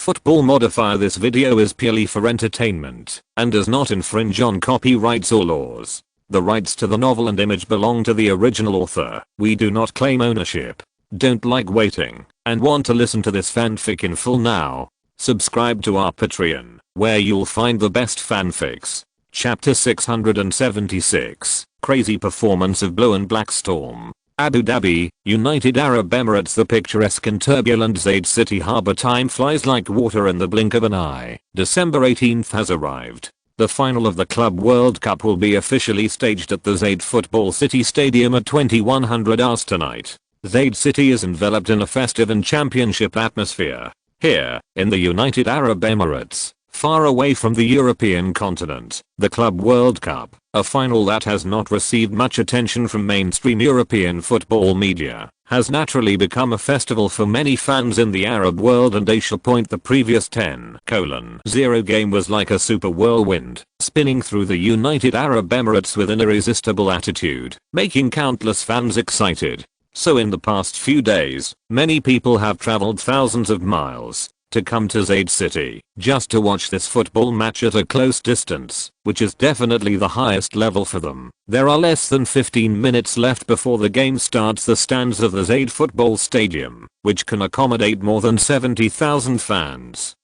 football modifier. This video is purely for entertainment and does not infringe on copyrights or laws. The rights to the novel and image belong to the original author. We do not claim ownership. Don't like waiting and want to listen to this fanfic in full now? Subscribe to our Patreon, where you'll find the best fanfics. Chapter 676, Crazy Performance of Blue and Black Storm. Abu Dhabi, United Arab Emirates. The picturesque and turbulent Zaid City Harbour. Time flies like water in the blink of an eye. December 18th has arrived. The final of the Club World Cup will be officially staged at the Zaid Football City Stadium at 2100 hours tonight. Zaid City is enveloped in a festive and championship atmosphere. Here, in the United Arab Emirates, far away from the European continent, the Club World Cup, a final that has not received much attention from mainstream European football media, has naturally become a festival for many fans in the Arab world and Asia. The previous 10:0 game was like a super whirlwind, spinning through the United Arab Emirates with an irresistible attitude, making countless fans excited. So in the past few days, many people have traveled thousands of miles to come to Zaid City just to watch this football match at a close distance, which is definitely the highest level for them. There are less than 15 minutes left before the game starts. The stands of the Zaid Football Stadium, which can accommodate more than 70,000 fans,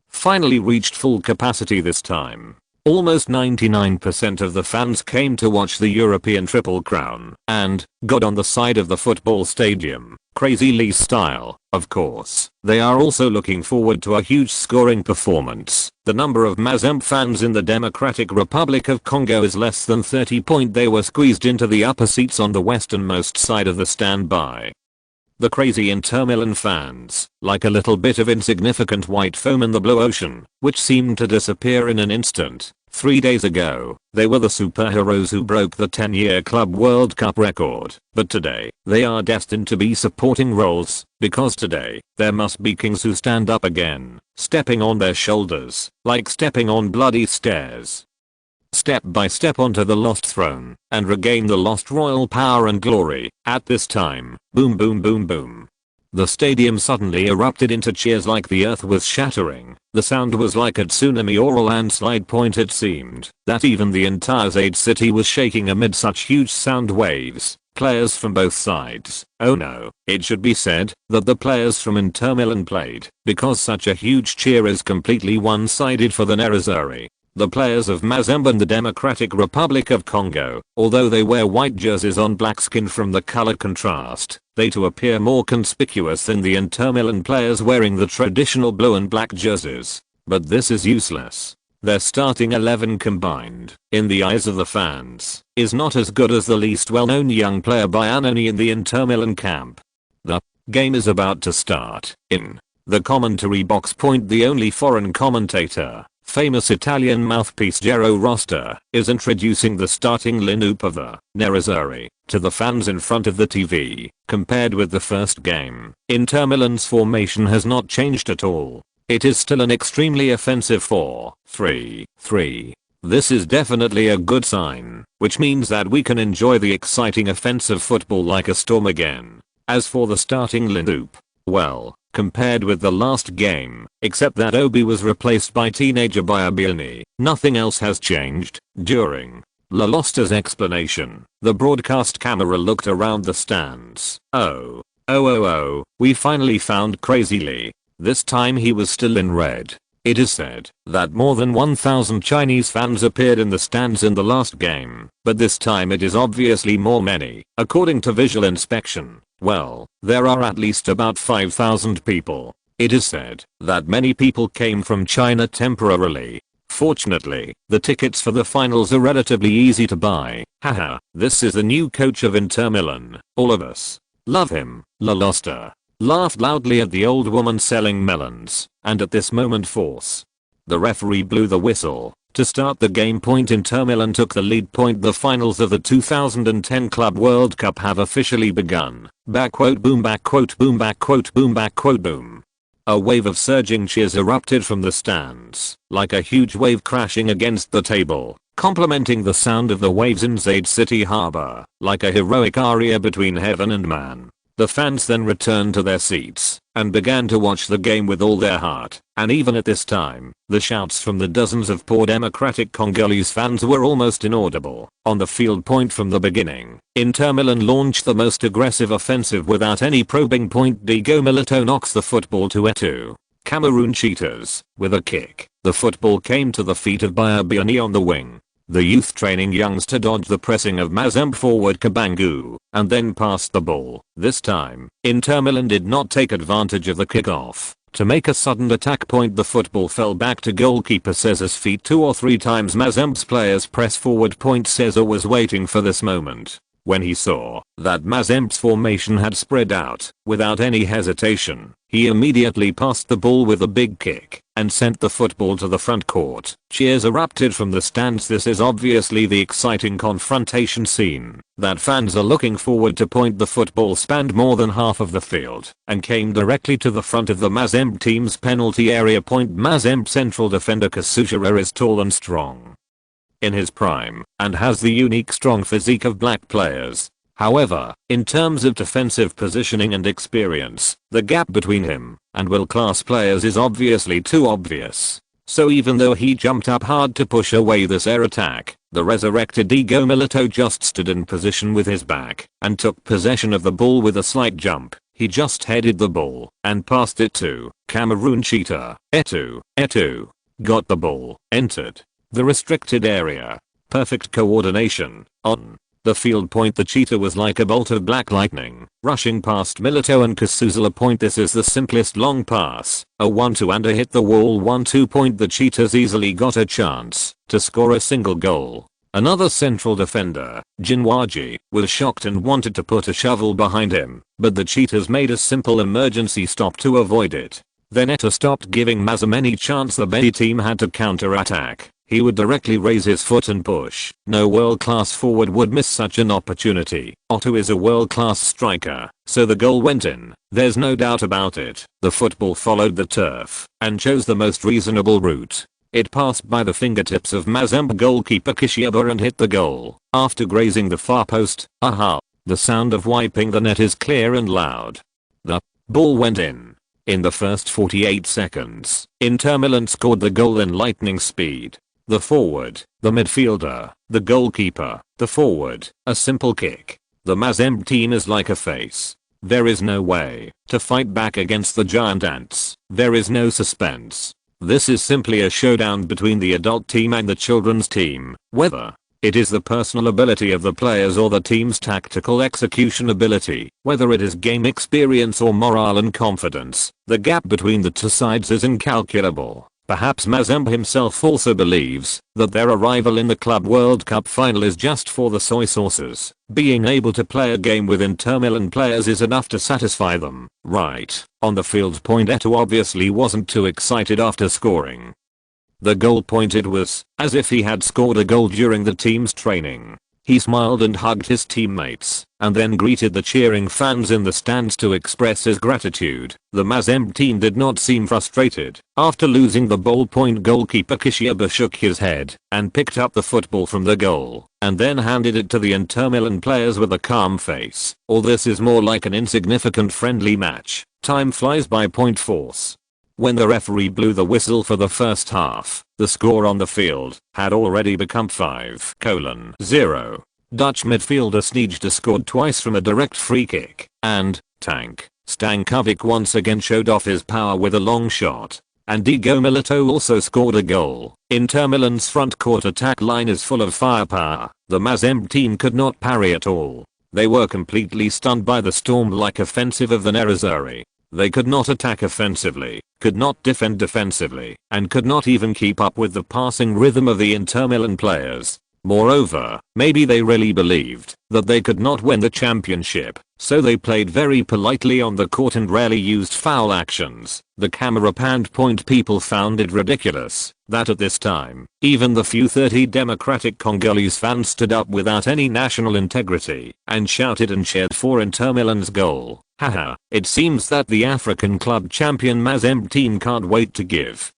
finally reached full capacity this time. Almost 99% of the fans came to watch the European Triple Crown and got on the side of the football stadium, Crazy Lee style, of course. They are also looking forward to a huge scoring performance. The number of Mazembe fans in the Democratic Republic of Congo is less than 30. They were squeezed into the upper seats on the westernmost side of the standby. The crazy Inter Milan fans, like a little bit of insignificant white foam in the blue ocean, which seemed to disappear in an instant. 3 days ago, they were the superheroes who broke the 10-year Club World Cup record, but today, they are destined to be supporting roles, because today, there must be kings who stand up again, stepping on their shoulders, like stepping on bloody stairs, step by step onto the lost throne, and regain the lost royal power and glory. At this time, boom boom boom boom, the stadium suddenly erupted into cheers like the earth was shattering. The sound was like a tsunami or a landslide. It seemed that even the entire Zaid City was shaking amid such huge sound waves. Players from both sides. Oh no, it should be said that the players from Inter Milan played, because such a huge cheer is completely one-sided for the Nerazzurri. The players of Mazembe and the Democratic Republic of Congo, although they wear white jerseys on black skin from the color contrast, they too appear more conspicuous than the Inter Milan players wearing the traditional blue and black jerseys. But this is useless. Their starting 11 combined, in the eyes of the fans, is not as good as the least well-known young player Bianoni in the Inter Milan camp. The game is about to start. In the commentary box. The only foreign commentator, famous Italian mouthpiece Gero Rosta, is introducing the starting lineup of the Nerazzurri to the fans in front of the TV. Compared with the first game, Inter Milan's formation has not changed at all. It is still an extremely offensive 4-3-3. This is definitely a good sign, which means that we can enjoy the exciting offensive football like a storm again. As for the starting lineup, well, compared with the last game, except that Obi was replaced by teenager Biabiani, nothing else has changed. During La Losta's explanation, the broadcast camera looked around the stands. Oh, we finally found Crazy Lee. This time he was still in red. It is said that more than 1,000 Chinese fans appeared in the stands in the last game, but this time it is obviously many. According to visual inspection, well, there are at least about 5,000 people. It is said that many people came from China temporarily. Fortunately, the tickets for the finals are relatively easy to buy. Haha, this is the new coach of Inter Milan. All of us love him. La Losta laughed loudly at the old woman selling melons, and at this moment the referee blew the whistle to start the game. Inter Milan took the lead. The finals of the 2010 Club World Cup have officially begun. Boom, boom. A wave of surging cheers erupted from the stands, like a huge wave crashing against the table, complementing the sound of the waves in Zaid City Harbour, like a heroic aria between heaven and man. The fans then returned to their seats, and began to watch the game with all their heart. And even at this time, the shouts from the dozens of poor Democratic Congolese fans were almost inaudible. On the field point from the beginning, Inter Milan launched the most aggressive offensive without any probing. Diego Milito knocks the football to Eto'o. Cameroon cheaters. With a kick, the football came to the feet of Biabiani on the wing. The youth training youngster dodged the pressing of Mazembe forward Kabangu, and then passed the ball. This time, Inter Milan did not take advantage of the kickoff to make a sudden attack. The football fell back to goalkeeper Cesar's feet 2 or 3 times. Mazembe's players press forward. Cesar was waiting for this moment. When he saw that Mazembe's formation had spread out, without any hesitation, he immediately passed the ball with a big kick and sent the football to the front court. Cheers erupted from the stands. This is obviously the exciting confrontation scene that fans are looking forward to. The football spanned more than half of the field and came directly to the front of the Mazembe team's penalty area. Mazembe central defender Kasuchera is tall and strong in his prime and has the unique strong physique of black players. However, in terms of defensive positioning and experience, the gap between him and world-class players is obviously too obvious. So even though he jumped up hard to push away this air attack, the resurrected Diego Milito just stood in position with his back and took possession of the ball with a slight jump. He just headed the ball and passed it to Cameroon cheater Eto'o got the ball, entered the restricted area. Perfect coordination on the field. The cheetah was like a bolt of black lightning, rushing past Milito and Kasuzala. This is the simplest long pass, a 1-2 and a hit the wall 1-2. The cheetahs easily got a chance to score a single goal. Another central defender, Jinwaji, was shocked and wanted to put a shovel behind him, but the cheetahs made a simple emergency stop to avoid it. Then Eto'o stopped giving Mazembe any chance. The Bay team had to counter-attack. He would directly raise his foot and push. No world-class forward would miss such an opportunity. Eto'o is a world-class striker, so the goal went in. There's no doubt about it. The football followed the turf and chose the most reasonable route. It passed by the fingertips of Mazembe goalkeeper Kishiaba and hit the goal. After grazing the far post, the sound of wiping the net is clear and loud. The ball went in. In the first 48 seconds, Inter Milan scored the goal in lightning speed. The forward, the midfielder, the goalkeeper, the forward, a simple kick. The Mazembe team is like a face. There is no way to fight back against the giant ants. There is no suspense. This is simply a showdown between the adult team and the children's team. Whether it is the personal ability of the players or the team's tactical execution ability, whether it is game experience or morale and confidence, the gap between the two sides is incalculable. Perhaps Mazembe himself also believes that their arrival in the Club World Cup final is just for the soy sauces. Being able to play a game with Inter Milan players is enough to satisfy them. Right. On the field. Eto'o obviously wasn't too excited after scoring the goal. It was as if he had scored a goal during the team's training. He smiled and hugged his teammates, and then greeted the cheering fans in the stands to express his gratitude. The Mazembe team did not seem frustrated. After losing the ball, goalkeeper Kishiaba shook his head and picked up the football from the goal, and then handed it to the Inter Milan players with a calm face. All this is more like an insignificant friendly match. Time flies by. Force. When the referee blew the whistle for the first half, the score on the field had already become 5-0. Dutch midfielder Sneijder scored twice from a direct free kick, and Stankovic once again showed off his power with a long shot. And Diego Milito also scored a goal. Inter Milan's front court attack line is full of firepower. The Mazembe team could not parry at all. They were completely stunned by the storm-like offensive of the Nerazzurri. They could not attack offensively, could not defend defensively, and could not even keep up with the passing rhythm of the Inter Milan players. Moreover, maybe they really believed that they could not win the championship, so they played very politely on the court and rarely used foul actions. The camera panned. People found it ridiculous that at this time, even the few 30 Democratic Congolese fans stood up without any national integrity and shouted and cheered for Inter Milan's goal. Haha, it seems that the African club champion Mazembe team can't wait to give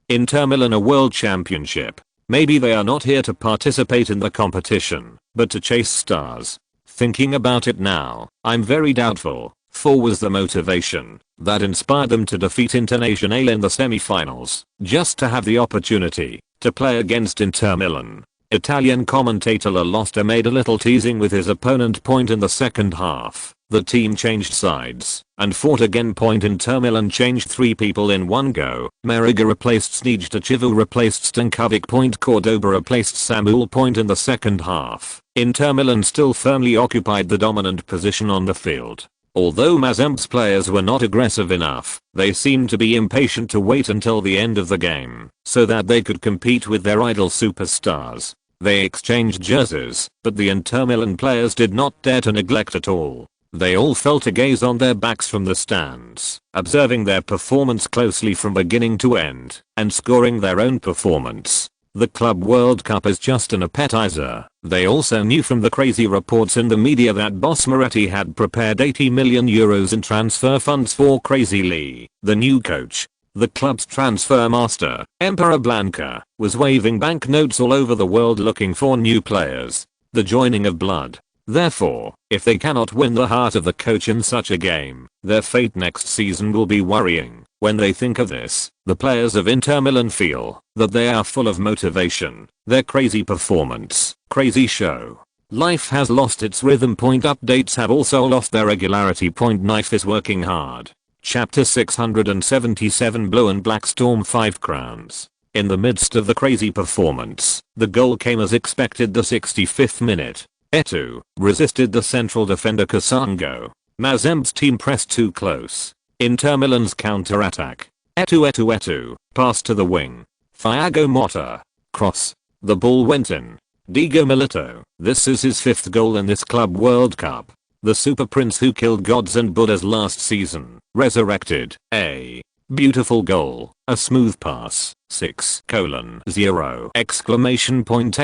Inter Milan a world championship. Maybe they are not here to participate in the competition, but to chase stars. Thinking about it now, I'm very doubtful. 4 was the motivation that inspired them to defeat Internazionale in the semi-finals, just to have the opportunity to play against Inter Milan. Italian commentator La Losta made a little teasing with his opponent. In the second half, the team changed sides and fought again. Inter Milan changed 3 people in one go. Mariga replaced Snijta, Chivu replaced Stankovic. Cordoba replaced Samuel. In the second half, Inter Milan still firmly occupied the dominant position on the field. Although Mazembe's players were not aggressive enough, they seemed to be impatient to wait until the end of the game so that they could compete with their idol superstars. They exchanged jerseys, but the Inter Milan players did not dare to neglect at all. They all felt a gaze on their backs from the stands, observing their performance closely from beginning to end and scoring their own performance. The Club World Cup is just an appetizer. They also knew from the crazy reports in the media that boss Moretti had prepared €80 million in transfer funds for Crazy Lee, the new coach. The club's transfer master, Emperor Blanca, was waving banknotes all over the world looking for new players. The joining of blood. Therefore, if they cannot win the heart of the coach in such a game, their fate next season will be worrying. When they think of this, the players of Inter Milan feel that they are full of motivation. Their crazy performance, crazy show. Life has lost its rhythm. Updates have also lost their regularity. Knife is working hard. Chapter 677 Blue and Black storm 5 crowns. In the midst of the crazy performance, the goal came as expected. The 65th minute. Eto'o resisted the central defender Kasango. Mazembe's team pressed too close. Inter Milan's counter-attack. Eto'o pass to the wing. Thiago Motta. Cross. The ball went in. Diego Milito. This is his 5th goal in this Club World Cup. The Super Prince who killed gods and Buddhas last season, resurrected. A beautiful goal. A smooth pass. 6:0! Exclamation point.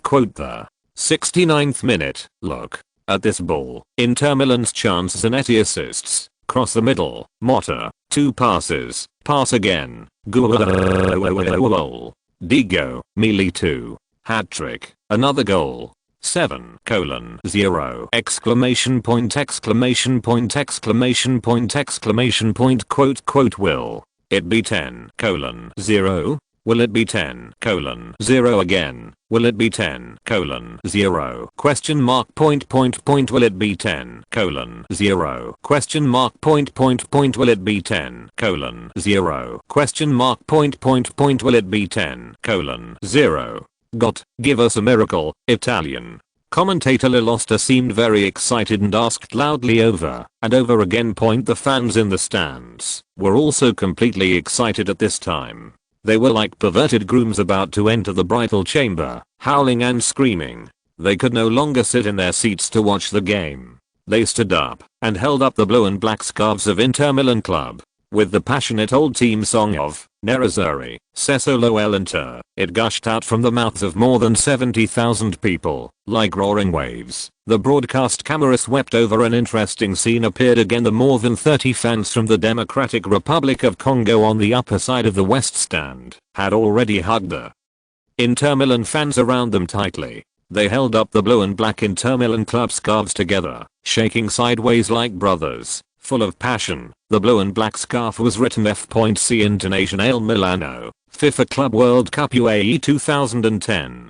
Quote the 69th minute. Look at this ball. Inter Milan's chance. Zanetti assists. Cross the middle. Motta. 2 passes. Pass again. Goal. Diego. Milito. Hat-trick. Another goal. 7:0! Exclamation point. Quote will it be 10:0? Will it be 10:0 again? Will it be 10:0? Question mark. Will it be 10:0? Question mark. Will it be 10:0? Question mark. Will it be 10:0? God, give us a miracle, Italian. Commentator La Losta seemed very excited and asked loudly over and over again. The fans in the stands were also completely excited at this time. They were like perverted grooms about to enter the bridal chamber, howling and screaming. They could no longer sit in their seats to watch the game. They stood up and held up the blue and black scarves of Inter Milan Club. With the passionate old team song of Nerazzurri, Se solo l'Inter, it gushed out from the mouths of more than 70,000 people, like roaring waves. The broadcast camera swept over an interesting scene appeared again. The more than 30 fans from the Democratic Republic of Congo on the upper side of the west stand had already hugged the Inter Milan fans around them tightly. They held up the blue and black Inter Milan club scarves together, shaking sideways like brothers. Full of passion, the blue and black scarf was written F.C. Internazionale Milano, FIFA Club World Cup UAE 2010.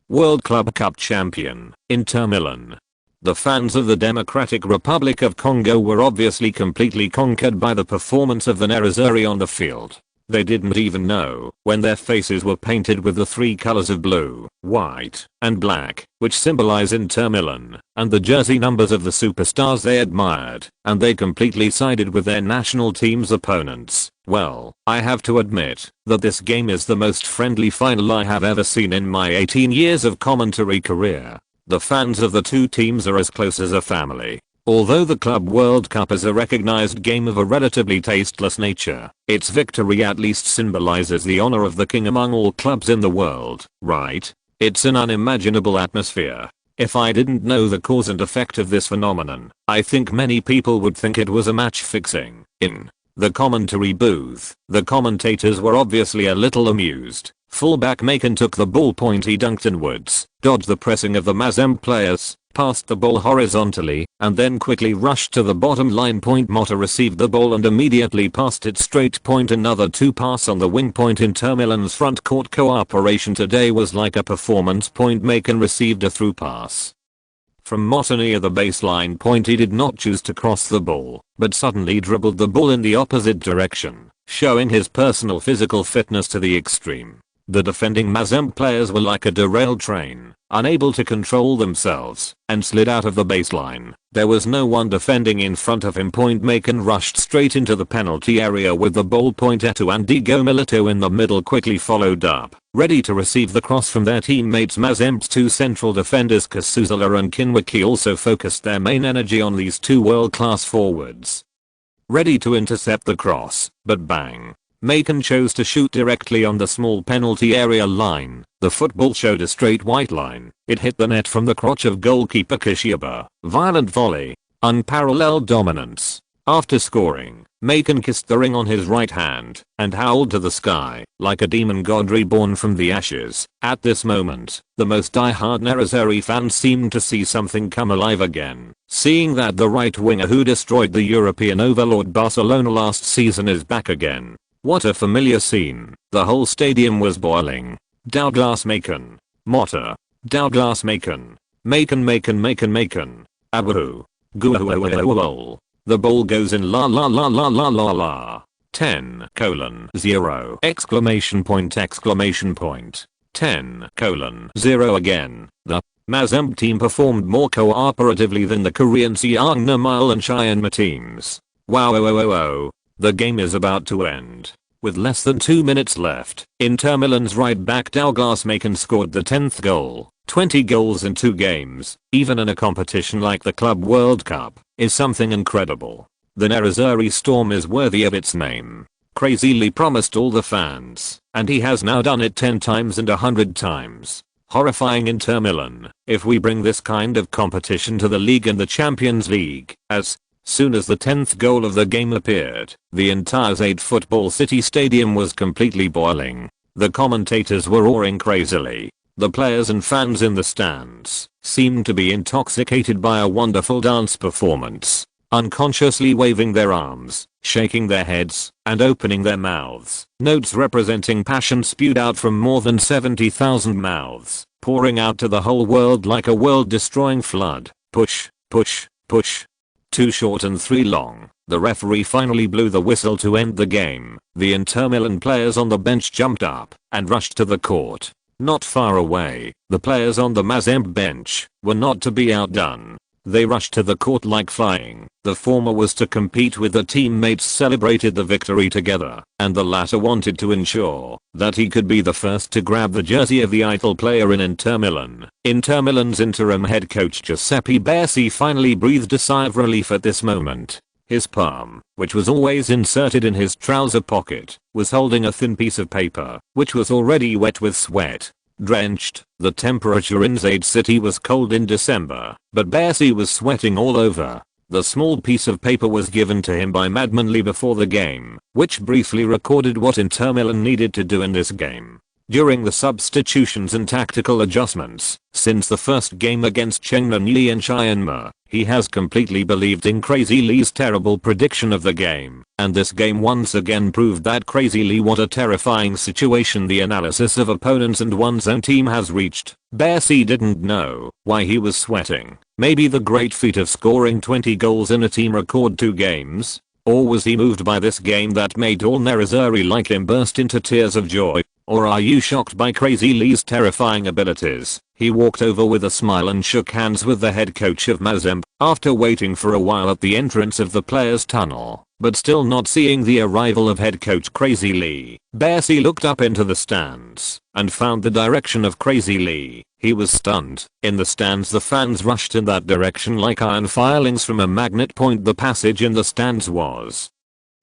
World Club Cup champion, Inter Milan. The fans of the Democratic Republic of Congo were obviously completely conquered by the performance of the Nerazzurri on the field. They didn't even know when their faces were painted with the 3 colors of blue, white, and black, which symbolize Inter Milan, and the jersey numbers of the superstars they admired, and they completely sided with their national team's opponents. Well, I have to admit that this game is the most friendly final I have ever seen in my 18 years of commentary career. The fans of the two teams are as close as a family. Although the Club World Cup is a recognized game of a relatively tasteless nature, its victory at least symbolizes the honor of the king among all clubs in the world, right? It's an unimaginable atmosphere. If I didn't know the cause and effect of this phenomenon, I think many people would think it was a match fixing. In the commentary booth, the commentators were obviously a little amused. Fullback Macon took the ball. He dunked inwards, dodged the pressing of the Mazembe players, passed the ball horizontally, and then quickly rushed to the bottom line point. Motta received the ball and immediately passed it straight point. Another 2 pass on the wing point. Inter Milan's front court cooperation today was like a performance point. Macon received a through pass from Motta near the baseline point. He did not choose to cross the ball, but suddenly dribbled the ball in the opposite direction, showing his personal physical fitness to the extreme. The defending Mazembe players were like a derailed train, unable to control themselves, and slid out of the baseline. There was no one defending in front of him. Macon rushed straight into the penalty area with the ball pointed to Andigo Milito in the middle, quickly followed up, ready to receive the cross from their teammates. Mazembe's 2 central defenders Kasuzala and Kinwaki also focused their main energy on these 2 world-class forwards, ready to intercept the cross, but bang. Macon chose to shoot directly on the small penalty area line. The football showed a straight white line. It hit the net from the crotch of goalkeeper Kishiba. Violent volley. Unparalleled dominance. After scoring, Macon kissed the ring on his right hand and howled to the sky like a demon god reborn from the ashes. At this moment, the most die-hard Nerazzurri fans seemed to see something come alive again, seeing that the right winger who destroyed the European overlord Barcelona last season is back again. What a familiar scene. The whole stadium was boiling. Douglas Macon. Motta. Douglas Macon. Macon. Abu. Guhuhuhuhuhuhul. The ball goes in. La la la la la la la. 10:0 exclamation point. 10:0 again. The Mazembe team performed more cooperatively than the Korean Seoung Namal and Cheyenne teams. Wow. The game is about to end. With less than 2 minutes left, Inter Milan's right back Douglas Macon scored the 10th goal. 20 goals in 2 games, even in a competition like the Club World Cup, is something incredible. The Nerazzurri storm is worthy of its name. Crazy Lee promised all the fans, and he has now done it 10 times and 100 times. Horrifying Inter Milan, if we bring this kind of competition to the league and the Champions League. As soon as the 10th goal of the game appeared, the entire Zaid Football City Stadium was completely boiling. The commentators were roaring crazily. The players and fans in the stands seemed to be intoxicated by a wonderful dance performance, unconsciously waving their arms, shaking their heads, and opening their mouths. Notes representing passion spewed out from more than 70,000 mouths, pouring out to the whole world like a world-destroying flood. Push, push, push. 2 short and 3 long. The referee finally blew the whistle to end the game. The Inter Milan players on the bench jumped up and rushed to the court. Not far away, the players on the Mazembe bench were not to be outdone. They rushed to the court like flying. The former was to compete with the teammates celebrated the victory together, and the latter wanted to ensure that he could be the first to grab the jersey of the idol player in Inter Milan. Inter Milan's interim head coach Giuseppe Baresi finally breathed a sigh of relief at this moment. His palm, which was always inserted in his trouser pocket, was holding a thin piece of paper, which was already wet with sweat. Drenched, the temperature in Zaid City was cold in December, but Baresi was sweating all over. The small piece of paper was given to him by Madman Lee before the game, which briefly recorded what Inter Milan needed to do in this game. During the substitutions and tactical adjustments, since the first game against Chengnan and Cheyenne, he has completely believed in Crazy Lee's terrible prediction of the game, and this game once again proved that Crazy Lee what a terrifying situation the analysis of opponents and one's own team has reached. Baresi didn't know why he was sweating. Maybe the great feat of scoring 20 goals in a team record 2 games? Or was he moved by this game that made all Nerazzurri like him burst into tears of joy? Or are you shocked by Crazy Lee's terrifying abilities? He walked over with a smile and shook hands with the head coach of Mazembe, after waiting for a while at the entrance of the players' tunnel, but still not seeing the arrival of head coach Crazy Lee. Baresi looked up into the stands, and found the direction of Crazy Lee. He was stunned. In the stands the fans rushed in that direction like iron filings from a magnet point. The passage in the stands was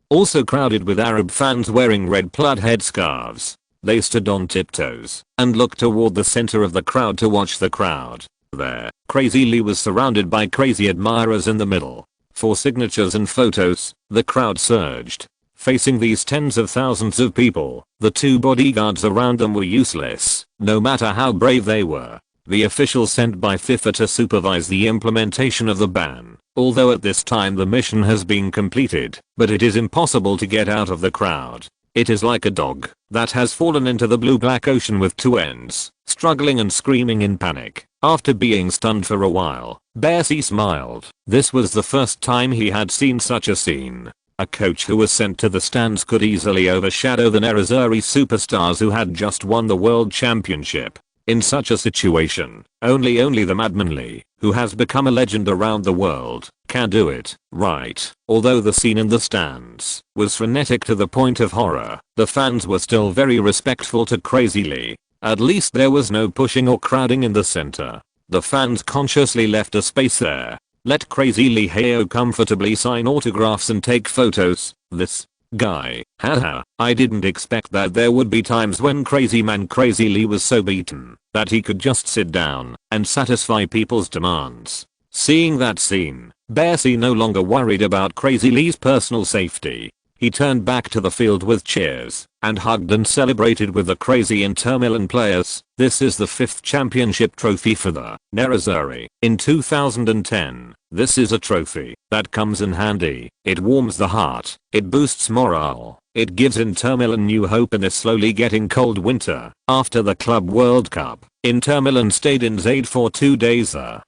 also crowded with Arab fans wearing red plaid headscarves. They stood on tiptoes and looked toward the center of the crowd to watch the crowd. There, Crazy Lee was surrounded by crazy admirers in the middle. For signatures and photos, the crowd surged. Facing these tens of thousands of people, the 2 bodyguards around them were useless, no matter how brave they were. the official sent by FIFA to supervise the implementation of the ban. Although at this time the mission has been completed, but it is impossible to get out of the crowd. It is like a dog that has fallen into the blue-black ocean with two ends, struggling and screaming in panic. After being stunned for a while, Bucero smiled. This was the first time he had seen such a scene. A coach who was sent to the stands could easily overshadow the Nerazzurri superstars who had just won the world championship. In such a situation, only the madmanly, who has become a legend around the world, can do it, right? Although the scene in the stands was frenetic to the point of horror, the fans were still very respectful to Crazy Lee. At least there was no pushing or crowding in the center. The fans consciously left a space there. Let Crazy Lee Heo comfortably sign autographs and take photos. This guy, haha, I didn't expect that there would be times when Crazy Lee was so beaten that he could just sit down and satisfy people's demands. Seeing that scene, Bucero no longer worried about Crazy Lee's personal safety. He turned back to the field with cheers and hugged and celebrated with the crazy Inter Milan players. This is the 5th championship trophy for the Nerazzurri in 2010. This is a trophy that comes in handy. It warms the heart. It boosts morale. It gives Inter Milan new hope in this slowly getting cold winter. After the Club World Cup, Inter Milan stayed in Zaid for 2 days. The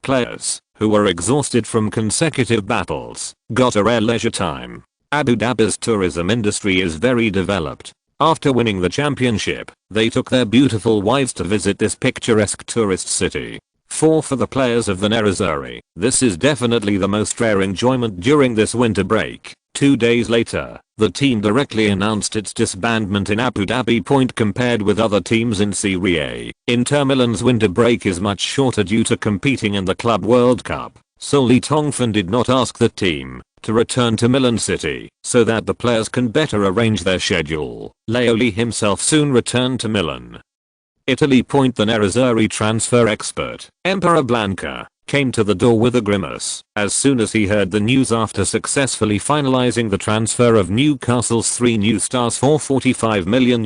players, who were exhausted from consecutive battles, got a rare leisure time. Abu Dhabi's tourism industry is very developed. After winning the championship, they took their beautiful wives to visit this picturesque tourist city. For the players of the Nerazzurri, this is definitely the most rare enjoyment during this winter break. 2 days later, the team directly announced its disbandment in Abu Dhabi. Compared with other teams in Serie A, Inter Milan's winter break is much shorter due to competing in the Club World Cup. Solely Tongfan did not ask the team to return to Milan City so that the players can better arrange their schedule. Leoli himself soon returned to Milan, Italy. The Nerazzurri transfer expert, Emperor Blanca, came to the door with a grimace as soon as he heard the news after successfully finalizing the transfer of Newcastle's 3 new stars for €45 million.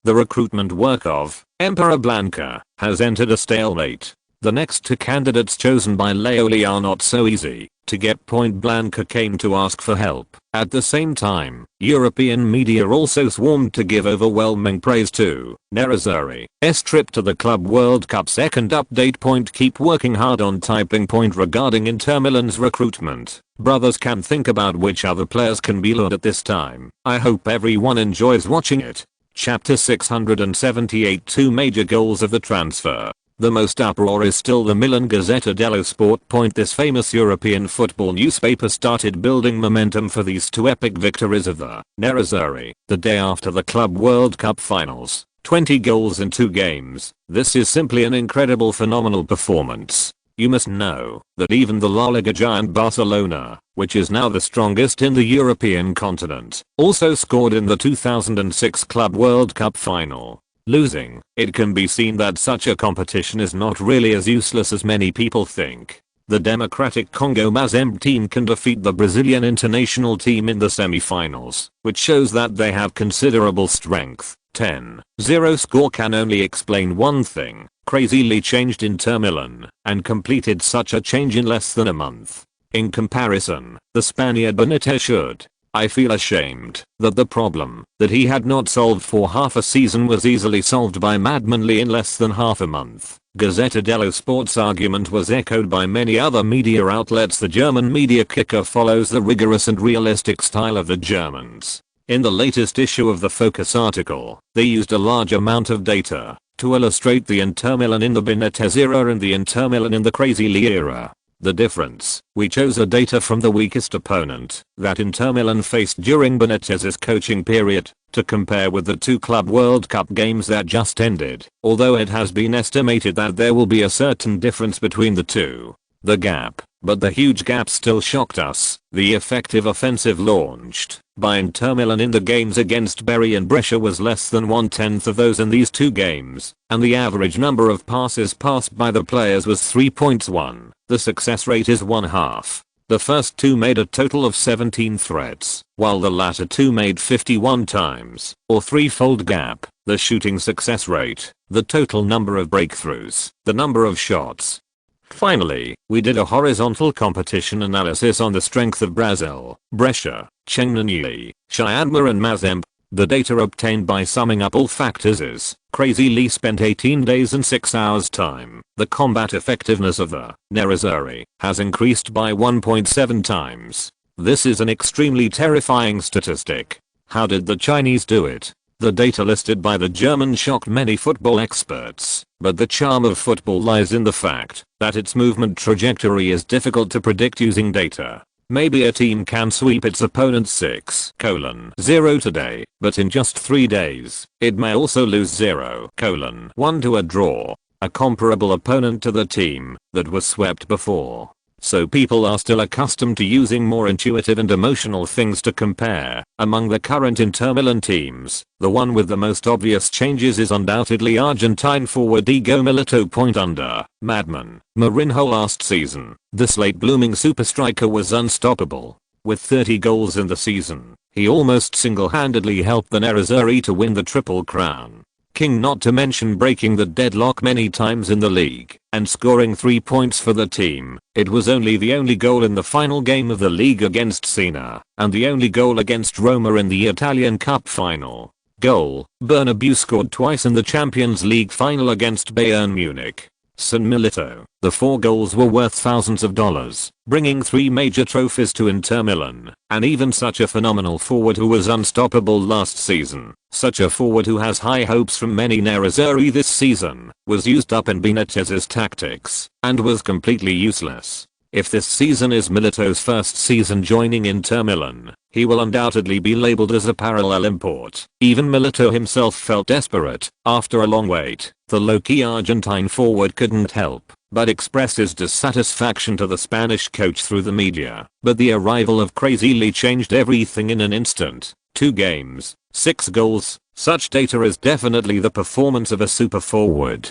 The recruitment work of Emperor Blanca has entered a stalemate. The next 2 candidates chosen by Leoli are not so easy to get. Blanca came to ask for help. At the same time, European media also swarmed to give overwhelming praise to Nerazzurri's trip to the Club World Cup. Second update. Keep working hard on typing. Regarding Inter Milan's recruitment, brothers can think about which other players can be lured at this time. I hope everyone enjoys watching it. Chapter 678. 2 major goals of the transfer. The most uproar is still the Milan Gazzetta dello Sport. This famous European football newspaper started building momentum for these 2 epic victories of the Nerazzurri the day after the Club World Cup finals. 20 goals in 2 games. This is simply an incredible, phenomenal performance. You must know that even the La Liga giant Barcelona, which is now the strongest in the European continent, also scored in the 2006 Club World Cup final, losing. It can be seen that such a competition is not really as useless as many people think. The Democratic Congo Mazembe team can defeat the Brazilian international team in the semi-finals, which shows that they have considerable strength. 10-0 score can only explain one thing: Crazy Lee changed Inter Milan and completed such a change in less than a month. In comparison, the Spaniard Benitez should. I feel ashamed that the problem that he had not solved for half a season was easily solved by Madmanly in less than half a month. Gazzetta dello Sport's argument was echoed by many other media outlets. The German media kicker follows the rigorous and realistic style of the Germans. In the latest issue of the Focus article, they used a large amount of data to illustrate the Inter Milan in the Benitez era and the Inter Milan in the Crazy Lee era. The difference: we chose a data from the weakest opponent that Inter Milan faced during Benitez's coaching period to compare with the 2 Club World Cup games that just ended. Although it has been estimated that there will be a certain difference between the 2, the gap, but the huge gap still shocked us. The effective offensive launched by Inter Milan in the games against Bari and Brescia was less than 1/10 of those in these 2 games, and the average number of passes passed by the players was 3.1. The success rate is 1/2. The first 2 made a total of 17 threats, while the latter 2 made 51 times, or threefold gap. the shooting success rate, the total number of breakthroughs, the number of shots. Finally, we did a horizontal competition analysis on the strength of Brazil, Brescia, Chengnanyi, Shyadma and Mazembe. The data obtained by summing up all factors is, Crazy Lee spent 18 days and 6 hours time. The combat effectiveness of the Nerazzurri has increased by 1.7 times. This is an extremely terrifying statistic. How did the Chinese do it? The data listed by the German shocked many football experts, but the charm of football lies in the fact that its movement trajectory is difficult to predict using data. Maybe a team can sweep its opponent 6:0 today, but in just 3 days, it may also lose 0:1 to a draw, a comparable opponent to the team that was swept before. So people are still accustomed to using more intuitive and emotional things to compare. Among the current Inter Milan teams, the one with the most obvious changes is undoubtedly Argentine forward Diego Milito. Under Madman Mourinho last season, this late blooming super striker was unstoppable. With 30 goals in the season, he almost single-handedly helped the Nerazzurri to win the Triple Crown. King, not to mention breaking the deadlock many times in the league and scoring 3 points for the team. It was only the only goal in the final game of the league against Siena and the only goal against Roma in the Italian Cup final. Goal, Bernabeu scored twice in the Champions League final against Bayern Munich. San Milito, the 4 goals were worth thousands of dollars, bringing 3 major trophies to Inter Milan, and even such a phenomenal forward who was unstoppable last season, such a forward who has high hopes from many Nerazzurri this season, was used up in Benitez's tactics, and was completely useless. If this season is Milito's first season joining Inter Milan, he will undoubtedly be labeled as a parallel import. Even Milito himself felt desperate. After a long wait, the low-key Argentine forward couldn't help but express his dissatisfaction to the Spanish coach through the media. But the arrival of Crazy Lee changed everything in an instant. 2 games, 6 goals. Such data is definitely the performance of a super forward.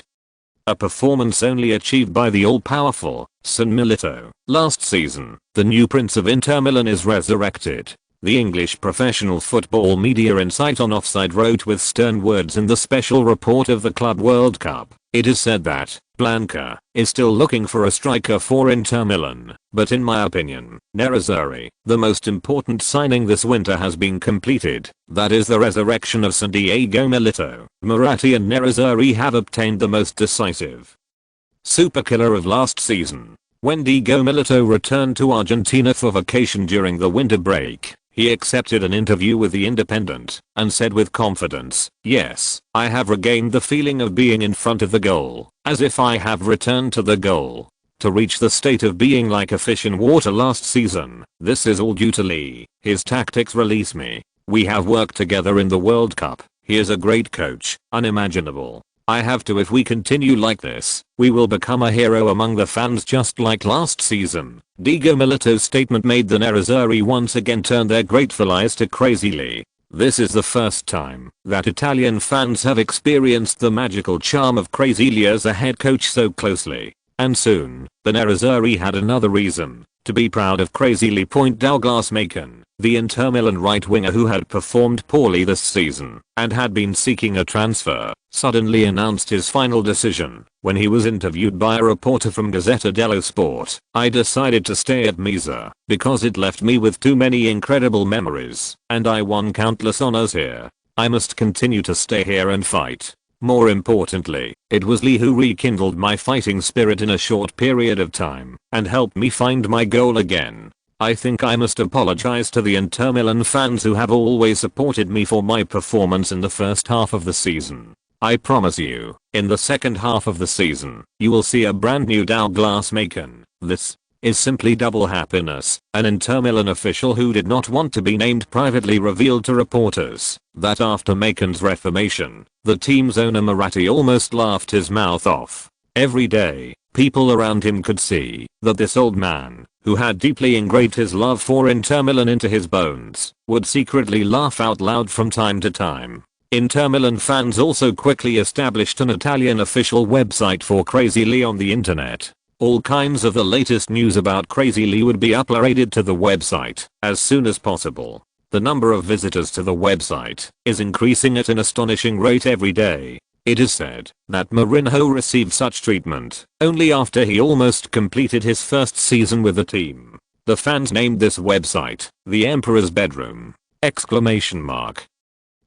A performance only achieved by the all-powerful San Milito. Last season, the new prince of Inter Milan is resurrected. The English professional football media Insight on Offside wrote with stern words in the special report of the Club World Cup. It is said that Blanca is still looking for a striker for Inter Milan, but in my opinion, Nerazzurri, the most important signing this winter has been completed. That is the resurrection of San Diego Milito. Moratti and Nerazzurri have obtained the most decisive super killer of last season. When Diego Milito returned to Argentina for vacation during the winter break, he accepted an interview with The Independent and said with confidence, "Yes, I have regained the feeling of being in front of the goal, as if I have returned to the goal. To reach the state of being like a fish in water last season, this is all due to Lee. His tactics release me. We have worked together in the World Cup. He is a great coach, unimaginable. I have to. If we continue like this, we will become a hero among the fans just like last season." Diego Milito's statement made the Nerazzurri once again turn their grateful eyes to Crazy Lee. This is the first time that Italian fans have experienced the magical charm of Crazy Lee as a head coach so closely. And soon, the Nerazzurri had another reason to be proud of Crazy Lee. Douglas Macon, the Inter Milan right winger who had performed poorly this season and had been seeking a transfer, suddenly announced his final decision when he was interviewed by a reporter from Gazzetta dello Sport. "I decided to stay at Misa because it left me with too many incredible memories, and I won countless honors here. I must continue to stay here and fight. More importantly, it was Lee who rekindled my fighting spirit in a short period of time and helped me find my goal again. I think I must apologize to the Inter Milan fans who have always supported me for my performance in the first half of the season. I promise you, in the second half of the season, you will see a brand new Douglas Macon. This is simply double happiness." An Inter Milan official who did not want to be named privately revealed to reporters that after Macon's reformation, the team's owner Moratti almost laughed his mouth off. Every day, people around him could see that this old man, who had deeply engraved his love for Inter Milan into his bones, would secretly laugh out loud from time to time. Inter Milan fans also quickly established an Italian official website for Crazy Lee on the internet. All kinds of the latest news about Crazy Lee would be uploaded to the website as soon as possible. The number of visitors to the website is increasing at an astonishing rate every day. It is said that Mourinho received such treatment only after he almost completed his first season with the team. The fans named this website the Emperor's Bedroom!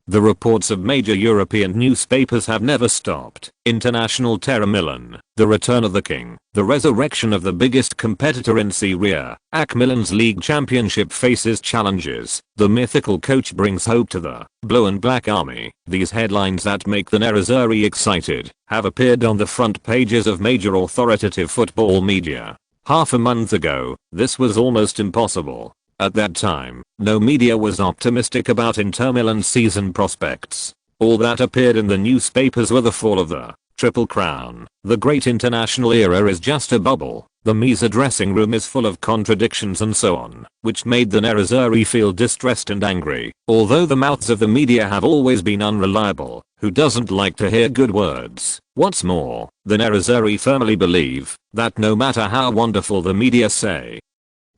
The reports of major European newspapers have never stopped. International terror Milan, the return of the king, the resurrection of the biggest competitor in Serie A, AC Milan's league championship faces challenges, the mythical coach brings hope to the blue and black army. These headlines that make the Nerazzurri excited have appeared on the front pages of major authoritative football media. Half a month ago, this was almost impossible. At that time, no media was optimistic about Inter Milan's season prospects. All that appeared in the newspapers were the fall of the Triple Crown. The great international era is just a bubble. The Misa dressing room is full of contradictions and so on, which made the Nerazzurri feel distressed and angry. Although the mouths of the media have always been unreliable, who doesn't like to hear good words? What's more, the Nerazzurri firmly believe that no matter how wonderful the media say,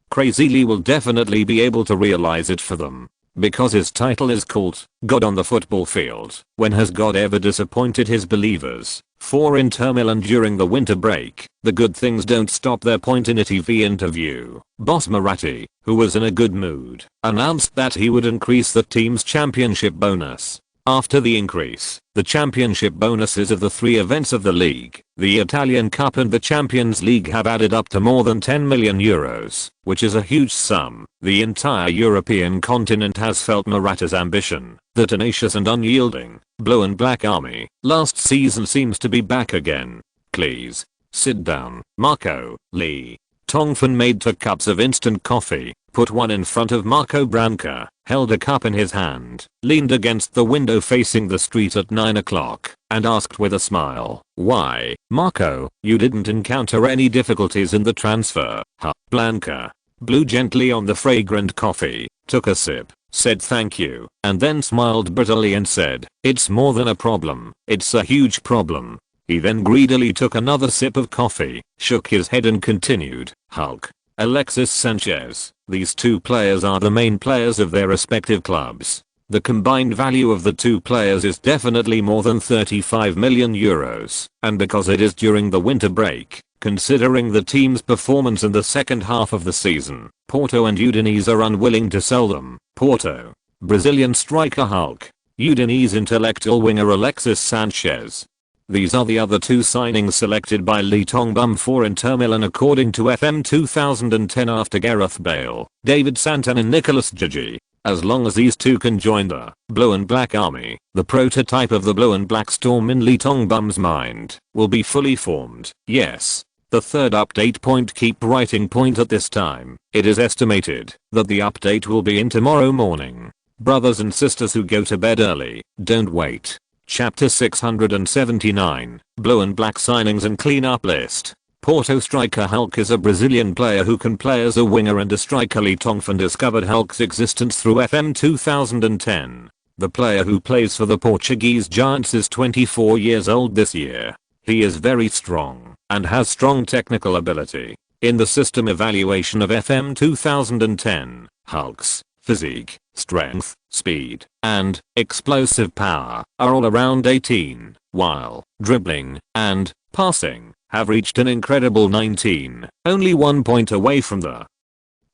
Crazily will definitely be able to realize it for them. Because his title is called God on the Football Field. When has God ever disappointed his believers? For Inter Milan during the winter break, the good things don't stop there. In a TV interview, boss Moratti, who was in a good mood, announced that he would increase the team's championship bonus. After the increase, the championship bonuses of the three events of the league, the Italian Cup and the Champions League, have added up to more than 10 million euros, which is a huge sum. The entire European continent has felt Moratti's ambition. The tenacious and unyielding blue and black army last season seems to be back again. Please sit down, Marco. Lee Tongfan made 2 cups of instant coffee, put one in front of Marco Branca, held a cup in his hand, leaned against the window facing the street at 9 o'clock, and asked with a smile, "Why, Marco, you didn't encounter any difficulties in the transfer, huh?" Branca blew gently on the fragrant coffee, took a sip, said thank you, and then smiled bitterly and said, "It's more than a problem, it's a huge problem." He then greedily took another sip of coffee, shook his head and continued, "Hulk, Alexis Sanchez, these 2 players are the main players of their respective clubs. The combined value of the 2 players is definitely more than 35 million euros, and because it is during the winter break, considering the team's performance in the second half of the season, Porto and Udinese are unwilling to sell them." Porto, Brazilian striker Hulk, Udinese intellectual winger Alexis Sanchez. These are the other 2 signings selected by Lee Tongfan for Inter Milan according to FM 2010 after Gareth Bale, David Santon and Nicolas Gigi. As long as these 2 can join the blue and black army, the prototype of the blue and black storm in Lee Tongfan's mind will be fully formed. Yes. The third update point. Keep writing point at this time. It is estimated that the update will be in tomorrow morning. Brothers and sisters who go to bed early, don't wait. Chapter 679, Blue and Black Signings and Cleanup List. Porto striker Hulk is a Brazilian player who can play as a winger and a striker. Lee Tongfan discovered Hulk's existence through FM 2010. The player who plays for the Portuguese Giants is 24 years old this year. He is very strong and has strong technical ability. In the system evaluation of FM 2010, Hulk's physique, strength, speed, and explosive power are all around 18, while dribbling and passing have reached an incredible 19, only 1 point away from the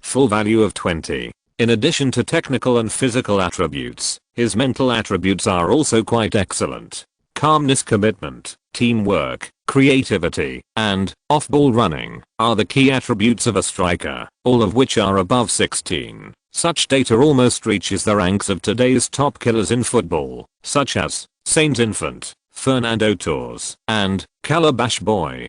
full value of 20. In addition to technical and physical attributes, his mental attributes are also quite excellent. Calmness, commitment, teamwork, creativity, and off-ball running are the key attributes of a striker, all of which are above 16. Such data almost reaches the ranks of today's top killers in football, such as Saint Infant, Fernando Torres, and Calabash Boy.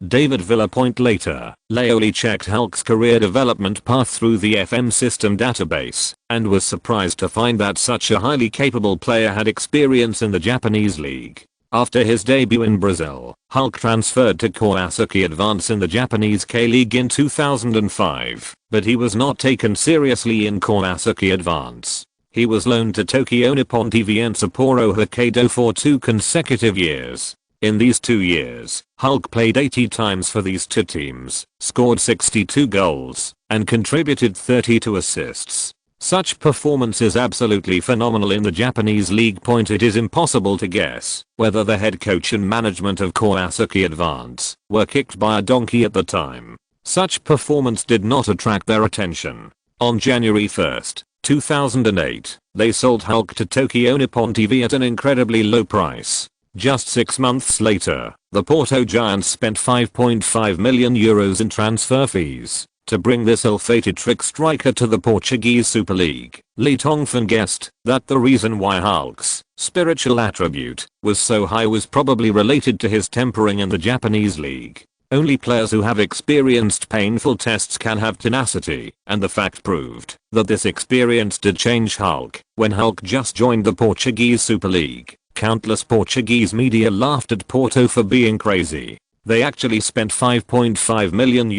David Villa. Later, Leoli checked Hulk's career development path through the FM system database, and was surprised to find that such a highly capable player had experience in the Japanese league. After his debut in Brazil, Hulk transferred to Kawasaki Advance in the Japanese K-League in 2005, but he was not taken seriously in Kawasaki Advance. He was loaned to Tokyo Nippon TV and Sapporo Hokkaido for 2 consecutive years. In these 2 years, Hulk played 80 times for these 2 teams, scored 62 goals, and contributed 32 assists. Such performance is absolutely phenomenal in the Japanese league. It is impossible to guess whether the head coach and management of Kawasaki Advance were kicked by a donkey at the time. Such performance did not attract their attention. On January 1st, 2008, they sold Hulk to Tokyo Nippon TV at an incredibly low price. Just 6 months later, the Porto Giants spent €5.5 million in transfer fees to bring this ill-fated trick striker to the Portuguese Super League. Lee Tongfan guessed that the reason why Hulk's spiritual attribute was so high was probably related to his tempering in the Japanese league. Only players who have experienced painful tests can have tenacity, and the fact proved that this experience did change Hulk when Hulk just joined the Portuguese Super League. Countless Portuguese media laughed at Porto for being crazy. They actually spent €5.5 million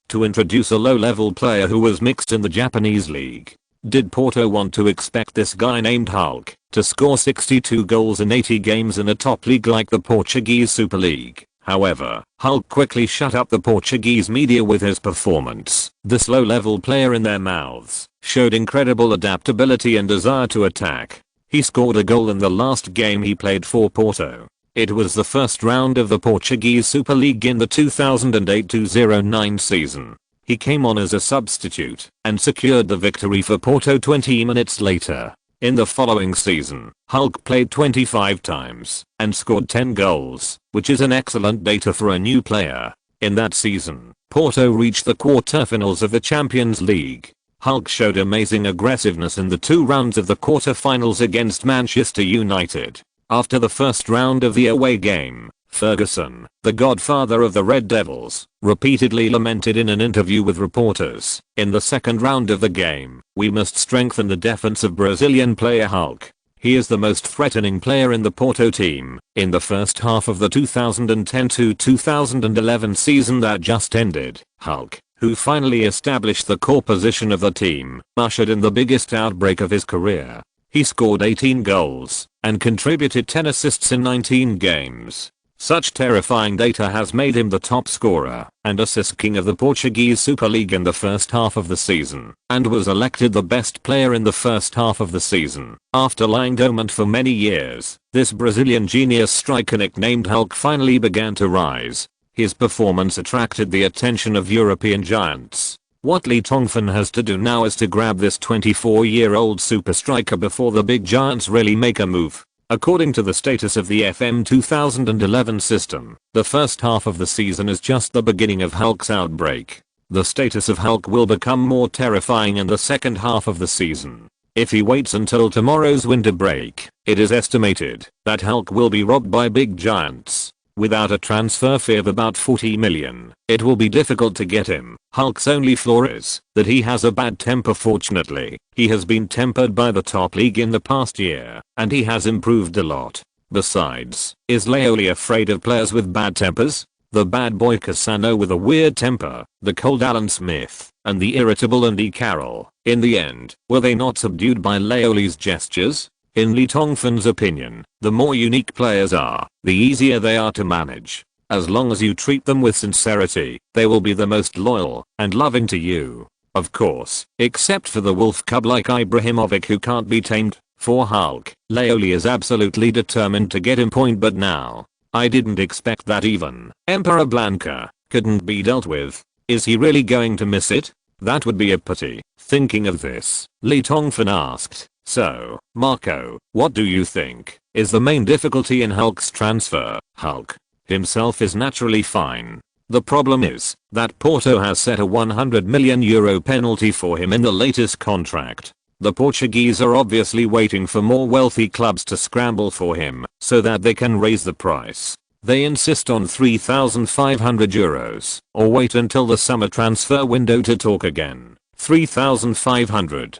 to introduce a low-level player who was mixed in the Japanese league. Did Porto want to expect this guy named Hulk to score 62 goals in 80 games in a top league like the Portuguese Super League? However, Hulk quickly shut up the Portuguese media with his performance. This low-level player in their mouths showed incredible adaptability and desire to attack. He scored a goal in the last game he played for Porto. It was the first round of the Portuguese Super League in the 2008-09 season. He came on as a substitute and secured the victory for Porto 20 minutes later. In the following season, Hulk played 25 times and scored 10 goals, which is an excellent data for a new player. In that season, Porto reached the quarterfinals of the Champions League. Hulk showed amazing aggressiveness in the 2 rounds of the quarterfinals against Manchester United. After the first round of the away game, Ferguson, the godfather of the Red Devils, repeatedly lamented in an interview with reporters, "In the second round of the game, we must strengthen the defense of Brazilian player Hulk. He is the most threatening player in the Porto team." In the first half of the 2010-2011 season that just ended, Hulk, who finally established the core position of the team, ushered in the biggest outbreak of his career. He scored 18 goals and contributed 10 assists in 19 games. Such terrifying data has made him the top scorer and assist king of the Portuguese Super League in the first half of the season, and was elected the best player in the first half of the season. After lying dormant for many years, this Brazilian genius striker nicknamed Hulk finally began to rise. His performance attracted the attention of European giants. What Lee Tongfan has to do now is to grab this 24-year-old super striker before the big giants really make a move. According to the status of the FM 2011 system, the first half of the season is just the beginning of Hulk's outbreak. The status of Hulk will become more terrifying in the second half of the season. If he waits until tomorrow's winter break, it is estimated that Hulk will be robbed by big giants. Without a transfer fee of about 40 million, it will be difficult to get him. Hulk's only flaw is that he has a bad temper. Fortunately, he has been tempered by the top league in the past year, and he has improved a lot. Besides, is Leoli afraid of players with bad tempers? The bad boy Cassano with a weird temper, the cold Alan Smith, and the irritable Andy Carroll. In the end, were they not subdued by Leoli's gestures? In Lee Tongfan's opinion, the more unique players are, the easier they are to manage. As long as you treat them with sincerity, they will be the most loyal and loving to you. Of course, except for the wolf cub like Ibrahimovic who can't be tamed. For Hulk, Leoli is absolutely determined to get him point, but now, I didn't expect that even Emperor Blanca couldn't be dealt with. Is he really going to miss it? That would be a pity. Thinking of this, Lee Tongfan asked, "So, Marco, what do you think is the main difficulty in Hulk's transfer?" Hulk himself is naturally fine. The problem is that Porto has set a €100 million penalty for him in the latest contract. The Portuguese are obviously waiting for more wealthy clubs to scramble for him so that they can raise the price. They insist on €3,500 or wait until the summer transfer window to talk again. €3,500.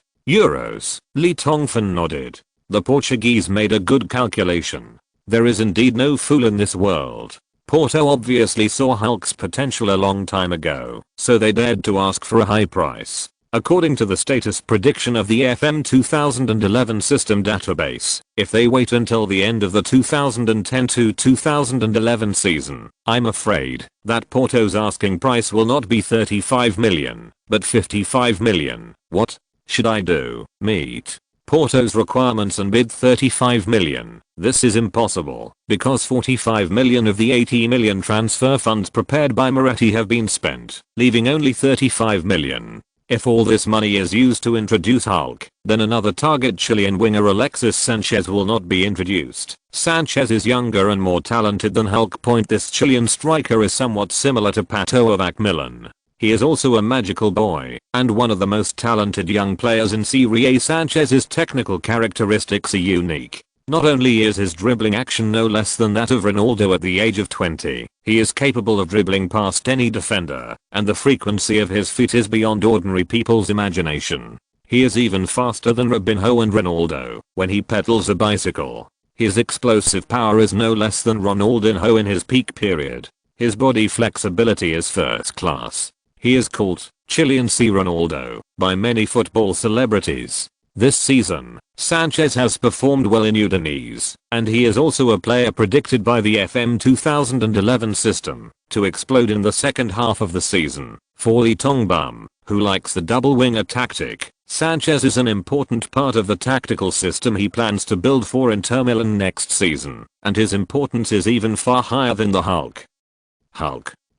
Lee Tongfan nodded. The Portuguese made a good calculation. There is indeed no fool in this world. Porto obviously saw Hulk's potential a long time ago, so they dared to ask for a high price. According to the status prediction of the FM 2011 system database, if they wait until the end of the 2010-2011 season, I'm afraid that Porto's asking price will not be 35 million, but 55 million. What? Should I do meet Porto's requirements and bid 35 million? This is impossible, because 45 million of the 80 million transfer funds prepared by Moretti have been spent, leaving only 35 million. If all this money is used to introduce Hulk, then another target Chilean winger Alexis Sanchez will not be introduced. Sanchez is younger and more talented than Hulk. This Chilean striker is somewhat similar to Pato of Macmillan. He is also a magical boy, and one of the most talented young players in Serie A. Sanchez's technical characteristics are unique. Not only is his dribbling action no less than that of Ronaldo at the age of 20, he is capable of dribbling past any defender, and the frequency of his feet is beyond ordinary people's imagination. He is even faster than Robinho and Ronaldo when he pedals a bicycle. His explosive power is no less than Ronaldinho in his peak period. His body flexibility is first class. He is called Chilean C. Ronaldo by many football celebrities. This season, Sanchez has performed well in Udinese, and he is also a player predicted by the FM 2011 system to explode in the second half of the season. For Lee Tongfan, who likes the double winger tactic, Sanchez is an important part of the tactical system he plans to build for Inter Milan next season, and his importance is even far higher than the Hulk.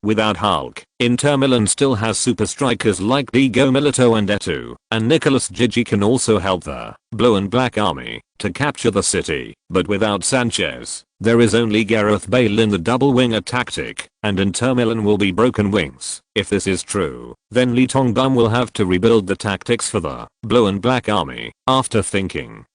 Without Hulk, Inter Milan still has super strikers like Diego Milito and Eto'o, and Nicolas Gigi can also help the Blue and Black Army to capture the city. But without Sanchez, there is only Gareth Bale in the double winger tactic, and Inter Milan will be broken wings. If this is true, then Lee Tongfan will have to rebuild the tactics for the Blue and Black Army. After thinking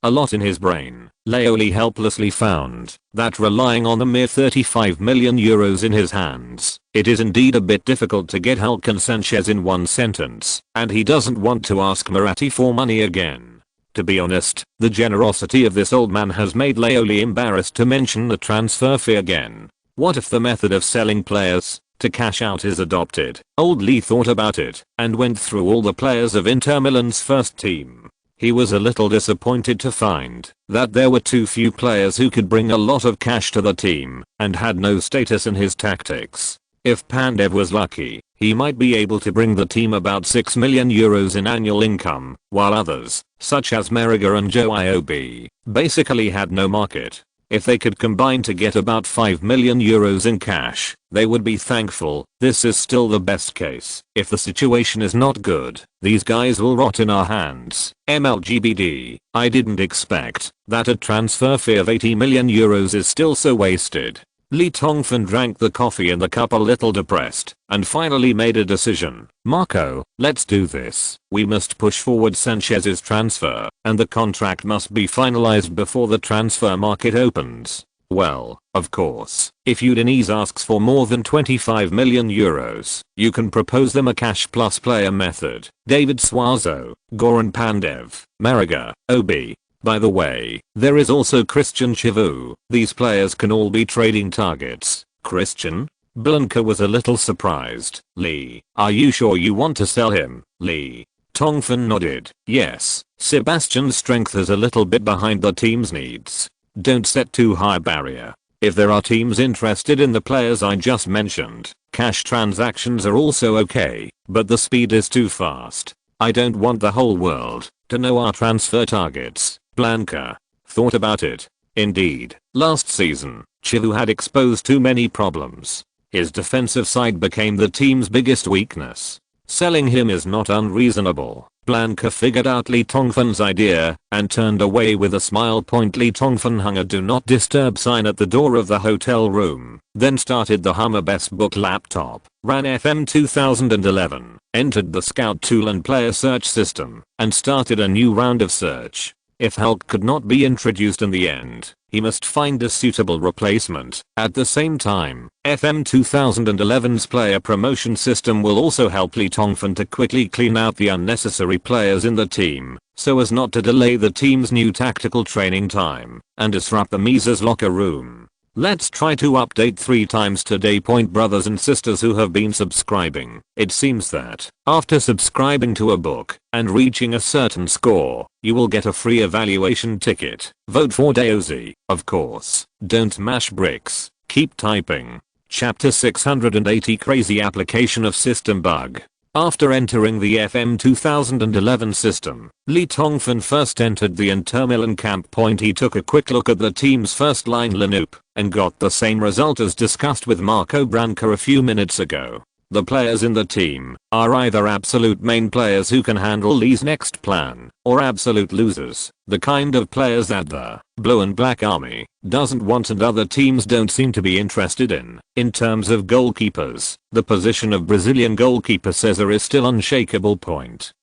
a lot in his brain, Leoli helplessly found that relying on the mere 35 million euros in his hands, it is indeed a bit difficult to get Hulk and Sanchez in one sentence, and he doesn't want to ask Moretti for money again. To be honest, the generosity of this old man has made Leoli embarrassed to mention the transfer fee again. What if the method of selling players to cash out is adopted? Old Lee thought about it and went through all the players of Inter Milan's first team. He was a little disappointed to find that there were too few players who could bring a lot of cash to the team and had no status in his tactics. If Pandev was lucky, he might be able to bring the team about 6 million euros in annual income, while others, such as Merriga and Joe Iob, basically had no market. If they could combine to get about 5 million euros in cash, they would be thankful. This is still the best case. If the situation is not good, these guys will rot in our hands. MLGBD, I didn't expect that a transfer fee of 80 million euros is still so wasted. Lee Tongfan drank the coffee in the cup a little depressed, and finally made a decision. Marco, let's do this. We must push forward Sanchez's transfer, and the contract must be finalized before the transfer market opens. Well, of course, if Udinese asks for more than 25 million euros, you can propose them a cash plus player method. David Suazo, Goran Pandev, Mariga, Obi. By the way, there is also Christian Chivu. These players can all be trading targets. Christian? Blanca was a little surprised. Lee, are you sure you want to sell him? Lee. Tongfan nodded. Yes, Sebastian's strength is a little bit behind the team's needs. Don't set too high a barrier. If there are teams interested in the players I just mentioned, cash transactions are also okay, but the speed is too fast. I don't want the whole world to know our transfer targets. Blanca thought about it. Indeed, last season, Chivu had exposed too many problems. His defensive side became the team's biggest weakness. Selling him is not unreasonable. Blanca figured out Lee Tongfan's idea and turned away with a smile. Lee Tongfan hung a do not disturb sign at the door of the hotel room, then started the Hummer Best Book laptop, ran FM 2011, entered the scout tool and player search system, and started a new round of search. If Hulk could not be introduced in the end, he must find a suitable replacement. At the same time, FM 2011's player promotion system will also help Lee Tongfan to quickly clean out the unnecessary players in the team, so as not to delay the team's new tactical training time and disrupt the Mises locker room. Let's try to update 3 times today. Brothers and sisters who have been subscribing, it seems that after subscribing to a book and reaching a certain score, you will get a free evaluation ticket. Vote for Daozi, of course. Don't mash bricks. Keep typing. Chapter 680 Crazy application of system bug. After entering the FM 2011 system, Lee Tongfan first entered the Inter Milan camp. He took a quick look at the team's first line lineup and got the same result as discussed with Marco Branca a few minutes ago. The players in the team are either absolute main players who can handle Lee's next plan, or absolute losers, the kind of players that the Blue and Black Army doesn't want and other teams don't seem to be interested in. In terms of goalkeepers, the position of Brazilian goalkeeper Cesar is still unshakable.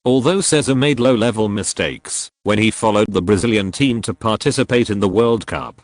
Although Cesar made low-level mistakes when he followed the Brazilian team to participate in the World Cup.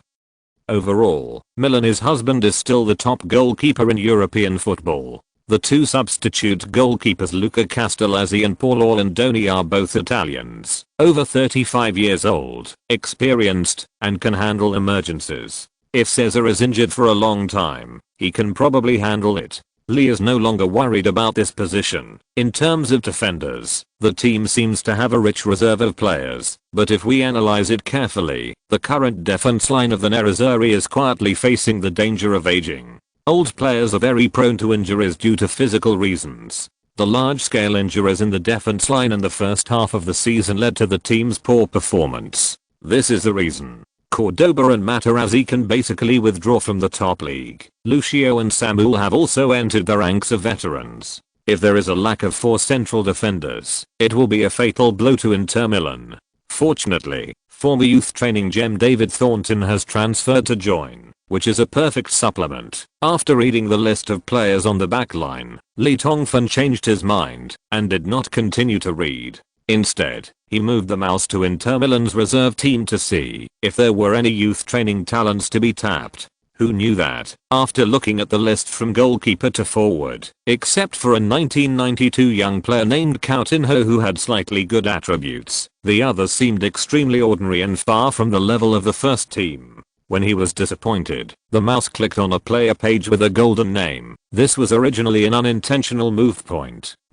Overall, Milan, his husband, is still the top goalkeeper in European football. The two substitute goalkeepers Luca Castellazzi and Paolo Landoni are both Italians, over 35 years old, experienced, and can handle emergencies. If Cesar is injured for a long time, he can probably handle it. Lee is no longer worried about this position. In terms of defenders, the team seems to have a rich reserve of players, but if we analyze it carefully, the current defense line of the Nerazzurri is quietly facing the danger of aging. Old players are very prone to injuries due to physical reasons. The large-scale injuries in the defense line in the first half of the season led to the team's poor performance. This is the reason Cordoba and Materazzi can basically withdraw from the top league. Lucio and Samuel have also entered the ranks of veterans. If there is a lack of 4 central defenders, it will be a fatal blow to Inter Milan. Fortunately, former youth training gem David Thornton has transferred to join, which is a perfect supplement. After reading the list of players on the backline, Lee Tongfan changed his mind and did not continue to read. Instead, he moved the mouse to Inter Milan's reserve team to see if there were any youth training talents to be tapped. Who knew that? After looking at the list from goalkeeper to forward, except for a 1992 young player named Coutinho who had slightly good attributes, the others seemed extremely ordinary and far from the level of the first team. When he was disappointed, the mouse clicked on a player page with a golden name. This was originally an unintentional move,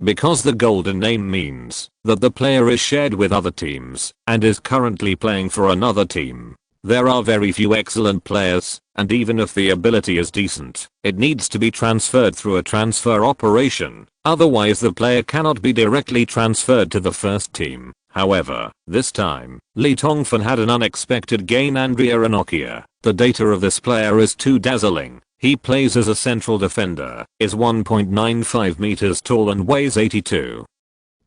because the golden name means that the player is shared with other teams and is currently playing for another team. There are very few excellent players, and even if the ability is decent, it needs to be transferred through a transfer operation, otherwise the player cannot be directly transferred to the first team. However, this time, Lee Tongfan had an unexpected gain. Andrea Ranocchia. The data of this player is too dazzling. He plays as a central defender, is 1.95 meters tall and weighs 82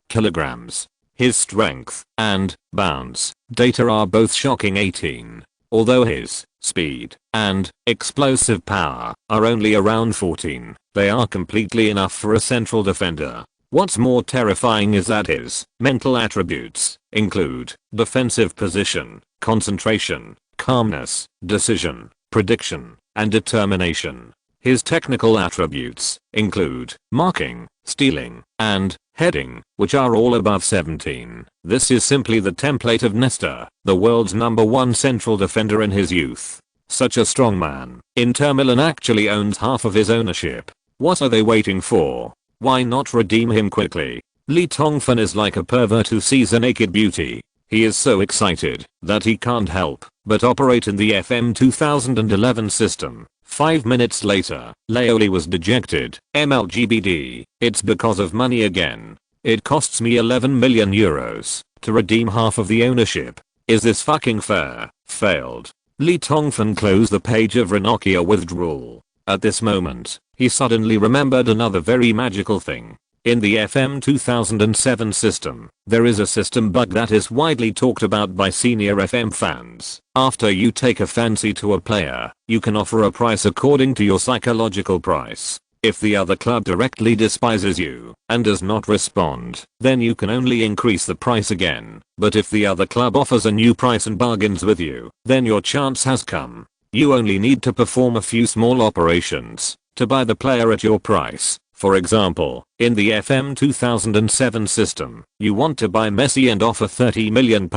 kilograms. His strength and bounce data are both shocking 18, although his speed and explosive power are only around 14. They are completely enough for a central defender. What's more terrifying is that his mental attributes include defensive position, concentration, calmness, decision, prediction, and determination. His technical attributes include marking, stealing, and heading, which are all above 17. This is simply the template of Nesta, the world's #1 central defender in his youth. Such a strong man. Inter Milan actually owns half of his ownership. What are they waiting for? Why not redeem him quickly? Lee Tongfan is like a pervert who sees a naked beauty. He is so excited that he can't help but operate in the FM 2011 system. 5 minutes later, Leoli was dejected. MLGBD. It's because of money again. It costs me 11 million euros to redeem half of the ownership. Is this fucking fair? Failed. Lee Tongfan closed the page of Ranocchia withdrawal. At this moment, he suddenly remembered another very magical thing. In the FM 2007 system, there is a system bug that is widely talked about by senior FM fans. After you take a fancy to a player, you can offer a price according to your psychological price. If the other club directly despises you and does not respond, then you can only increase the price again. But if the other club offers a new price and bargains with you, then your chance has come. You only need to perform a few small operations to buy the player at your price. For example, in the FM 2007 system, you want to buy Messi and offer £30 million.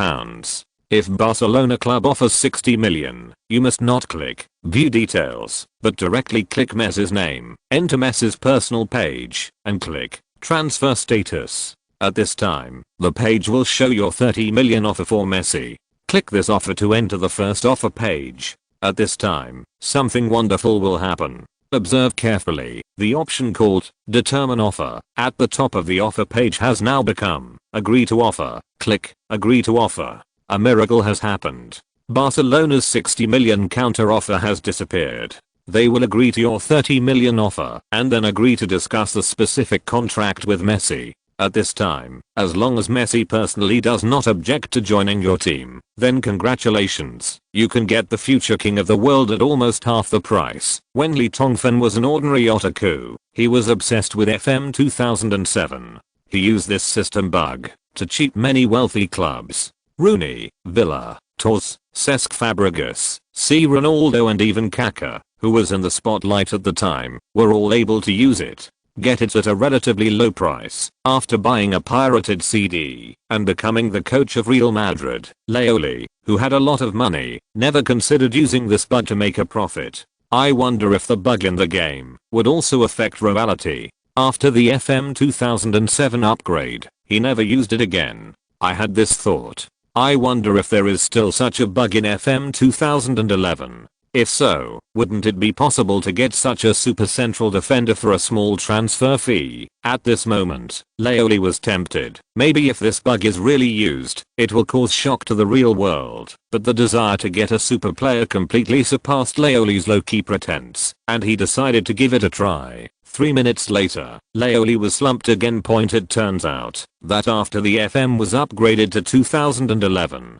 If Barcelona club offers 60 million, you must not click view details, but directly click Messi's name, enter Messi's personal page, and click transfer status. At this time, the page will show your 30 million offer for Messi. Click this offer to enter the first offer page. At this time, something wonderful will happen. Observe carefully, the option called Determine Offer at the top of the offer page has now become Agree to Offer. Click Agree to Offer. A miracle has happened. Barcelona's 60 million counter offer has disappeared. They will agree to your 30 million offer and then agree to discuss the specific contract with Messi. At this time, as long as Messi personally does not object to joining your team, then congratulations, you can get the future king of the world at almost half the price. When Tongfan was an ordinary otaku, he was obsessed with FM 2007. He used this system bug to cheat many wealthy clubs. Rooney, Villa, Torres, Cesc Fabregas, C. Ronaldo and even Kaká, who was in the spotlight at the time, were all able to use it. Get it at a relatively low price after buying a pirated CD and becoming the coach of Real Madrid. Laoli, who had a lot of money, never considered using this bug to make a profit. I wonder if the bug in the game would also affect reality. After the FM 2007 upgrade, he never used it again. I had this thought. I wonder if there is still such a bug in FM 2011. If so, wouldn't it be possible to get such a super central defender for a small transfer fee? At this moment, Laoli was tempted. Maybe if this bug is really used, it will cause shock to the real world. But the desire to get a super player completely surpassed Laoli's low-key pretense, and he decided to give it a try. 3 minutes later, Laoli was slumped again. It turns out that after the FM was upgraded to 2011,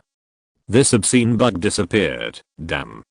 this obscene bug disappeared. Damn.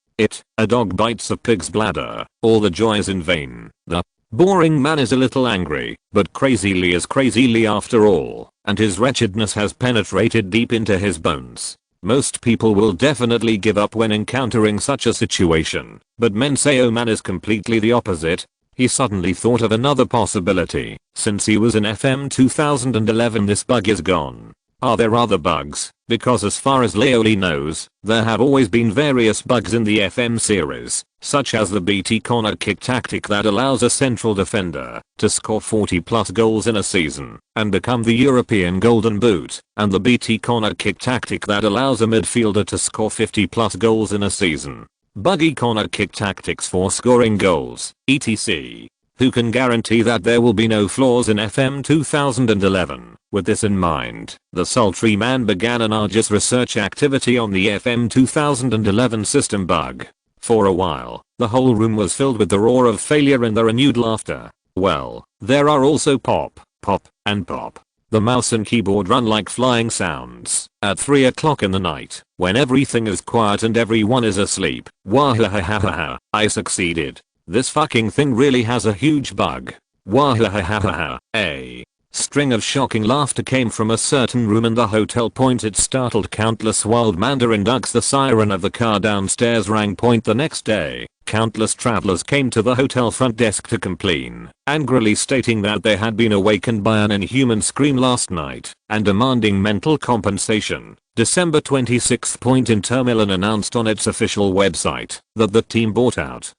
A dog bites a pig's bladder. All the joy is in vain. The boring man is a little angry, but crazily is crazily after all, and his wretchedness has penetrated deep into his bones. Most people will definitely give up when encountering such a situation, but Menseo Man is completely the opposite. He suddenly thought of another possibility. Since he was in FM 2011, this bug is gone. Are there other bugs? Because as far as Laoli knows, there have always been various bugs in the FM series, such as the BT corner kick tactic that allows a central defender to score 40 plus goals in a season and become the European Golden Boot, and the BT corner kick tactic that allows a midfielder to score 50 plus goals in a season. Buggy corner kick tactics for scoring goals, etc. Who can guarantee that there will be no flaws in FM 2011? With this in mind, the sultry man began an arduous research activity on the FM 2011 system bug. For a while, the whole room was filled with the roar of failure and the renewed laughter. Well, there are also pop, pop, and pop. The mouse and keyboard run like flying sounds at 3 o'clock in the night, when everything is quiet and everyone is asleep. Wahahahaha, I succeeded. This fucking thing really has a huge bug. Wahahahaha. A string of shocking laughter came from a certain room in the hotel. It startled countless wild Mandarin ducks. The siren of the car downstairs rang. The next day, countless travelers came to the hotel front desk to complain, angrily stating that they had been awakened by an inhuman scream last night and demanding mental compensation. December 26. Inter Milan announced on its official website that the team bought out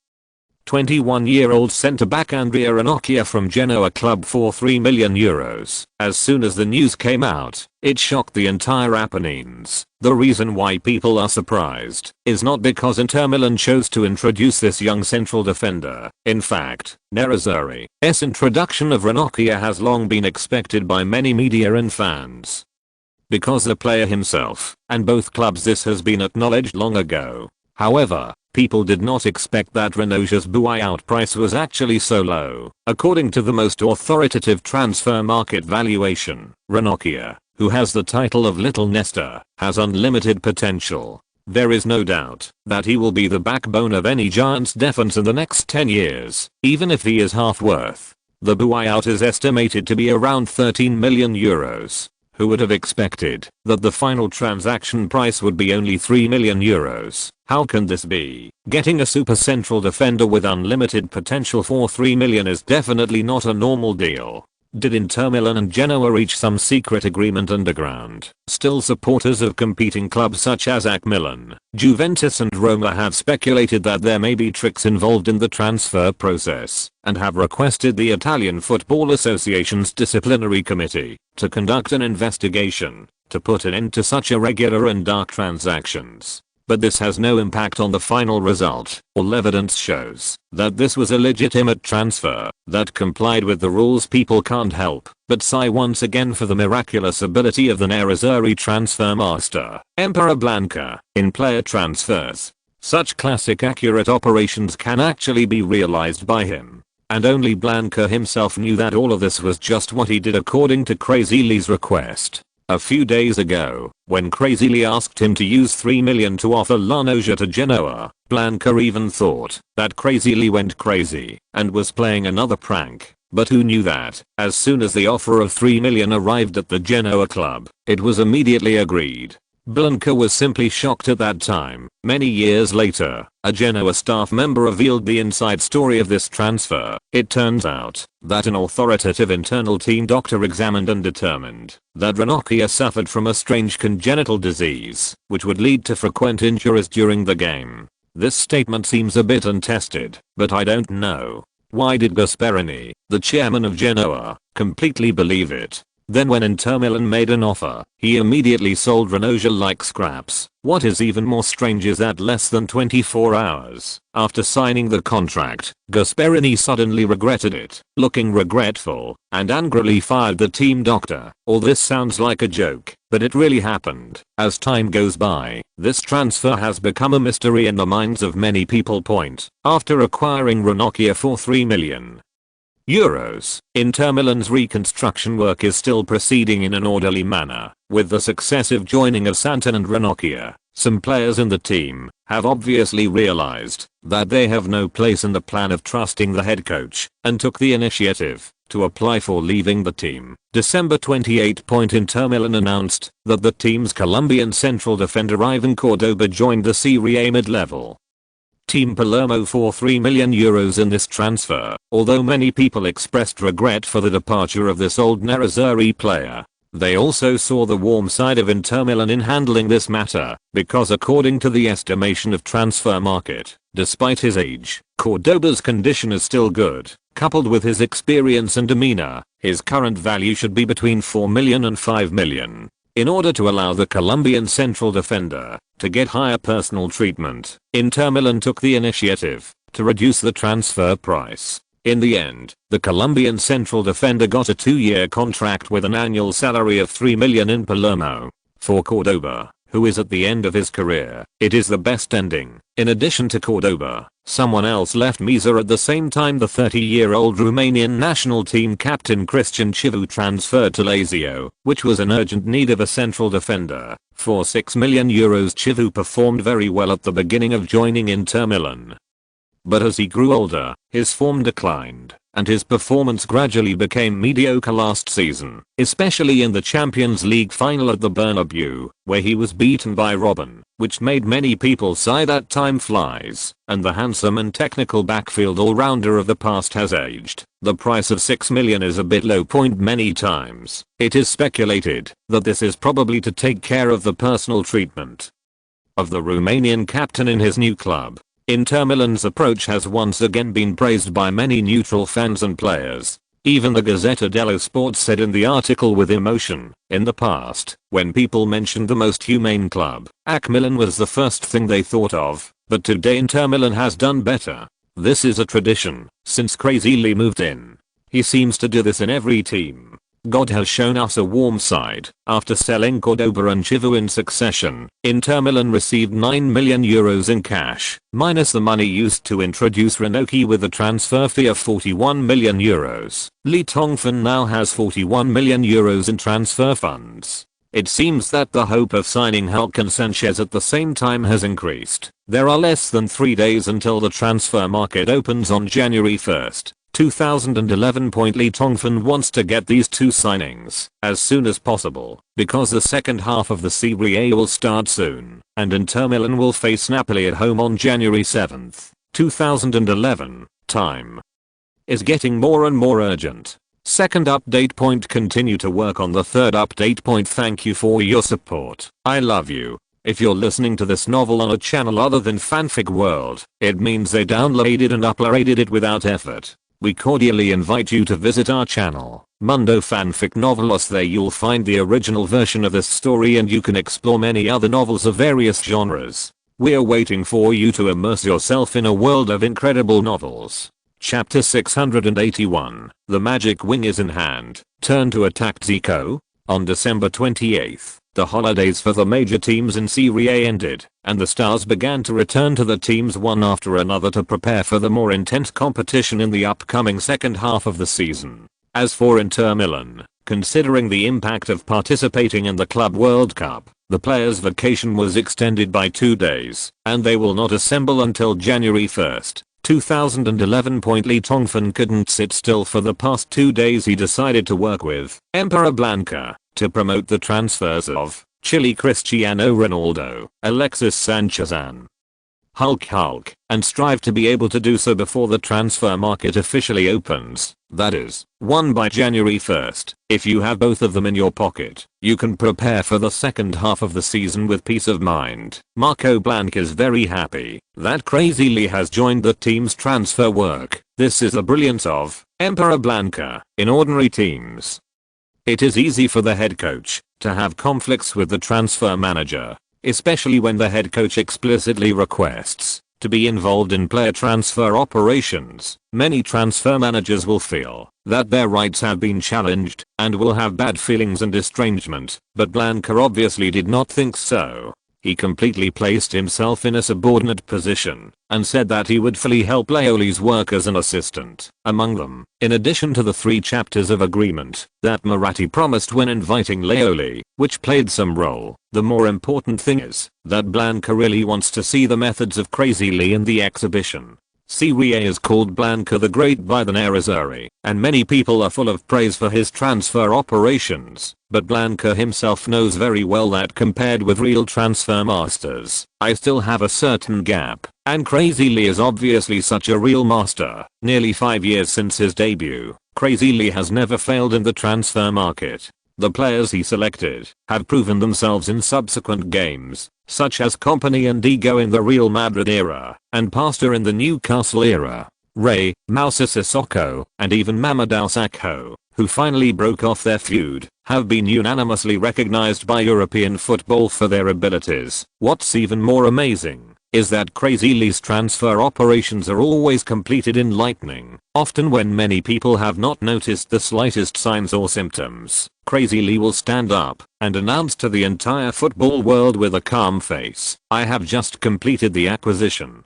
21-year-old centre-back Andrea Ranocchia from Genoa club for €3 million. As soon as the news came out, it shocked the entire Apennines. The reason why people are surprised is not because Inter Milan chose to introduce this young central defender. In fact, Nerazzurri's introduction of Ranocchia has long been expected by many media and fans. Because the player himself and both clubs, this has been acknowledged long ago. However, people did not expect that Ranocchia's buyout price was actually so low. According to the most authoritative transfer market valuation, Ranocchia, who has the title of Little Nesta, has unlimited potential. There is no doubt that he will be the backbone of any Giants defense in the next 10 years, even if he is half worth. The buyout is estimated to be around €13 million. Who would have expected that the final transaction price would be only €3 million? How can this be? Getting a super central defender with unlimited potential for $3 million is definitely not a normal deal. Did Inter Milan and Genoa reach some secret agreement underground? Still, supporters of competing clubs such as AC Milan, Juventus and Roma have speculated that there may be tricks involved in the transfer process, and have requested the Italian Football Association's disciplinary committee to conduct an investigation to put an end to such irregular and dark transactions. but this has no impact on the final result. All evidence shows that this was a legitimate transfer that complied with the rules. People can't help but sigh once again for the miraculous ability of the Nerazzurri transfer master, Emperor Blanca, in player transfers. Such classic accurate operations can actually be realized by him. And only Blanca himself knew that all of this was just what he did according to Crazyli's request. A few days ago, when Crazyli asked him to use 3 million to offer La Noja to Genoa, Blanca even thought that Crazyli went crazy and was playing another prank. But who knew that, as soon as the offer of 3 million arrived at the Genoa club, it was immediately agreed. Blanca was simply shocked at that time. Many years later, a Genoa staff member revealed the inside story of this transfer. It turns out that an authoritative internal team doctor examined and determined that Ranocchia suffered from a strange congenital disease, which would lead to frequent injuries during the game. This statement seems a bit untested, but I don't know. Why did Gasperini, the chairman of Genoa, completely believe it? Then when Inter Milan made an offer, he immediately sold Ranocchia like scraps. What is even more strange is that less than 24 hours after signing the contract, Gasperini suddenly regretted it, looking regretful, and angrily fired the team doctor. All this sounds like a joke, but it really happened. As time goes by, this transfer has become a mystery in the minds of many people. After acquiring Ranocchia for 3 million euros, Inter Milan's reconstruction work is still proceeding in an orderly manner. With the successive joining of Santon and Ranocchia, some players in the team have obviously realized that they have no place in the plan of trusting the head coach, and took the initiative to apply for leaving the team. December 28. Inter Milan announced that the team's Colombian central defender Ivan Cordoba joined the Serie A mid-level Team Palermo for 3 million euros in this transfer. Although many people expressed regret for the departure of this old Nerazzurri player, they also saw the warm side of Inter Milan in handling this matter, because according to the estimation of Transfer Market, despite his age, Cordoba's condition is still good. Coupled with his experience and demeanor, his current value should be between 4 million and 5 million. In order to allow the Colombian central defender to get higher personal treatment, Inter Milan took the initiative to reduce the transfer price. In the end, the Colombian central defender got a 2-year contract with an annual salary of 3 million in Palermo. For Cordoba, who is at the end of his career, it is the best ending. In addition to Cordoba, someone else left Misa at the same time. The 30-year-old Romanian national team captain Cristian Chivu transferred to Lazio, which was in urgent need of a central defender. For 6 million euros, Chivu performed very well at the beginning of joining Inter Milan. But as he grew older, his form declined, and his performance gradually became mediocre last season, especially in the Champions League final at the Bernabeu, where he was beaten by Robben, which made many people sigh that time flies, and the handsome and technical backfield all-rounder of the past has aged. The price of 6 million is a bit low. Many times, it is speculated that this is probably to take care of the personal treatment of the Romanian captain in his new club. Inter Milan's approach has once again been praised by many neutral fans and players. Even the Gazzetta dello Sport said in the article with emotion, in the past, when people mentioned the most humane club, AC Milan was the first thing they thought of, but today Inter Milan has done better. This is a tradition since Crazyli moved in. He seems to do this in every team. God has shown us a warm side. After selling Cordoba and Chivu in succession, Inter Milan received 9 million euros in cash, minus the money used to introduce Ranocchia with a transfer fee of 41 million euros. Tongfan now has 41 million euros in transfer funds. It seems that the hope of signing Hulk and Sanchez at the same time has increased. There are less than 3 days until the transfer market opens on January 1st. 2011. Tongfan wants to get these two signings as soon as possible, because the second half of the Serie A will start soon, and Inter Milan will face Napoli at home on January 7th, 2011. Time is getting more and more urgent. Second update. Continue to work on the third update. Thank you for your support. I love you. If you're listening to this novel on a channel other than Fanfic World, it means they downloaded and uploaded it without effort. We cordially invite you to visit our channel, Mundo Fanfic Novelos. There you'll find the original version of this story, and you can explore many other novels of various genres. We're waiting for you to immerse yourself in a world of incredible novels. Chapter 681. The magic wing is in hand. Turn to attack Zico. On December 28th, the holidays for the major teams in Serie A ended, and the stars began to return to the teams one after another to prepare for the more intense competition in the upcoming second half of the season. As for Inter Milan, considering the impact of participating in the Club World Cup, the players' vacation was extended by 2 days, and they will not assemble until January 1st. 2011. Lee Tongfan couldn't sit still for the past 2 days. He decided to work with Emperor Blanca to promote the transfers of Chile Cristiano Ronaldo, Alexis Sanchez and Hulk, and strive to be able to do so before the transfer market officially opens. That is, by January 1st. If you have both of them in your pocket, you can prepare for the second half of the season with peace of mind. Marco Blanc is very happy that Crazy Lee has joined the team's transfer work. This is the brilliance of Emperor Blanca in ordinary teams. It is easy for the head coach to have conflicts with the transfer manager, especially when the head coach explicitly requests to be involved in player transfer operations. Many transfer managers will feel that their rights have been challenged and will have bad feelings and estrangement, but Blanca obviously did not think so. He completely placed himself in a subordinate position and said that he would fully help Laoli's work as an assistant. Among them, in addition to the 3 chapters of agreement that Moratti promised when inviting Laoli, which played some role, the more important thing is that Blanca really wants to see the methods of Crazy Lee in the exhibition. Serie A is called Blanca the Great by the Nerazzurri, and many people are full of praise for his transfer operations, but Blanca himself knows very well that compared with real transfer masters, I still have a certain gap, and Crazy Lee is obviously such a real master. Nearly 5 years since his debut, Crazy Lee has never failed in the transfer market. The players he selected have proven themselves in subsequent games, such as Kompany and Digo in the Real Madrid era, and Pasta in the Newcastle era. Ray, Moussa Sissoko, and even Mamadou Sakho, who finally broke off their feud, have been unanimously recognized by European football for their abilities. What's even more amazing is that Crazy Lee's transfer operations are always completed in lightning, often when many people have not noticed the slightest signs or symptoms. Crazy Lee will stand up and announce to the entire football world with a calm face, "I have just completed the acquisition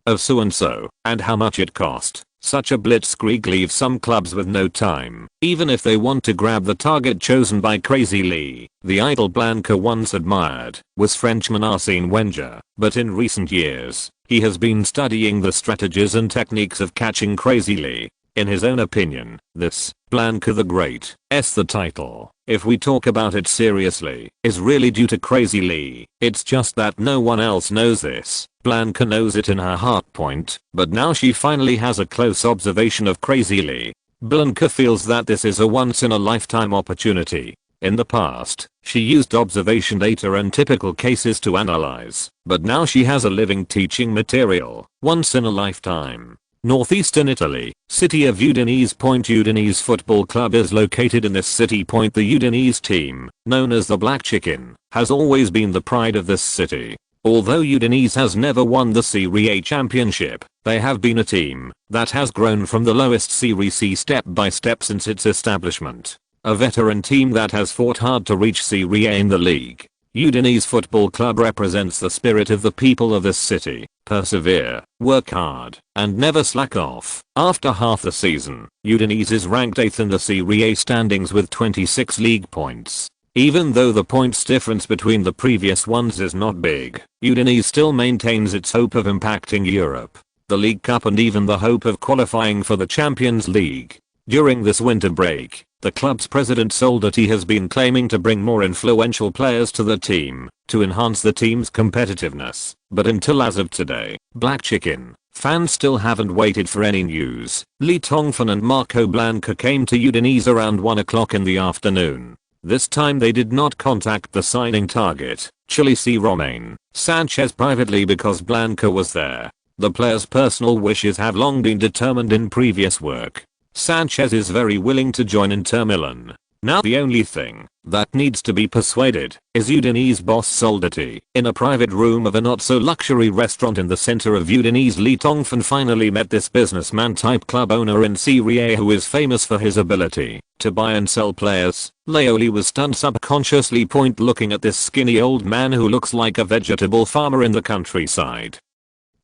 of so and so, and how much it cost." Such a blitzkrieg leaves some clubs with no time, even if they want to grab the target chosen by Crazy Lee. The idol Blanca once admired was Frenchman Arsene Wenger, but in recent years, he has been studying the strategies and techniques of catching Crazy Lee. In his own opinion, this, Blanca the Great, the title, if we talk about it seriously, is really due to Crazy Lee. It's just that no one else knows this. Blanca knows it in her heart point, but now she finally has a close observation of Crazy Lee. Blanca feels that this is a once-in-a-lifetime opportunity. In the past, she used observation data and typical cases to analyze, but now she has a living teaching material, once in a lifetime. Northeastern Italy, city of Udinese. Udinese Football Club is located in this city. The Udinese team, known as the Black Chicken, has always been the pride of this city. Although Udinese has never won the Serie A championship, they have been a team that has grown from the lowest Serie C step by step since its establishment. A veteran team that has fought hard to reach Serie A in the league. Udinese Football Club represents the spirit of the people of this city. Persevere, work hard, and never slack off. After half the season, Udinese is ranked 8th in the Serie A standings with 26 league points. Even though the points difference between the previous ones is not big, Udinese still maintains its hope of impacting Europe, the League Cup, and even the hope of qualifying for the Champions League. During this winter break, the club's president Soldati has been claiming to bring more influential players to the team to enhance the team's competitiveness, but until as of today, Black Chicken fans still haven't waited for any news. Lee Tongfan and Marco Blanca came to Udinese around 1 o'clock in the afternoon. This time they did not contact the signing target, Chile C. Romain Sanchez, privately because Blanca was there. The player's personal wishes have long been determined in previous work. Sanchez is very willing to join Inter Milan. Now the only thing that needs to be persuaded is Udinese boss Soldati. In a private room of a not so luxury restaurant in the center of Udinese, Lee Tongfan finally met this businessman type club owner in Serie A who is famous for his ability to buy and sell players. Lee was stunned, subconsciously looking at this skinny old man who looks like a vegetable farmer in the countryside.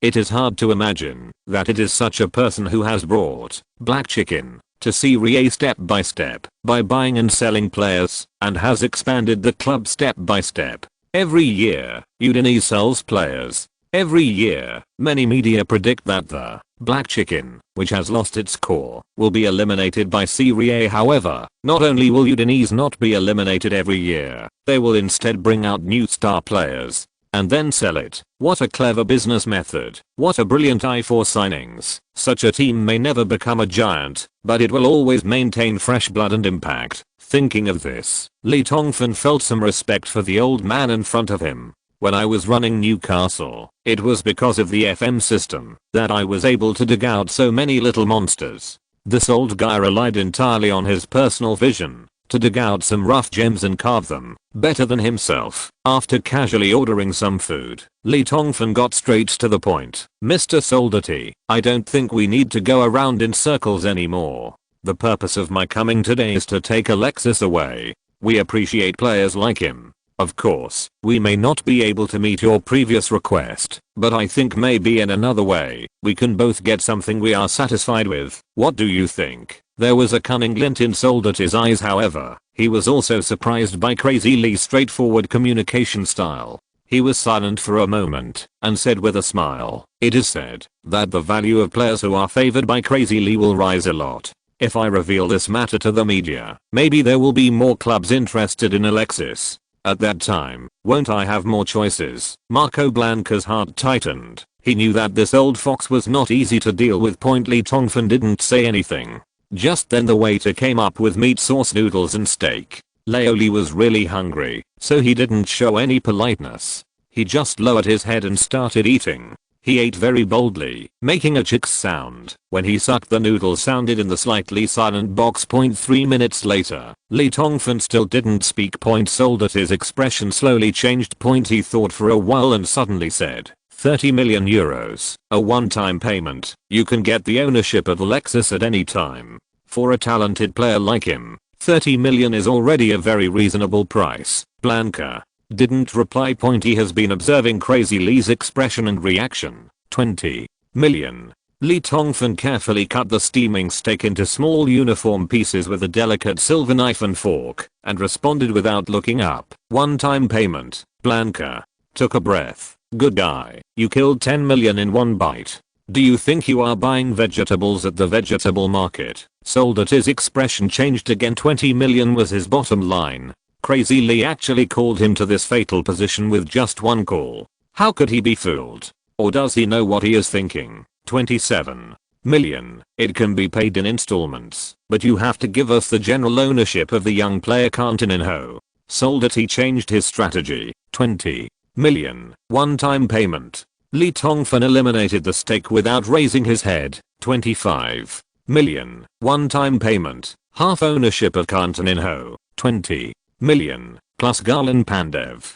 It is hard to imagine that it is such a person who has brought black chicken to Serie A step by step by buying and selling players and has expanded the club step by step. Every year, Udinese sells players. Every year, many media predict that the black chicken, which has lost its core, will be eliminated by Serie A. However, not only will Udinese not be eliminated every year, they will instead bring out new star players and then sell it. What a clever business method. What a brilliant eye for signings. Such a team may never become a giant, but it will always maintain fresh blood and impact. Thinking of this, Lee Tongfan felt some respect for the old man in front of him. When I was running Newcastle, it was because of the FM system that I was able to dig out so many little monsters. This old guy relied entirely on his personal vision to dig out some rough gems and carve them better than himself. After casually ordering some food, Lee Tongfan got straight to the point. Mr. Soldati, I don't think we need to go around in circles anymore. The purpose of my coming today is to take Alexis away. We appreciate players like him. Of course, we may not be able to meet your previous request, but I think maybe in another way, we can both get something we are satisfied with. What do you think? There was a cunning glint in Soldati's eyes, however. He was also surprised by Crazy Lee's straightforward communication style. He was silent for a moment and said with a smile, "It is said that the value of players who are favored by Crazy Lee will rise a lot. If I reveal this matter to the media, maybe there will be more clubs interested in Alexis. At that time, won't I have more choices?" Marco Blanca's heart tightened. He knew that this old fox was not easy to deal with. Lee Tongfan didn't say anything. Just then the waiter came up with meat sauce noodles and steak. Lee was really hungry, so he didn't show any politeness. He just lowered his head and started eating. He ate very boldly, making a chick sound. When he sucked, the noodles sounded in the slightly silent box. 3 minutes later, Lee Tongfan still didn't speak. Soldati's expression slowly changed. He thought for a while and suddenly said, 30 million euros, a one-time payment. You can get the ownership of Alexis at any time. For a talented player like him, 30 million is already a very reasonable price. Blanca didn't reply. He has been observing Crazy Lee's expression and reaction. 20 million. Lee Tongfan carefully cut the steaming steak into small uniform pieces with a delicate silver knife and fork and responded without looking up. One-time payment. Blanca took a breath. Good guy, you killed 10 million in one bite. Do you think you are buying vegetables at the vegetable market? Soldati's expression changed again. 20 million was his bottom line. Crazy Lee actually called him to this fatal position with just one call. How could he be fooled? Or does he know what he is thinking? 27 million. It can be paid in installments, but you have to give us the general ownership of the young player Coutinho. Soldati changed his strategy. 20 million. One-time payment. Lee Tongfan eliminated the steak without raising his head. 25 million. One-time payment. Half ownership of Coutinho. 20 million. Plus Garland Pandev.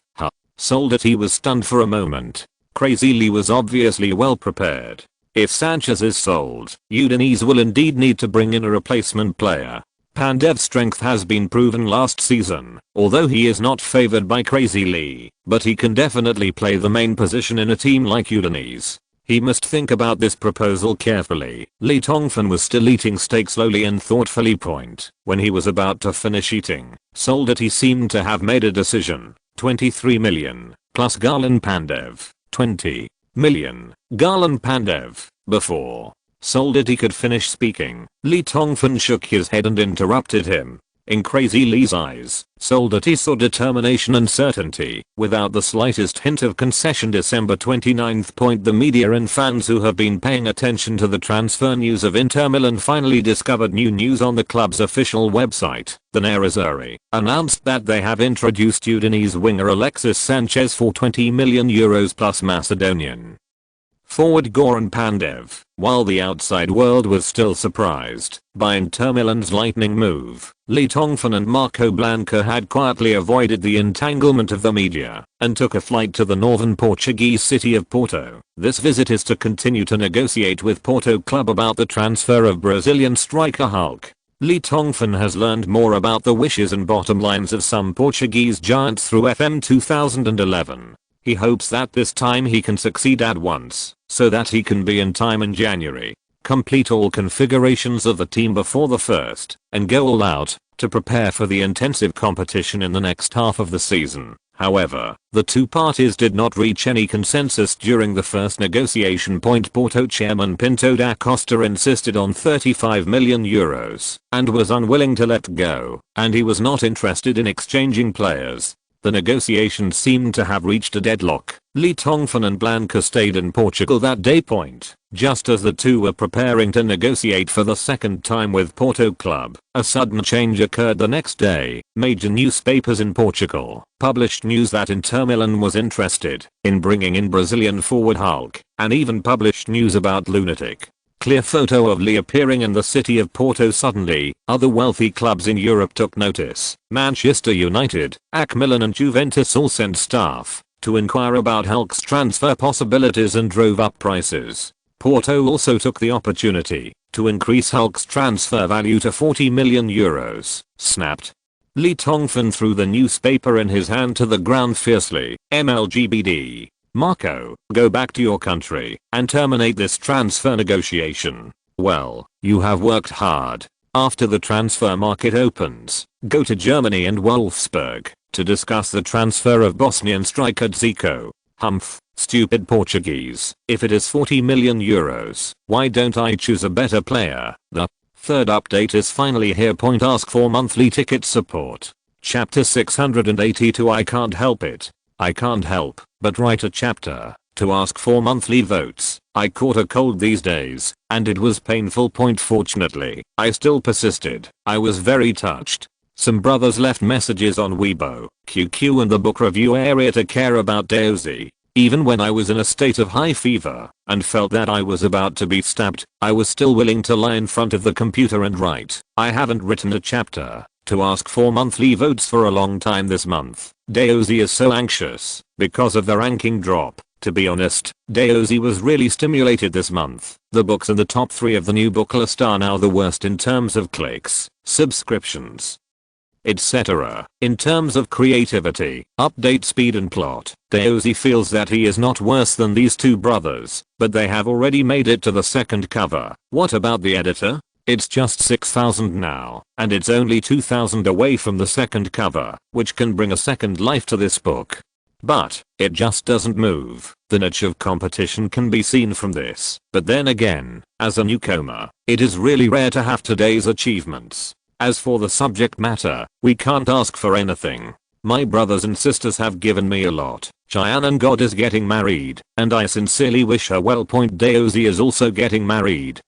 Soldati was stunned for a moment. Crazy Lee was obviously well prepared. If Sanchez is sold, Udinese will indeed need to bring in a replacement player. Pandev's strength has been proven last season, although he is not favored by Crazy Lee, but he can definitely play the main position in a team like Udinese. He must think about this proposal carefully. Lee Tongfan was still eating steak slowly and thoughtfully. When he was about to finish eating, Soldati seemed to have made a decision. 23 million, plus Garland Pandev. 20 million. Garland Pandev. Before Soldati could finish speaking, Lee Tongfan shook his head and interrupted him. In Crazy Lee's eyes, Soldati saw determination and certainty, without the slightest hint of concession. December 29th. The media and fans who have been paying attention to the transfer news of Inter Milan finally discovered new news on the club's official website. The Nerazzurri announced that they have introduced Udinese winger Alexis Sanchez for 20 million euros plus Macedonian forward Goran Pandev, while the outside world was still surprised by Inter Milan's lightning move. Lee Tongfan and Marco Blanca had quietly avoided the entanglement of the media and took a flight to the northern Portuguese city of Porto. This visit is to continue to negotiate with Porto club about the transfer of Brazilian striker Hulk. Lee Tongfan has learned more about the wishes and bottom lines of some Portuguese giants through FM 2011. He hopes that this time he can succeed at once, so that he can be in time in January, complete all configurations of the team before the first, and go all out to prepare for the intensive competition in the next half of the season. However, the two parties did not reach any consensus during the first negotiation point. Porto chairman Pinto da Costa insisted on €35 million and was unwilling to let go, and he was not interested in exchanging players. The negotiations seemed to have reached a deadlock. Lee Tongfan and Blanca stayed in Portugal that day. Just as the two were preparing to negotiate for the second time with Porto club, a sudden change occurred the next day. Major newspapers in Portugal published news that Inter Milan was interested in bringing in Brazilian forward Hulk, and even published news about lunatic. Clear photo of Lee appearing in the city of Porto. Suddenly, other wealthy clubs in Europe took notice. Manchester United, AC Milan and Juventus all sent staff to inquire about Hulk's transfer possibilities and drove up prices. Porto also took the opportunity to increase Hulk's transfer value to €40 million. Snapped. Lee Tongfan threw the newspaper in his hand to the ground fiercely. MLGBD. Marco, go back to your country and terminate this transfer negotiation. Well, you have worked hard. After the transfer market opens, go to Germany and Wolfsburg to discuss the transfer of Bosnian striker Zico. Humph, stupid Portuguese. If it is €40 million, why don't I choose a better player? The third update is finally here. Ask for monthly ticket support. Chapter 682. I can't help it. I can't help but write a chapter to ask for monthly votes. I caught a cold these days, and it was painful. Fortunately, I still persisted. I was very touched. Some brothers left messages on Weibo, QQ and the book review area to care about Daozi. Even when I was in a state of high fever and felt that I was about to be stabbed, I was still willing to lie in front of the computer and write. I haven't written a chapter to ask for monthly votes for a long time this month. Daozi is so anxious because of the ranking drop. To be honest, Daozi was really stimulated this month. The books in the top 3 of the new book list are now the worst in terms of clicks, subscriptions, etc. In terms of creativity, update speed and plot, Daozi feels that he is not worse than these two brothers, but they have already made it to the second cover. What about the editor? It's just 6,000 now, and it's only 2,000 away from the second cover, which can bring a second life to this book. But it just doesn't move. The niche of competition can be seen from this. But then again, as a newcomer, it is really rare to have today's achievements. As for the subject matter, we can't ask for anything. My brothers and sisters have given me a lot. Cheyenne God is getting married, and I sincerely wish her well. Daozi is also getting married.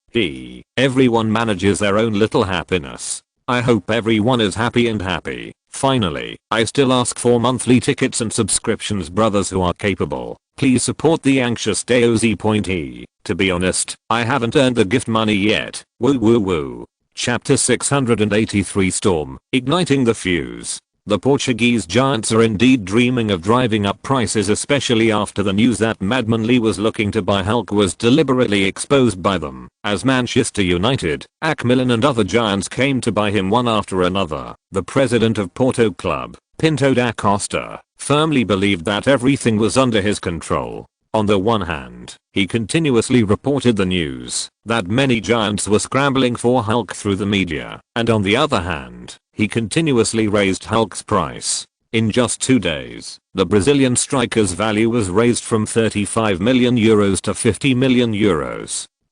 Everyone manages their own little happiness. I hope everyone is happy and happy. Finally, I still ask for monthly tickets and subscriptions. Brothers who are capable, please support the anxious Daozi. To be honest, I haven't earned the gift money yet. Woo woo woo. Chapter 683. Storm, igniting the fuse. The Portuguese giants are indeed dreaming of driving up prices, especially after the news that madman Lee was looking to buy Hulk was deliberately exposed by them, as Manchester United, AC Milan and other giants came to buy him one after another. The president of Porto club, Pinto da Costa, firmly believed that everything was under his control. On the one hand, he continuously reported the news that many giants were scrambling for Hulk through the media, and on the other hand, he continuously raised Hulk's price. In just 2 days, the Brazilian striker's value was raised from €35 million to €50 million.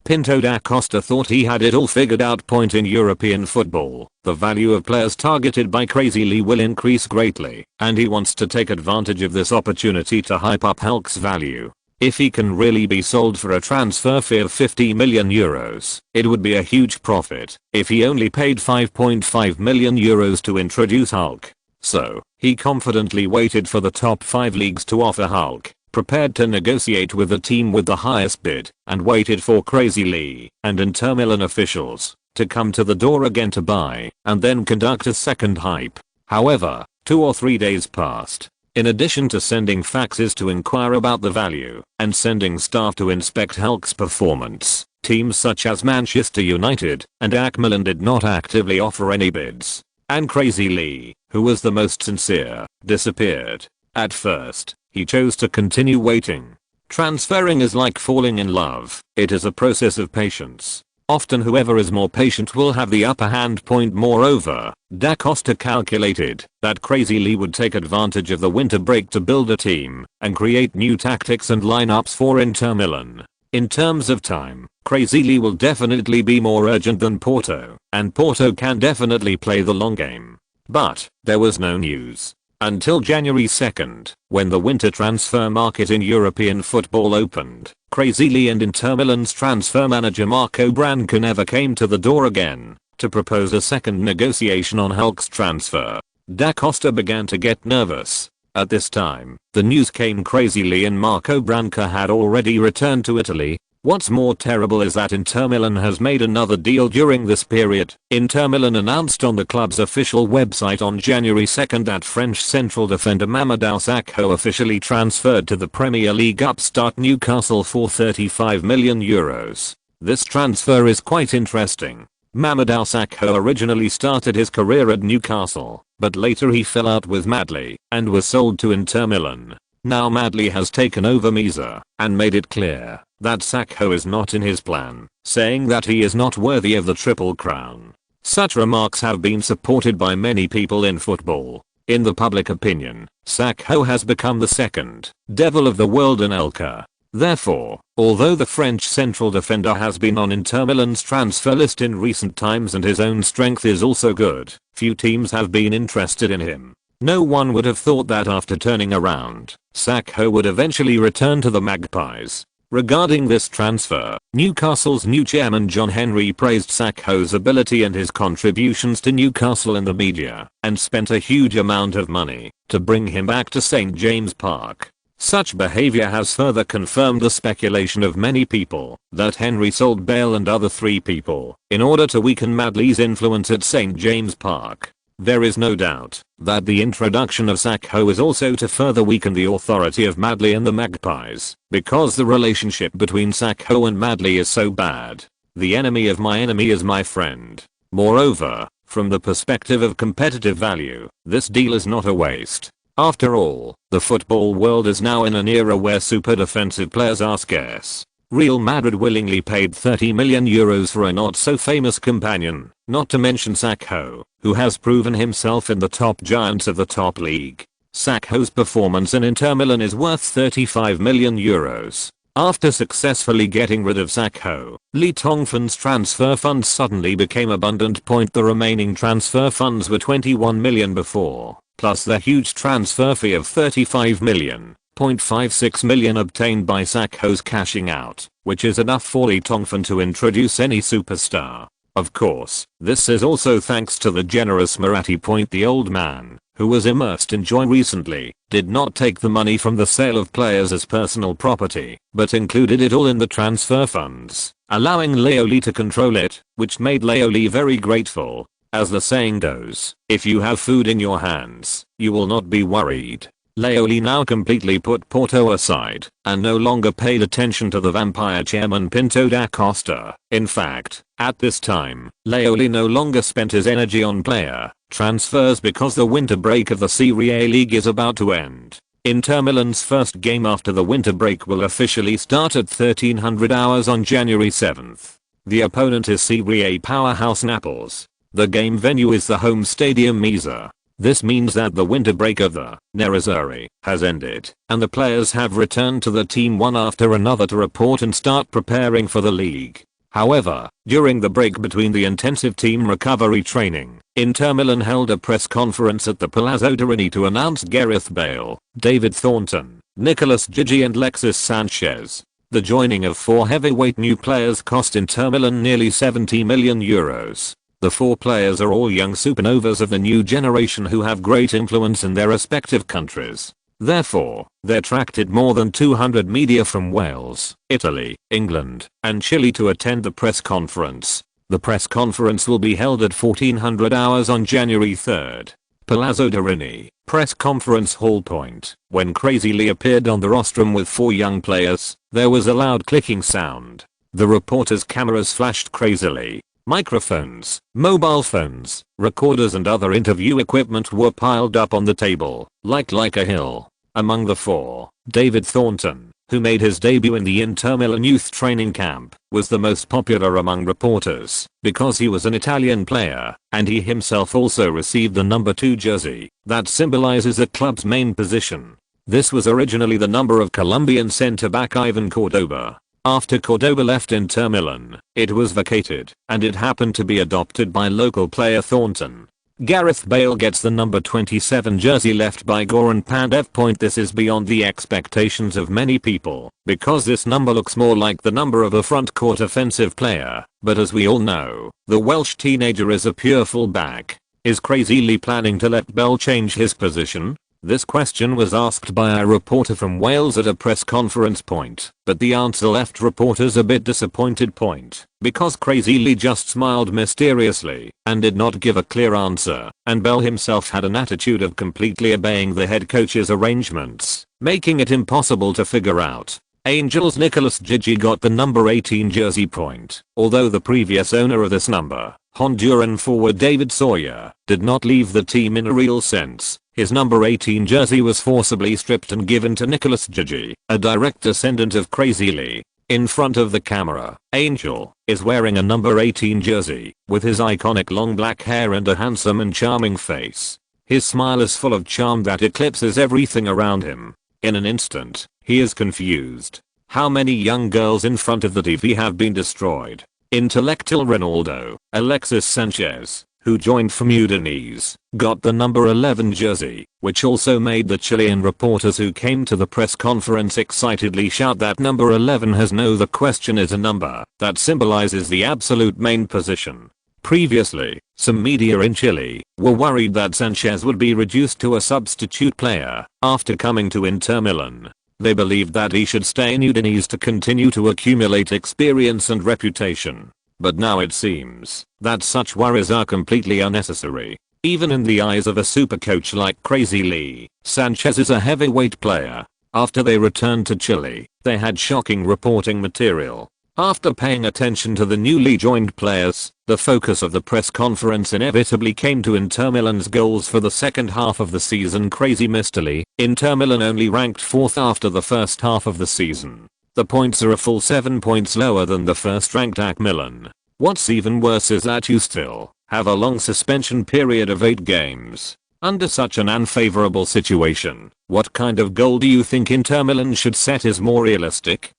Pinto da Costa thought he had it all figured out. In European football, the value of players targeted by Crazy Lee will increase greatly, and he wants to take advantage of this opportunity to hype up Hulk's value. If he can really be sold for a transfer fee of €50 million, it would be a huge profit. If he only paid €5.5 million to introduce Hulk. So, he confidently waited for the top 5 leagues to offer Hulk. prepared to negotiate with the team with the highest bid, and waited for Crazy Lee and Inter Milan officials to come to the door again to buy, and then conduct a second hype. However, 2 or 3 days passed. In addition to sending faxes to inquire about the value, and sending staff to inspect Hulk's performance, teams such as Manchester United and AC Milan did not actively offer any bids. And Crazy Lee, who was the most sincere, disappeared. At first, he chose to continue waiting. Transferring is like falling in love. It is a process of patience. Often whoever is more patient will have the upper hand. Moreover, Da Costa calculated that Crazy Lee would take advantage of the winter break to build a team and create new tactics and lineups for Inter Milan. In terms of time, Crazy Lee will definitely be more urgent than Porto, and Porto can definitely play the long game. But there was no news until January 2nd, when the winter transfer market in European football opened. Crazy Lee and Inter Milan's transfer manager Marco Branco never came to the door again to propose a second negotiation on Hulk's transfer. Da Costa began to get nervous. At this time, the news came Crazy Lee and Marco Branco had already returned to Italy. What's more terrible is that Inter Milan has made another deal during this period. Inter Milan announced on the club's official website on January 2nd that French central defender Mamadou Sakho officially transferred to the Premier League upstart Newcastle for €35 million. This transfer is quite interesting. Mamadou Sakho originally started his career at Newcastle, but later he fell out with Madley and was sold to Inter Milan. Now Madley has taken over Misa and made it clear that Sakho is not in his plan, saying that he is not worthy of the Triple Crown. Such remarks have been supported by many people in football. In the public opinion, Sakho has become the second devil of the world in Elka. Therefore, although the French central defender has been on Inter Milan's transfer list in recent times and his own strength is also good, few teams have been interested in him. No one would have thought that after turning around, Sakho would eventually return to the Magpies. Regarding this transfer, Newcastle's new chairman John Henry praised Sakho's ability and his contributions to Newcastle in the media, and spent a huge amount of money to bring him back to St James Park. Such behavior has further confirmed the speculation of many people that Henry sold Bale and other 3 people in order to weaken Madley's influence at St James Park. There is no doubt that the introduction of Sakho is also to further weaken the authority of Madley and the Magpies, because the relationship between Sakho and Madley is so bad. The enemy of my enemy is my friend. Moreover, from the perspective of competitive value, this deal is not a waste. After all, the football world is now in an era where super defensive players are scarce. Real Madrid willingly paid €30 million for a not so famous companion, not to mention Sakho, who has proven himself in the top giants of the top league. Sakho's performance in Inter Milan is worth €35 million. After successfully getting rid of Sakho, Lee Tongfan's transfer funds suddenly became abundant. The remaining transfer funds were €21 million before, plus the huge transfer fee of €35 million. $0.56 million obtained by Sakho's cashing out, which is enough for Lee Tongfan to introduce any superstar. Of course, this is also thanks to the generous Marathi. The old man, who was immersed in joy recently, did not take the money from the sale of players as personal property, but included it all in the transfer funds, allowing Leo Lee to control it, which made Leo Lee very grateful. As the saying goes, if you have food in your hands, you will not be worried. Leo Lee now completely put Porto aside and no longer paid attention to the vampire chairman Pinto da Costa. In fact, at this time, Leo Lee no longer spent his energy on player transfers because the winter break of the Serie A league is about to end. Inter Milan's first game after the winter break will officially start at 1300 hours on January 7th. The opponent is Serie A powerhouse Naples. The game venue is the home stadium Misa. This means that the winter break of the Nerazzurri has ended, and the players have returned to the team one after another to report and start preparing for the league. However, during the break between the intensive team recovery training, Inter Milan held a press conference at the Palazzo Durini to announce Gareth Bale, David Thornton, Nicolas Gigi and Alexis Sanchez. The joining of 4 heavyweight new players cost Inter Milan nearly €70 million. The 4 players are all young supernovas of the new generation who have great influence in their respective countries. Therefore, they attracted more than 200 media from Wales, Italy, England, and Chile to attend the press conference. The press conference will be held at 1400 hours on January 3rd. Palazzo de Rini, press conference hall point. When Crazy Lee appeared on the rostrum with 4 young players, there was a loud clicking sound. The reporters' cameras flashed crazily. Microphones, mobile phones, recorders and other interview equipment were piled up on the table, like a hill. Among the 4, David Thornton, who made his debut in the Inter Milan youth training camp, was the most popular among reporters because he was an Italian player and he himself also received the number 2 jersey that symbolizes the club's main position. This was originally the number of Colombian centre-back Ivan Cordoba. After Cordoba left Inter Milan, it was vacated and it happened to be adopted by local player Thornton. Gareth Bale gets the number 27 jersey left by Goran Pandev. This is beyond the expectations of many people, because this number looks more like the number of a front court offensive player, but as we all know, the Welsh teenager is a pure fullback. Is Crazy Lee planning to let Bale change his position? This question was asked by a reporter from Wales at a press conference point, but the answer left reporters a bit disappointed because Crazy Lee just smiled mysteriously and did not give a clear answer, and Bell himself had an attitude of completely obeying the head coach's arrangements, making it impossible to figure out. Angels' Nicolas Gigi got the number 18 jersey. Although the previous owner of this number, Honduran forward David Sawyer, did not leave the team in a real sense, his number 18 jersey was forcibly stripped and given to Nicolas Gigi, a direct descendant of Crazy Lee. In front of the camera, Angel is wearing a number 18 jersey, with his iconic long black hair and a handsome and charming face. His smile is full of charm that eclipses everything around him. In an instant, he is confused. How many young girls in front of the TV have been destroyed? Intellectual Ronaldo, Alexis Sanchez, who joined from Udinese, got the number 11 jersey, which also made the Chilean reporters who came to the press conference excitedly shout that number 11 has no the question is a number that symbolizes the absolute main position. Previously, some media in Chile were worried that Sanchez would be reduced to a substitute player after coming to Inter Milan. They believed that he should stay in Udinese to continue to accumulate experience and reputation. But now it seems that such worries are completely unnecessary. Even in the eyes of a super coach like Crazy Lee, Sanchez is a heavyweight player. After they returned to Chile, they had shocking reporting material. After paying attention to the newly joined players, the focus of the press conference inevitably came to Inter Milan's goals for the second half of the season. Crazy Mr. Inter Milan only ranked 4th after the first half of the season. The points are a full 7 points lower than the first-ranked AC Milan. What's even worse is that you still have a long suspension period of 8 games. Under such an unfavorable situation, what kind of goal do you think Inter Milan should set is more realistic?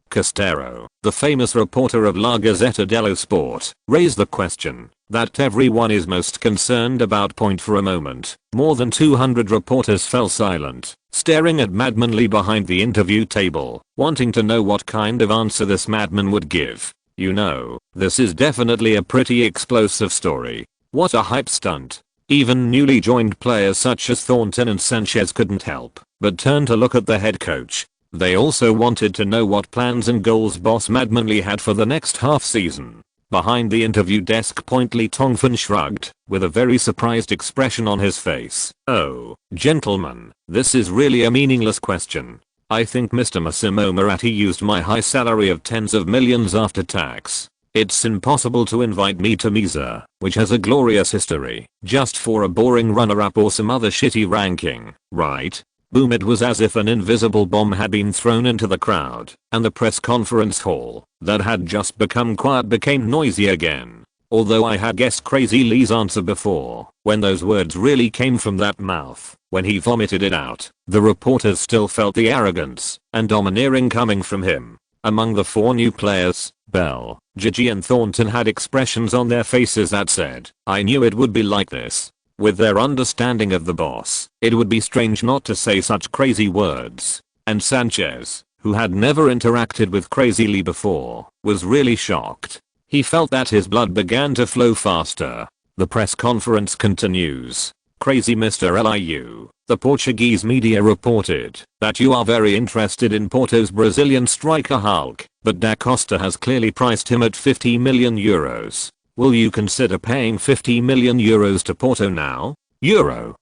Castero, the famous reporter of La Gazzetta dello Sport, raised the question that everyone is most concerned about. For a moment, more than 200 reporters fell silent, staring at Madman Lee behind the interview table, wanting to know what kind of answer this madman would give. You know, this is definitely a pretty explosive story. What a hype stunt. Even newly joined players such as Thornton and Sanchez couldn't help but turn to look at the head coach. They also wanted to know what plans and goals boss Madman Lee had for the next half season. Behind the interview desk Tongfan shrugged, with a very surprised expression on his face. Oh, gentlemen, this is really a meaningless question. I think Mr. Massimo Moratti used my high salary of tens of millions after tax. It's impossible to invite me to Misa, which has a glorious history, just for a boring runner-up or some other shitty ranking, right? Boom, it was as if an invisible bomb had been thrown into the crowd, and the press conference hall, that had just become quiet, became noisy again. Although I had guessed Crazy Lee's answer before, when those words really came from that mouth, when he vomited it out, the reporters still felt the arrogance and domineering coming from him. Among the 4 new players, Bell, Gigi and Thornton had expressions on their faces that said, I knew it would be like this. With their understanding of the boss, it would be strange not to say such crazy words. And Sanchez, who had never interacted with Crazy Lee before, was really shocked. He felt that his blood began to flow faster. The press conference continues. Crazy Mr. Liu. The Portuguese media reported that you are very interested in Porto's Brazilian striker Hulk, but Da Costa has clearly priced him at 50 million euros. Will you consider paying 50 million euros to Porto now?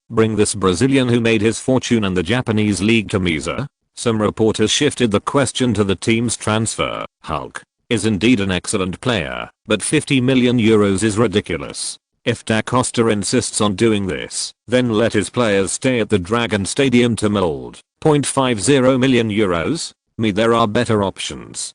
Bring this Brazilian who made his fortune in the Japanese league to Misa? Some reporters shifted the question to the team's transfer. Hulk is indeed an excellent player, but 50 million euros is ridiculous. If Da Costa insists on doing this, then let his players stay at the Dragon Stadium to mold. 0.50 million euros? There are better options.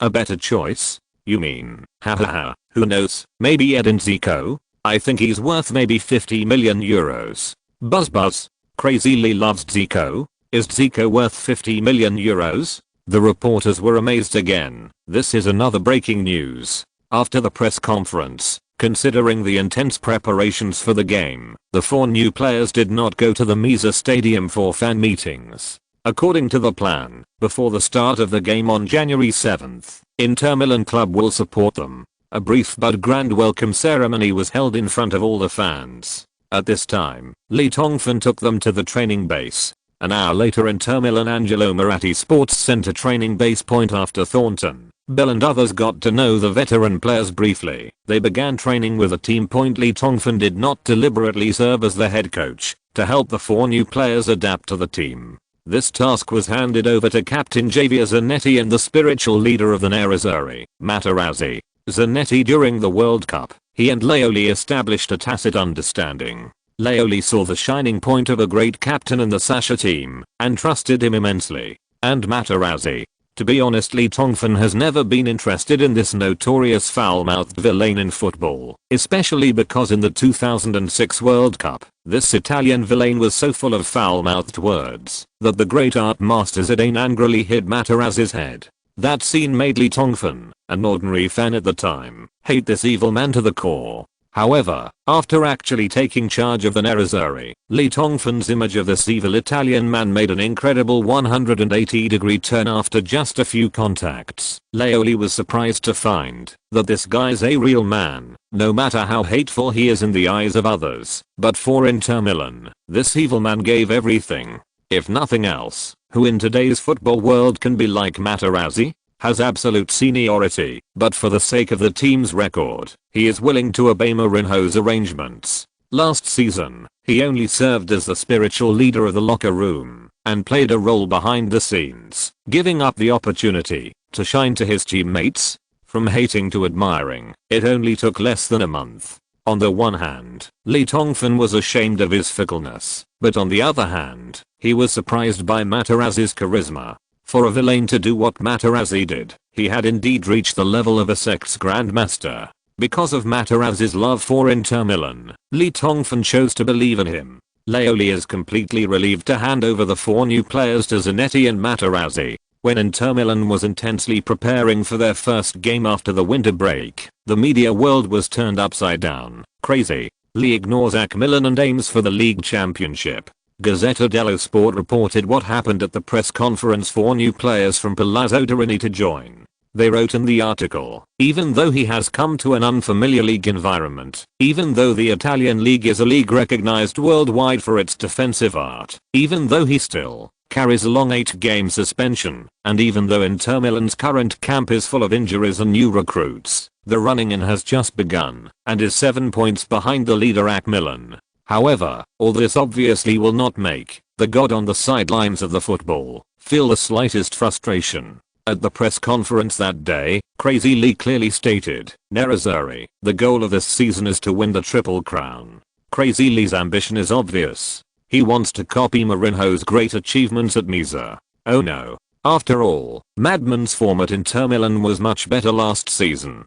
A better choice? You mean? Hahaha, who knows, maybe Edin Zico? I think he's worth maybe 50 million euros. Buzz. Crazy Lee loves Zico. Is Zico worth 50 million euros? The reporters were amazed again. This is another breaking news. After the press conference, considering the intense preparations for the game, the 4 new players did not go to the Misa Stadium for fan meetings. According to the plan, before the start of the game on January 7th, Inter Milan club will support them. A brief but grand welcome ceremony was held in front of all the fans. At this time, Lee Tongfan took them to the training base. An hour later, Inter Milan Angelo Moratti Sports Centre training base point after Thornton, Bell and others got to know the veteran players briefly. They began training with a team point. Lee Tongfan did not deliberately serve as the head coach to help the 4 new players adapt to the team. This task was handed over to Captain Javier Zanetti and the spiritual leader of the Nerazzurri, Materazzi. Zanetti. During the World Cup, he and Laioli established a tacit understanding. Laioli saw the shining point of a great captain in the Sasha team and trusted him immensely. And Materazzi. To be honest, Lee Tongfan has never been interested in this notorious foul-mouthed villain in football, especially because in the 2006 World Cup, this Italian villain was so full of foul-mouthed words that the great art master Zidane angrily hit Materazzi's head. That scene made Lee Tongfan, an ordinary fan at the time, hate this evil man to the core. However, after actually taking charge of the Nerazzurri, Lee Tongfan's image of this evil Italian man made an incredible 180-degree turn after just a few contacts. Laioli was surprised to find that this guy's a real man, no matter how hateful he is in the eyes of others. But for Inter Milan, this evil man gave everything. If nothing else, who in today's football world can be like Materazzi? Has absolute seniority, but for the sake of the team's record, he is willing to obey Mourinho's arrangements. Last season, he only served as the spiritual leader of the locker room and played a role behind the scenes, giving up the opportunity to shine to his teammates. From hating to admiring, it only took less than a month. On the one hand, Lee Tongfan was ashamed of his fickleness, but on the other hand, he was surprised by Materazzi's charisma. For a villain to do what Materazzi did, he had indeed reached the level of a sect's grandmaster. Because of Materazzi's love for Inter Milan, Lee Tongfan chose to believe in him. Laioli is completely relieved to hand over the 4 new players to Zanetti and Materazzi. When Inter Milan was intensely preparing for their first game after the winter break, the media world was turned upside down. Crazy. Lee ignores AC Milan and aims for the league championship. Gazzetta dello Sport reported what happened at the press conference. 4 new players from Palazzo Torini to join. They wrote in the article, even though he has come to an unfamiliar league environment, even though the Italian league is a league recognized worldwide for its defensive art, even though he still carries a long 8-game suspension, and even though Inter Milan's current camp is full of injuries and new recruits, the running in has just begun, and is 7 points behind the leader AC Milan. However, all this obviously will not make the god on the sidelines of the football feel the slightest frustration. At the press conference that day, Crazy Lee clearly stated, Nerazzurri, the goal of this season is to win the Triple Crown. Crazy Lee's ambition is obvious. He wants to copy Mourinho's great achievements at Misa. Oh no. After all, Madman's form at Inter Milan was much better last season.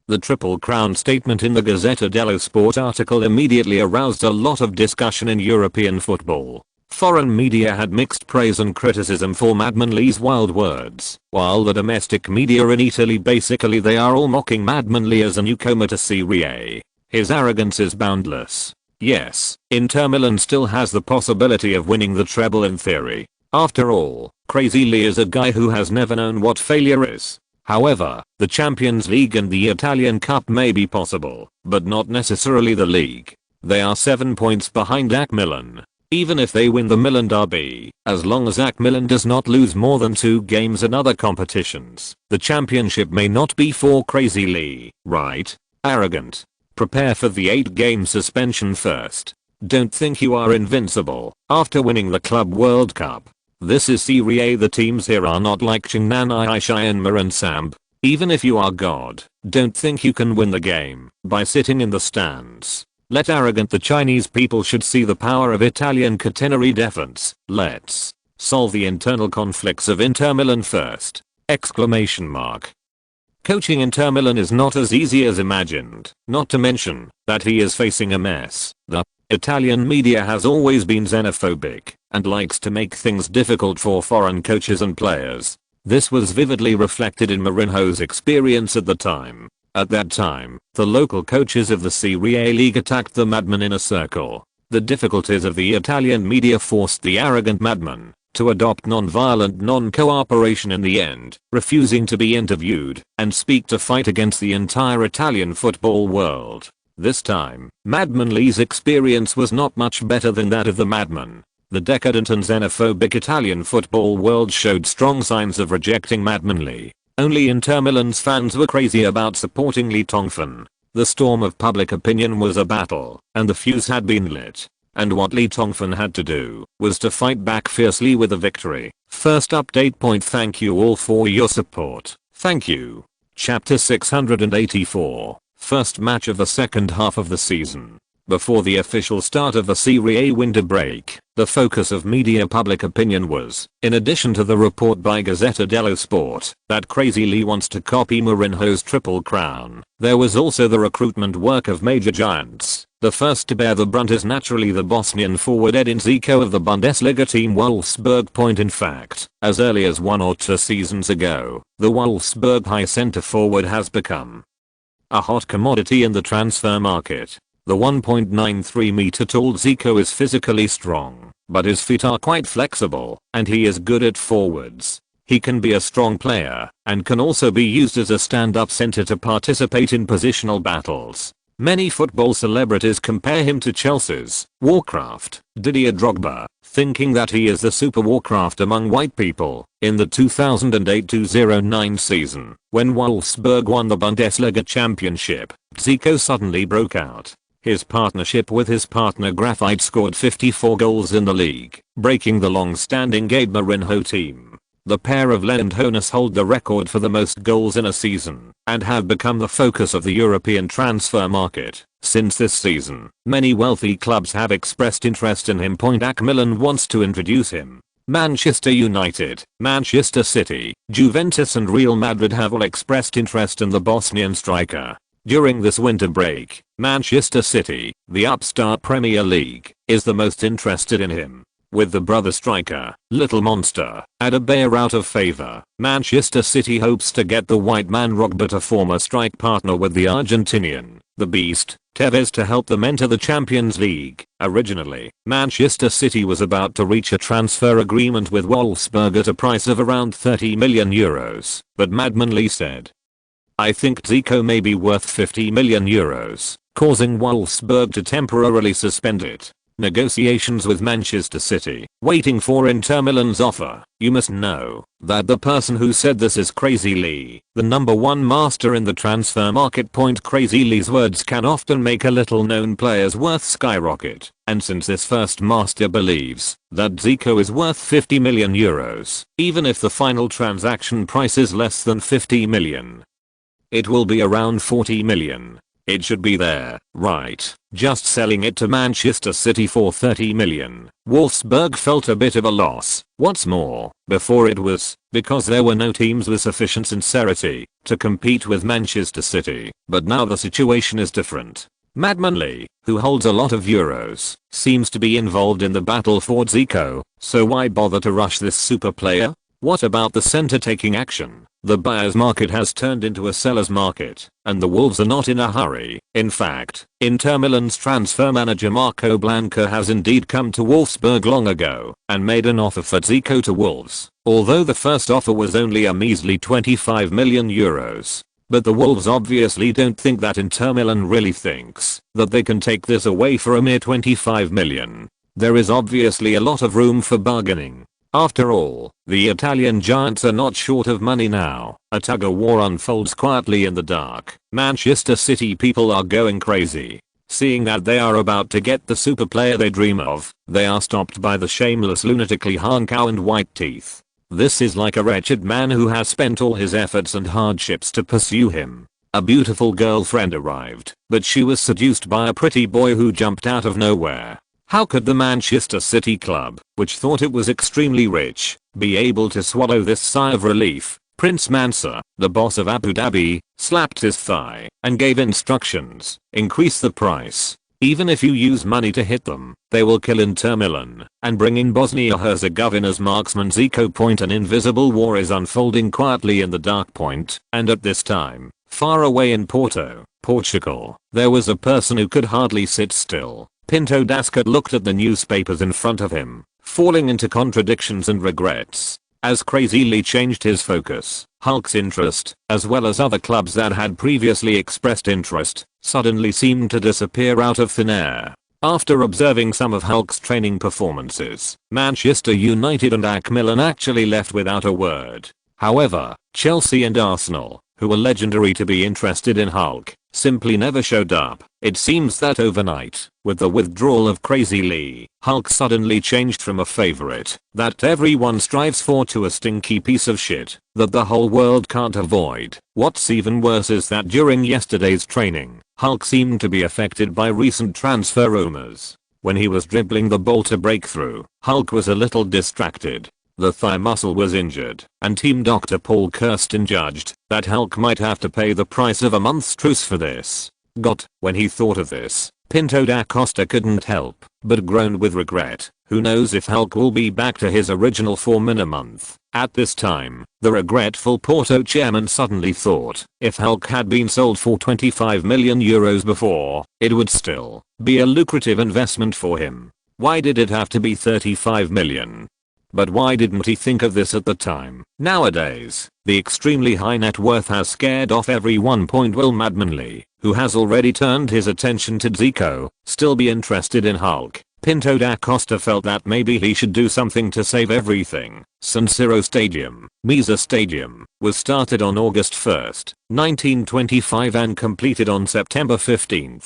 The Triple Crown statement in the Gazzetta dello Sport article immediately aroused a lot of discussion in European football. Foreign media had mixed praise and criticism for Madman Lee's wild words, while the domestic media in Italy basically they are all mocking Madman Lee as a newcomer to Serie A. His arrogance is boundless. Yes, Inter Milan still has the possibility of winning the treble in theory. After all, Crazy Lee is a guy who has never known what failure is. However, the Champions League and the Italian Cup may be possible, but not necessarily the league. They are 7 points behind AC Milan. Even if they win the Milan derby, as long as AC Milan does not lose more than 2 games in other competitions, the championship may not be for Crazy Lee, right? Arrogant. Prepare for the 8-game suspension first. Don't think you are invincible after winning the Club World Cup. This is Serie A. The teams here are not like Chingnan, Aishayanma and Samp. Even if you are God, don't think you can win the game by sitting in the stands. Let arrogant the Chinese people should see the power of Italian catenary defense. Let's solve the internal conflicts of Inter Milan first. Exclamation mark. Coaching Inter Milan is not as easy as imagined, not to mention that he is facing a mess. The Italian media has always been xenophobic and likes to make things difficult for foreign coaches and players. This was vividly reflected in Mourinho's experience at the time. At that time, the local coaches of the Serie A league attacked the madman in a circle. The difficulties of the Italian media forced the arrogant madman to adopt non-violent non-cooperation in the end, refusing to be interviewed and speak to fight against the entire Italian football world. This time, Madman Lee's experience was not much better than that of the madman. The decadent and xenophobic Italian football world showed strong signs of rejecting Madman Lee. Only Inter Milan's fans were crazy about supporting Lee Tongfan. The storm of public opinion was a battle, and the fuse had been lit. And what Lee Tongfan had to do was to fight back fiercely with a victory. First update point. Thank you all for your support. Thank you. Chapter 684. First match of the second half of the season. Before the official start of the Serie A winter break, the focus of media public opinion was, in addition to the report by Gazzetta dello Sport that Crazy Lee wants to copy Mourinho's Triple Crown, there was also the recruitment work of major giants. The first to bear the brunt is naturally the Bosnian forward Edin Dzeko of the Bundesliga team Wolfsburg. In fact, as early as 1 or 2 seasons ago, the Wolfsburg high center forward has become a hot commodity in the transfer market. The 1.93 meter tall Dzeko is physically strong, but his feet are quite flexible, and he is good at forwards. He can be a strong player, and can also be used as a stand-up center to participate in positional battles. Many football celebrities compare him to Chelsea's Warcraft, Didier Drogba, thinking that he is the super Warcraft among white people. In the 2008-09 season, when Wolfsburg won the Bundesliga championship, Dzeko suddenly broke out. His partnership with his partner Graphite scored 54 goals in the league, breaking the long-standing Gabe Mourinho team. The pair of Len and Hoeneß hold the record for the most goals in a season, and have become the focus of the European transfer market. Since this season, many wealthy clubs have expressed interest in him. AC Milan wants to introduce him. Manchester United, Manchester City, Juventus and Real Madrid have all expressed interest in the Bosnian striker. During this winter break, Manchester City, the upstart Premier League, is the most interested in him. With the brother striker, Little Monster, Adebayor out of favour, Manchester City hopes to get the white man Drogba, a former strike partner with the Argentinian, the Beast, Tevez, to help them enter the Champions League. Originally, Manchester City was about to reach a transfer agreement with Wolfsburg at a price of around 30 million euros, but Madman Lee said, "I think Dzeko may be worth 50 million euros, causing Wolfsburg to temporarily suspend it. Negotiations with Manchester City, waiting for Inter Milan's offer. You must know that the person who said this is Crazy Lee, the #1 master in the transfer market. Crazy Lee's words can often make a little known player's worth skyrocket, and since this first master believes that Dzeko is worth 50 million euros, even if the final transaction price is less than 50 million, it will be around 40 million. It should be there, right? Just selling it to Manchester City for 30 million. Wolfsburg felt a bit of a loss. What's more, before it was because there were no teams with sufficient sincerity to compete with Manchester City. But now the situation is different. Madman Lee, who holds a lot of euros, seems to be involved in the battle for Dzeko, so why bother to rush this super player? What about the center taking action? The buyer's market has turned into a seller's market, and the Wolves are not in a hurry. In fact, Inter Milan's transfer manager Marco Blanca has indeed come to Wolfsburg long ago and made an offer for Dzeko to Wolves, although the first offer was only a measly 25 million euros. But the Wolves obviously don't think that Inter Milan really thinks that they can take this away for a mere 25 million. There is obviously a lot of room for bargaining. After all, the Italian giants are not short of money now. A tug-of-war unfolds quietly in the dark. Manchester City people are going crazy. Seeing that they are about to get the super player they dream of, they are stopped by the shameless lunatically Hankow and White Teeth. This is like a wretched man who has spent all his efforts and hardships to pursue him. A beautiful girlfriend arrived, but she was seduced by a pretty boy who jumped out of nowhere. How could the Manchester City club, which thought it was extremely rich, be able to swallow this sigh of relief? Prince Mansour, the boss of Abu Dhabi, slapped his thigh and gave instructions. Increase the price. Even if you use money to hit them, they will kill Inter Milan and bring in Bosnia-Herzegovina's marksman Zico. An invisible war is unfolding quietly in the dark point, and at this time, far away in Porto, Portugal, there was a person who could hardly sit still. Pinto Dascut looked at the newspapers in front of him, falling into contradictions and regrets. As crazily changed his focus, Hulk's interest, as well as other clubs that had previously expressed interest, suddenly seemed to disappear out of thin air. After observing some of Hulk's training performances, Manchester United and AC Milan actually left without a word. However, Chelsea and Arsenal, who were legendary to be interested in Hulk, simply never showed up. It seems that overnight, with the withdrawal of Crazy Lee, Hulk suddenly changed from a favorite that everyone strives for to a stinky piece of shit that the whole world can't avoid. What's even worse is that during yesterday's training, Hulk seemed to be affected by recent transfer rumors. When he was dribbling the ball to break through, Hulk was a little distracted. The thigh muscle was injured, and team doctor Paul Kirsten judged that Hulk might have to pay the price of a month's truce for this. When he thought of this, Pinto da Costa couldn't help but groan with regret. Who knows if Hulk will be back to his original form in a month. At this time, the regretful Porto chairman suddenly thought if Hulk had been sold for 25 million euros before, it would still be a lucrative investment for him. Why did it have to be 35 million? But why didn't he think of this at the time? Nowadays, the extremely high net worth has scared off everyone. Will Madmanley, who has already turned his attention to Zico, still be interested in Hulk? Pinto da Costa felt that maybe he should do something to save everything. San Siro Stadium, Misa Stadium, was started on August 1, 1925 and completed on September 15,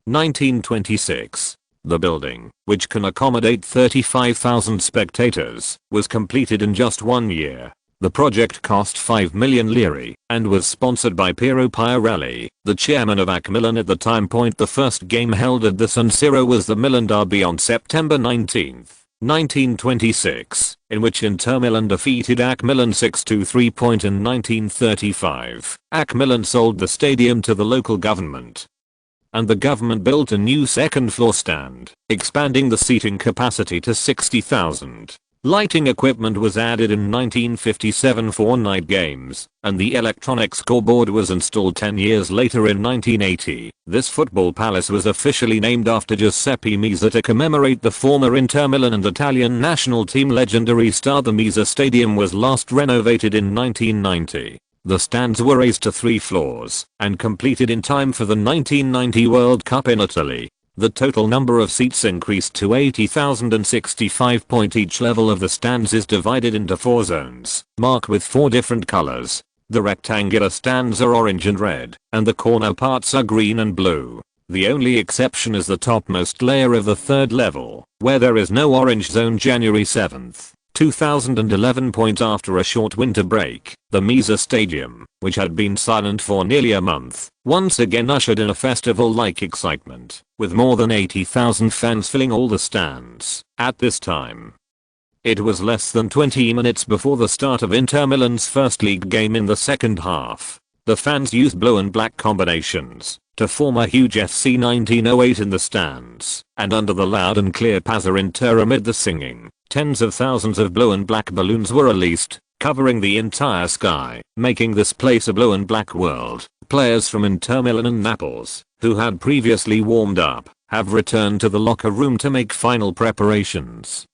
1926. The building, which can accommodate 35,000 spectators, was completed in just 1 year. The project cost 5 million lire and was sponsored by Piero Pirelli, the chairman of AC Milan at the time. The first game held at the San Siro was the Milan derby on September 19, 1926, in which Inter Milan defeated AC Milan 6-3. In 1935, AC Milan sold the stadium to the local government, and the government built a new second-floor stand, expanding the seating capacity to 60,000. Lighting equipment was added in 1957 for night games, and the electronic scoreboard was installed 10 years later in 1980. This football palace was officially named after Giuseppe Meazza to commemorate the former Inter Milan and Italian national team legendary star. The Misa Stadium was last renovated in 1990. The stands were raised to 3 floors and completed in time for the 1990 World Cup in Italy. The total number of seats increased to 80,065. Each level of the stands is divided into 4 zones, marked with 4 different colors. The rectangular stands are orange and red, and the corner parts are green and blue. The only exception is the topmost layer of the 3rd level, where there is no orange zone. January 7, 2011. After a short winter break, the Misa Stadium, which had been silent for nearly a month, once again ushered in a festival-like excitement, with more than 80,000 fans filling all the stands. At this time, it was less than 20 minutes before the start of Inter Milan's first league game in the second half. The fans used blue and black combinations to form a huge FC 1908 in the stands, and under the loud and clear Pazza Inter amid the singing, tens of thousands of blue and black balloons were released, covering the entire sky, making this place a blue and black world. Players from Inter Milan and Naples, who had previously warmed up, have returned to the locker room to make final preparations.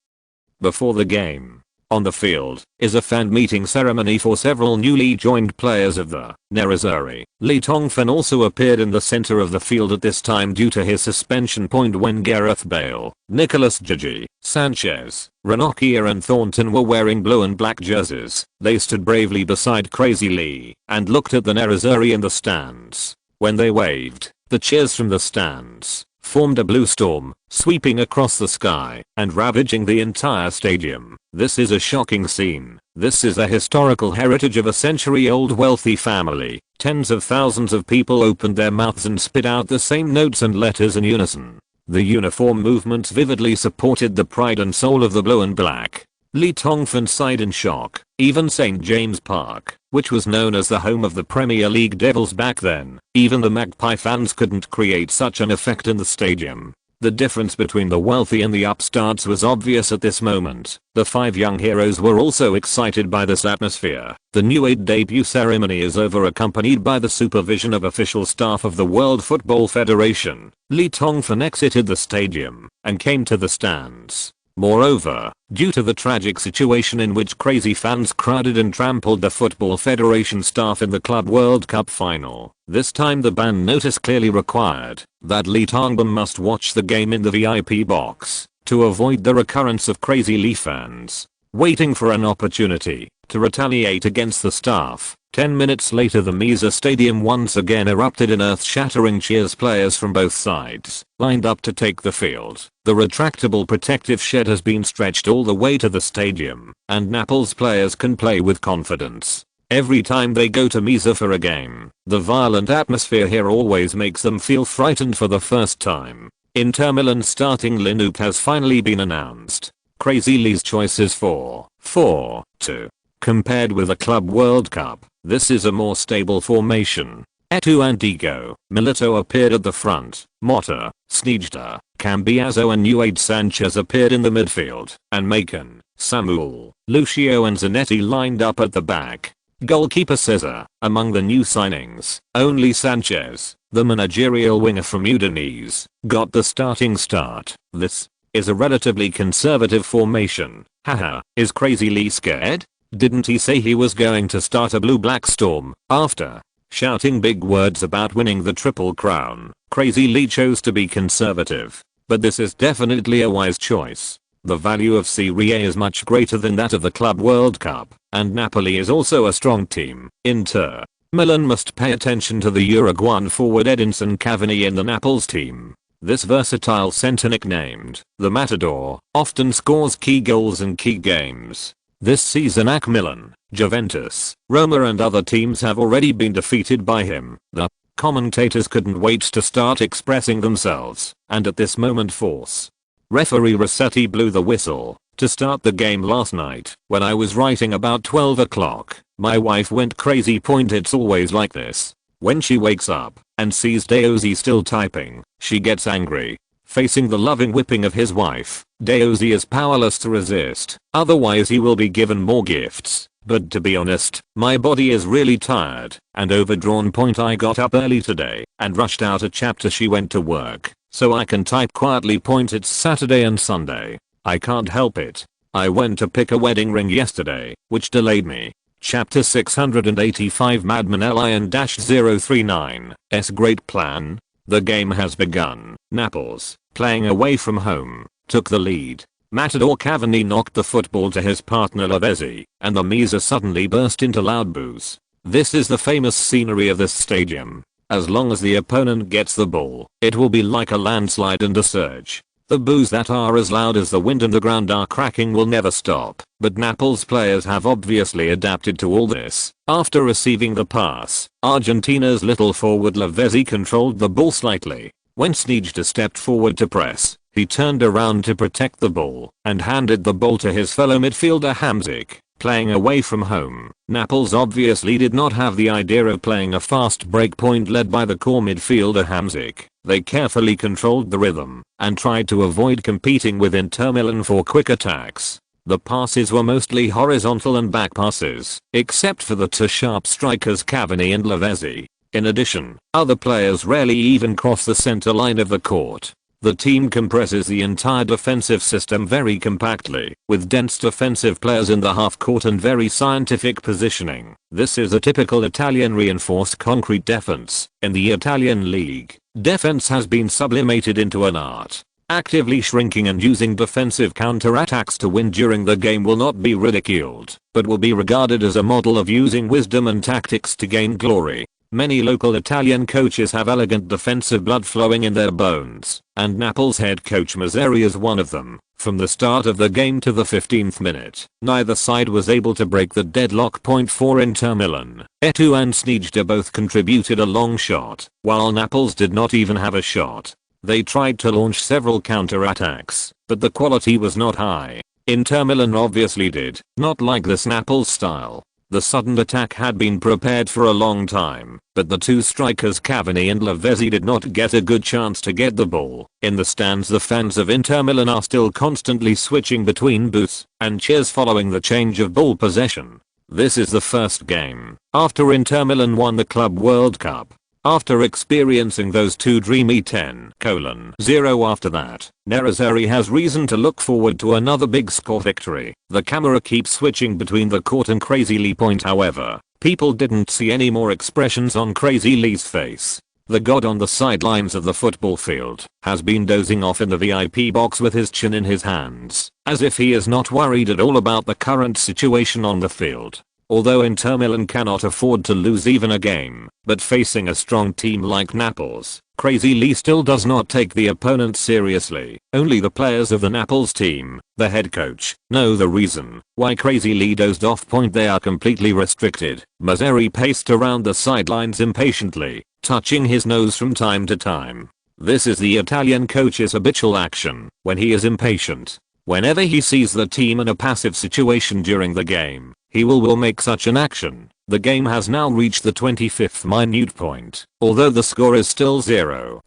Before the game, On the field is a fan meeting ceremony for several newly joined players of the Nerazzurri. Tongfan also appeared in the center of the field at this time due to his suspension point when Gareth Bale, Nicolas Gigi, Sanchez, Ranocchia and Thornton were wearing blue and black jerseys. They stood bravely beside Crazy Lee and looked at the Nerazzurri in the stands. When they waved, the cheers from the stands formed a blue storm, sweeping across the sky and ravaging the entire stadium. This is a shocking scene. This is a historical heritage of a century-old wealthy family. Tens of thousands of people opened their mouths and spit out the same notes and letters in unison. The uniform movements vividly supported the pride and soul of the blue and black. Tongfan sighed in shock. Even St. James Park, which was known as the home of the Premier League Devils back then, even the Magpie fans couldn't create such an effect in the stadium. The difference between the wealthy and the upstarts was obvious at this moment. The 5 young heroes were also excited by this atmosphere. The new 8 debut ceremony is over, accompanied by the supervision of official staff of the World Football Federation. Tongfan exited the stadium and came to the stands. Moreover, due to the tragic situation in which crazy fans crowded and trampled the Football Federation staff in the Club World Cup final, this time the ban notice clearly required that Tongfan must watch the game in the VIP box to avoid the recurrence of Crazy Lee fans waiting for an opportunity to retaliate against the staff. 10 minutes later, the Mesa Stadium once again erupted in earth-shattering cheers. Players from both sides lined up to take the field. The retractable protective shed has been stretched all the way to the stadium, and Naples players can play with confidence. Every time they go to Mesa for a game, the violent atmosphere here always makes them feel frightened for the first time. Inter Milan starting lineup has finally been announced. Crazy Lee's choice is 4-4-2. Compared with the Club World Cup, this is a more stable formation. Eto'o and Diego Milito appeared at the front. Motta, Sneijder, Cambiaso and Nuade Sanchez appeared in the midfield, and Macon, Samuel, Lucio and Zanetti lined up at the back. Goalkeeper Cesar, among the new signings, only Sanchez, the managerial winger from Udinese, got the starting start. This is a relatively conservative formation. Haha, is Crazy Lee scared? Didn't he say he was going to start a blue-black storm after shouting big words about winning the Triple Crown? Crazy Lee chose to be conservative, but this is definitely a wise choice. The value of Serie A is much greater than that of the Club World Cup, and Napoli is also a strong team. Inter Milan must pay attention to the Uruguayan forward Edinson Cavani in the Naples team. This versatile center, nicknamed the Matador, often scores key goals in key games. This season AC Milan, Juventus, Roma and other teams have already been defeated by him. The commentators couldn't wait to start expressing themselves, and at this moment force. Referee Rossetti blew the whistle to start the game last night. When I was writing about 12 o'clock, my wife went crazy. It's always like this. When she wakes up and sees Deozzi still typing, she gets angry. Facing the loving whipping of his wife, Deozzi is powerless to resist, otherwise he will be given more gifts. But to be honest, my body is really tired and overdrawn. I got up early today and rushed out a chapter. She went to work, so I can type quietly. It's Saturday and Sunday. I can't help it. I went to pick a wedding ring yesterday, which delayed me. Chapter 685 Madman Lion-039 S great plan. The game has begun. Naples, playing away from home, took the lead. Matador Cavani knocked the football to his partner Lavezzi, and the Mesa suddenly burst into loud boos. This is the famous scenery of this stadium. As long as the opponent gets the ball, it will be like a landslide and a surge. The boos that are as loud as the wind and the ground are cracking will never stop. But Naples players have obviously adapted to all this. After receiving the pass, Argentina's little forward Lavezzi controlled the ball slightly. When Sneijder stepped forward to press, he turned around to protect the ball and handed the ball to his fellow midfielder Hamsik. Playing away from home, Naples obviously did not have the idea of playing a fast break point led by the core midfielder Hamsik. They carefully controlled the rhythm and tried to avoid competing with Inter Milan for quick attacks. The passes were mostly horizontal and back passes, except for the two sharp strikers Cavani and Lavezzi. In addition, other players rarely even cross the center line of the court. The team compresses the entire defensive system very compactly, with dense defensive players in the half court and very scientific positioning. This is a typical Italian reinforced concrete defense. In the Italian league, defense has been sublimated into an art. Actively shrinking and using defensive counterattacks to win during the game will not be ridiculed, but will be regarded as a model of using wisdom and tactics to gain glory. Many local Italian coaches have elegant defensive blood flowing in their bones, and Naples head coach Mazzari is one of them. From the start of the game to the 15th minute, neither side was able to break the deadlock. Point for Inter Milan. Eto'o and Sneijder both contributed a long shot, while Naples did not even have a shot. They tried to launch several counterattacks, but the quality was not high. Inter Milan obviously did not like this Naples style. The sudden attack had been prepared for a long time, but the two strikers Cavani and Lavezzi did not get a good chance to get the ball. In the stands, the fans of Inter Milan are still constantly switching between booths and cheers following the change of ball possession. This is the first game after Inter Milan won the Club World Cup. After experiencing those two dreamy 10:0 after that, Nerazzurri has reason to look forward to another big score victory. The camera keeps switching between the court and Crazy Lee. However, people didn't see any more expressions on Crazy Lee's face. The god on the sidelines of the football field has been dozing off in the VIP box with his chin in his hands, as if he is not worried at all about the current situation on the field. Although Inter Milan cannot afford to lose even a game, but facing a strong team like Naples, Crazy Lee still does not take the opponent seriously. Only the players of the Naples team, the head coach, know the reason why Crazy Lee dozed off. They are completely restricted. Mazzari paced around the sidelines impatiently, touching his nose from time to time. This is the Italian coach's habitual action when he is impatient. Whenever he sees the team in a passive situation during the game, he will make such an action. The game has now reached the 25th minute point. Although the score is still 0:0,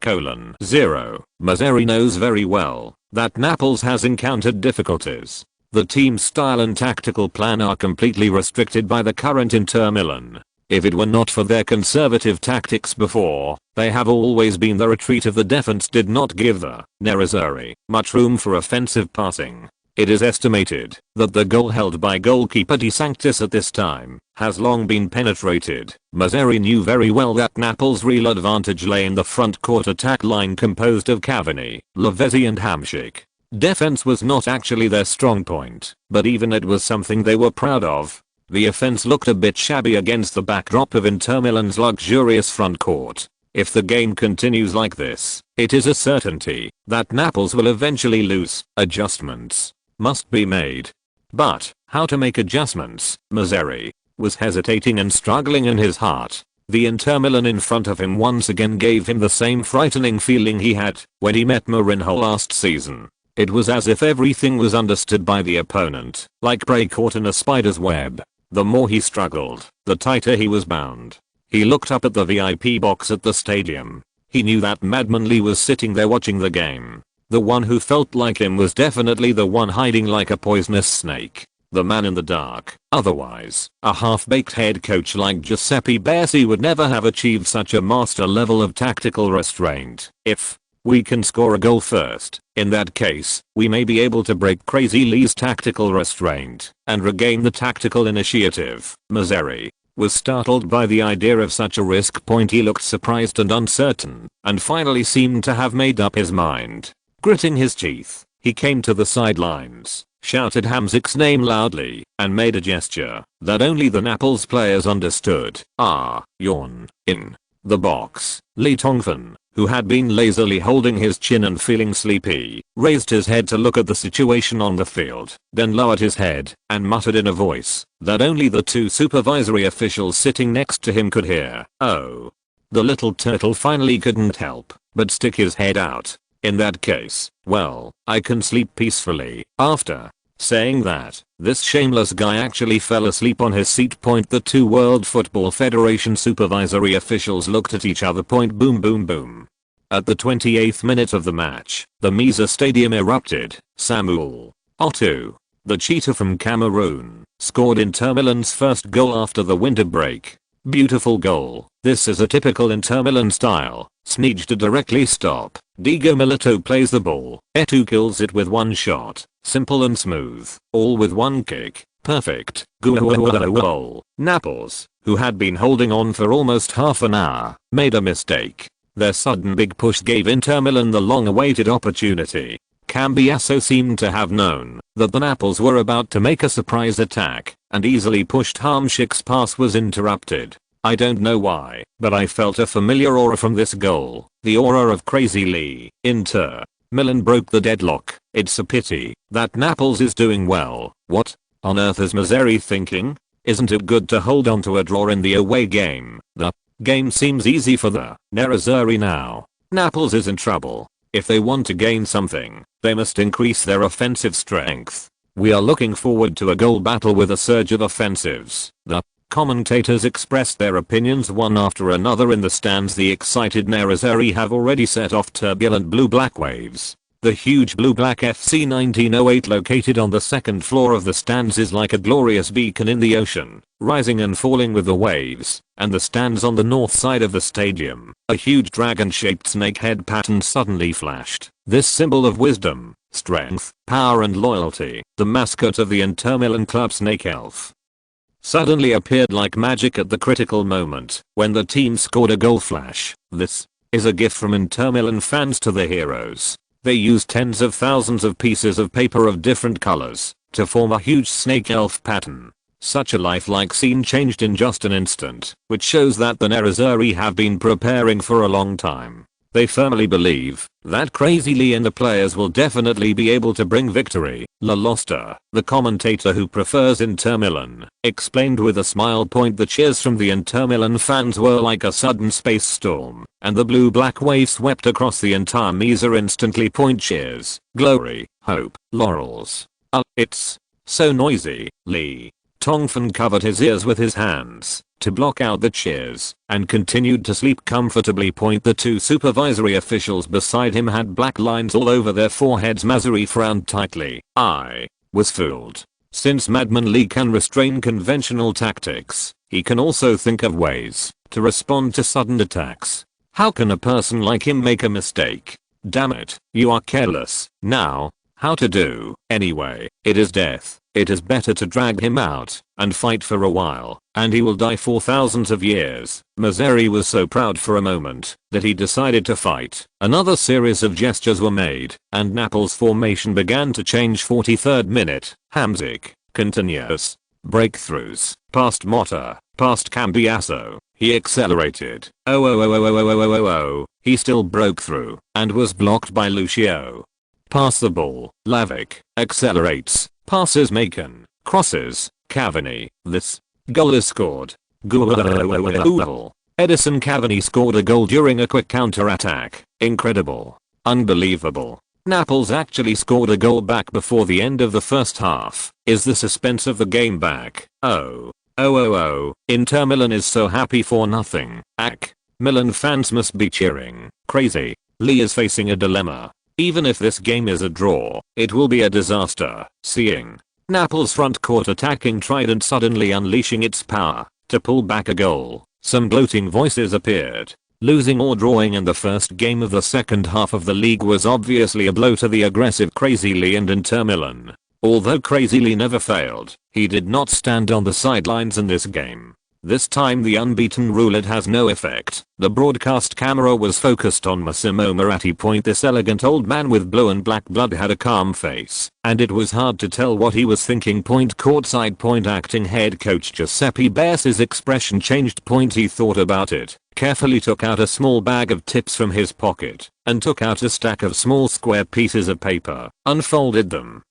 Mazzari knows very well that Naples has encountered difficulties. The team's style and tactical plan are completely restricted by the current Inter Milan. If it were not for their conservative tactics before, they have always been the retreat of the defense did not give the Nerazzurri much room for offensive passing. It is estimated that the goal held by goalkeeper De Sanctis at this time has long been penetrated. Mazzari knew very well that Naples' real advantage lay in the front court attack line composed of Cavani, Lavezzi and Hamšík. Defense was not actually their strong point, but even it was something they were proud of. The offense looked a bit shabby against the backdrop of Inter Milan's luxurious front court. If the game continues like this, it is a certainty that Naples will eventually lose. Adjustments must be made. But how to make adjustments? Mazzari was hesitating and struggling in his heart. The Inter Milan in front of him once again gave him the same frightening feeling he had when he met Mourinho last season. It was as if everything was understood by the opponent, like prey caught in a spider's web. The more he struggled, the tighter he was bound. He looked up at the VIP box at the stadium. He knew that Madman Lee was sitting there watching the game. The one who felt like him was definitely the one hiding like a poisonous snake. The man in the dark. Otherwise, a half-baked head coach like Giuseppe Barsi would never have achieved such a master level of tactical restraint. If we can score a goal first, in that case, we may be able to break Crazy Lee's tactical restraint and regain the tactical initiative. Mazzari was startled by the idea of such a risk. He looked surprised and uncertain, and finally seemed to have made up his mind. Gritting his teeth, he came to the sidelines, shouted Hamšík's name loudly, and made a gesture that only the Naples players understood. Yawn. In the box, Lee Tongfan, who had been lazily holding his chin and feeling sleepy, raised his head to look at the situation on the field, then lowered his head and muttered in a voice that only the two supervisory officials sitting next to him could hear. Oh. The little turtle finally couldn't help but stick his head out. In that case, well, I can sleep peacefully. After saying that, this shameless guy actually fell asleep on his seat. The two World Football Federation supervisory officials looked at each other. Boom boom boom. At the 28th minute of the match, the Misa Stadium erupted. Samuel Eto'o, the cheetah from Cameroon, scored Inter Milan's first goal after the winter break. Beautiful goal. This is a typical Inter Milan style. Sneijder directly stop. Diego Milito plays the ball. Etu kills it with one shot. Simple and smooth. All with one kick. Perfect. Goal. Naples, who had been holding on for almost half an hour, made a mistake. Their sudden big push gave Inter Milan the long-awaited opportunity. Cambiasso seemed to have known that the Naples were about to make a surprise attack and easily pushed Hamšík's pass was interrupted. I don't know why, but I felt a familiar aura from this goal. The aura of Crazy Lee. Inter Milan broke the deadlock. It's a pity that Naples is doing well. What on earth is Mazzarri thinking? Isn't it good to hold on to a draw in the away game? The game seems easy for the Nerazzurri now. Naples is in trouble. If they want to gain something, they must increase their offensive strength. We are looking forward to a goal battle with a surge of offensives. The commentators expressed their opinions one after another in the stands. The excited Nerazzurri have already set off turbulent blue-black waves. The huge blue-black FC 1908 located on the second floor of the stands is like a glorious beacon in the ocean, rising and falling with the waves, and the stands on the north side of the stadium, a huge dragon-shaped snake head pattern suddenly flashed. This symbol of wisdom, strength, power and loyalty, the mascot of the Inter Milan club snake elf, suddenly appeared like magic at the critical moment when the team scored a goal flash. This is a gift from Inter Milan fans to the heroes. They used tens of thousands of pieces of paper of different colors to form a huge snake elf pattern. Such a lifelike scene changed in just an instant, which shows that the Nerazzurri have been preparing for a long time. They firmly believe that Crazy Lee and the players will definitely be able to bring victory. La Losta, the commentator who prefers Inter Milan, explained with a smile. The cheers from the Inter Milan fans were like a sudden space storm, and the blue-black wave swept across the entire mesa instantly. Cheers, glory, hope, laurels. It's so noisy. Lee Tongfan covered his ears with his hands to block out the cheers and continued to sleep comfortably. The two supervisory officials beside him had black lines all over their foreheads. Mazzarri frowned tightly. I was fooled. Since Madman Lee can restrain conventional tactics, he can also think of ways to respond to sudden attacks. How can a person like him make a mistake? Damn it, you are careless. Now, how to do? Anyway, it is death. It is better to drag him out and fight for a while, and he will die for thousands of years. Mazzarri was so proud for a moment that he decided to fight. Another series of gestures were made, and Naples' formation began to change. 43rd minute. Hamšík, continuous breakthroughs, past Motta, past Cambiasso. He accelerated. He still broke through and was blocked by Lucio. Pass the ball. Lavic accelerates. Passes Macon. Crosses. Cavani. This goal is scored. Edison Cavani scored a goal during a quick counter-attack. Incredible. Unbelievable. Naples actually scored a goal back before the end of the first half. Is the suspense of the game back? Inter Milan is so happy for nothing. Milan fans must be cheering. Crazy. Lee is facing a dilemma. Even if this game is a draw, it will be a disaster. Seeing Naples' front court attacking trident suddenly unleashing its power to pull back a goal, some gloating voices appeared. Losing or drawing in the first game of the second half of the league was obviously a blow to the aggressive Crazy Lee and Inter Milan. Although Crazy Lee never failed, he did not stand on the sidelines in this game. This time the unbeaten roulette has no effect. The broadcast camera was focused on Massimo Moratti. This elegant old man with blue and black blood had a calm face, and it was hard to tell what he was thinking. Courtside. Acting head coach Giuseppe Bassi's expression changed. He thought about it, carefully took out a small bag of tips from his pocket, and took out a stack of small square pieces of paper, unfolded them,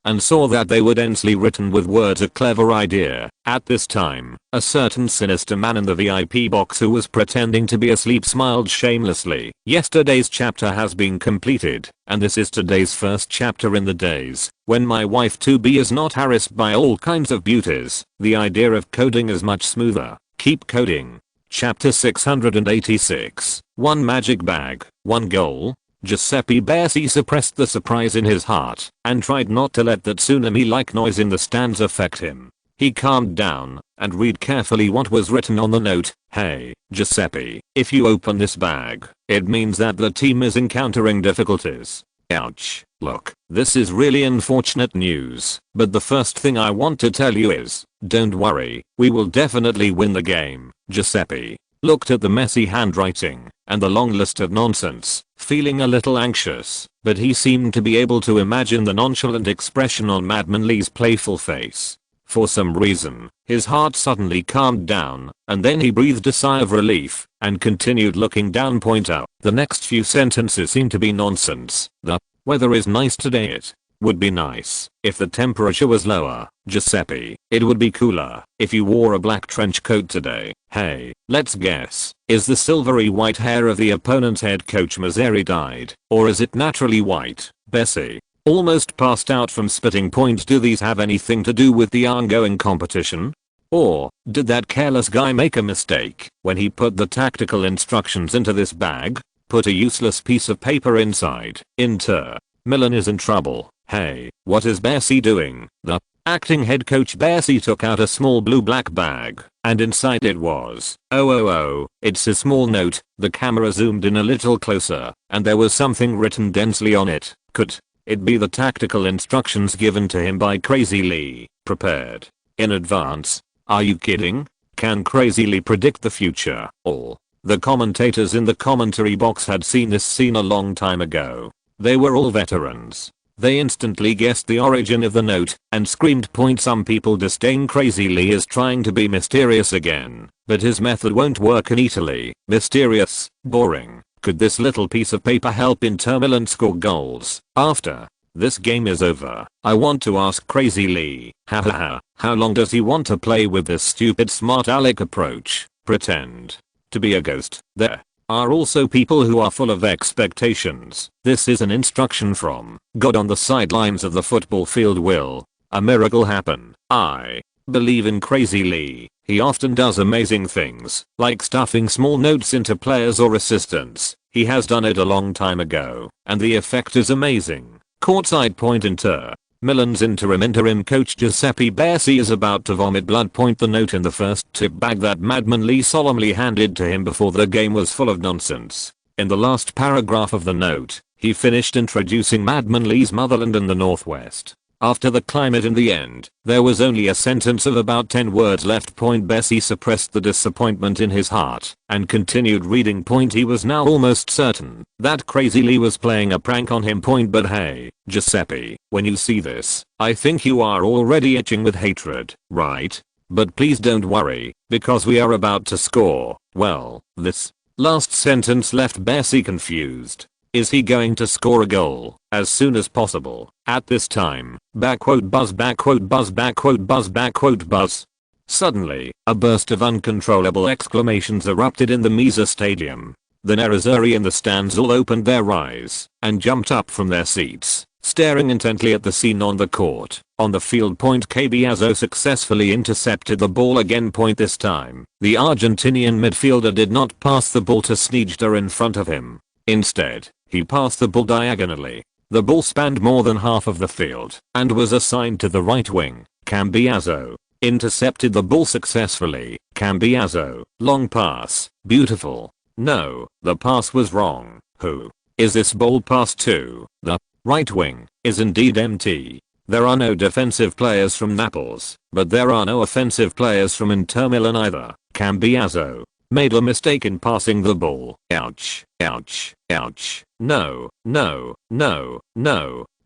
and saw that they were densely written with words. A clever idea. At this time, a certain sinister man in the VIP box who was pretending to be asleep smiled shamelessly. Yesterday's chapter has been completed, and this is today's first chapter in the days when my wife to be is not harassed by all kinds of beauties. The idea of coding is much smoother. Keep coding. Chapter 686. One magic bag, one goal. Giuseppe Bassi suppressed the surprise in his heart and tried not to let that tsunami-like noise in the stands affect him. He calmed down, and read carefully what was written on the note. Hey, Giuseppe, if you open this bag, it means that the team is encountering difficulties. Ouch. Look, this is really unfortunate news, but the first thing I want to tell you is, don't worry, we will definitely win the game. Giuseppe looked at the messy handwriting and the long list of nonsense, feeling a little anxious, but he seemed to be able to imagine the nonchalant expression on Madman Lee's playful face. For some reason, his heart suddenly calmed down, and then he breathed a sigh of relief and continued looking down. Point out, the next few sentences seem to be nonsense. The weather is nice today. It would be nice if the temperature was lower. Giuseppe, it would be cooler if you wore a black trench coat today. Hey, let's guess. Is the silvery white hair of the opponent's head coach Mazzeri dyed, or is it naturally white? Bessie almost passed out from spitting. Point, do these have anything to do with the ongoing competition? Or did that careless guy make a mistake when he put the tactical instructions into this bag? Put a useless piece of paper inside. Inter Milan is in trouble. Hey, what is Bessie doing? The acting head coach Bessie took out a small blue-black bag, and inside it was, it's a small note. The camera zoomed in a little closer, and there was something written densely on it. Could it be the tactical instructions given to him by Crazy Lee, prepared in advance? Are you kidding? Can Crazy Lee predict the future? All the commentators in the commentary box had seen this scene a long time ago. They were all veterans. They instantly guessed the origin of the note and screamed. Some people disdain Crazy Lee as trying to be mysterious again, but his method won't work in Italy. Mysterious, boring. Could this little piece of paper help Inter Milan score goals after this game is over? I want to ask Crazy Lee, how long does he want to play with this stupid smart aleck approach? Pretend to be a ghost. There are also people who are full of expectations. This is an instruction from God on the sidelines of the football field. Will a miracle happen? I believe in Crazy Lee. He often does amazing things, like stuffing small notes into players or assistants. He has done it a long time ago, and the effect is amazing. Courtside. Inter Milan's interim coach Giuseppe Bessie is about to vomit blood. The note in the first tip bag that Madman Lee solemnly handed to him before the game was full of nonsense. In the last paragraph of the note, he finished introducing Madman Lee's motherland and the Northwest. After the climate in the end, there was only a sentence of about 10 words left. Bessie suppressed the disappointment in his heart and continued reading. He was now almost certain that Crazy Lee was playing a prank on him. But hey, Giuseppe, when you see this, I think you are already itching with hatred, right? But please don't worry, because we are about to score. Well, this last sentence left Bessie confused. Is he going to score a goal as soon as possible at this time? Buzz, buzz. Suddenly, a burst of uncontrollable exclamations erupted in the Misa Stadium. The nerazzurri in the stands all opened their eyes and jumped up from their seats, staring intently at the scene on the court. On the field. Bucero successfully intercepted the ball again. This time, the Argentinian midfielder did not pass the ball to Sneijder in front of him. Instead, he passed the ball diagonally. The ball spanned more than half of the field and was assigned to the right wing. Cambiaso intercepted the ball successfully. Cambiaso, long pass, beautiful. No, the pass was wrong. Who is this ball passed to? The right wing is indeed empty. There are no defensive players from Naples, but there are no offensive players from Inter Milan either. Cambiaso made a mistake in passing the ball. Ouch, ouch, ouch. No.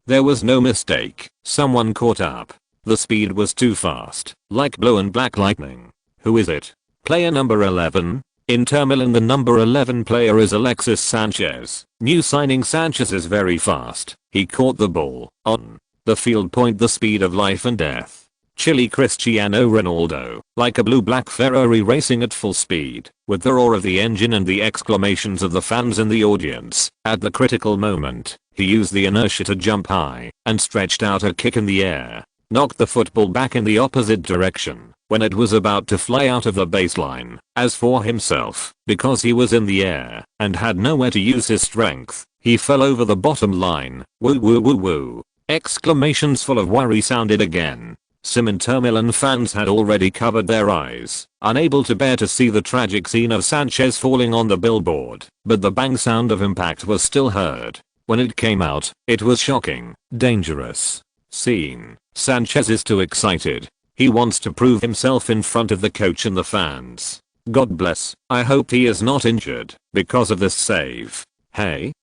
There was no mistake. Someone caught up. The speed was too fast, like blue and black lightning. Who is it? Player number 11? Inter Milan. The number 11 player is Alexis Sanchez. New signing. Sanchez is very fast. He caught the ball on the field. The speed of life and death. Chile Cristiano Ronaldo, like a blue-black Ferrari racing at full speed, with the roar of the engine and the exclamations of the fans in the audience. At the critical moment, he used the inertia to jump high and stretched out a kick in the air, knocked the football back in the opposite direction when it was about to fly out of the baseline. As for himself, because he was in the air and had nowhere to use his strength, he fell over the bottom line. Woo woo woo woo. Exclamations full of worry sounded again. Some Inter Milan fans had already covered their eyes, unable to bear to see the tragic scene of Sanchez falling on the billboard, but the bang sound of impact was still heard. When it came out, it was shocking, dangerous. Scene. Sanchez is too excited. He wants to prove himself in front of the coach and the fans. God bless, I hope he is not injured because of this save. Hey.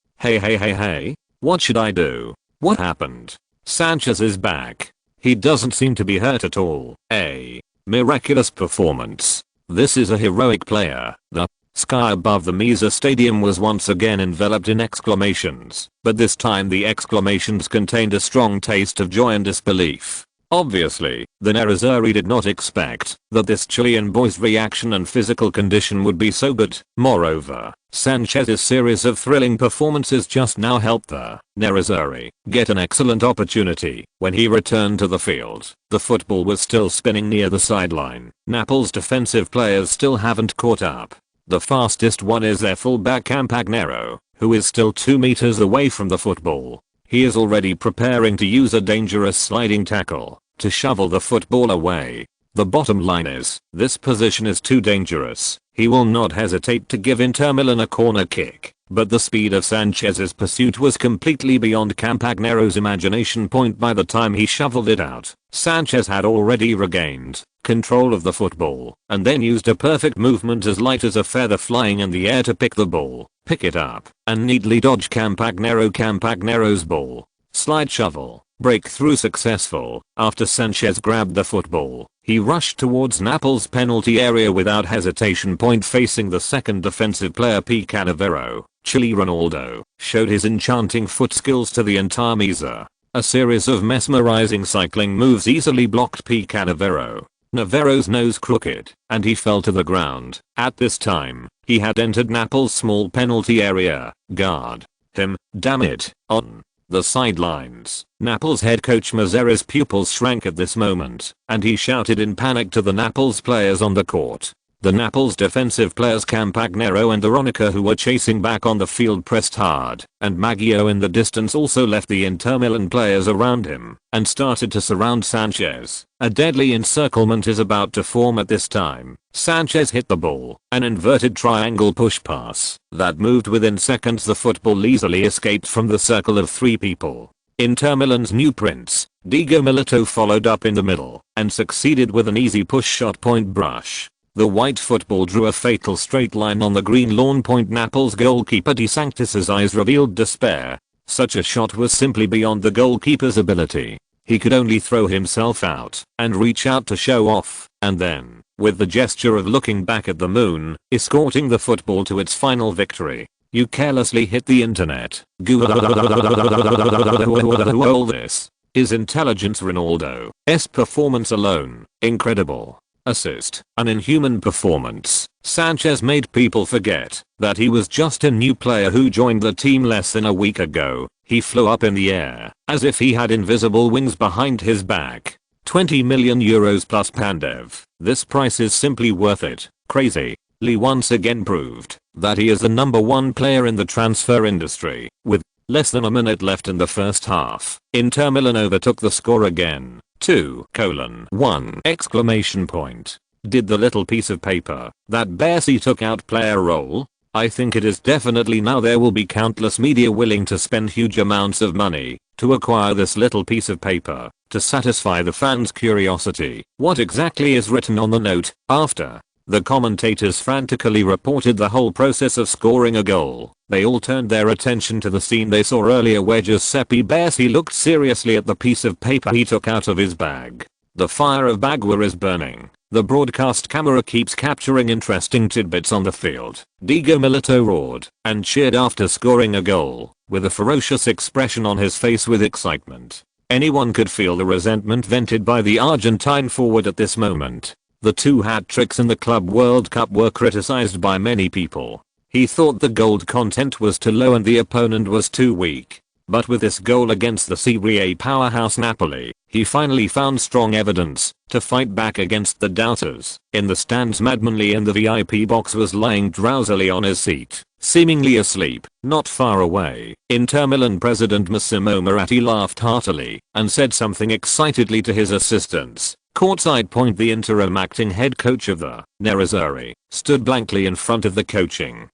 What should I do? What happened? Sanchez is back. He doesn't seem to be hurt at all. A miraculous performance. This is a heroic player. The sky above the Mesa Stadium was once again enveloped in exclamations, but this time the exclamations contained a strong taste of joy and disbelief. Obviously, the Nerazzurri did not expect that this Chilean boy's reaction and physical condition would be so good. Moreover, Sanchez's series of thrilling performances just now helped the Nerazzurri get an excellent opportunity. When he returned to the field, the football was still spinning near the sideline. Naples' defensive players still haven't caught up. The fastest one is their fullback Campagnaro, who is still 2 meters away from the football. He is already preparing to use a dangerous sliding tackle to shovel the football away. The bottom line is, this position is too dangerous. He will not hesitate to give Inter Milan a corner kick, but the speed of Sanchez's pursuit was completely beyond Campagnaro's imagination point by the time he shoveled it out. Sanchez had already regained control of the football, and then used a perfect movement as light as a feather flying in the air to pick the ball, pick it up, and neatly dodge Campagnaro's ball. Slide shovel, breakthrough successful. After Sanchez grabbed the football, he rushed towards Naples' penalty area without hesitation. Point facing the second defensive player P. Cannavaro, Chile Ronaldo showed his enchanting foot skills to the entire Mesa. A series of mesmerizing cycling moves easily blocked P. Cannavaro. Navarro's nose crooked, and he fell to the ground. At this time, he had entered Naples' small penalty area. Guard him, damn it. On the sidelines, Naples head coach Mazzara's pupils shrank at this moment, and he shouted in panic to the Naples players on the court. The Naples defensive players Campagnaro and Veronica, who were chasing back on the field, pressed hard, and Maggio in the distance also left the Inter Milan players around him and started to surround Sanchez. A deadly encirclement is about to form at this time. Sanchez hit the ball, an inverted triangle push pass that moved within seconds. The football easily escaped from the circle of 3 people. Inter Milan's new prince, Diego Milito, followed up in the middle and succeeded with an easy push shot. Point brush. The white football drew a fatal straight line on the green lawn. Point Naples goalkeeper De Sanctis's eyes revealed despair. Such a shot was simply beyond the goalkeeper's ability. He could only throw himself out and reach out to show off, and then, with the gesture of looking back at the moon, escorting the football to its final victory. You carelessly hit the internet. All this is intelligence. Ronaldo's performance alone, incredible. Assist, an inhuman performance. Sanchez made people forget that he was just a new player who joined the team less than a week ago. He flew up in the air as if he had invisible wings behind his back. 20 million euros plus Pandev. This price is simply worth it. Crazy. Lee once again proved that he is the !1 player in the transfer industry. With less than a minute left in the first half, Inter Milan overtook the score again. 2:1 exclamation point. Did the little piece of paper that Barcy took out play a role? I think it is definitely. Now there will be countless media willing to spend huge amounts of money to acquire this little piece of paper to satisfy the fans' curiosity. What exactly is written on the note? After the commentators frantically reported the whole process of scoring a goal, they all turned their attention to the scene they saw earlier where Giuseppe Barcy looked seriously at the piece of paper he took out of his bag. The fire of Bagua is burning. The broadcast camera keeps capturing interesting tidbits on the field. Diego Milito roared and cheered after scoring a goal, with a ferocious expression on his face with excitement. Anyone could feel the resentment vented by the Argentine forward at this moment. The 2 hat tricks in the Club World Cup were criticized by many people. He thought the gold content was too low and the opponent was too weak. But with this goal against the Serie A powerhouse Napoli, he finally found strong evidence to fight back against the doubters. In the stands, Madmanley in the VIP box was lying drowsily on his seat, seemingly asleep, not far away. Inter Milan president Massimo Moratti laughed heartily and said something excitedly to his assistants. Courtside point, the interim acting head coach of the Nerazzurri stood blankly in front of the coaching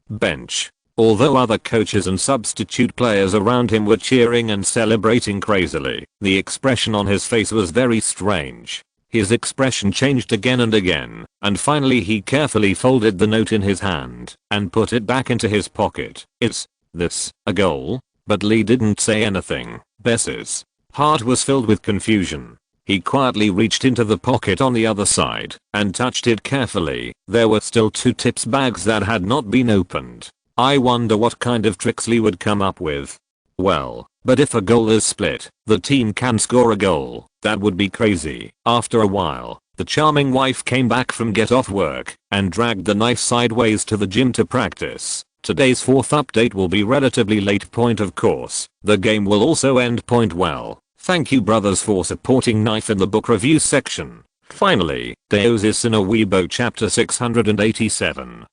bench. Although other coaches and substitute players around him were cheering and celebrating crazily, the expression on his face was very strange. His expression changed again and again, and finally he carefully folded the note in his hand and put it back into his pocket. Is this a goal? But Lee didn't say anything. Bess's heart was filled with confusion. He quietly reached into the pocket on the other side and touched it carefully. There were still 2 tips bags that had not been opened. I wonder what kind of tricks Lee would come up with. Well, but if a goal is split, the team can score a goal. That would be crazy. After a while, the charming wife came back from get off work and dragged the knife sideways to the gym to practice. Today's 4th update will be relatively late point, of course. The game will also end point well. Thank you brothers for supporting Knife in the book review section. Finally, Deus is in a Weibo chapter 687.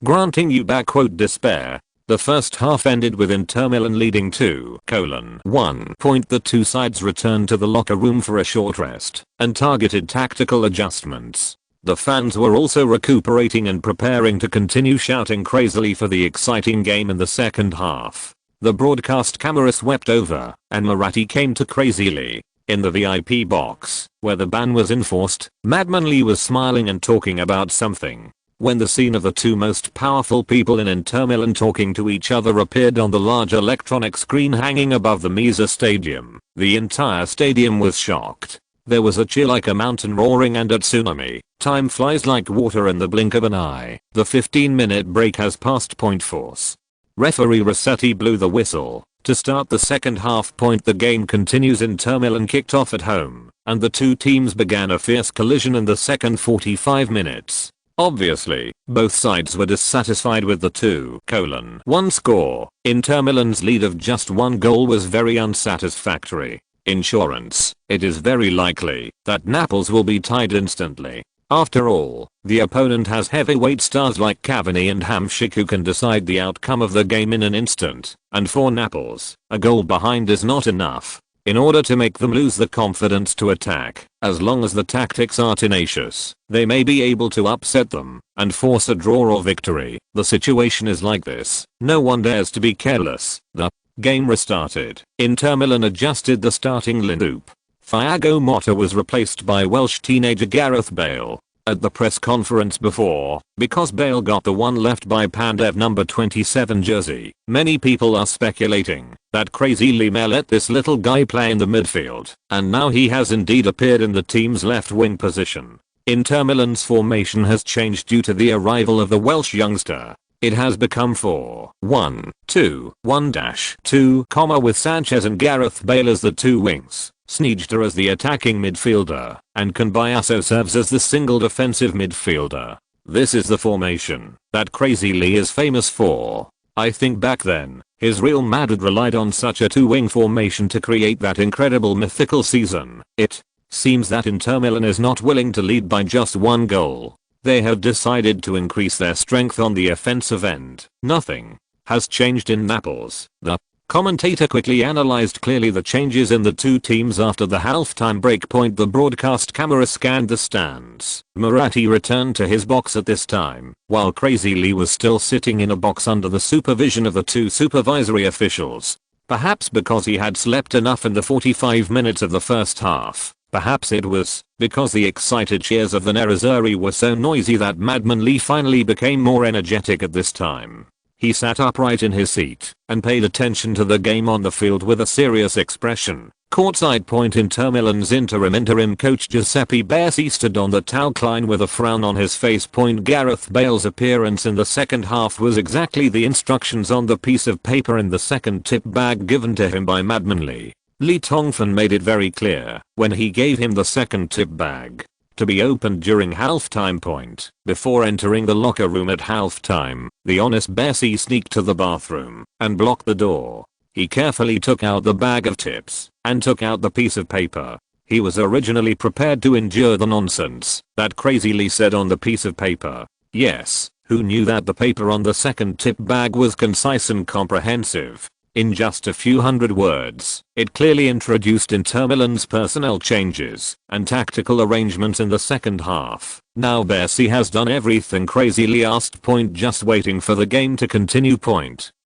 Granting you despair. The first half ended with Inter Milan leading 2:1 point. The two sides returned to the locker room for a short rest and targeted tactical adjustments. The fans were also recuperating and preparing to continue shouting crazily for the exciting game in the second half. The broadcast camera swept over, and Moratti came to Crazy Lee. In the VIP box, where the ban was enforced, Madman Lee was smiling and talking about something. When the scene of the two most powerful people in Inter Milan talking to each other appeared on the large electronic screen hanging above the Misa Stadium, the entire stadium was shocked. There was a cheer like a mountain roaring and a tsunami. Time flies like water in the blink of an eye. The 15-minute break has passed. Point force. Referee Rossetti blew the whistle. To start the second half. Point. The game continues. Inter Milan kicked off at home, and the two teams began a fierce collision in the second 45 minutes. Obviously, both sides were dissatisfied with the 2:1 score. Inter Milan's lead of just 1 goal was very unsatisfactory. Insurance, it is very likely that Naples will be tied instantly. After all, the opponent has heavyweight stars like Cavani and Hamšík who can decide the outcome of the game in an instant, and for Naples, a goal behind is not enough. In order to make them lose the confidence to attack, as long as the tactics are tenacious, they may be able to upset them and force a draw or victory. The situation is like this. No one dares to be careless. The game restarted. Inter Milan adjusted the starting lineup. Thiago Motta was replaced by Welsh teenager Gareth Bale. At the press conference before, because Bale got the one left by Pandev number 27 jersey, many people are speculating that Crazy Lee may let this little guy play in the midfield, and now he has indeed appeared in the team's left wing position. Inter Milan's formation has changed due to the arrival of the Welsh youngster. It has become 4-1-2-1-2, with Sanchez and Gareth Bale as the two wings, Sneijder as the attacking midfielder, and Cambiasso serves as the single defensive midfielder. This is the formation that Crazy Lee is famous for. I think back then, his Real Madrid relied on such a two-wing formation to create that incredible mythical season. It seems that Inter Milan is not willing to lead by just 1 goal. They have decided to increase their strength on the offensive end. Nothing has changed in Naples. The commentator quickly analyzed clearly the changes in the two teams after the halftime break. Point. The broadcast camera scanned the stands. Moratti returned to his box at this time, while Crazy Lee was still sitting in a box under the supervision of the two supervisory officials. Perhaps because he had slept enough in the 45 minutes of the first half. Perhaps it was because the excited cheers of the Nerazzurri were so noisy that Madman Lee finally became more energetic at this time. He sat upright in his seat and paid attention to the game on the field with a serious expression. Courtside. Point. Inter Milan's interim coach Giuseppe Bessi stood on the talc line with a frown on his face. Point. Gareth Bale's appearance in the second half was exactly the instructions on the piece of paper in the second tip bag given to him by Madman Lee. Tongfan made it very clear when he gave him the second tip bag to be opened during halftime. Point. Before entering the locker room at halftime, the honest Bessi sneaked to the bathroom and blocked the door. He carefully took out the bag of tips and took out the piece of paper. He was originally prepared to endure the nonsense that Crazy Lee said on the piece of paper. Yes, Who knew that the paper on the second tip bag was concise and comprehensive? In just a few hundred words, it clearly introduced Inter Milan's personnel changes and tactical arrangements in the second half. Now Bucero has done everything crazily asked. Just waiting for the game to continue.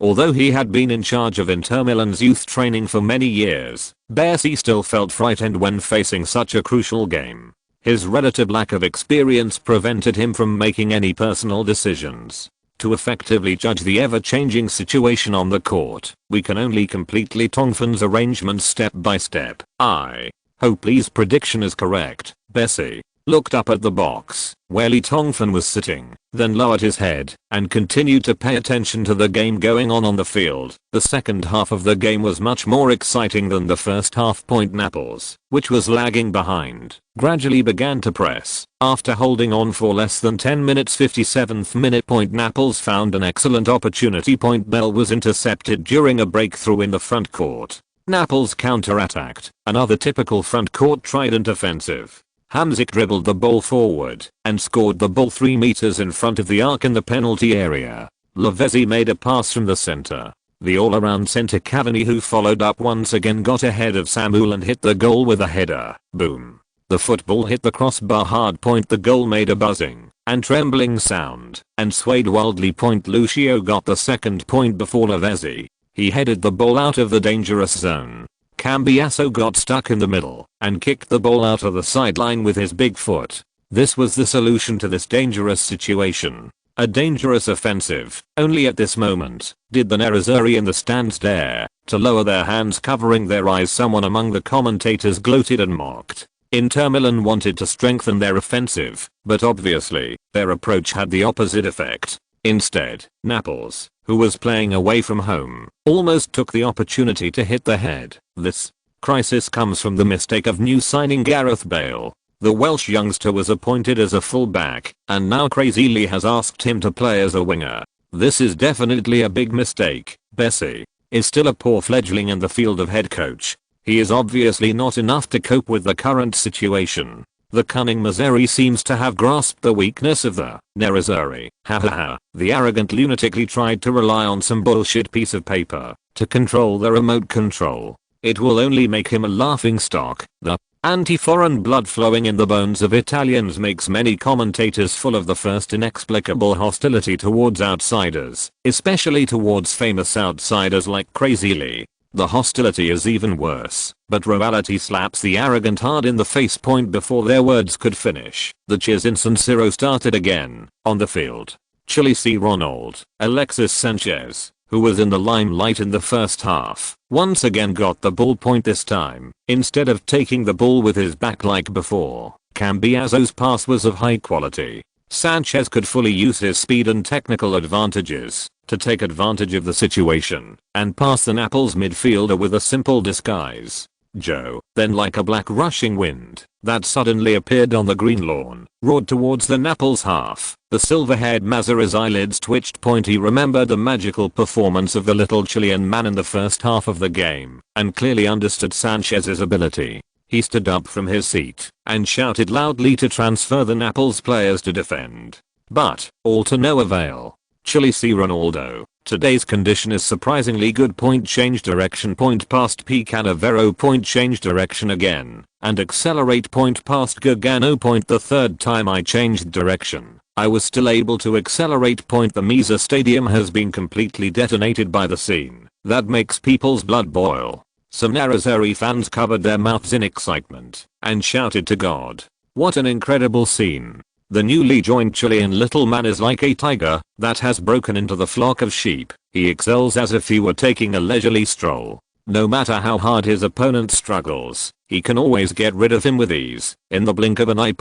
Although he had been in charge of Inter Milan's youth training for many years, Bucero still felt frightened when facing such a crucial game. His relative lack of experience prevented him from making any personal decisions. To effectively judge the ever-changing situation on the court, we can only completely Tongfan's arrangements step by step. I hope Lee's prediction is correct. Bucero looked up at the box where Lee Tongfan was sitting, then lowered his head and continued to pay attention to the game going on the field. The second half of the game was much more exciting than the first half. Naples, which was lagging behind, gradually began to press. After holding on for less than 10 minutes, 57th minute. Naples found an excellent opportunity. Bell was intercepted during a breakthrough in the front court. Naples counter-attacked, another typical front court trident offensive. Hamzik dribbled the ball forward and scored the ball 3 meters in front of the arc in the penalty area. Lavezzi made a pass from the center. The all-around center Cavani, who followed up once again, got ahead of Samuel and hit the goal with a header. Boom. The football hit the crossbar hard. The goal made a buzzing and trembling sound and swayed wildly. Lucio got the second point before Lavezzi. He headed the ball out of the dangerous zone. Cambiaso got stuck in the middle and kicked the ball out of the sideline with his big foot. This was the solution to this dangerous situation. A dangerous offensive. Only at this moment did the Nerazzurri in the stands dare to lower their hands, covering their eyes. Someone among the commentators gloated and mocked. Inter Milan wanted to strengthen their offensive, but obviously their approach had the opposite effect. Instead, Naples, who was playing away from home, almost took the opportunity to hit the head. This crisis comes from the mistake of new signing Gareth Bale. The Welsh youngster was appointed as a fullback, and now crazily has asked him to play as a winger. This is definitely a big mistake. Bucero is still a poor fledgling in the field of head coach. He is obviously not enough to cope with the current situation. The cunning Mazzeri seems to have grasped the weakness of the Nerazzurri. The arrogant lunatic tried to rely on some bullshit piece of paper to control the remote control. It will only make him a laughing stock. The anti-foreign blood flowing in the bones of Italians makes many commentators full of the first inexplicable hostility towards outsiders, especially towards famous outsiders like Crazy Lee. The hostility is even worse, but reality slaps the arrogant hard in the face. Before their words could finish, the cheers in San Siro started again. On the field, Chile C. Ronald, Alexis Sanchez, who was in the limelight in the first half, once again got the ball. This time, instead of taking the ball with his back like before, Cambiaso's pass was of high quality. Sanchez could fully use his speed and technical advantages to take advantage of the situation and pass the Naples midfielder with a simple disguise. Joe, then like a black rushing wind that suddenly appeared on the green lawn, roared towards the Naples half. The silver-haired Mazzeri's eyelids twitched. He remembered the magical performance of the little Chilean man in the first half of the game and clearly understood Sanchez's ability. He stood up from his seat and shouted loudly to transfer the Naples players to defend. But, all to no avail. Chile C. Ronaldo, today's condition is surprisingly good. Change direction. Past P. Cannavero. Change direction again. And accelerate. Past Gargano. The third time I changed direction, I was still able to accelerate. The Misa Stadium has been completely detonated by the scene that makes people's blood boil. Some Nerazzurri fans covered their mouths in excitement and shouted to God. What an incredible scene. The newly joined Chilean little man is like a tiger that has broken into the flock of sheep. He excels as if he were taking a leisurely stroll. No matter how hard his opponent struggles, he can always get rid of him with ease, in the blink of an eye.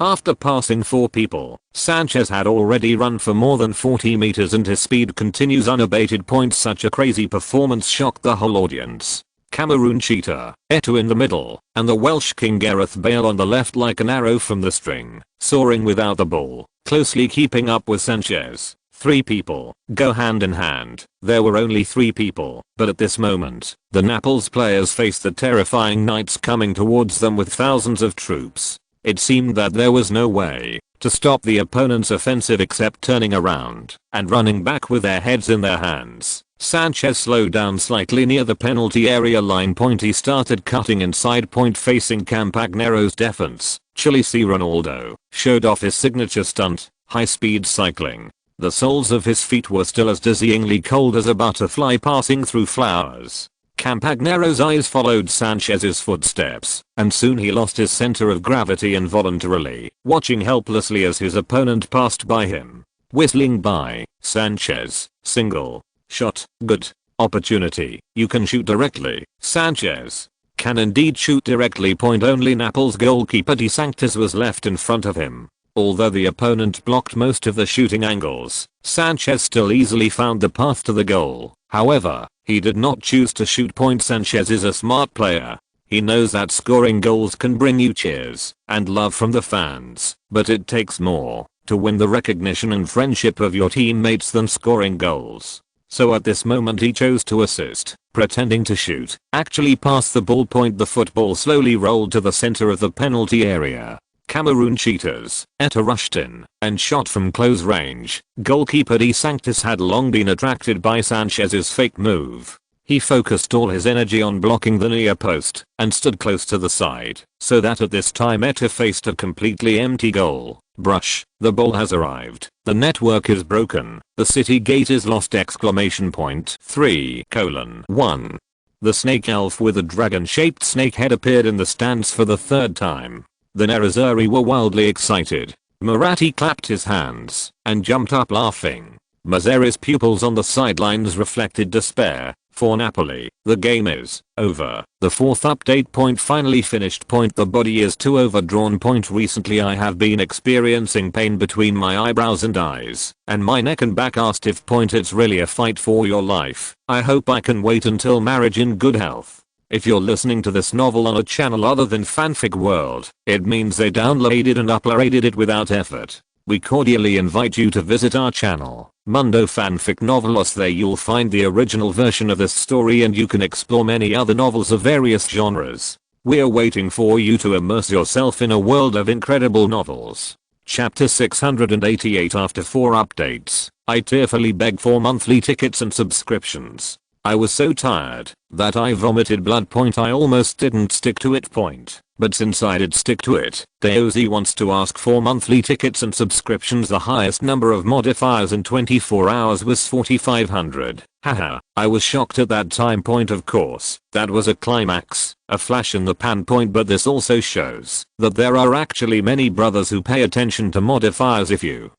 After passing 4 people, Sanchez had already run for more than 40 meters and his speed continues unabated. Such a crazy performance shocked the whole audience. Cameroon cheetah, Eto'o in the middle, and the Welsh king Gareth Bale on the left like an arrow from the string, soaring without the ball, closely keeping up with Sanchez. 3 people go hand in hand. There were only 3 people, but at this moment, the Naples players faced the terrifying knights coming towards them with thousands of troops. It seemed that there was no way to stop the opponent's offensive except turning around and running back with their heads in their hands. Sanchez slowed down slightly near the penalty area line point. He started cutting inside point facing Campagnero's defense. Chile Ronaldo showed off his signature stunt, high-speed cycling. The soles of his feet were still as dizzyingly cold as a butterfly passing through flowers. Campagnero's eyes followed Sanchez's footsteps, and soon he lost his center of gravity involuntarily, watching helplessly as his opponent passed by him. Whistling by, Sanchez, single, shot, good, opportunity, you can shoot directly. Sanchez can indeed shoot directly. Point only. Naples goalkeeper De Sanctis was left in front of him. Although the opponent blocked most of the shooting angles, Sanchez still easily found the path to the goal. However, he did not choose to shoot. Point. Sanchez is a smart player. He knows that scoring goals can bring you cheers and love from the fans, but it takes more to win the recognition and friendship of your teammates than scoring goals. So at this moment he chose to assist, pretending to shoot, actually pass the ball. Point. The football slowly rolled to the center of the penalty area. Cameroon cheaters, Etta rushed in and shot from close range. Goalkeeper De Sanctis had long been attracted by Sanchez's fake move. He focused all his energy on blocking the near post and stood close to the side, so that at this time Etta faced a completely empty goal. Brush, the ball has arrived. The network is broken. The city gate is lost! 3:1. The snake elf with a dragon-shaped snake head appeared in the stands for the third time. The Nerazzurri were wildly excited. Moratti clapped his hands and jumped up laughing. Mazzari's pupils on the sidelines reflected despair. For Napoli, the game is over. The fourth update. Point. Finally finished. Point. The body is too overdrawn. Point. Recently I have been experiencing pain between my eyebrows and eyes, and my neck and back. Asked if. Point. It's really a fight for your life. I hope I can wait until marriage in good health. If you're listening to this novel on a channel other than Fanfic World, it means they downloaded and uploaded it without effort. We cordially invite you to visit our channel, Mundo Fanfic Novelos. There you'll find the original version of this story and you can explore many other novels of various genres. We're waiting for you to immerse yourself in a world of incredible novels. Chapter 688. After 4 updates, I tearfully begged for monthly tickets and subscriptions. I was so tired that I vomited blood. Point. I almost didn't stick to it. Point. But since I did stick to it, Daozi wants to ask for monthly tickets and subscriptions. The highest number of modifiers in 24 hours was 4,500. Haha, I was shocked at that time. Point. Of course, that was a climax, a flash in the pan. Point. But this also shows that there are actually many brothers who pay attention to modifiers. If you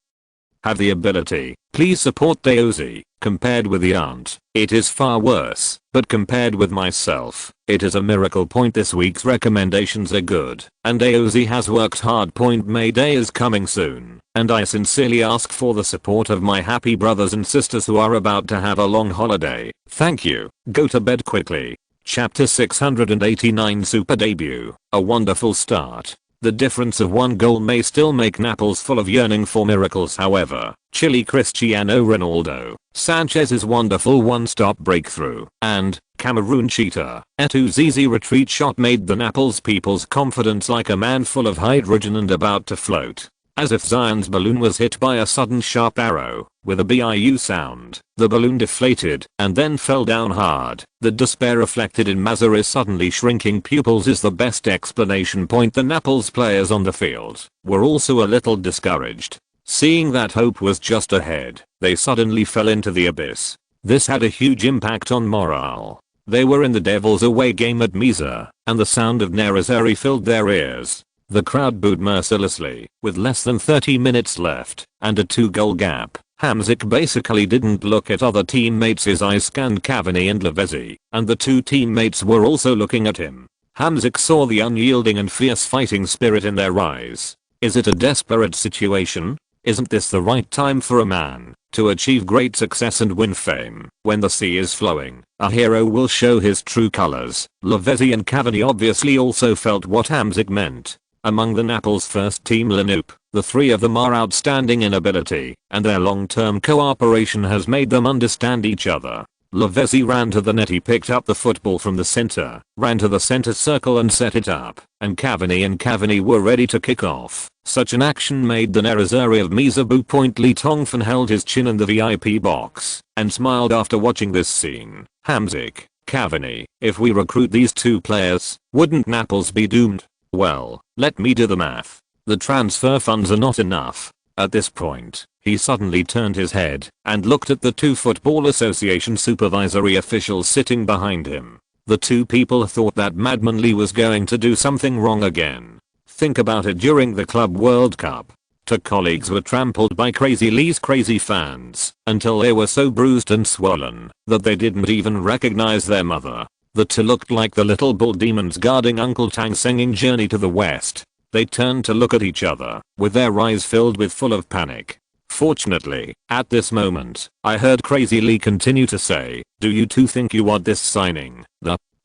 have the ability, please support Daozi. Compared with the aunt, it is far worse, but compared with myself, it is a miracle. Point. This week's recommendations are good, and Daozi has worked hard. Point. May Day is coming soon, and I sincerely ask for the support of my happy brothers and sisters who are about to have a long holiday. Thank you. Go to bed quickly. Chapter 689. Super Debut, a wonderful start. The difference of 1 goal may still make Naples full of yearning for miracles. However, Chile Cristiano Ronaldo, Sanchez's wonderful one-stop breakthrough, and Cameroon cheater Eto'o's easy retreat shot made the Naples people's confidence like a man full of hydrogen and about to float. As if Zion's balloon was hit by a sudden sharp arrow, with a BIU sound, the balloon deflated and then fell down hard. The despair reflected in Mazzari's suddenly shrinking pupils is the best explanation. Point. The Naples players on the field were also a little discouraged. Seeing that hope was just ahead, they suddenly fell into the abyss. This had a huge impact on morale. They were in the Devils' away game at Misa, and the sound of Nerazzurri filled their ears. The crowd booed mercilessly. With less than 30 minutes left and a 2-goal gap, Hamsik basically didn't look at other teammates. His eyes scanned Cavani and Lavezzi, and the 2 teammates were also looking at him. Hamsik saw the unyielding and fierce fighting spirit in their eyes. Is it a desperate situation? Isn't this the right time for a man to achieve great success and win fame? When the sea is flowing, a hero will show his true colors. Lavezzi and Cavani obviously also felt what Hamsik meant. Among the Naples first team lineup, the 3 of them are outstanding in ability, and their long-term cooperation has made them understand each other. Lavezzi ran to the net. He picked up the football from the center, ran to the center circle and set it up, and Cavani were ready to kick off. Such an action made the Nerazzurri of Mizabu point. Lee Tongfan held his chin in the VIP box and smiled after watching this scene. Hamzik, Cavani, if we recruit these two players, wouldn't Naples be doomed? Well, let me do the math. The transfer funds are not enough. At this point, he suddenly turned his head and looked at the two Football Association supervisory officials sitting behind him. The two people thought that Madman Lee was going to do something wrong again. Think about it. During the Club World Cup, two colleagues were trampled by Crazy Lee's crazy fans until they were so bruised and swollen that they didn't even recognize their mother. The two looked like the little bull demons guarding Uncle Tang singing Journey to the West. They turned to look at each other with their eyes filled with full of panic. Fortunately, at this moment, I heard Crazy Lee continue to say, "Do you two think you want this signing?"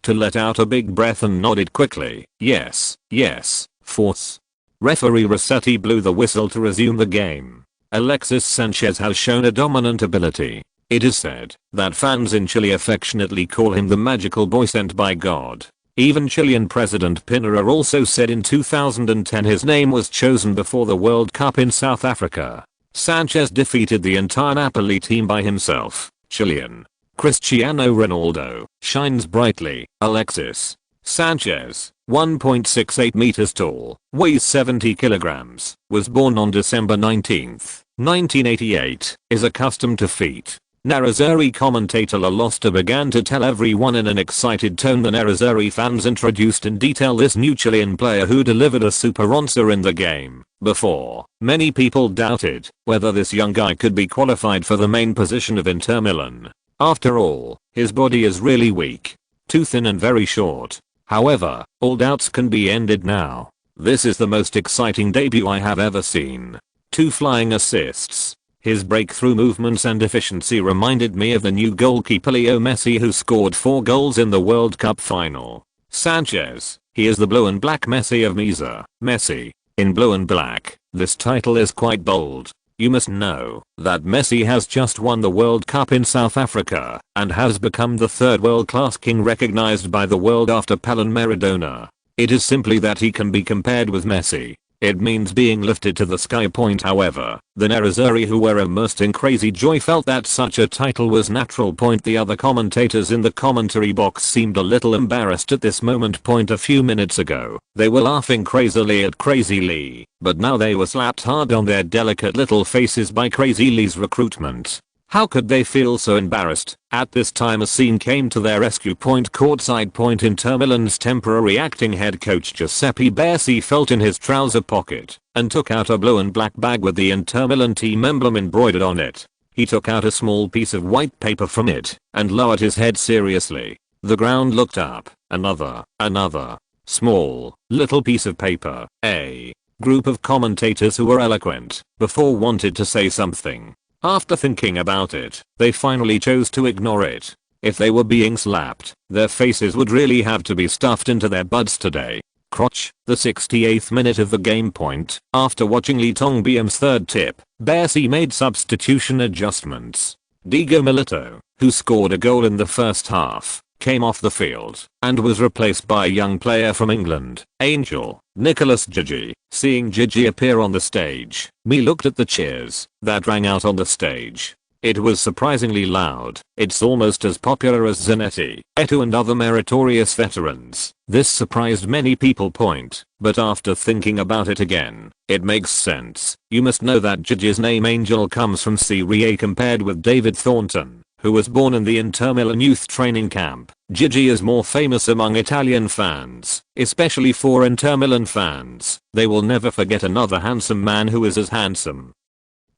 To let out a big breath and nodded quickly. Yes, force. Referee Rossetti blew the whistle to resume the game. Alexis Sanchez has shown a dominant ability. It is said that fans in Chile affectionately call him the magical boy sent by God. Even Chilean President Pinera also said in 2010 his name was chosen before the World Cup in South Africa. Sanchez defeated the entire Napoli team by himself. Chilean Cristiano Ronaldo shines brightly. Alexis Sanchez, 1.68 meters tall, weighs 70 kilograms, was born on December 19, 1988, is accustomed to feet. Nerazzurri commentator La Losta began to tell everyone in an excited tone. The Nerazzurri fans introduced in detail this new Chilean player who delivered a super answer in the game. Before, many people doubted whether this young guy could be qualified for the main position of Inter Milan. After all, his body is really weak, too thin and very short. However, all doubts can be ended now. This is the most exciting debut I have ever seen. 2 flying assists. His breakthrough movements and efficiency reminded me of the new goalkeeper Leo Messi, who scored 4 goals in the World Cup final. Sanchez, he is the blue and black Messi of Misa. Messi, in blue and black. This title is quite bold. You must know that Messi has just won the World Cup in South Africa and has become the 3rd world-class king recognized by the world after Pelé and Maradona. It is simply that he can be compared with Messi. It means being lifted to the sky. However, the Nerazzurri, who were immersed in crazy joy, felt that such a title was natural. The other commentators in the commentary box seemed a little embarrassed at this moment. A few minutes ago, they were laughing crazily at Crazy Lee, but now they were slapped hard on their delicate little faces by Crazy Lee's recruitment. How could they feel so embarrassed? At this time a scene came to their rescue. Courtside. Inter Milan's temporary acting head coach Giuseppe Baresi felt in his trouser pocket and took out a blue and black bag with the Inter Milan team emblem embroidered on it. He took out a small piece of white paper from it and lowered his head seriously. The ground looked up. Another small, little piece of paper. A group of commentators who were eloquent before wanted to say something. After thinking about it, they finally chose to ignore it. If they were being slapped, their faces would really have to be stuffed into their buds today. Crotch, the 68th minute of the game. After watching Lee Tongbiam's 3rd tip, Baresi made substitution adjustments. Diego Milito, who scored a goal in the first half, came off the field and was replaced by a young player from England, Angel, Nicholas Gigi. Seeing Gigi appear on the stage, me looked at the cheers that rang out on the stage. It was surprisingly loud. It's almost as popular as Zanetti, Eto'o and other meritorious veterans. This surprised many people. But after thinking about it again, it makes sense. You must know that Gigi's name Angel comes from Serie A. Compared with David Thornton, who was born in the Inter Milan youth training camp, Gigi is more famous among Italian fans, especially for Inter Milan fans. They will never forget another handsome man who is as handsome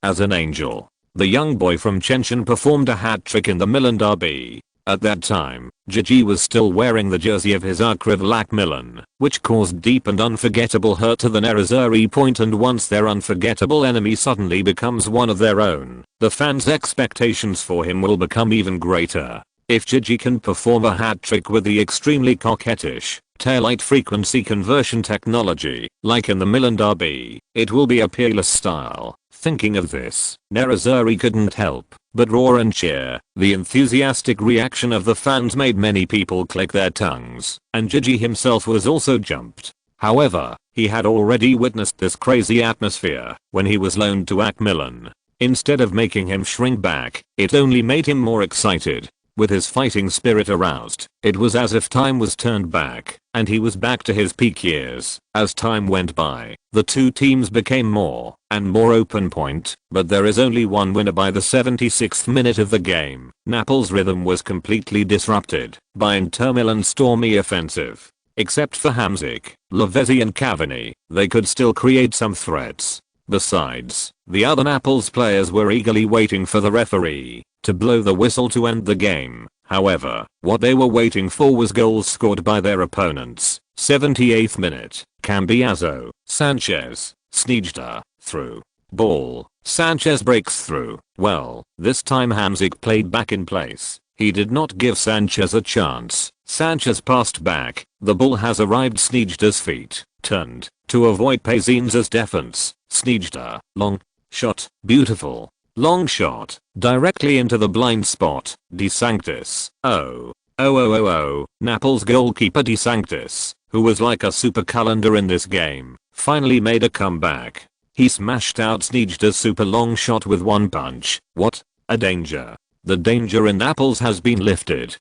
as an angel. The young boy from Chenshin performed a hat-trick in the Milan derby. At that time, Gigi was still wearing the jersey of his Arkrivlak Milan, which caused deep and unforgettable hurt to the Nerazzurri. And once their unforgettable enemy suddenly becomes one of their own, the fans' expectations for him will become even greater. If Gigi can perform a hat-trick with the extremely coquettish taillight frequency conversion technology, like in the Milan derby, it will be a peerless style. Thinking of this, Nerazzurri couldn't help But roar and cheer, the enthusiastic reaction of the fans made many people click their tongues, and Gigi himself was also jumped. However, he had already witnessed this crazy atmosphere when he was loaned to AC Milan. Instead of making him shrink back, it only made him more excited. With his fighting spirit aroused, it was as if time was turned back, and he was back to his peak years. As time went by, the two teams became more and more open point, but there is only one winner by the 76th minute of the game. Naples' rhythm was completely disrupted by Inter Milan's stormy offensive. Except for Hamsik, Lavezzi and Cavani, they could still create some threats. Besides, the other Naples players were eagerly waiting for the referee to blow the whistle to end the game. However, what they were waiting for was goals scored by their opponents. 78th minute, Cambiaso, Sanchez, Sneijder, through. Ball, Sanchez breaks through. Well, this time Hamsik played back in place. He did not give Sanchez a chance. Sanchez passed back. The ball has arrived Sneijder's feet, turned, to avoid Pazin's defense. Sneijder, long shot, beautiful. Long shot, directly into the blind spot. De Sanctis, Naples goalkeeper De Sanctis, who was like a super calendar in this game, finally made a comeback. He smashed out Sneijder's super long shot with one punch. What a danger. The danger in Naples has been lifted.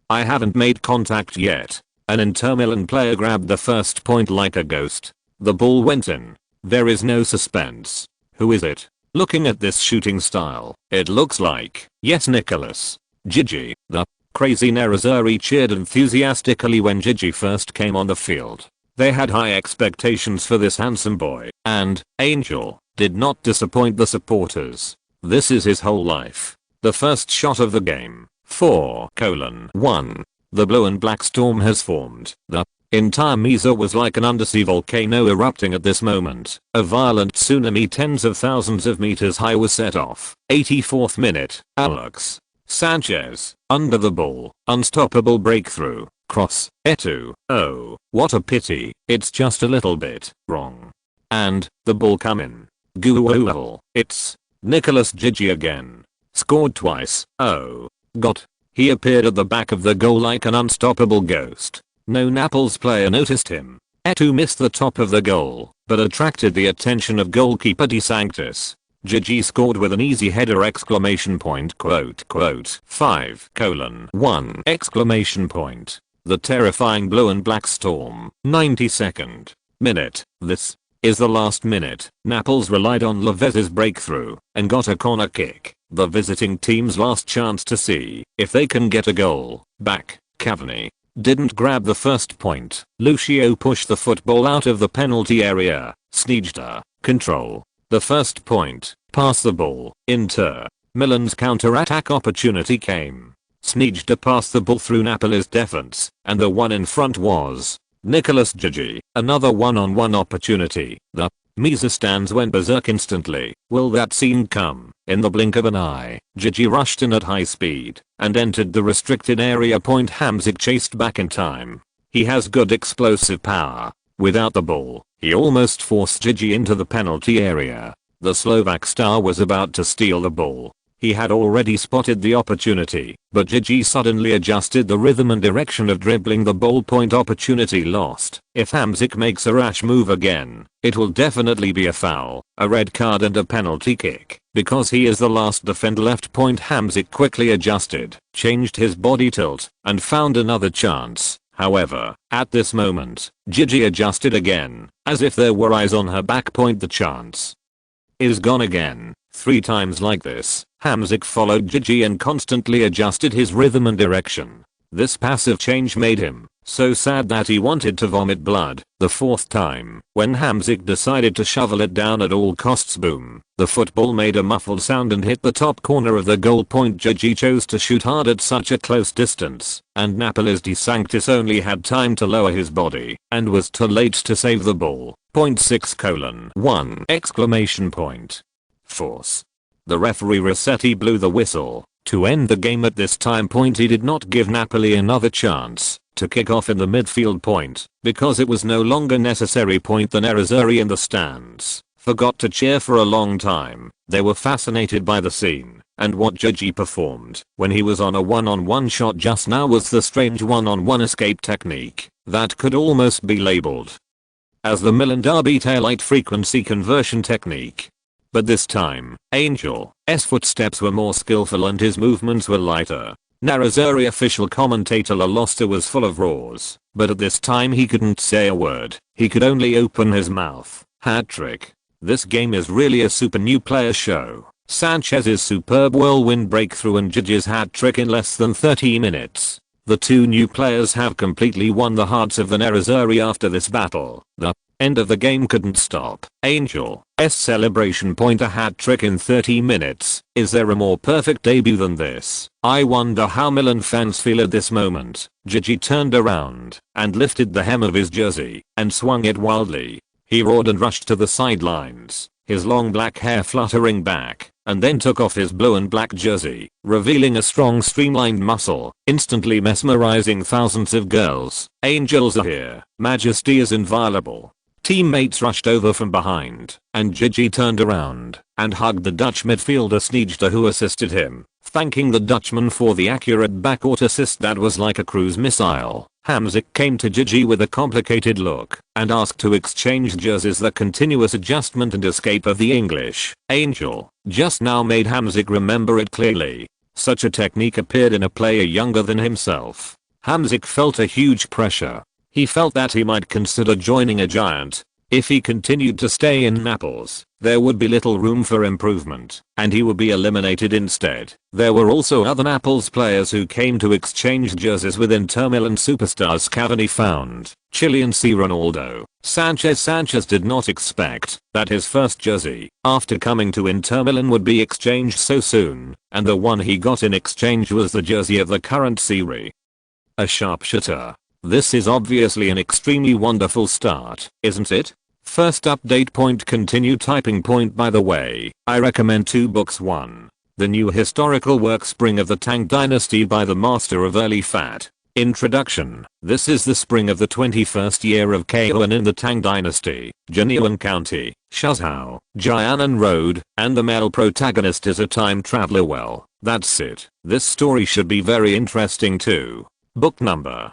I haven't made contact yet. An Inter Milan player grabbed the first point like a ghost. The ball went in. There is no suspense. Who is it? Looking at this shooting style, it looks like, yes, Nicolas. Gigi, the crazy Nerazzurri cheered enthusiastically when Gigi first came on the field. They had high expectations for this handsome boy, and Angel did not disappoint the supporters. This is his whole life. The first shot of the game. 4:1. The blue and black storm has formed. The entire Mesa was like an undersea volcano erupting at this moment. A violent tsunami tens of thousands of meters high was set off. 84th minute. Alex Sanchez, under the ball, unstoppable breakthrough, cross, Etu. Oh, what a pity, it's just a little bit wrong. And, the ball come in. Google, it's Nicolas Gigi again. Scored twice. Oh. God. He appeared at the back of the goal like an unstoppable ghost. No Naples player noticed him. Etu missed the top of the goal, but attracted the attention of goalkeeper De Sanctis. Gigi scored with an easy header ! 5:1! The terrifying blue and black storm. 92nd minute. This is the last minute. Naples relied on Lavezzi's breakthrough and got a corner kick. The visiting team's last chance to see if they can get a goal back. Cavani didn't grab the first point. Lucio pushed the football out of the penalty area. Sneijder control the first point. Pass the ball. Inter Milan's counter-attack opportunity came. Sneijder passed the ball through Napoli's defense, and the one in front was Nicolas Gigi. Another one-on-one opportunity. The Mesa stands went berserk instantly. Will that scene come? In the blink of an eye, Gigi rushed in at high speed and entered the restricted area. Hamsik chased back in time. He has good explosive power. Without the ball, he almost forced Gigi into the penalty area. The Slovak star was about to steal the ball. He had already spotted the opportunity, but Gigi suddenly adjusted the rhythm and direction of dribbling the ball. Opportunity lost. If Hamsik makes a rash move again, it will definitely be a foul, a red card and a penalty kick, because he is the last defender left. Hamsik quickly adjusted, changed his body tilt, and found another chance. However, at this moment, Gigi adjusted again, as if there were eyes on her back. The chance is gone again. 3 times like this, Hamsik followed Gigi and constantly adjusted his rhythm and direction. This passive change made him So sad that he wanted to vomit blood. The fourth time, when Hamzik decided to shovel it down at all costs, boom. The football made a muffled sound and hit the top corner of the goal point. Gigi chose to shoot hard at such a close distance, and Napolis de Sanctis only had time to lower his body, and was too late to save the ball. Point 6:1 exclamation point. Force. The referee Rossetti blew the whistle to end the game at this time. He did not give Napoli another chance to kick off in the midfield point, because it was no longer necessary. The Nerazzurri in the stands forgot to cheer for a long time. They were fascinated by the scene, and what Gigi performed when he was on a one-on-one shot just now was the strange one-on-one escape technique that could almost be labeled as the Milan derby taillight frequency conversion technique. But this time, Angel's footsteps were more skillful and his movements were lighter. Nerazzurri official commentator La Losta was full of roars, but at this time he couldn't say a word. He could only open his mouth. Hat trick. This game is really a super new player show. Sanchez's superb whirlwind breakthrough and Gigi's hat trick in less than 30 minutes. The two new players have completely won the hearts of the Nerazzurri after this battle. The end of the game couldn't stop. Angel's celebration. A hat trick in 30 minutes. Is there a more perfect debut than this? I wonder how Milan fans feel at this moment. Gigi turned around and lifted the hem of his jersey and swung it wildly. He roared and rushed to the sidelines, his long black hair fluttering back, and then took off his blue and black jersey, revealing a strong streamlined muscle, instantly mesmerizing thousands of girls. Angels are here. Majesty is inviolable. Teammates rushed over from behind, and Gigi turned around and hugged the Dutch midfielder Sneijder, who assisted him, thanking the Dutchman for the accurate backcourt assist that was like a cruise missile. Hamzik came to Gigi with a complicated look and asked to exchange jerseys. The continuous adjustment and escape of the English Angel just now made Hamzik remember it clearly. Such a technique appeared in a player younger than himself. Hamzik felt a huge pressure. He felt that he might consider joining a giant. If he continued to stay in Naples, there would be little room for improvement, and he would be eliminated instead. There were also other Naples players who came to exchange jerseys with Inter Milan superstars. Cavani found Chilean C. Ronaldo. Sanchez did not expect that his first jersey, after coming to Inter Milan, would be exchanged so soon, and the one he got in exchange was the jersey of the current Serie A sharpshooter. This is obviously an extremely wonderful start, isn't it? First update. Continue typing. By the way, I recommend 2 books. 1. The new historical work Spring of the Tang Dynasty by the master of early fat. Introduction. This is the spring of the 21st year of Kaoan in the Tang Dynasty, Jinyuan County, Shuzhou, Jianan Road, and the male protagonist is a time traveler. Well, that's it. This story should be very interesting too. Book number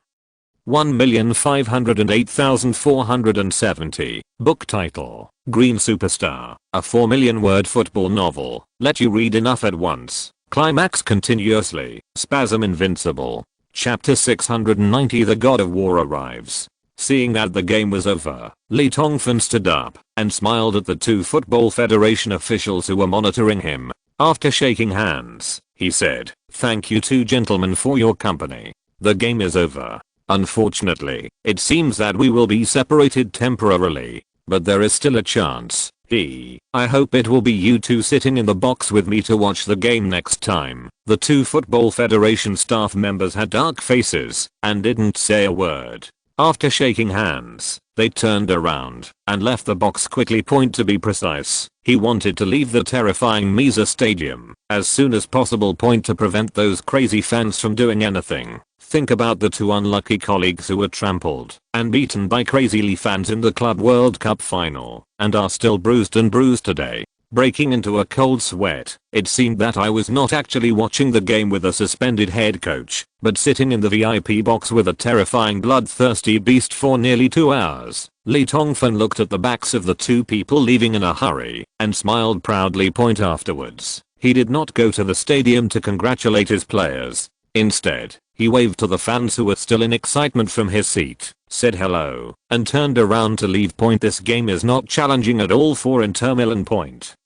1,508,470. Book title, Green Superstar, a 4 million word football novel. Let you read enough at once. Climax continuously. Spasm invincible. Chapter 690. The God of War arrives. Seeing that the game was over, Li Tongfan stood up and smiled at the 2 Football Federation officials who were monitoring him. After shaking hands, he said, "Thank you 2 gentlemen for your company. The game is over. Unfortunately, it seems that we will be separated temporarily, but there is still a chance. I hope it will be you 2 sitting in the box with me to watch the game next time." The 2 Football Federation staff members had dark faces and didn't say a word. After shaking hands, they turned around and left the box quickly. To be precise, he wanted to leave the terrifying Misa Stadium as soon as possible. To prevent those crazy fans from doing anything. Think about the 2 unlucky colleagues who were trampled and beaten by crazy fans in the Club World Cup final and are still bruised today. Breaking into a cold sweat, it seemed that I was not actually watching the game with a suspended head coach, but sitting in the VIP box with a terrifying bloodthirsty beast for nearly 2 hours. Li Tongfan looked at the backs of the 2 people leaving in a hurry and smiled proudly. Afterwards, he did not go to the stadium to congratulate his players. Instead, he waved to the fans who were still in excitement from his seat, said hello, and turned around to leave. This game is not challenging at all for Inter Milan.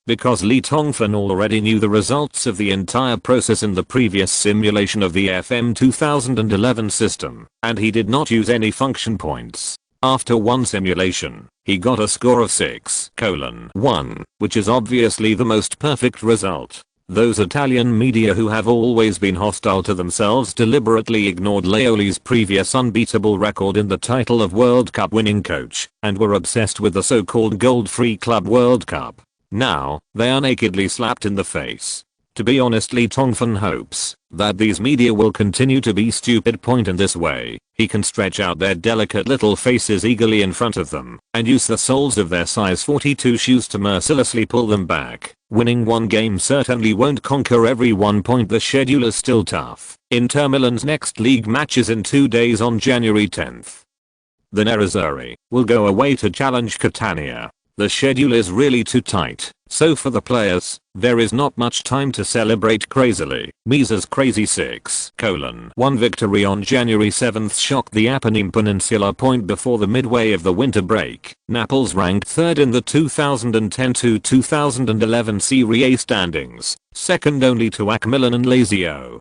because Lee Tongfan already knew the results of the entire process in the previous simulation of the FM 2011 system, and he did not use any function points. After one simulation, he got a score of 6:1, which is obviously the most perfect result. Those Italian media who have always been hostile to themselves deliberately ignored Laoli's previous unbeatable record in the title of World Cup winning coach, and were obsessed with the so-called gold-free Club World Cup. Now, they are nakedly slapped in the face. To be honest, Lee Tongfan hopes that these media will continue to be stupid. In this way, he can stretch out their delicate little faces eagerly in front of them, and use the soles of their size 42 shoes to mercilessly pull them back. Winning one game certainly won't conquer every 1 point. The schedule is still tough. Inter Milan's next league match is in 2 days on January 10th. The Nerazzurri will go away to challenge Catania. The schedule is really too tight, so for the players, there is not much time to celebrate crazily. Misa's crazy 6:1 victory on January 7th shocked the Apennine Peninsula. Before the midway of the winter break, Naples ranked 3rd in the 2010-2011 Serie A standings, second only to AC Milan and Lazio,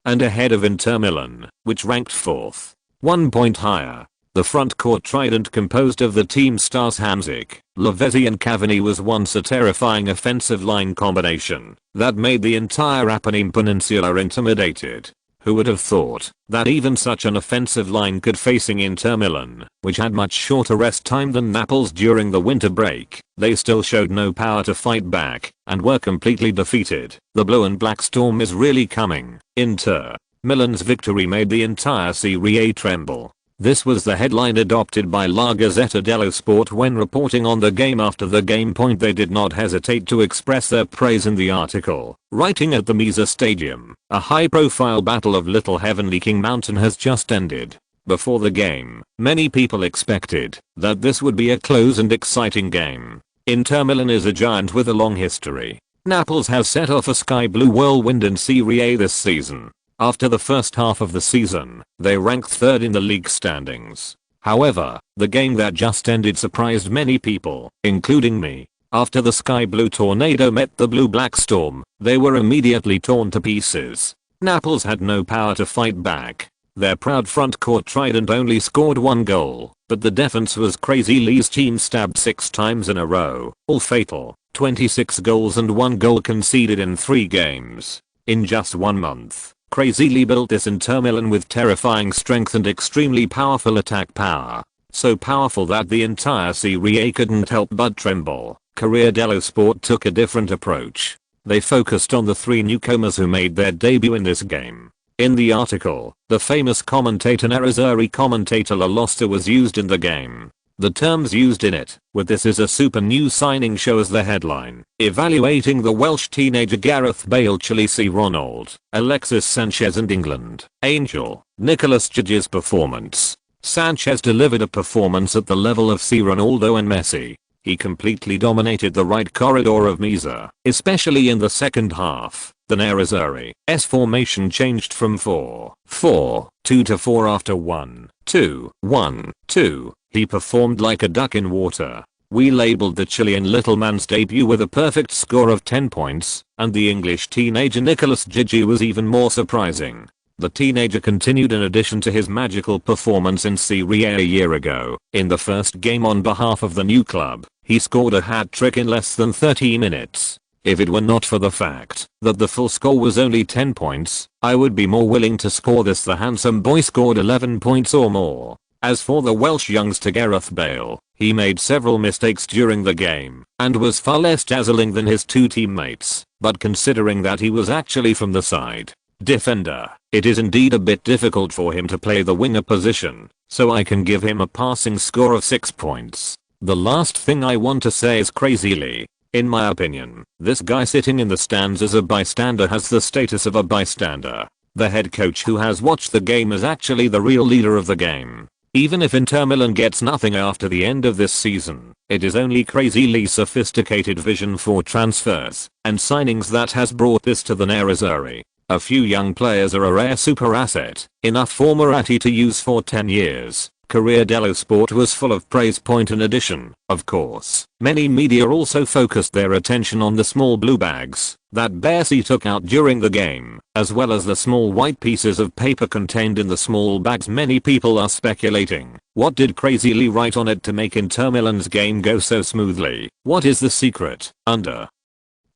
and ahead of Inter Milan, which ranked 4th, 1 point higher. The front court trident composed of the team stars Hamsik, Lavezzi and Cavani was once a terrifying offensive line combination that made the entire Apennine Peninsula intimidated. Who would have thought that even such an offensive line could, facing Inter Milan, which had much shorter rest time than Naples during the winter break, they still showed no power to fight back and were completely defeated. The blue and black storm is really coming. Inter Milan's victory made the entire Serie A tremble. This was the headline adopted by La Gazzetta dello Sport when reporting on the game after the game. They did not hesitate to express their praise in the article, writing, at the Misa Stadium, a high-profile battle of Little Heavenly King Mountain has just ended. Before the game, many people expected that this would be a close and exciting game. Inter Milan is a giant with a long history. Naples has set off a sky blue whirlwind in Serie A this season. After the first half of the season, they ranked 3rd in the league standings. However, the game that just ended surprised many people, including me. After the sky blue tornado met the blue black storm, they were immediately torn to pieces. Naples had no power to fight back. Their proud front court trident only scored 1 goal, but the defense was crazy. Lee's team stabbed 6 times in a row, all fatal. 26 goals and 1 goal conceded in 3 games. In just 1 month, Crazy Lee built this Inter Milan with terrifying strength and extremely powerful attack power. So powerful that the entire Serie A couldn't help but tremble. Corriere dello Sport took a different approach. They focused on the 3 newcomers who made their debut in this game. In the article, the famous commentator Nerazzurri commentator La Losta was used in the game. The terms used in it, with "this is a super new signing" show as the headline. Evaluating the Welsh teenager Gareth Bale, Chelsea Ronald, Alexis Sanchez and England, Angel, Nicolas Jage's performance. Sanchez delivered a performance at the level of C. Ronaldo and Messi. He completely dominated the right corridor of Misa, especially in the second half. The Nerazzurri's formation changed from 4-4-2 to 4 after 1-2-1-2. He performed like a duck in water. We labeled the Chilean little man's debut with a perfect score of 10 points, and the English teenager Nicolas Jage was even more surprising. The teenager continued in addition to his magical performance in Serie A year ago. In the first game on behalf of the new club, he scored a hat-trick in less than 30 minutes. If it were not for the fact that the full score was only 10 points, I would be more willing to score this. The handsome boy scored 11 points or more. As for the Welsh youngster Gareth Bale, he made several mistakes during the game and was far less dazzling than his 2 teammates, but considering that he was actually from the side defender, it is indeed a bit difficult for him to play the winger position, so I can give him a passing score of 6 points. The last thing I want to say is Crazy Lee. In my opinion, this guy sitting in the stands as a bystander has the status of a bystander. The head coach who has watched the game is actually the real leader of the game. Even if Inter Milan gets nothing after the end of this season, it is only Crazy Lee's sophisticated vision for transfers and signings that has brought this to the Nerazzurri. A few young players are a rare super asset, enough for Moratti to use for 10 years. career dello sport was full of praise. In addition, of course, many media also focused their attention on the small blue bags that Bessie took out during the game, as well as the small white pieces of paper contained in the small bags. Many people are speculating, what did Crazy Lee write on it to make Inter Milan's game go so smoothly? What is the secret? Under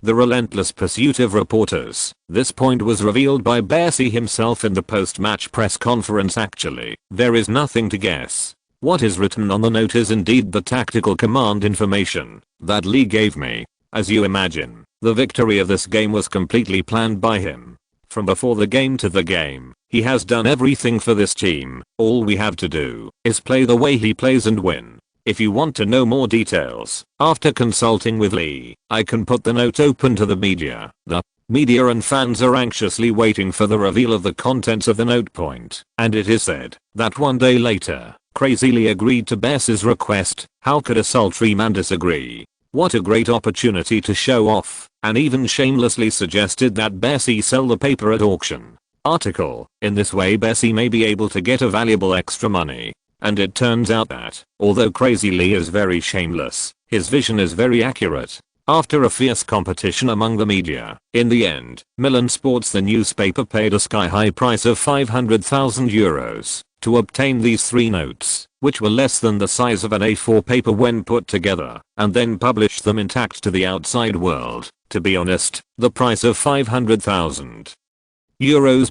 the relentless pursuit of reporters, this point was revealed by Bessie himself in the post-match press conference. Actually, there is nothing to guess. What is written on the note is indeed the tactical command information that Lee gave me. As you imagine, the victory of this game was completely planned by him. From before the game to the game, he has done everything for this team. All we have to do is play the way he plays and win. If you want to know more details, after consulting with Lee, I can put the note open to the media. The media and fans are anxiously waiting for the reveal of the contents of the note point, and it is said that one day later, Crazy Lee agreed to Bess's request. How could a sultry man disagree? What a great opportunity to show off, and even shamelessly suggested that Bessie sell the paper at auction. Article. In this way Bessie may be able to get a valuable extra money. And it turns out that, although Crazy Lee is very shameless, his vision is very accurate. After a fierce competition among the media, in the end, Milan Sports, the newspaper, paid a sky-high price of €500,000 to obtain these 3 notes, which were less than the size of an A4 paper when put together, and then published them intact to the outside world. To be honest, the price of €500,000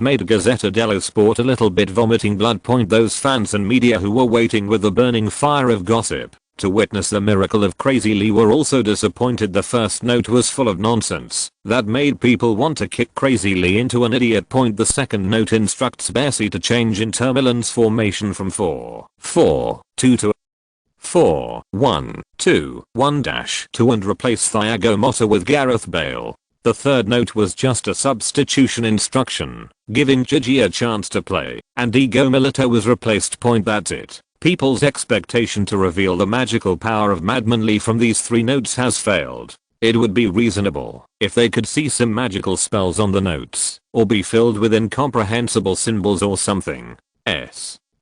made Gazzetta dello Sport a little bit vomiting blood. Those fans and media who were waiting with the burning fire of gossip to witness the miracle of Crazy Lee were also disappointed. The first note was full of nonsense that made people want to kick Crazy Lee into an idiot. The second note instructs Bessie to change Inter Milan's formation from 4-4-2 to 4-1-2-1-2 and replace Thiago Motta with Gareth Bale. The third note was just a substitution instruction, giving Gigi a chance to play, and Igor Milito was replaced. That's it. People's expectation to reveal the magical power of Madman Lee from these 3 notes has failed. It would be reasonable if they could see some magical spells on the notes, or be filled with incomprehensible symbols or something.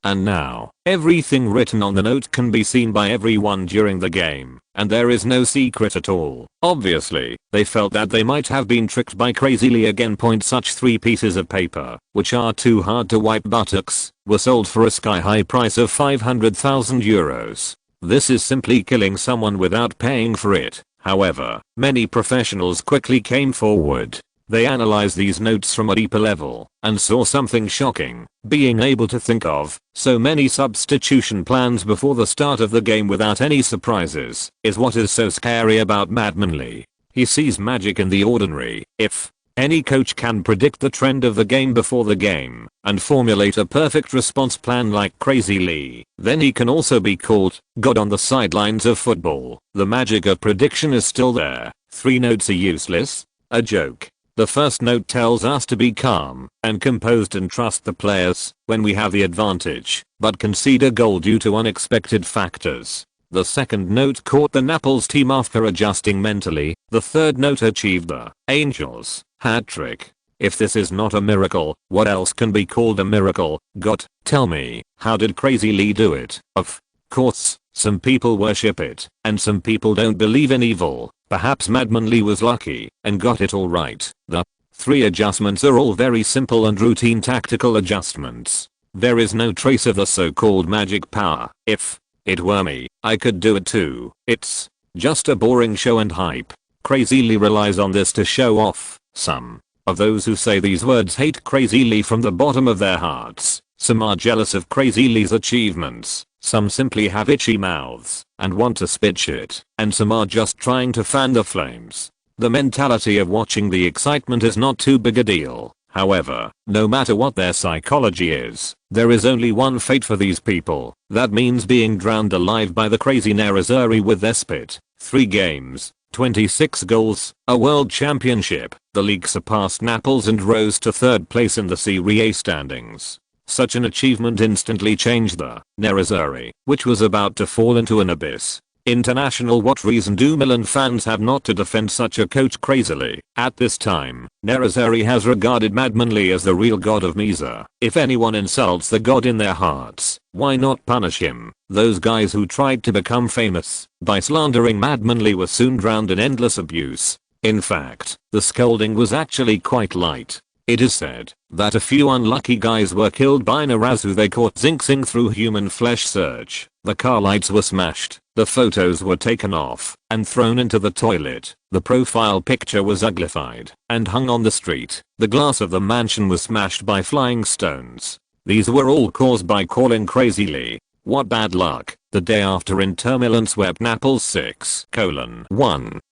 And now, everything written on the note can be seen by everyone during the game, and there is no secret at all. Obviously, they felt that they might have been tricked by Crazy Lee again. Such 3 pieces of paper, which are too hard to wipe buttocks, were sold for a sky-high price of €500,000. This is simply killing someone without paying for it. However, many professionals quickly came forward. They analyzed these notes from a deeper level and saw something shocking. Being able to think of so many substitution plans before the start of the game without any surprises is what is so scary about Madman Lee. He sees magic in the ordinary. If any coach can predict the trend of the game before the game and formulate a perfect response plan like Crazy Lee, then he can also be called God on the sidelines of football. The magic of prediction is still there. 3 notes are useless. A joke. The first note tells us to be calm and composed and trust the players when we have the advantage, but concede a goal due to unexpected factors. The second note caught the Naples team after adjusting mentally. The third note achieved the Angels' hat trick. If this is not a miracle, what else can be called a miracle? God, tell me, how did Crazy Lee do it? Of course, some people worship it, and some people don't believe in evil. Perhaps Madman Lee was lucky and got it all right. The 3 adjustments are all very simple and routine tactical adjustments. There is no trace of the so-called magic power. If it were me, I could do it too. It's just a boring show and hype. Crazy Lee relies on this to show off. Some of those who say these words hate Crazy Lee from the bottom of their hearts. Some are jealous of Crazy Lee's achievements. Some simply have itchy mouths and want to spit shit, and some are just trying to fan the flames. The mentality of watching the excitement is not too big a deal. However, no matter what their psychology is, there is only one fate for these people. That means being drowned alive by the crazy Nerazzurri with their spit. 3 games, 26 goals, a world championship. The league surpassed Naples and rose to 3rd place in the Serie A standings. Such an achievement instantly changed the Nerazzurri, which was about to fall into an abyss. International. What reason do Milan fans have not to defend such a coach crazily? At this time, Nerazzurri has regarded Madmanli as the real god of Misa. If anyone insults the god in their hearts, why not punish him? Those guys who tried to become famous by slandering Madmanli were soon drowned in endless abuse. In fact, the scolding was actually quite light. It is said that a few unlucky guys were killed by Neraz who they caught zinxing through human flesh search. The car lights were smashed, the photos were taken off and thrown into the toilet. The profile picture was uglified and hung on the street. The glass of the mansion was smashed by flying stones. These were all caused by calling Crazy Lee. What bad luck. The day after Inter Milan swept Naples 6-1.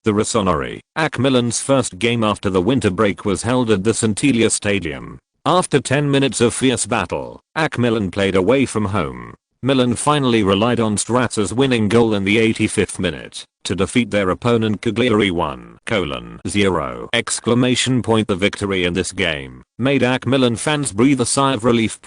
The Rossoneri, AC Milan's first game after the winter break was held at the Centiglia Stadium. After 10 minutes of fierce battle, AC Milan played away from home. Milan finally relied on Strazza's winning goal in the 85th minute to defeat their opponent Cagliari 1-0. The victory in this game made AC Milan fans breathe a sigh of relief.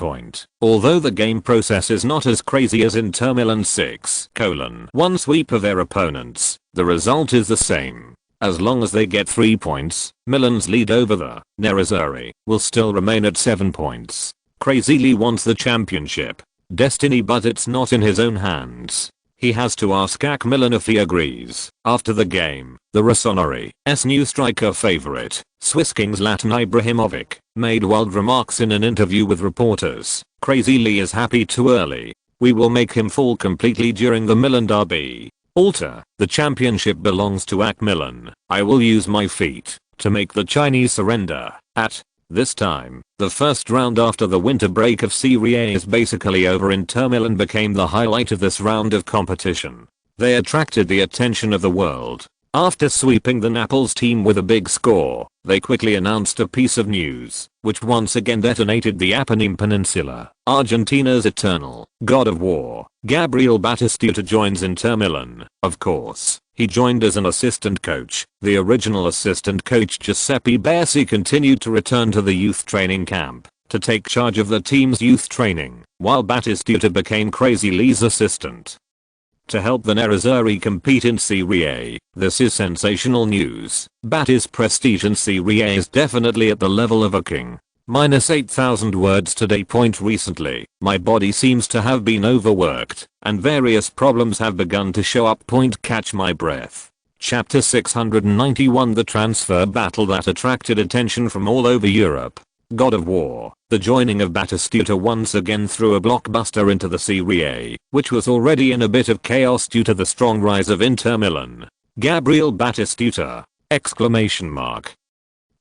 Although the game process is not as crazy as Inter Milan's 6-1 sweep of their opponents, the result is the same. As long as they get 3 points, Milan's lead over the Nerazzurri will still remain at 7 points. Crazy Lee wants the championship destiny, but it's not in his own hands. He has to ask AC Milan if he agrees. After the game, the Rossoneri's new striker favorite, Swiss King Zlatan Ibrahimovic, made wild remarks in an interview with reporters. Crazy Lee is happy too early. We will make him fall completely during the Milan derby. Alter, the championship belongs to AC Milan. I will use my feet to make the Chinese surrender. At this time, the first round after the winter break of Serie A is basically over. Inter Milan became the highlight of this round of competition. They attracted the attention of the world. After sweeping the Naples team with a big score, they quickly announced a piece of news, which once again detonated the Apennine Peninsula. Argentina's eternal god of war, Gabriel Batistuta, joins Inter Milan. Of course, he joined as an assistant coach. The original assistant coach Giuseppe Bassi continued to return to the youth training camp to take charge of the team's youth training, while Batistuta became Crazy Lee's assistant. To help the Nerazzurri compete in Serie A, this is sensational news. Batti's prestige in Serie A is definitely at the level of a king. -8,000 words today. Recently, my body seems to have been overworked, and various problems have begun to show up. Catch my breath. Chapter 691. The transfer battle that attracted attention from all over Europe. God of War. The joining of Batistuta once again threw a blockbuster into the Serie A, which was already in a bit of chaos due to the strong rise of Inter Milan. Gabriel Batistuta!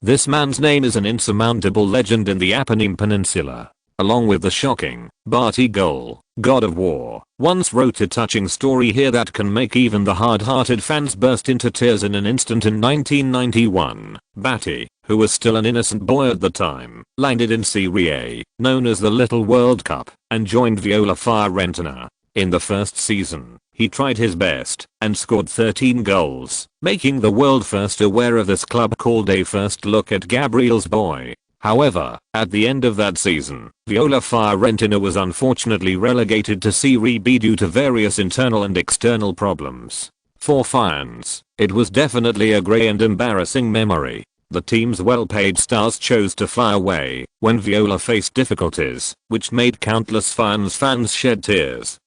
This man's name is an insurmountable legend in the Apennine Peninsula. Along with the shocking Barty goal, God of War once wrote a touching story here that can make even the hard-hearted fans burst into tears in an instant. In 1991, Batty, who was still an innocent boy at the time, landed in Serie A, known as the Little World Cup, and joined Viola Fiorentina. In the first season, he tried his best and scored 13 goals, making the world first aware of this club called a first look at Gabriel's boy. However, at the end of that season, Viola Fiorentina was unfortunately relegated to Serie B due to various internal and external problems. For fans, it was definitely a grey and embarrassing memory. The team's well-paid stars chose to fly away when Viola faced difficulties, which made countless fans shed tears.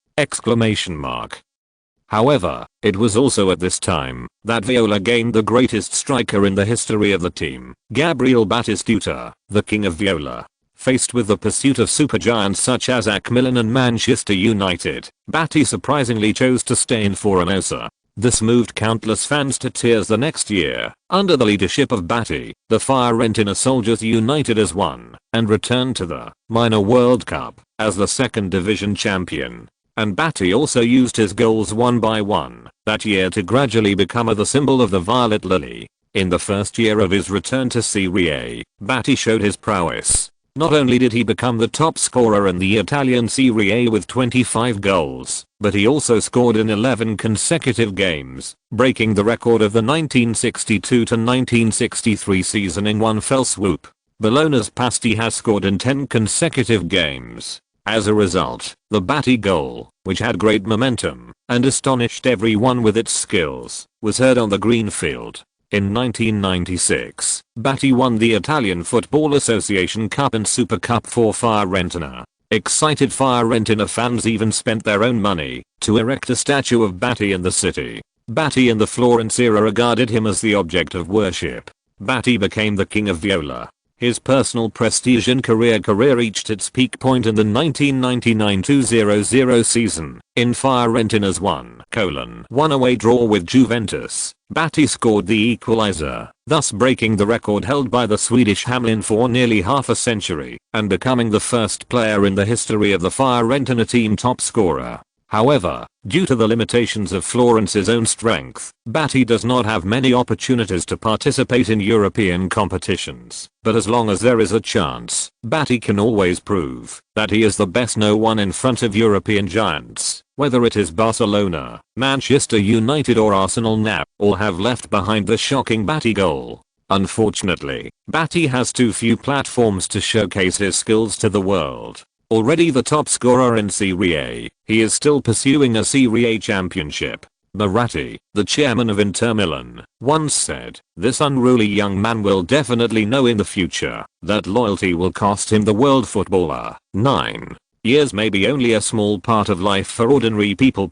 However, it was also at this time that Viola gained the greatest striker in the history of the team, Gabriel Batistuta, the king of Viola. Faced with the pursuit of supergiants such as AC Milan and Manchester United, Batty surprisingly chose to stay in Fiorentina. This moved countless fans to tears the next year. Under the leadership of Batty, the Fiorentina Soldiers united as one and returned to the Minor World Cup as the second division champion. And Batty also used his goals one by one that year to gradually become the symbol of the Violet Lily. In the first year of his return to Serie A, Batty showed his prowess. Not only did he become the top scorer in the Italian Serie A with 25 goals, but he also scored in 11 consecutive games, breaking the record of the 1962-1963 season in one fell swoop. Bologna's Pasti has scored in 10 consecutive games. As a result, the Batty goal, which had great momentum and astonished everyone with its skills, was heard on the green field. In 1996, Batty won the Italian Football Association Cup and Super Cup for Fiorentina. Excited Fiorentina fans even spent their own money to erect a statue of Batty in the city. Batty in the Florence era regarded him as the object of worship. Batty became the king of viola. His personal prestige and career reached its peak point in the 1999-2000 season. In Fiorentina's 1-1 away draw with Juventus, Batty scored the equalizer, thus breaking the record held by the Swedish Hamlin for nearly half a century, and becoming the first player in the history of the Fiorentina team top scorer. However, due to the limitations of Florence's own strength, Batty does not have many opportunities to participate in European competitions. But as long as there is a chance, Batty can always prove that he is the best. No one in front of European giants, whether it is Barcelona, Manchester United or Arsenal now, all have left behind the shocking Batty goal. Unfortunately, Batty has too few platforms to showcase his skills to the world. Already the top scorer in Serie A, he is still pursuing a Serie A championship. Moratti, the chairman of Inter Milan, once said, "This unruly young man will definitely know in the future that loyalty will cost him the world footballer." 9 years may be only a small part of life for ordinary people.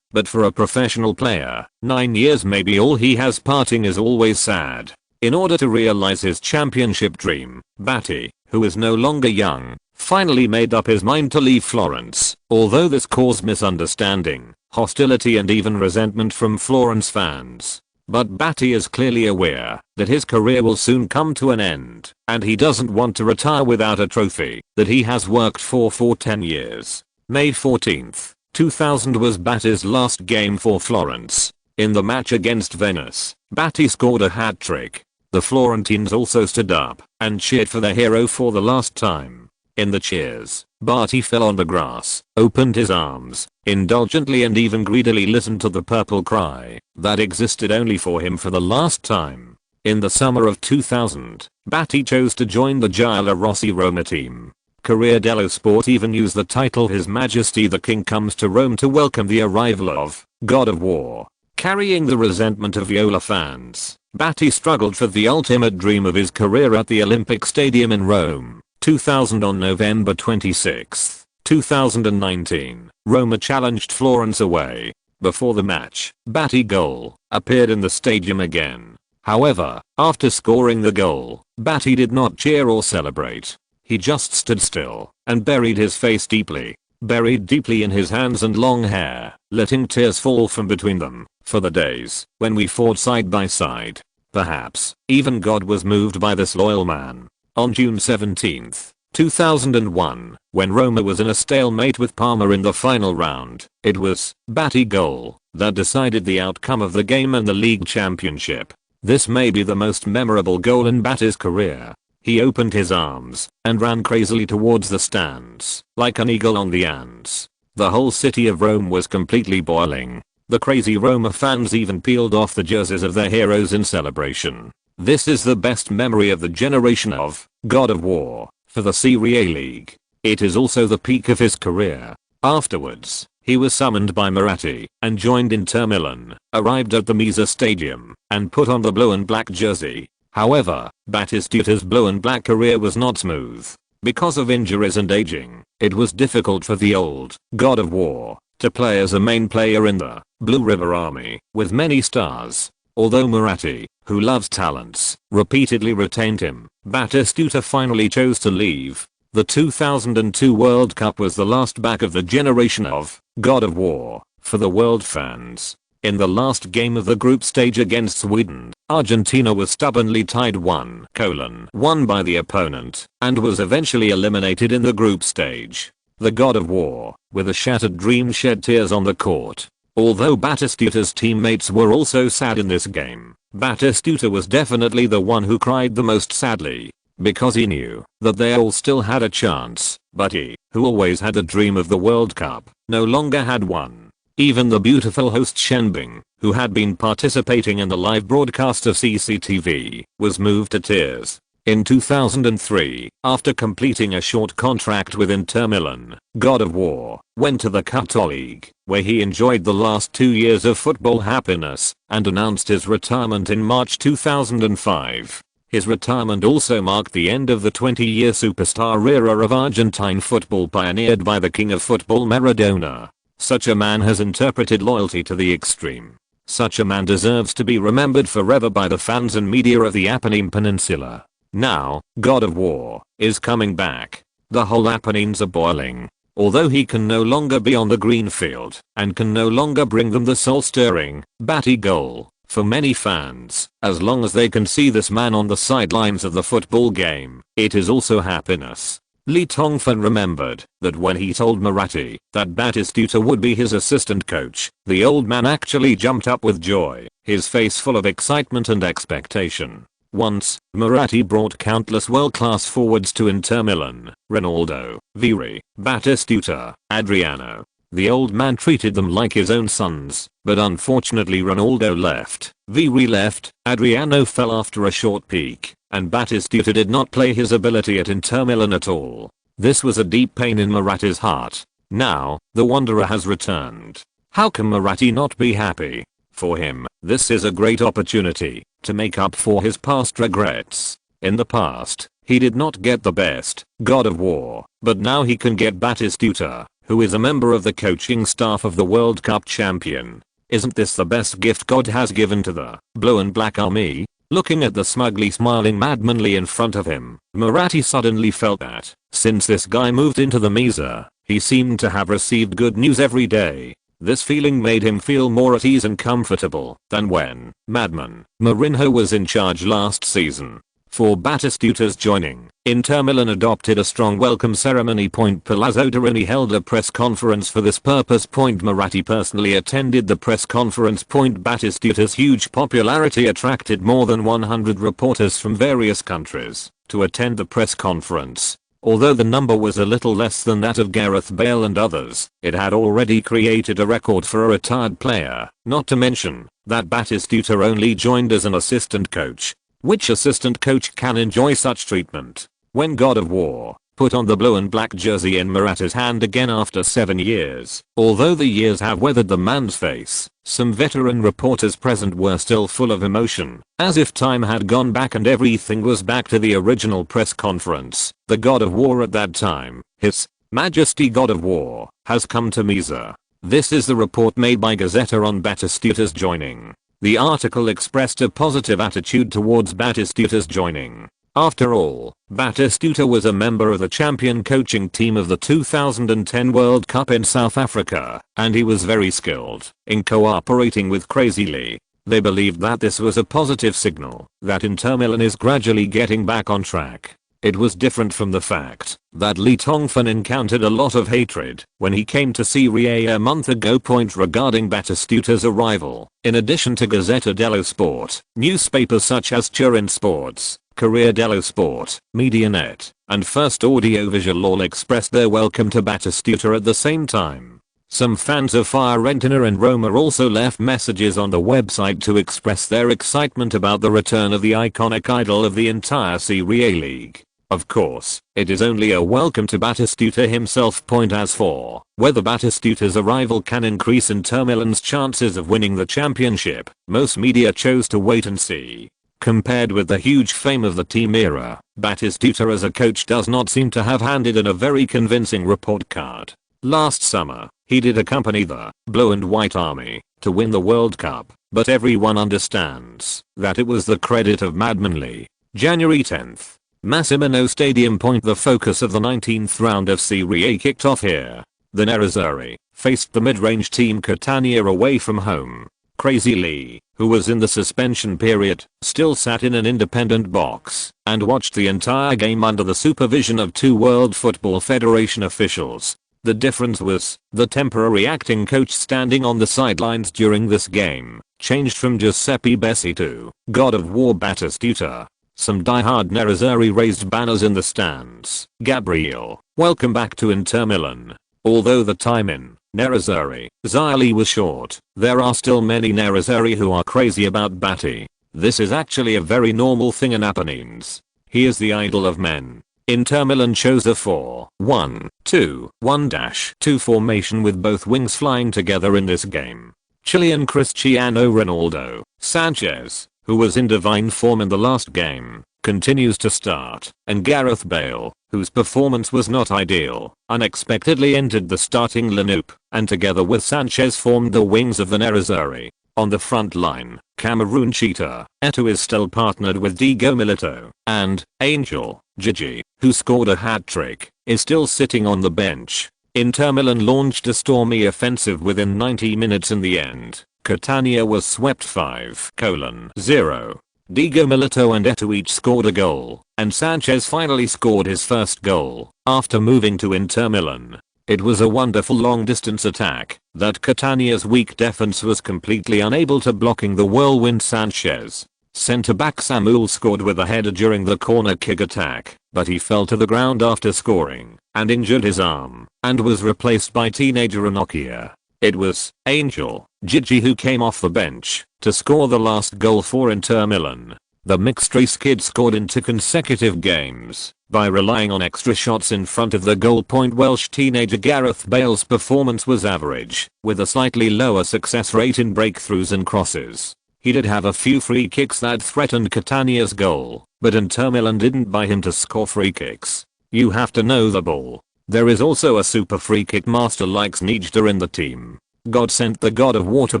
But for a professional player, 9 years may be all he has. Parting is always sad. In order to realize his championship dream, Batty, who is no longer young, finally made up his mind to leave Florence, although this caused misunderstanding, hostility and even resentment from Florence fans. But Batty is clearly aware that his career will soon come to an end, and he doesn't want to retire without a trophy that he has worked for 10 years. May 14, 2000 was Batty's last game for Florence. In the match against Venice, Batty scored a hat-trick. The Florentines also stood up and cheered for their hero for the last time. In the cheers, Batty fell on the grass, opened his arms, indulgently and even greedily listened to the purple cry that existed only for him for the last time. In the summer of 2000, Batty chose to join the Giallorossi Roma team. Corriere dello Sport even used the title "His Majesty the King comes to Rome" to welcome the arrival of God of War. Carrying the resentment of Viola fans, Batty struggled for the ultimate dream of his career at the Olympic Stadium in Rome. 2000 On November 26, 2019, Roma challenged Florence away. Before the match, Batty goal appeared in the stadium again. However, after scoring the goal, Batty did not cheer or celebrate. He just stood still and buried his face deeply in his hands and long hair, letting tears fall from between them. For the days when we fought side by side, perhaps even God was moved by this loyal man. On June 17, 2001, when Roma was in a stalemate with Parma in the final round, it was Batty goal that decided the outcome of the game and the league championship. This may be the most memorable goal in Batty's career. He opened his arms and ran crazily towards the stands, like an eagle on the ants. The whole city of Rome was completely boiling. The crazy Roma fans even peeled off the jerseys of their heroes in celebration. This is the best memory of the generation of God of War for the Serie A League. It is also the peak of his career. Afterwards, he was summoned by Moratti and joined Inter Milan, arrived at the Misa Stadium, and put on the blue and black jersey. However, Battistuta's blue and black career was not smooth. Because of injuries and aging, it was difficult for the old God of War to play as a main player in the Blue River Army with many stars. Although Moratti, who loves talents, repeatedly retained him, Battistuta finally chose to leave. The 2002 World Cup was the last back of the generation of God of War for the world fans. In the last game of the group stage against Sweden, Argentina was stubbornly tied 1-1 by the opponent and was eventually eliminated in the group stage. The God of War, with a shattered dream, shed tears on the court. Although Battistuta's teammates were also sad in this game, Battistuta was definitely the one who cried the most sadly, because he knew that they all still had a chance, but he, who always had the dream of the World Cup, no longer had one. Even the beautiful host Shenbing, who had been participating in the live broadcast of CCTV, was moved to tears. In 2003, after completing a short contract with Inter Milan, God of War went to the Qatar League, where he enjoyed the last 2 years of football happiness, and announced his retirement in March 2005. His retirement also marked the end of the 20-year superstar era of Argentine football pioneered by the king of football Maradona. Such a man has interpreted loyalty to the extreme. Such a man deserves to be remembered forever by the fans and media of the Apennine Peninsula. Now, God of War is coming back. The whole Apennines are boiling. Although he can no longer be on the green field and can no longer bring them the soul-stirring, batty goal, for many fans, as long as they can see this man on the sidelines of the football game, it is also happiness. Tongfan remembered that when he told Moratti that Batistuta would be his assistant coach, the old man actually jumped up with joy, his face full of excitement and expectation. Once, Moratti brought countless world-class forwards to Inter Milan: Ronaldo, Vieri, Batistuta, Adriano. The old man treated them like his own sons, but unfortunately Ronaldo left, Vieri left, Adriano fell after a short peak, and Batistuta did not play his ability at Inter Milan at all. This was a deep pain in Moratti's heart. Now, the Wanderer has returned. How can Moratti not be happy? For him, this is a great opportunity to make up for his past regrets. In the past, he did not get the best God of War, but now he can get Batistuta, who is a member of the coaching staff of the World Cup champion. Isn't this the best gift God has given to the Blue and Black Army? Looking at the smugly smiling Madmanly in front of him, Moratti suddenly felt that, since this guy moved into the Mesa, he seemed to have received good news every day. This feeling made him feel more at ease and comfortable than when Madman Mourinho was in charge last season. For Batistuta's joining, Inter Milan adopted a strong welcome ceremony. Palazzo Durini held a press conference for this purpose. Moratti personally attended the press conference. Batistuta's huge popularity attracted more than 100 reporters from various countries to attend the press conference. Although the number was a little less than that of Gareth Bale and others, it had already created a record for a retired player, not to mention that Batistuta only joined as an assistant coach. Which assistant coach can enjoy such treatment? When God of War put on the blue and black jersey in Moratti's hand again after 7 years, although the years have weathered the man's face, some veteran reporters present were still full of emotion, as if time had gone back and everything was back to the original press conference. The God of War at that time, His Majesty God of War, has come to Mesa. This is the report made by Gazzetta on Batistuta's joining. The article expressed a positive attitude towards Batistuta's joining. After all, Batistuta was a member of the champion coaching team of the 2010 World Cup in South Africa, and he was very skilled in cooperating with Crazy Lee. They believed that this was a positive signal that Inter Milan is gradually getting back on track. It was different from the fact that Tongfan encountered a lot of hatred when he came to Serie A month ago. Regarding Batistuta's arrival, in addition to Gazzetta dello Sport, newspapers such as Turin Sports, Corriere dello Sport, Medianet, and First Audiovisual all expressed their welcome to Batistuta at the same time. Some fans of Fiorentina and Roma also left messages on the website to express their excitement about the return of the iconic idol of the entire Serie A league. Of course, it is only a welcome to Batistuta himself. As for whether Batistuta's arrival can increase Inter Milan's chances of winning the championship, most media chose to wait and see. Compared with the huge fame of the team era, Batistuta as a coach does not seem to have handed in a very convincing report card. Last summer, he did accompany the Blue and White Army to win the World Cup, but everyone understands that it was the credit of Madmanly. January 10th. Massimino Stadium. The focus of the 19th round of Serie A kicked off here. The Nerazzurri faced the mid-range team Catania away from home. Crazy Lee, who was in the suspension period, still sat in an independent box and watched the entire game under the supervision of 2 World Football Federation officials. The difference was, the temporary acting coach standing on the sidelines during this game changed from Giuseppe Bessi to God of War Batistuta. Some die-hard Nerazzurri raised banners in the stands. Gabriele, welcome back to Inter Milan. Although the time in Nerazzurri Zili was short, there are still many Nerazzurri who are crazy about Batti. This is actually a very normal thing in Apennines. He is the idol of men. Inter Milan chose a 4-1-2-1-2 formation with both wings flying together in this game. Chilean Cristiano Ronaldo Sanchez, who was in divine form in the last game, continues to start, and Gareth Bale, whose performance was not ideal, unexpectedly entered the starting lineup, and together with Sanchez formed the wings of the Nerazzurri. On the front line, Cameroon cheetah Eto'o is still partnered with Diego Milito, and Angel Gigi, who scored a hat-trick, is still sitting on the bench. Inter Milan launched a stormy offensive within 90 minutes. In the end, Catania was swept 5-0. Diego Milito and Eto'o each scored a goal, and Sanchez finally scored his first goal after moving to Inter Milan. It was a wonderful long-distance attack that Catania's weak defense was completely unable to, blocking the whirlwind Sanchez. Centre-back Samuel scored with a header during the corner kick attack, but he fell to the ground after scoring and injured his arm, and was replaced by teenager Ranocchia. It was Angel Gigi who came off the bench to score the last goal for Inter Milan. The mixed-race kid scored in 2 consecutive games by relying on extra shots in front of the goal point. Welsh teenager Gareth Bale's performance was average, with a slightly lower success rate in breakthroughs and crosses. He did have a few free kicks that threatened Catania's goal, but Inter Milan didn't buy him to score free kicks. You have to know the ball. There is also a super free kick master like Sneijder in the team. God sent the god of war to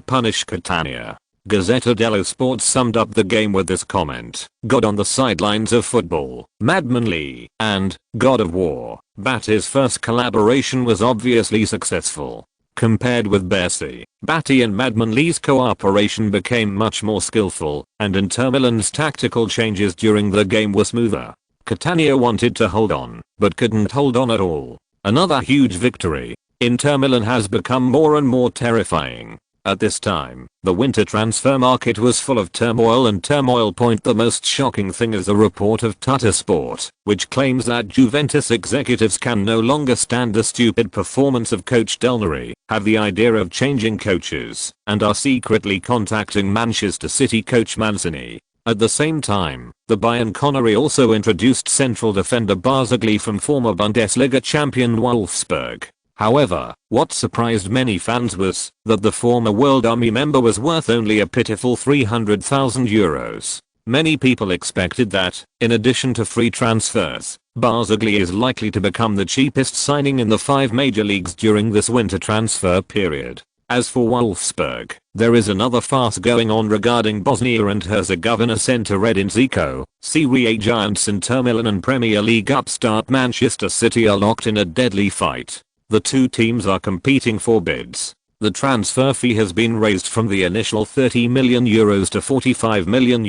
punish Catania. Gazzetta dello Sport summed up the game with this comment: God on the sidelines of football, Madman Lee, and God of War. Batty's first collaboration was obviously successful. Compared with Bessie, Batty and Madman Lee's cooperation became much more skillful, and Inter Milan's tactical changes during the game were smoother. Catania wanted to hold on, but couldn't hold on at all. Another huge victory. Inter Milan has become more and more terrifying. At this time, the winter transfer market was full of turmoil and turmoil. The most shocking thing is a report of Tuttosport, which claims that Juventus executives can no longer stand the stupid performance of coach Del Neri, have the idea of changing coaches, and are secretly contacting Manchester City coach Mancini. At the same time, the Bayern Connery also introduced central defender Barzagli from former Bundesliga champion Wolfsburg. However, what surprised many fans was that the former World Army member was worth only a pitiful €300,000. Many people expected that, in addition to free transfers, Barzagli is likely to become the cheapest signing in the 5 major leagues during this winter transfer period. As for Wolfsburg, there is another farce going on regarding Bosnia and Herzegovina centre Edin Zico. Serie A giants Inter Milan and Premier League upstart Manchester City are locked in a deadly fight. The two teams are competing for bids. The transfer fee has been raised from the initial €30 million to €45 million.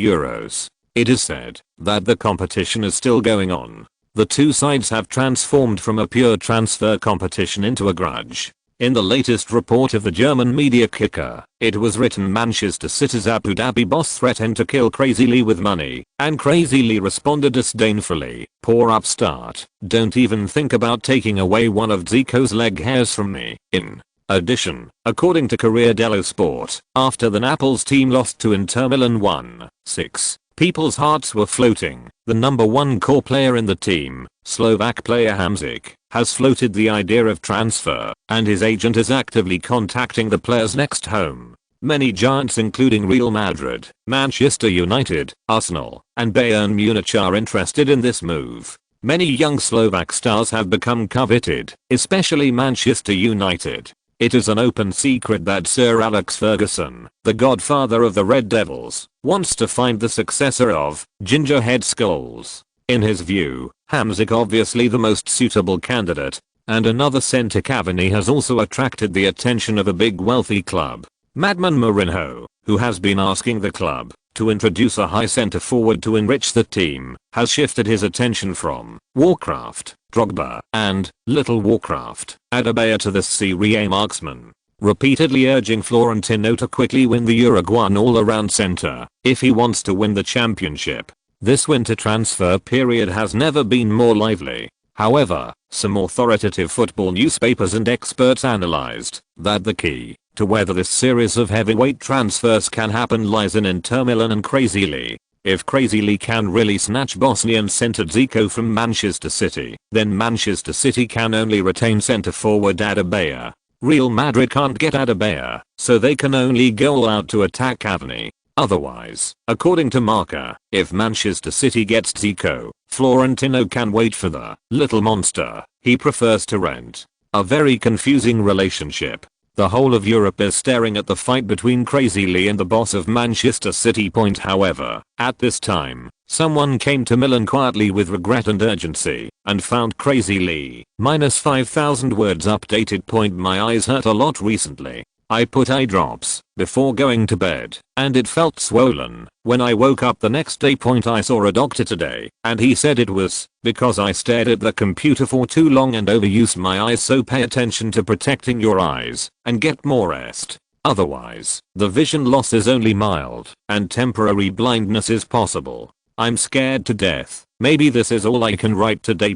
It is said that the competition is still going on. The two sides have transformed from a pure transfer competition into a grudge. In the latest report of the German media Kicker, it was written Manchester City's Abu Dhabi boss threatened to kill Crazy Lee with money, and Crazy Lee responded disdainfully, "Poor upstart, don't even think about taking away one of Zico's leg hairs from me." In addition, according to Corriere dello Sport, after the Naples team lost to Inter Milan 1-6, people's hearts were floating. The number 1 core player in the team, Slovak player Hamsik, has floated the idea of transfer, and his agent is actively contacting the player's next home. Many giants including Real Madrid, Manchester United, Arsenal, and Bayern Munich are interested in this move. Many young Slovak stars have become coveted, especially Manchester United. It is an open secret that Sir Alex Ferguson, the godfather of the Red Devils, wants to find the successor of Gingerhead Scholes. In his view, Hamsik obviously the most suitable candidate, and another centre Cavani has also attracted the attention of a big wealthy club. Madman Mourinho, who has been asking the club to introduce a high centre forward to enrich the team, has shifted his attention from Warcraft, Drogba, and Little Warcraft, Adebayor to the Serie A marksman, repeatedly urging Florentino to quickly win the Uruguayan all-around centre if he wants to win the championship. This winter transfer period has never been more lively. However, some authoritative football newspapers and experts analyzed that the key to whether this series of heavyweight transfers can happen lies in Inter Milan and Crazy Lee. If Crazy Lee can really snatch Bosnian-centered Zico from Manchester City, then Manchester City can only retain centre forward Adebayor. Real Madrid can't get Adebayor, so they can only go all out to attack Cavani. Otherwise, according to Marca, if Manchester City gets Zico, Florentino can wait for the little monster he prefers to rent. A very confusing relationship. The whole of Europe is staring at the fight between Crazy Lee and the boss of Manchester City. However, at this time, someone came to Milan quietly with regret and urgency and found Crazy Lee. -5,000 words updated. My eyes hurt a lot recently. I put eye drops before going to bed, and it felt swollen. When I woke up the next day. I saw a doctor today, and he said it was because I stared at the computer for too long and overused my eyes, so pay attention to protecting your eyes and get more rest. Otherwise, the vision loss is only mild and temporary blindness is possible. I'm scared to death. Maybe this is all I can write today.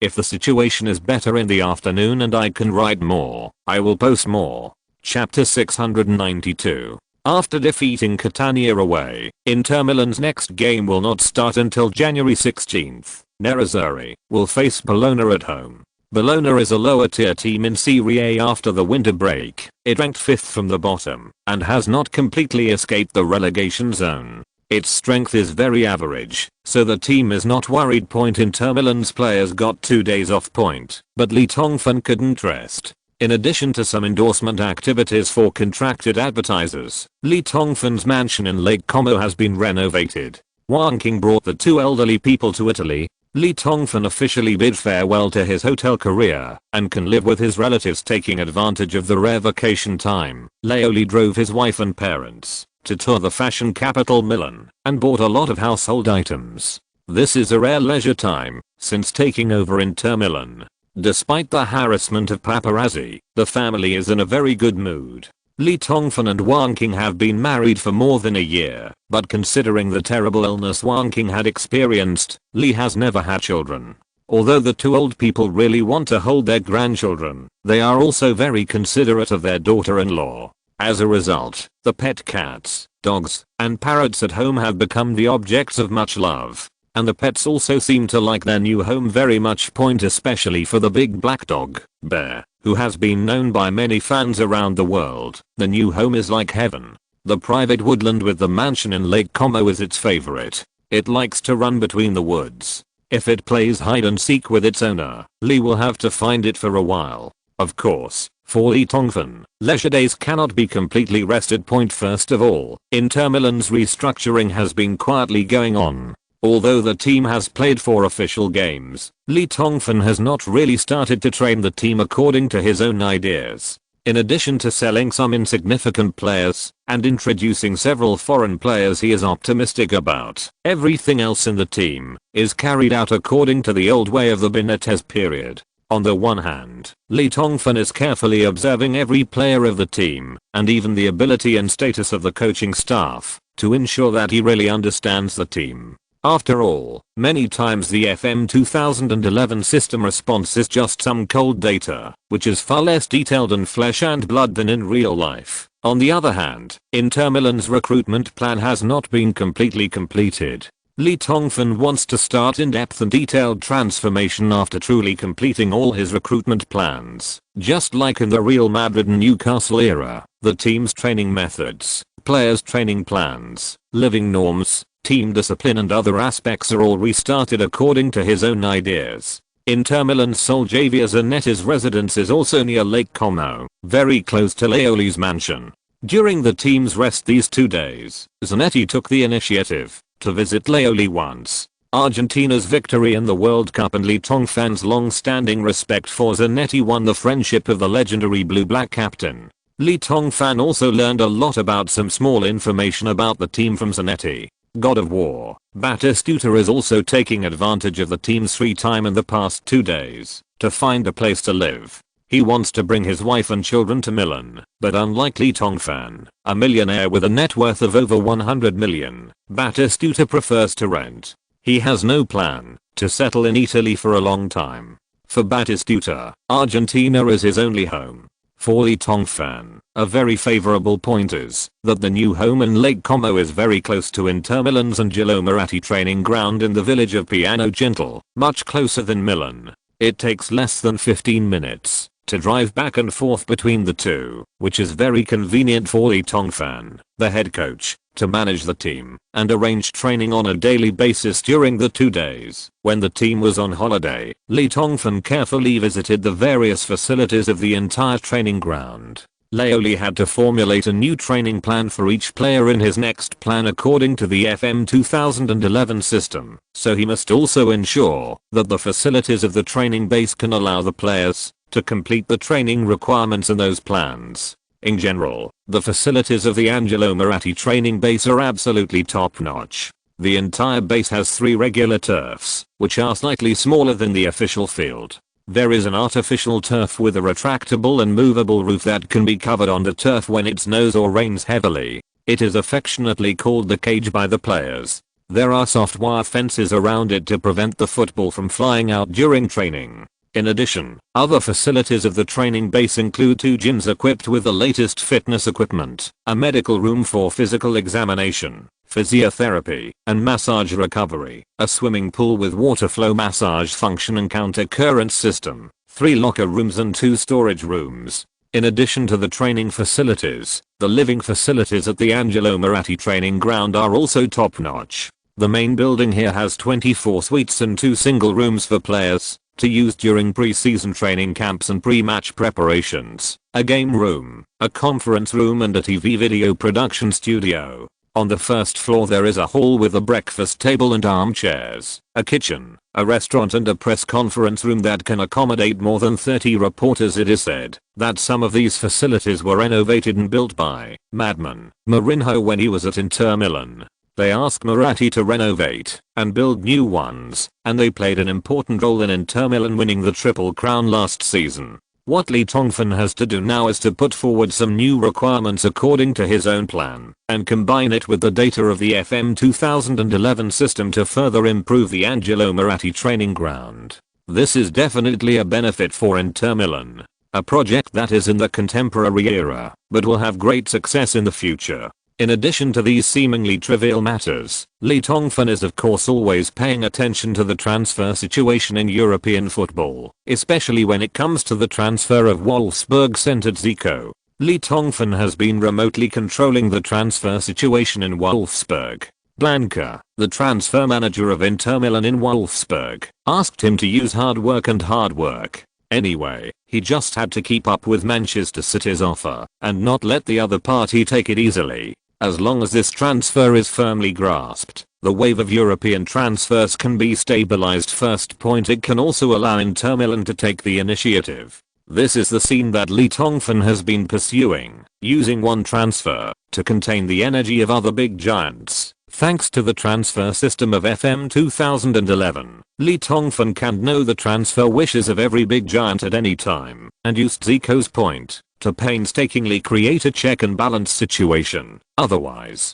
If the situation is better in the afternoon and I can write more, I will post more. Chapter 692. After defeating Catania away, Inter Milan's next game will not start until January 16th. Nerazzurri will face Bologna at home. Bologna is a lower tier team in Serie A after the winter break. It ranked 5th from the bottom and has not completely escaped the relegation zone. Its strength is very average, so the team is not worried. Inter Milan's players got 2 days off. But Lee Tongfan couldn't rest. In addition to some endorsement activities for contracted advertisers, Lee Tongfan's mansion in Lake Como has been renovated. Wang Qing brought the two elderly people to Italy. Lee Tongfan officially bid farewell to his hotel career and can live with his relatives, taking advantage of the rare vacation time. Leo Lee drove his wife and parents to tour the fashion capital Milan and bought a lot of household items. This is a rare leisure time since taking over Inter Milan. Despite the harassment of paparazzi, the family is in a very good mood. Lee Tongfan and Wang Qing have been married for more than a year, but considering the terrible illness Wang Qing had experienced, Lee has never had children. Although the two old people really want to hold their grandchildren, they are also very considerate of their daughter-in-law. As a result, the pet cats, dogs, and parrots at home have become the objects of much love. And the pets also seem to like their new home very much. Especially for the big black dog, Bear, who has been known by many fans around the world. The new home is like heaven. The private woodland with the mansion in Lake Como is its favorite. It likes to run between the woods. If it plays hide and seek with its owner, Lee will have to find it for a while. Of course, for Lee Tongfan, leisure days cannot be completely rested. First of all, Inter Milan's restructuring has been quietly going on. Although the team has played 4 official games, Lee Tongfan has not really started to train the team according to his own ideas. In addition to selling some insignificant players and introducing several foreign players he is optimistic about, everything else in the team is carried out according to the old way of the Benitez period. On the one hand, Lee Tongfan is carefully observing every player of the team and even the ability and status of the coaching staff to ensure that he really understands the team. After all, many times the FM 2011 system response is just some cold data, which is far less detailed and flesh and blood than in real life. On the other hand, Inter Milan's recruitment plan has not been completely completed. Lee Tongfan wants to start in-depth and detailed transformation after truly completing all his recruitment plans. Just like in the Real Madrid and Newcastle era, the team's training methods, players' training plans, living norms, team discipline and other aspects are all restarted according to his own ideas. Inter Milan's sole Javier Zanetti's residence is also near Lake Como, very close to Leoli's mansion. During the team's rest these 2 days, Zanetti took the initiative to visit Leoli once. Argentina's victory in the World Cup and Lee Tongfan's long-standing respect for Zanetti won the friendship of the legendary blue-black captain. Lee Tongfan also learned a lot about some small information about the team from Zanetti. God of War, Batistuta is also taking advantage of the team's free time in the past 2 days to find a place to live. He wants to bring his wife and children to Milan, but unlike Lee Tongfan, a millionaire with a net worth of over 100 million, Batistuta prefers to rent. He has no plan to settle in Italy for a long time. For Batistuta, Argentina is his only home. For Lee Tongfan, a very favorable point is that the new home in Lake Como is very close to Inter Milan's Angelo Moratti training ground in the village of Piano Gentle, much closer than Milan. It takes less than 15 minutes to drive back and forth between the two, which is very convenient for Lee Tongfan, the head coach, to manage the team and arrange training on a daily basis during the 2 days. When the team was on holiday, Lee Tongfan carefully visited the various facilities of the entire training ground. Lee had to formulate a new training plan for each player in his next plan according to the FM 2011 system, so he must also ensure that the facilities of the training base can allow the players to complete the training requirements in those plans. In general, the facilities of the Angelo Moratti training base are absolutely top-notch. The entire base has 3 regular turfs, which are slightly smaller than the official field. There is an artificial turf with a retractable and movable roof that can be covered on the turf when it snows or rains heavily. It is affectionately called the cage by the players. There are soft wire fences around it to prevent the football from flying out during training. In addition, other facilities of the training base include 2 gyms equipped with the latest fitness equipment, a medical room for physical examination, physiotherapy, and massage recovery, a swimming pool with water flow massage function and counter current system, 3 locker rooms and 2 storage rooms. In addition to the training facilities, the living facilities at the Angelo Moratti training ground are also top-notch. The main building here has 24 suites and 2 single rooms for players to use during pre-season training camps and pre-match preparations, a game room, a conference room and a TV video production studio. On the first floor there is a hall with a breakfast table and armchairs, a kitchen, a restaurant and a press conference room that can accommodate more than 30 reporters. It is said that some of these facilities were renovated and built by Madman Mourinho when he was at Inter Milan. They asked Moratti to renovate and build new ones, and they played an important role in Inter Milan winning the Triple Crown last season. What Lee Tongfan has to do now is to put forward some new requirements according to his own plan, and combine it with the data of the FM 2011 system to further improve the Angelo Moratti training ground. This is definitely a benefit for Inter Milan, a project that is in the contemporary era, but will have great success in the future. In addition to these seemingly trivial matters, Lee Tongfan is of course always paying attention to the transfer situation in European football, especially when it comes to the transfer of Wolfsburg-centered Zico. Lee Tongfan has been remotely controlling the transfer situation in Wolfsburg. Blanca, the transfer manager of Inter Milan in Wolfsburg, asked him to use hard work. Anyway, he just had to keep up with Manchester City's offer and not let the other party take it easily. As long as this transfer is firmly grasped, the wave of European transfers can be stabilized. First point, it can also allow Inter Milan to take the initiative. This is the scene that Lee Tongfan has been pursuing, using one transfer to contain the energy of other big giants. Thanks to the transfer system of FM 2011, Lee Tongfan can know the transfer wishes of every big giant at any time, and used Zico's point to painstakingly create a check and balance situation. Otherwise,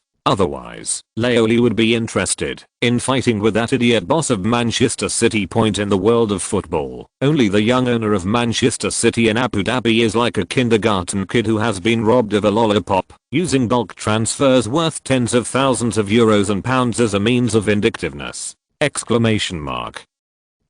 Lee would be interested in fighting with that idiot boss of Manchester City. Point, in the world of football, only the young owner of Manchester City in Abu Dhabi is like a kindergarten kid who has been robbed of a lollipop, using bulk transfers worth tens of thousands of euros and pounds as a means of vindictiveness!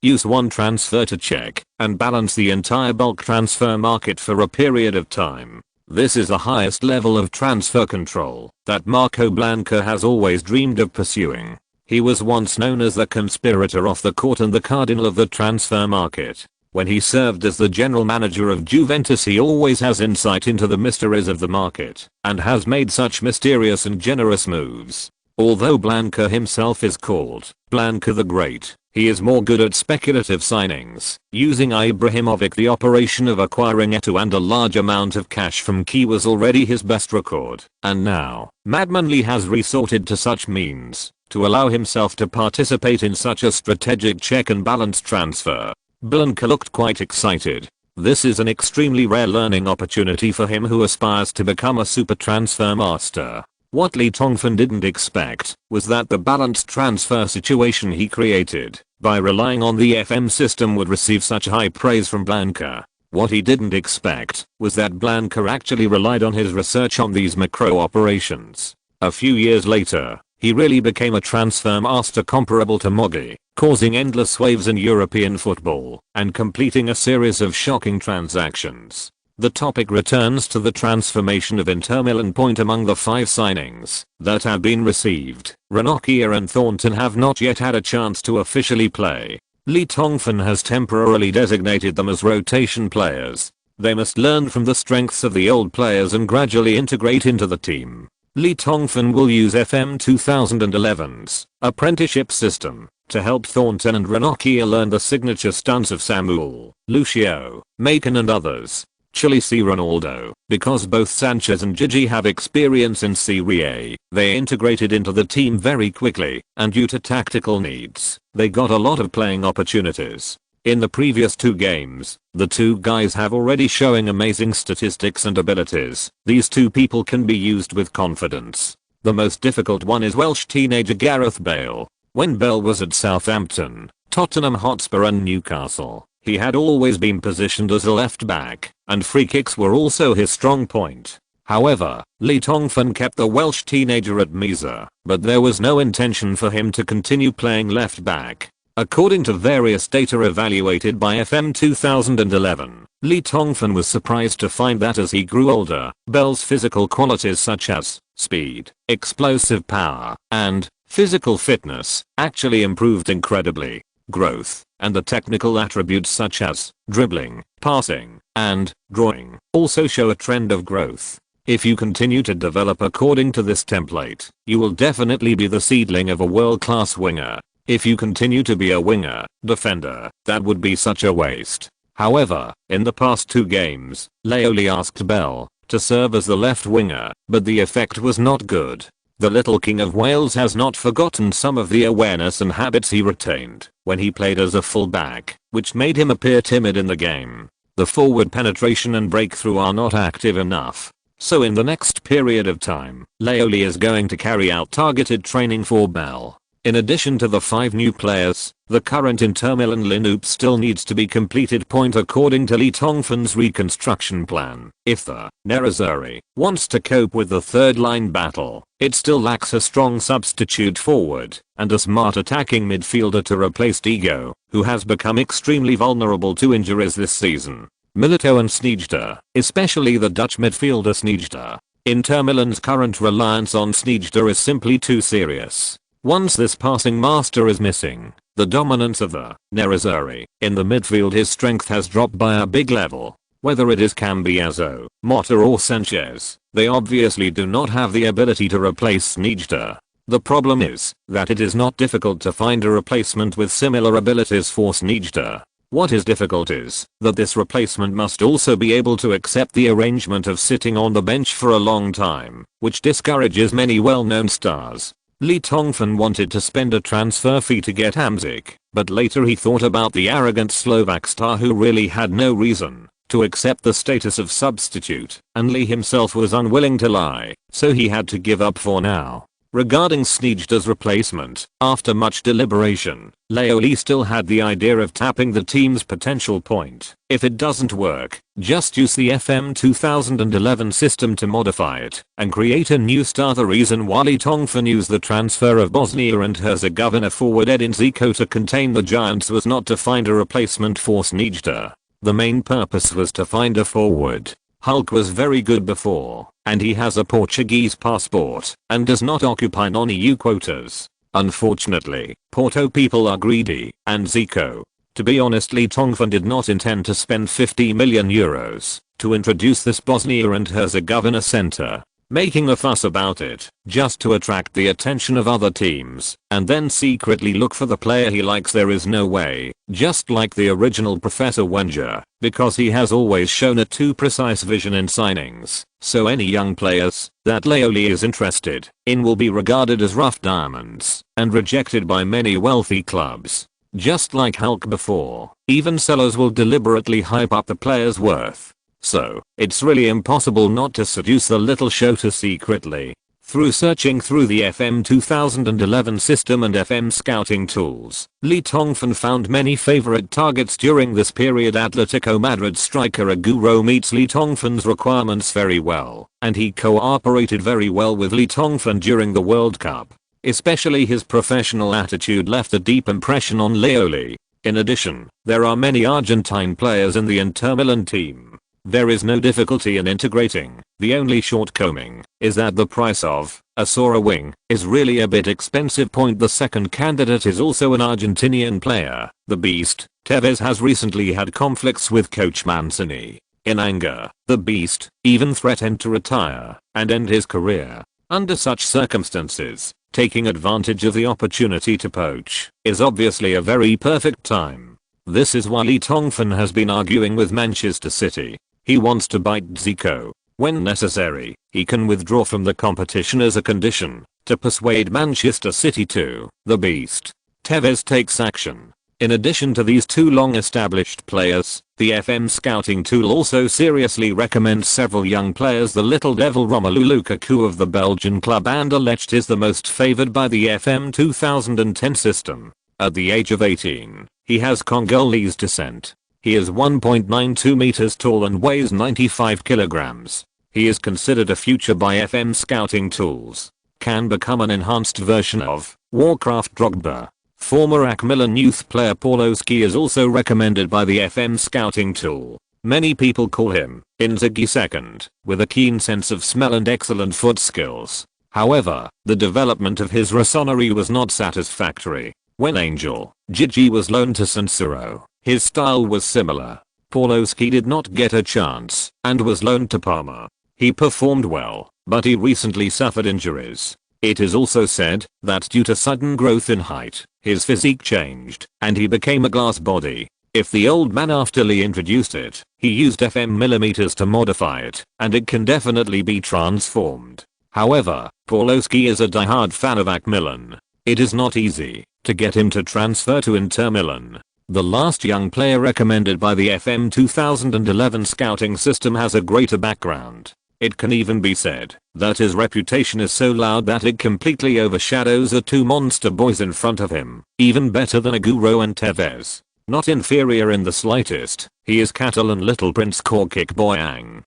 Use one transfer to check and balance the entire bulk transfer market for a period of time. This is the highest level of transfer control that Marco Blanca has always dreamed of pursuing. He was once known as the conspirator off the court and the cardinal of the transfer market. When he served as the general manager of Juventus, he always has insight into the mysteries of the market and has made such mysterious and generous moves. Although Blanca himself is called Blanca the Great, he is more good at speculative signings, using Ibrahimovic. The operation of acquiring Eto'o and a large amount of cash from Key was already his best record, and now, Madman Lee has resorted to such means to allow himself to participate in such a strategic check and balance transfer. Blanca looked quite excited. This is an extremely rare learning opportunity for him who aspires to become a super transfer master. What Lee Tongfan didn't expect was that the balanced transfer situation he created by relying on the FM system would receive such high praise from Blanca. What he didn't expect was that Blanca actually relied on his research on these macro operations. A few years later, he really became a transfer master comparable to Moggy, causing endless waves in European football and completing a series of shocking transactions. The topic returns to the transformation of Inter Milan. Point among the 5 signings that have been received, Ranocchia and Thornton have not yet had a chance to officially play. Lee Tongfan has temporarily designated them as rotation players. They must learn from the strengths of the old players and gradually integrate into the team. Lee Tongfan will use FM 2011's apprenticeship system to help Thornton and Ranocchia learn the signature stunts of Samuel, Lucio, Macon and others. Chile see Ronaldo, because both Sanchez and Gigi have experience in Serie A, they integrated into the team very quickly, and due to tactical needs, they got a lot of playing opportunities. In the previous 2 games, the 2 guys have already showing amazing statistics and abilities. These 2 people can be used with confidence. The most difficult one is Welsh teenager Gareth Bale. When Bale was at Southampton, Tottenham Hotspur and Newcastle, he had always been positioned as a left back, and free kicks were also his strong point. However, Lee Tongfan kept the Welsh teenager at Mesa, but there was no intention for him to continue playing left back. According to various data evaluated by FM 2011, Lee Tongfan was surprised to find that as he grew older, Bell's physical qualities such as speed, explosive power, and physical fitness actually improved incredibly. Growth and the technical attributes such as dribbling, passing, and drawing also show a trend of growth. If you continue to develop according to this template, you will definitely be the seedling of a world-class winger. If you continue to be a winger, defender, that would be such a waste. However, in the past 2 games, Leoli asked Bell to serve as the left winger, but the effect was not good. The little King of Wales has not forgotten some of the awareness and habits he retained when he played as a fullback, which made him appear timid in the game. The forward penetration and breakthrough are not active enough. So in the next period of time, Leoli is going to carry out targeted training for Bell. In addition to the 5 new players, the current Inter Milan lineup still needs to be completed. According to Lee Tongfan's reconstruction plan, if the Nerazzurri wants to cope with the third line battle, it still lacks a strong substitute forward and a smart attacking midfielder to replace Diego, who has become extremely vulnerable to injuries this season. Milito and Sneijder, especially the Dutch midfielder Sneijder. Inter Milan's current reliance on Sneijder is simply too serious. Once this passing master is missing, the dominance of the Nerazzurri in the midfield, his strength has dropped by a big level. Whether it is Cambiaso, Motta or Sanchez, they obviously do not have the ability to replace Sneijder. The problem is that it is not difficult to find a replacement with similar abilities for Sneijder. What is difficult is that this replacement must also be able to accept the arrangement of sitting on the bench for a long time, which discourages many well-known stars. Lee Tongfan wanted to spend a transfer fee to get Hamsik, but later he thought about the arrogant Slovak star who really had no reason to accept the status of substitute, and Lee himself was unwilling to lie, so he had to give up for now. Regarding Sneijder's replacement, after much deliberation, Leoli still had the idea of tapping the team's potential point. If it doesn't work, just use the FM 2011 system to modify it and create a new star. The reason why Lee Tongfan used the transfer of Bosnia and Herzegovina forward Edin Zico to contain the Giants was not to find a replacement for Sneijder. The main purpose was to find a forward. Hulk was very good before, and he has a Portuguese passport and does not occupy non-EU quotas. Unfortunately, Porto people are greedy, and Zico. To be honest, Lee Tongfan did not intend to spend 50 million euros to introduce this Bosnia and Herzegovina center, making a fuss about it just to attract the attention of other teams and then secretly look for the player he likes. There is no way, just like the original Professor Wenger, because he has always shown a too precise vision in signings, so any young players that Leoli is interested in will be regarded as rough diamonds and rejected by many wealthy clubs. Just like Hulk before, even sellers will deliberately hype up the player's worth. So, it's really impossible not to seduce the little Shota secretly. Through searching through the FM 2011 system and FM scouting tools, Lee Tongfan found many favorite targets during this period. Atletico Madrid striker Bucero meets Lee Tongfan's requirements very well, and he cooperated very well with Lee Tongfan during the World Cup. Especially his professional attitude left a deep impression on Leoli. In addition, there are many Argentine players in the Inter Milan team. There is no difficulty in integrating. The only shortcoming is that the price of a Sora wing is really a bit expensive. The second candidate is also an Argentinian player, the Beast. Tevez has recently had conflicts with coach Mancini. In anger, the Beast even threatened to retire and end his career. Under such circumstances, taking advantage of the opportunity to poach is obviously a very perfect time. This is why Lee Tongfan has been arguing with Manchester City. He wants to bite Zico. When necessary, he can withdraw from the competition as a condition to persuade Manchester City to the Beast. Tevez takes action. In addition to these two long-established players, the FM scouting tool also seriously recommends several young players. The little devil Romelu Lukaku of the Belgian club Anderlecht is the most favored by the FM 2010 system. At the age of 18, he has Congolese descent. He is 1.92 meters tall and weighs 95 kilograms. He is considered a future by FM scouting tools. Can become an enhanced version of Warcraft Drogba. Former AC Milan youth player Pawlowski is also recommended by the FM scouting tool. Many people call him Inzaghi second, with a keen sense of smell and excellent foot skills. However, the development of his Rossoneri was not satisfactory. When Angel Gigi was loaned to San Siro, his style was similar. Pawlowski did not get a chance and was loaned to Parma. He performed well, but he recently suffered injuries. It is also said that due to sudden growth in height, his physique changed and he became a glass body. If the old man after Lee introduced it, he used FM millimeters to modify it, and it can definitely be transformed. However, Pawlowski is a diehard fan of AC Milan. It is not easy to get him to transfer to Inter Milan. The last young player recommended by the FM 2011 scouting system has a greater background. It can even be said that his reputation is so loud that it completely overshadows the two monster boys in front of him, even better than Agüero and Tevez. Not inferior in the slightest, he is Catalan Little Prince Korkik Boyang!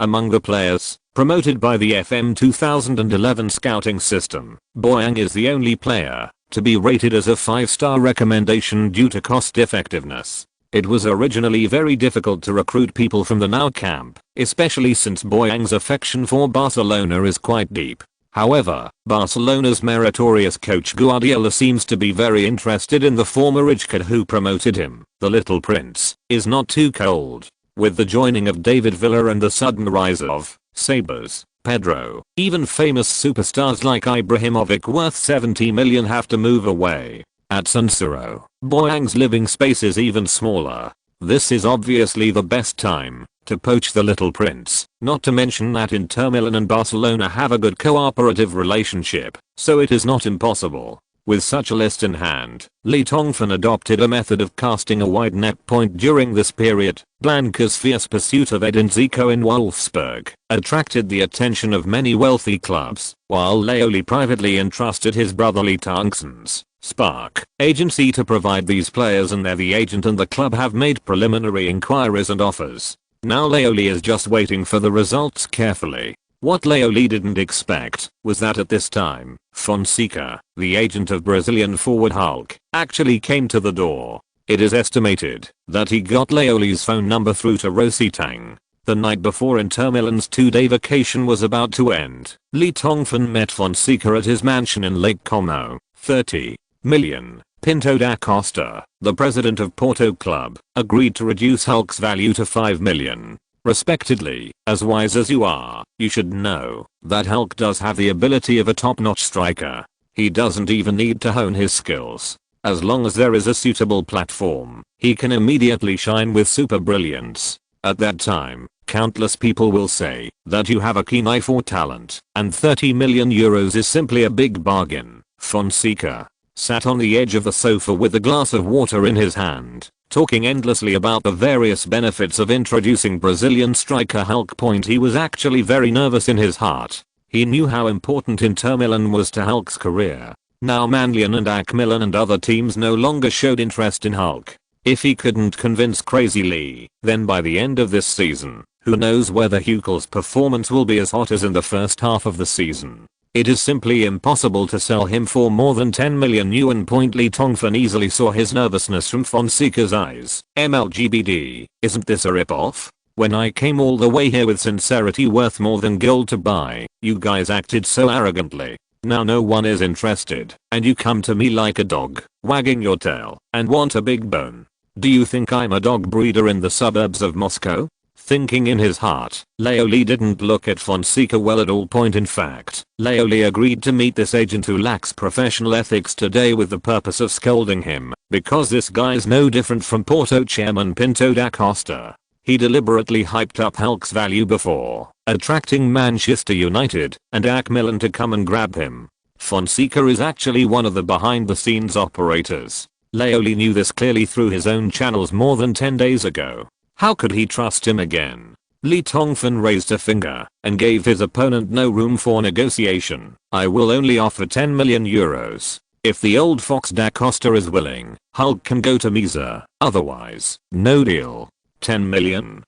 Among the players promoted by the FM 2011 scouting system, Boyang is the only player to be rated as a 5-star recommendation due to cost effectiveness. It was originally very difficult to recruit people from the Nou camp, especially since Boyang's affection for Barcelona is quite deep. However, Barcelona's meritorious coach Guardiola seems to be very interested in the former rich kid who promoted him. The little prince is not too cold. With the joining of David Villa and the sudden rise of Sabres, Pedro, even famous superstars like Ibrahimovic worth 70 million have to move away. At San Siro, Boyang's living space is even smaller. This is obviously the best time to poach the little prince, not to mention that Inter Milan and Barcelona have a good cooperative relationship, so it is not impossible. With such a list in hand, Lee Tongfan adopted a method of casting a wide net. During this period, Blanca's fierce pursuit of Edin Zico in Wolfsburg attracted the attention of many wealthy clubs, while Leoli privately entrusted his brotherly Tongfan's Spark agency to provide these players, and the agent and the club have made preliminary inquiries and offers. Now Leoli is just waiting for the results carefully. What Leoli didn't expect was that at this time, Fonseca, the agent of Brazilian forward Hulk, actually came to the door. It is estimated that he got Leoli's phone number through to Rositang. The night before Inter Milan's 2-day vacation was about to end, Lee Tongfan met Fonseca at his mansion in Lake Como. 30 million. Pinto da Costa, the president of Porto Club, agreed to reduce Hulk's value to 5 million. Respectedly, as wise as you are, you should know that Hulk does have the ability of a top-notch striker. He doesn't even need to hone his skills. As long as there is a suitable platform, he can immediately shine with super brilliance. At that time, countless people will say that you have a keen eye for talent, and 30 million euros is simply a big bargain. Fonseca sat on the edge of the sofa with a glass of water in his hand, talking endlessly about the various benefits of introducing Brazilian striker Hulk. He was actually very nervous in his heart. He knew how important Inter Milan was to Hulk's career. Now Manlian and AC Milan and other teams no longer showed interest in Hulk. If he couldn't convince Crazy Lee, then by the end of this season, who knows whether Huckel's performance will be as hot as in the first half of the season. It is simply impossible to sell him for more than 10 million yuan. Lee Tongfan easily saw his nervousness from Fonseca's eyes. MLGBD, isn't this a rip-off? When I came all the way here with sincerity worth more than gold to buy, you guys acted so arrogantly. Now no one is interested, and you come to me like a dog, wagging your tail, and want a big bone. Do you think I'm a dog breeder in the suburbs of Moscow? Thinking in his heart, Leoli didn't look at Fonseca well at all. In fact, Leoli agreed to meet this agent who lacks professional ethics today with the purpose of scolding him, because this guy's no different from Porto chairman Pinto da Costa. He deliberately hyped up Hulk's value before attracting Manchester United and AC Milan to come and grab him. Fonseca is actually one of the behind-the-scenes operators. Leoli knew this clearly through his own channels more than 10 days ago. How could he trust him again? Lee Tongfan raised a finger and gave his opponent no room for negotiation. I will only offer 10 million euros. If the old fox da Costa is willing, Hulk can go to Misa. Otherwise, no deal. 10 million?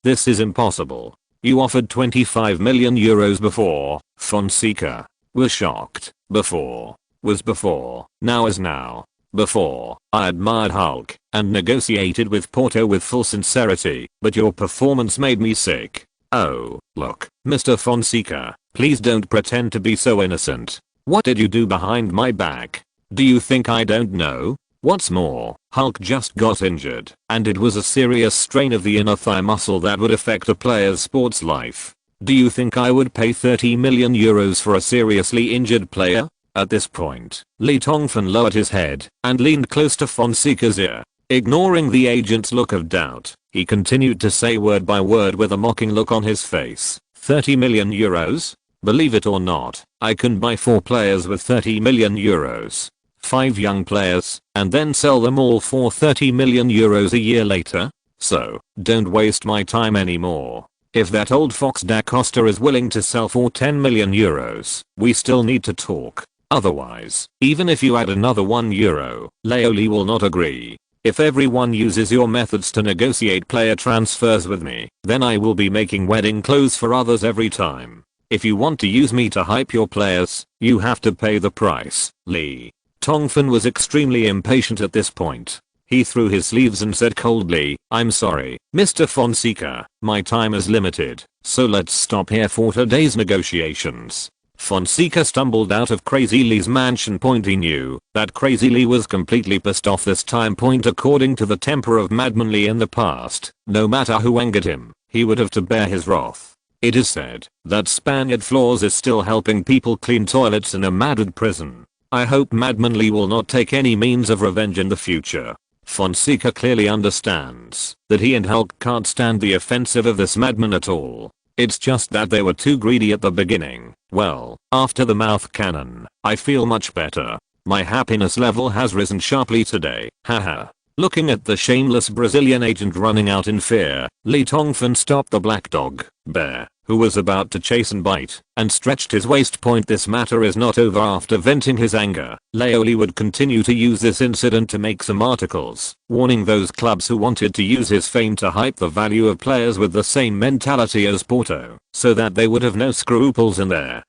This is impossible. You offered 25 million euros before. Fonseca was shocked. Before was before. Now is now. Before, I admired Hulk and negotiated with Porto with full sincerity, but your performance made me sick. Oh, look, Mr. Fonseca, please don't pretend to be so innocent. What did you do behind my back? Do you think I don't know? What's more, Hulk just got injured, and it was a serious strain of the inner thigh muscle that would affect a player's sports life. Do you think I would pay 30 million euros for a seriously injured player? At this point, Lee Tongfan lowered his head and leaned close to Fonseca's ear. Ignoring the agent's look of doubt, he continued to say word by word with a mocking look on his face. 30 million euros? Believe it or not, I can buy 4 players with 30 million euros. 5 young players, and then sell them all for 30 million euros a year later? So, don't waste my time anymore. If that old fox da Costa is willing to sell for 10 million euros, we still need to talk. Otherwise, even if you add another 1 euro, Leoli will not agree. If everyone uses your methods to negotiate player transfers with me, then I will be making wedding clothes for others every time. If you want to use me to hype your players, you have to pay the price. Lee Tongfan was extremely impatient at this point. He threw his sleeves and said coldly, I'm sorry, Mr. Fonseca, my time is limited, so let's stop here for today's negotiations. Fonseca stumbled out of Crazy Lee's mansion. He knew that Crazy Lee was completely pissed off this time. According to the temper of Madman Lee in the past, no matter who angered him, he would have to bear his wrath. It is said that Spaniard Floors is still helping people clean toilets in a Madrid prison. I hope Madman Lee will not take any means of revenge in the future. Fonseca clearly understands that he and Hulk can't stand the offensive of this madman at all. It's just that they were too greedy at the beginning. Well, after the mouth cannon, I feel much better. My happiness level has risen sharply today. Haha. Looking at the shameless Brazilian agent running out in fear, Lee Tongfan stopped the black dog, Bear, who was about to chase and bite, and stretched his waist. This matter is not over. After venting his anger, Leoli would continue to use this incident to make some articles, warning those clubs who wanted to use his fame to hype the value of players with the same mentality as Porto, so that they would have no scruples in their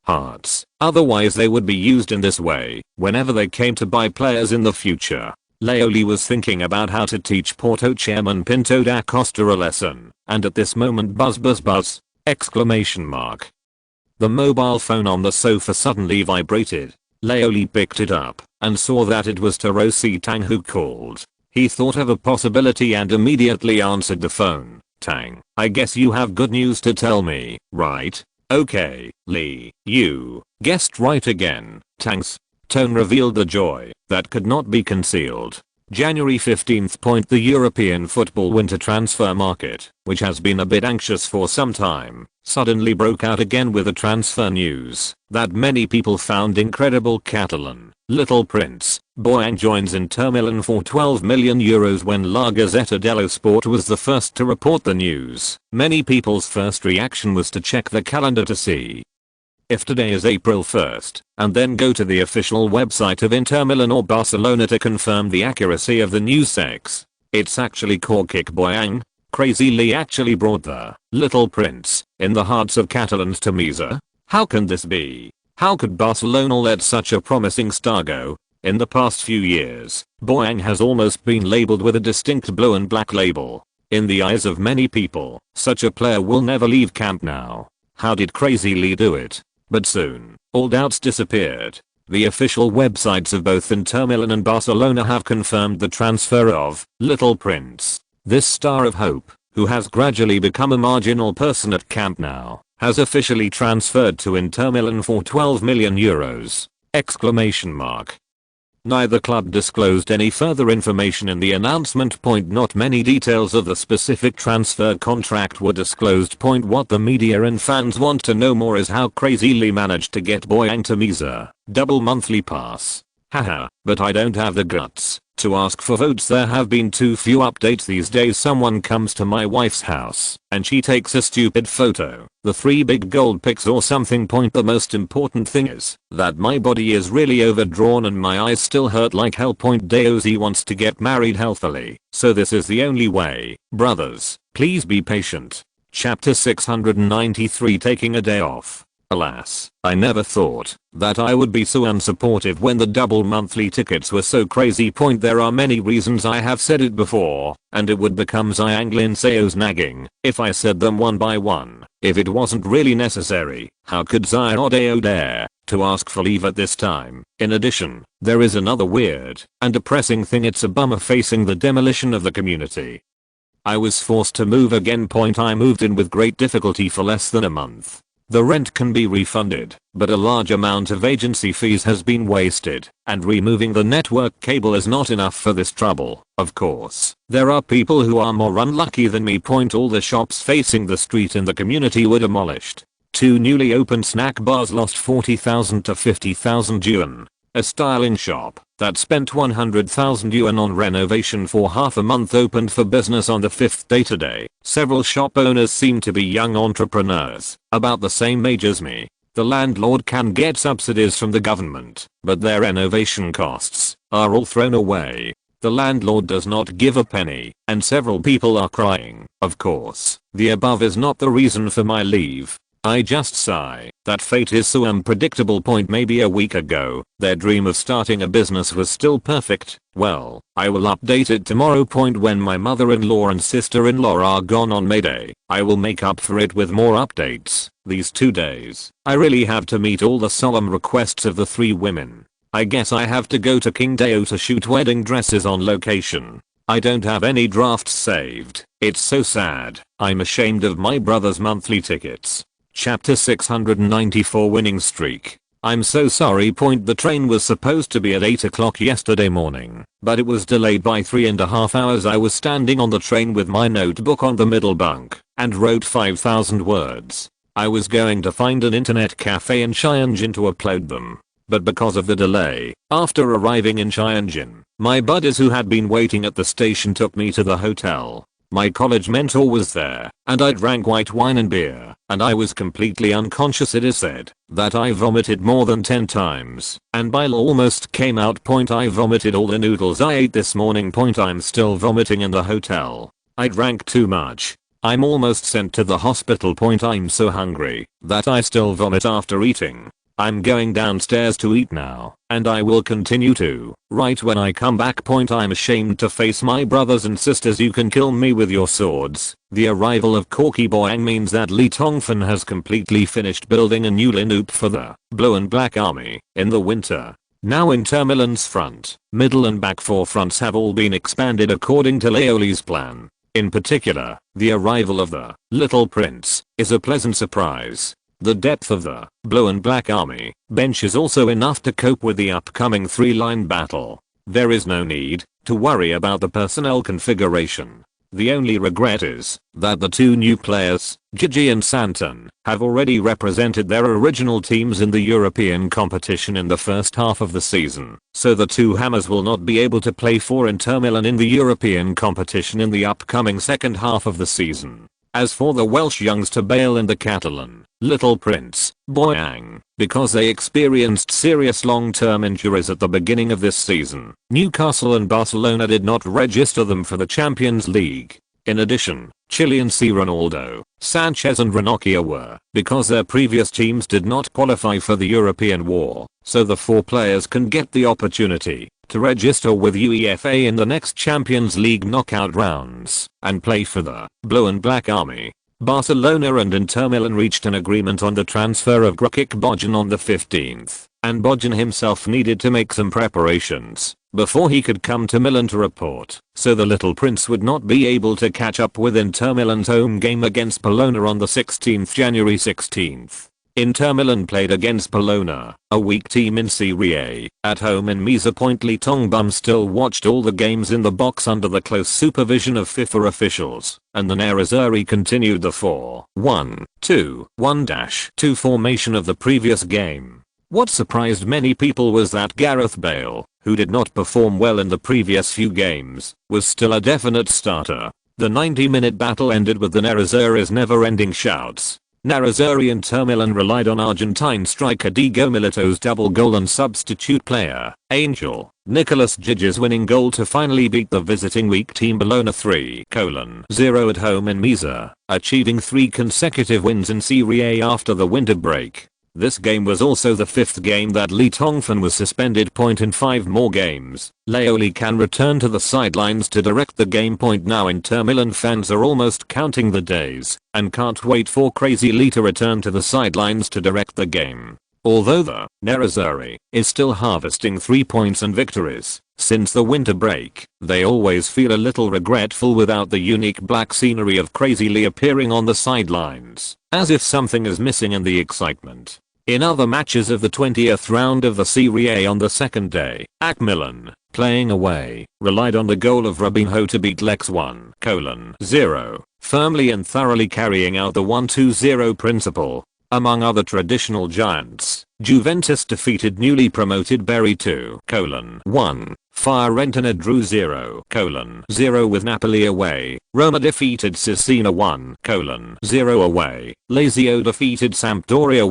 hearts. Otherwise they would be used in this way whenever they came to buy players in the future. Leoli was thinking about how to teach Porto chairman Pinto da Costa a lesson, and at this moment buzz buzz buzz! Exclamation mark. The mobile phone on the sofa suddenly vibrated. Leoli picked it up and saw that it was Tarosi Tang who called. He thought of a possibility and immediately answered the phone. Tang, I guess you have good news to tell me, right? Okay, Lee, you guessed right again. Tang's tone revealed the joy that could not be concealed. January 15th. The European football winter transfer market, which has been a bit anxious for some time, suddenly broke out again with a transfer news that many people found incredible. Catalan Little Prince Boyang joins Inter Milan for €12 million when La Gazzetta dello Sport was the first to report the news. Many people's first reaction was to check the calendar to see if today is April 1st, and then go to the official website of Inter Milan or Barcelona to confirm the accuracy of the news. It's actually Korkik Boyang. Crazy Lee actually brought the Little Prince in the hearts of Catalans to Misa. How can this be? How could Barcelona let such a promising star go? In the past few years, Boyang has almost been labeled with a distinct blue and black label. In the eyes of many people, such a player will never leave Camp Nou. How did Crazy Lee do it? But soon, all doubts disappeared. The official websites of both Inter Milan and Barcelona have confirmed the transfer of Little Prince. This star of hope, who has gradually become a marginal person at Camp Nou, has officially transferred to Inter Milan for €12 million! Neither club disclosed any further information in the announcement. Not many details of the specific transfer contract were disclosed. What the media and fans want to know more is how Crazy Lee managed to get Boyang to Misa. Double monthly pass. Haha, but I don't have the guts to ask for votes. There have been too few updates these days. Someone comes to my wife's house and she takes a stupid photo, the 3 big gold pics or something. The most important thing is that my body is really overdrawn and my eyes still hurt like hell. Daozi wants to get married healthily, so this is the only way. Brothers, please be patient. Chapter 693, taking a day off. Alas, I never thought that I would be so unsupportive when the double monthly tickets were so crazy. There are many reasons. I have said it before, and it would become Xianglin Seo's nagging if I said them one by one. If it wasn't really necessary, how could Xiaodeo dare to ask for leave at this time? In addition, there is another weird and depressing thing. It's a bummer facing the demolition of the community. I was forced to move again. I moved in with great difficulty for less than a month. The rent can be refunded, but a large amount of agency fees has been wasted, and removing the network cable is not enough for this trouble. Of course, there are people who are more unlucky than me. All the shops facing the street in the community were demolished. 2 newly opened snack bars lost 40,000 to 50,000 yuan. A styling shop that spent 100,000 yuan on renovation for half a month opened for business on the 5th day today. Several shop owners seem to be young entrepreneurs, about the same age as me. The landlord can get subsidies from the government, but their renovation costs are all thrown away. The landlord does not give a penny, and several people are crying. Of course, the above is not the reason for my leave. I just sigh that fate is so unpredictable. Maybe a week ago, their dream of starting a business was still perfect. Well, I will update it tomorrow. When my mother-in-law and sister-in-law are gone on May Day, I will make up for it with more updates. These 2 days, I really have to meet all the solemn requests of the 3 women. I guess I have to go to King Dao to shoot wedding dresses on location. I don't have any drafts saved. It's so sad. I'm ashamed of my brother's monthly tickets. Chapter 694, winning streak. I'm so sorry. The train was supposed to be at 8 o'clock yesterday morning, but it was delayed by 3.5 hours. I was standing on the train with my notebook on the middle bunk and wrote 5,000 words. I was going to find an internet cafe in Tianjin to upload them, but because of the delay, after arriving in Tianjin, my buddies who had been waiting at the station took me to the hotel. My college mentor was there, and I drank white wine and beer, and I was completely unconscious. It is said that I vomited more than 10 times, and bile almost came out. I vomited all the noodles I ate this morning. I'm still vomiting in the hotel. I drank too much. I'm almost sent to the hospital. I'm so hungry that I still vomit after eating. I'm going downstairs to eat now, and I will continue to write when I come back. I'm ashamed to face my brothers and sisters. You can kill me with your swords. The arrival of Korkik Boyang means that Li Tongfan has completely finished building a new lineup for the Blue and Black Army in the winter. Now Inter Milan's front, middle and back 4 fronts have all been expanded according to Leoli's plan. In particular, the arrival of the Little Prince is a pleasant surprise. The depth of the Blue and Black Army bench is also enough to cope with the upcoming 3-line battle. There is no need to worry about the personnel configuration. The only regret is that the two new players, Gigi and Santon, have already represented their original teams in the European competition in the first half of the season, so the two Hammers will not be able to play for Inter Milan in the European competition in the upcoming second half of the season. As for the Welsh youngster Bale and the Catalan Little Prince, Boyang, because they experienced serious long-term injuries at the beginning of this season, Newcastle and Barcelona did not register them for the Champions League. In addition, Chilean C. Ronaldo, Sanchez and Ranocchia were, because their previous teams did not qualify for the European War, so the four players can get the opportunity to register with UEFA in the next Champions League knockout rounds and play for the Blue and Black Army. Barcelona and Inter Milan reached an agreement on the transfer of Grukic Bojan on the 15th, and Bojan himself needed to make some preparations before he could come to Milan to report, so the Little Prince would not be able to catch up with Inter Milan's home game against Bologna on the 16th January 16th. Inter Milan played against Bologna, a weak team in Serie A, at home in Mesa Point. Lee Tongbum still watched all the games in the box under the close supervision of FIFA officials, and the Nerazzurri continued the 4-1-2-1-2 formation of the previous game. What surprised many people was that Gareth Bale, who did not perform well in the previous few games, was still a definite starter. The 90-minute battle ended with the Nerazzurri's never-ending shouts. Nerazzurri and Inter Milan relied on Argentine striker Diego Milito's double goal and substitute player, Angel Nicolas Gigi's winning goal to finally beat the visiting weak team Bologna 3-0 at home in Mesa, achieving 3 consecutive wins in Serie A after the winter break. This game was also the 5th game that Lee Tongfan was suspended. In 5 more games, Leoli can return to the sidelines to direct the game. Now Inter Milan fans are almost counting the days and can't wait for Crazy Lee to return to the sidelines to direct the game. Although the Nerazzurri is still harvesting 3 points and victories since the winter break, they always feel a little regretful without the unique black scenery of Crazy Lee appearing on the sidelines, as if something is missing in the excitement. In other matches of the 20th round of the Serie A on the second day, AC Milan, playing away, relied on the goal of Robinho to beat Lex 1-0, firmly and thoroughly carrying out the 1-2-0 principle. Among other traditional giants, Juventus defeated newly promoted Bari 2-1. Fiorentina drew 0-0 with Napoli away. Roma defeated Cesena 1-0 away. Lazio defeated Sampdoria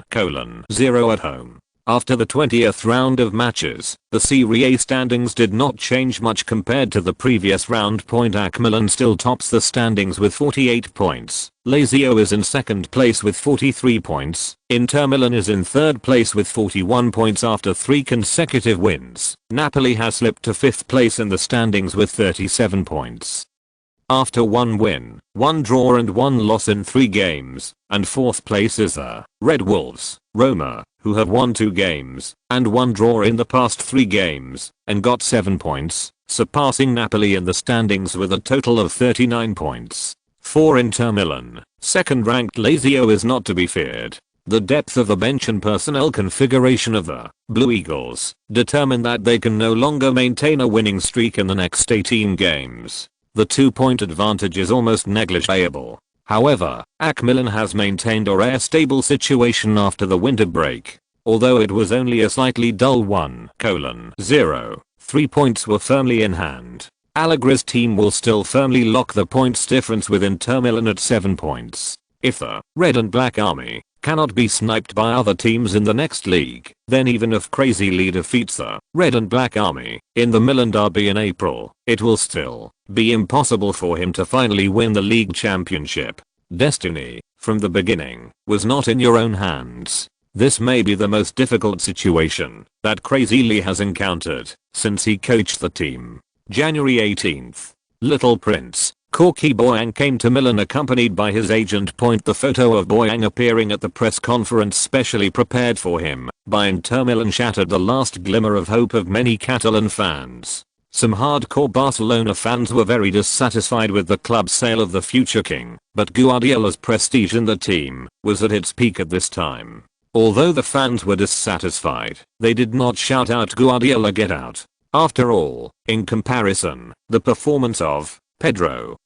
1-0 at home. After the 20th round of matches, the Serie A standings did not change much compared to the previous round. AC Milan still tops the standings with 48 points. Lazio is in second place with 43 points. Inter Milan is in third place with 41 points after 3 consecutive wins. Napoli has slipped to 5th place in the standings with 37 points. After 1 win, 1 draw and 1 loss in 3 games, and 4th place is the Red Wolves, Roma, who have won 2 games and 1 draw in the past 3 games and got 7 points, surpassing Napoli in the standings with a total of 39 points. For Inter Milan, second-ranked Lazio is not to be feared. The depth of the bench and personnel configuration of the Blue Eagles determine that they can no longer maintain a winning streak in the next 18 games. The 2-point advantage is almost negligible. However, AC Milan has maintained a rare stable situation after the winter break. Although it was only a slightly dull 1-0, 3 points were firmly in hand. Allegri's team will still firmly lock the points difference with Inter Milan at 7 points. If the Red and Black Army cannot be sniped by other teams in the next league, then even if Crazy Lee defeats the Red and Black Army in the Milan derby in April, it will still be impossible for him to finally win the league championship. Destiny, from the beginning, was not in your own hands. This may be the most difficult situation that Crazy Lee has encountered since he coached the team. January 18th. Little Prince Corky Boyang came to Milan accompanied by his agent. The photo of Boyang appearing at the press conference specially prepared for him by Inter Milan shattered the last glimmer of hope of many Catalan fans. Some hardcore Barcelona fans were very dissatisfied with the club's sale of the future king, but Guardiola's prestige in the team was at its peak at this time. Although the fans were dissatisfied, they did not shout out "Guardiola get out." After all, in comparison, the performance of Pedro,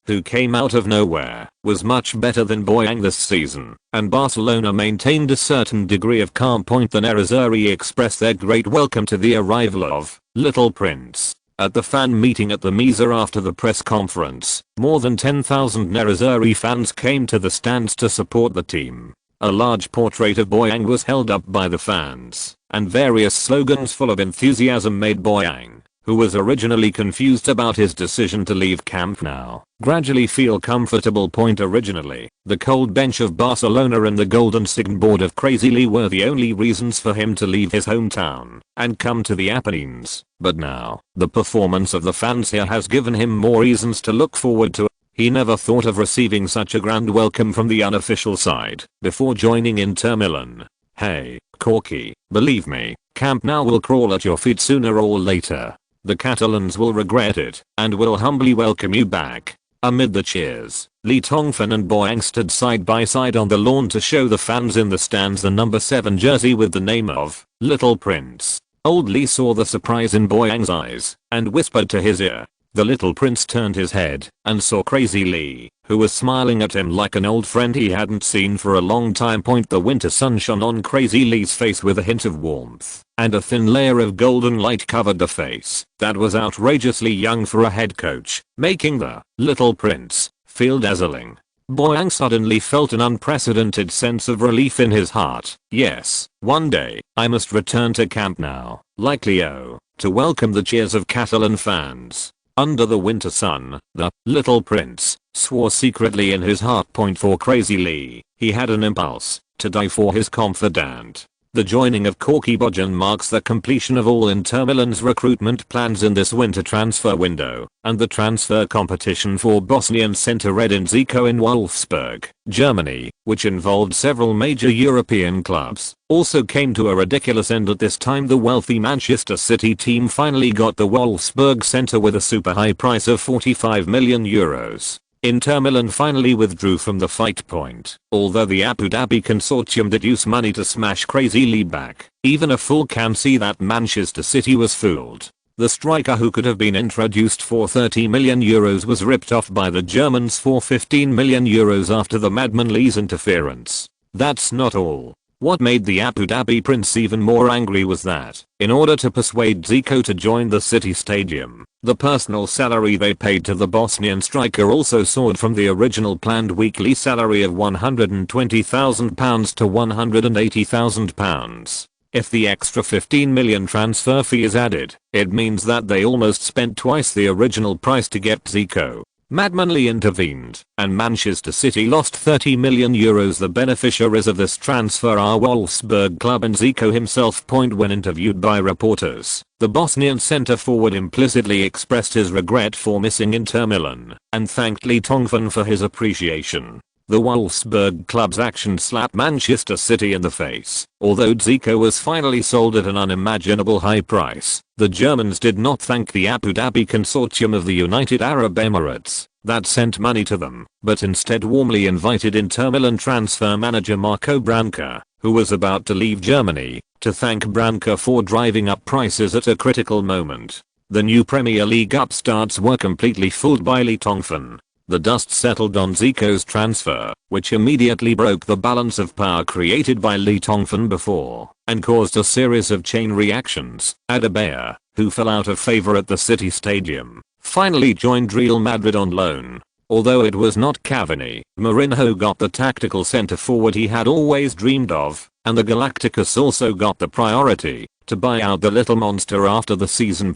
who came out of nowhere, was much better than Boyang this season, and Barcelona maintained a certain degree of calm. The Nerazzurri expressed their great welcome to the arrival of Little Prince. At the fan meeting at the Mesa after the press conference, more than 10,000 Nerazzurri fans came to the stands to support the team. A large portrait of Boyang was held up by the fans, and various slogans full of enthusiasm made Boyang, who was originally confused about his decision to leave Camp Nou, gradually feel comfortable. Originally, the cold bench of Barcelona and the golden signboard of Crazy Lee were the only reasons for him to leave his hometown and come to the Apennines, but now, the performance of the fans here has given him more reasons to look forward to. He never thought of receiving such a grand welcome from the unofficial side before joining Inter Milan. Hey, Corky, believe me, Camp Nou will crawl at your feet sooner or later. The Catalans will regret it and will humbly welcome you back. Amid the cheers, Lee Tongfan and Boyang stood side by side on the lawn to show the fans in the stands the number 7 jersey with the name of Little Prince. Old Lee saw the surprise in Boyang's eyes and whispered to his ear. The Little Prince turned his head and saw Crazy Lee, who was smiling at him like an old friend he hadn't seen for a long time. The winter sun shone on Crazy Lee's face with a hint of warmth, and a thin layer of golden light covered the face that was outrageously young for a head coach, making the Little Prince feel dazzling. Boyang suddenly felt an unprecedented sense of relief in his heart. Yes, one day, I must return to Camp Nou, like Leo, to welcome the cheers of Catalan fans. Under the winter sun, the Little Prince swore secretly in his heart. For Crazy Lee, he had an impulse to die for his confidant. The joining of Corky Bojan marks the completion of all Inter Milan's recruitment plans in this winter transfer window, and the transfer competition for Bosnian centre Edin Dzeko in Wolfsburg, Germany, which involved several major European clubs, also came to a ridiculous end at this time. The wealthy Manchester City team finally got the Wolfsburg centre with a super high price of €45 million. Inter Milan finally withdrew from the fight. Although the Abu Dhabi consortium did use money to smash Crazy Lee back, even a fool can see that Manchester City was fooled. The striker, who could have been introduced for €30 million, was ripped off by the Germans for €15 million after the madman Lee's interference. That's not all. What made the Abu Dhabi prince even more angry was that, in order to persuade Dzeko to join the City Stadium, the personal salary they paid to the Bosnian striker also soared from the original planned weekly salary of £120,000 to £180,000. If the extra 15 million transfer fee is added, it means that they almost spent twice the original price to get Dzeko. Madman Lee intervened, and Manchester City lost €30 million. The beneficiaries of this transfer are Wolfsburg club and Dzeko himself. When interviewed by reporters, the Bosnian centre-forward implicitly expressed his regret for missing Inter Milan, and thanked Lee Tongfan for his appreciation. The Wolfsburg club's action slapped Manchester City in the face. Although Dzeko was finally sold at an unimaginable high price, the Germans did not thank the Abu Dhabi consortium of the United Arab Emirates that sent money to them, but instead warmly invited Inter Milan transfer manager Marco Branca, who was about to leave Germany, to thank Branca for driving up prices at a critical moment. The new Premier League upstarts were completely fooled by Lee Tongfan. The dust settled on Dzeko's transfer, which immediately broke the balance of power created by Lee Tongfan before, and caused a series of chain reactions. Adebayor, who fell out of favor at the City Stadium, finally joined Real Madrid on loan. Although it was not Cavani, Mourinho got the tactical centre-forward he had always dreamed of, and the Galacticos also got the priority to buy out the little monster after the season.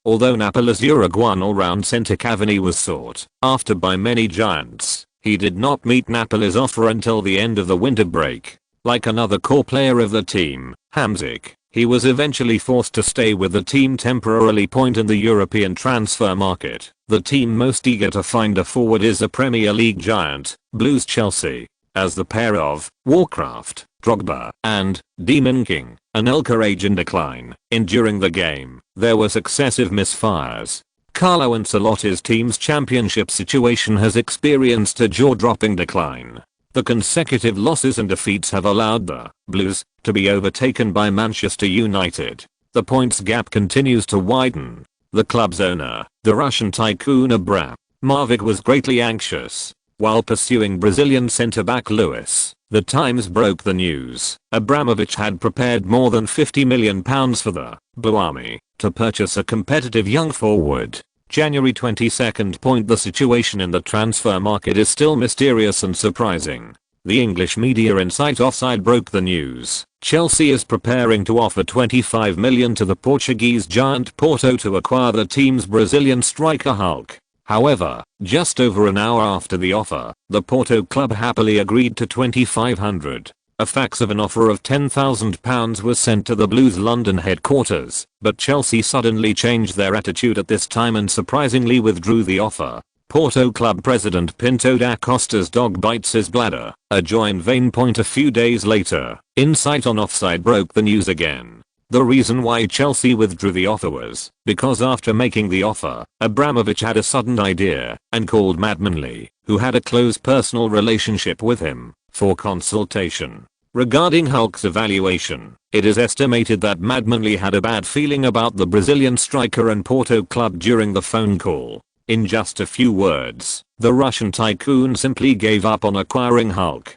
Although Napoli's Uruguayan all-round centre Cavani was sought after by many giants, he did not meet Napoli's offer until the end of the winter break. Like another core player of the team, Hamsik, he was eventually forced to stay with the team temporarily. In the European transfer market, the team most eager to find a forward is a Premier League giant, Blues Chelsea. As the pair of Warcraft, Drogba, and Demon King, Anelka age in decline, during the game, there were successive misfires. Carlo Ancelotti's team's championship situation has experienced a jaw-dropping decline. The consecutive losses and defeats have allowed the Blues to be overtaken by Manchester United, The points gap continues to widen. The club's owner, the Russian tycoon Abramovich, was greatly anxious. While pursuing Brazilian centre-back Luis, the Times broke the news. Abramovich had prepared more than £50 million for the Blue Army to purchase a competitive young forward. January 22. The situation in the transfer market is still mysterious and surprising. The English media insight Offside broke the news. Chelsea is preparing to offer £25 million to the Portuguese giant Porto to acquire the team's Brazilian striker Hulk. However, just over an hour after the offer, the Porto club happily agreed to £2,500. A fax of an offer of £10,000 was sent to the Blues' London headquarters, but Chelsea suddenly changed their attitude at this time and surprisingly withdrew the offer. Porto club president Pinto da Costa's dog bites his bladder, a join vain point. A few days later, Insight on Offside broke the news again. The reason why Chelsea withdrew the offer was because after making the offer, Abramovich had a sudden idea and called Madmanley, who had a close personal relationship with him, for consultation. Regarding Hulk's evaluation, it is estimated that Madmanley had a bad feeling about the Brazilian striker and Porto club during the phone call. In just a few words, the Russian tycoon simply gave up on acquiring Hulk.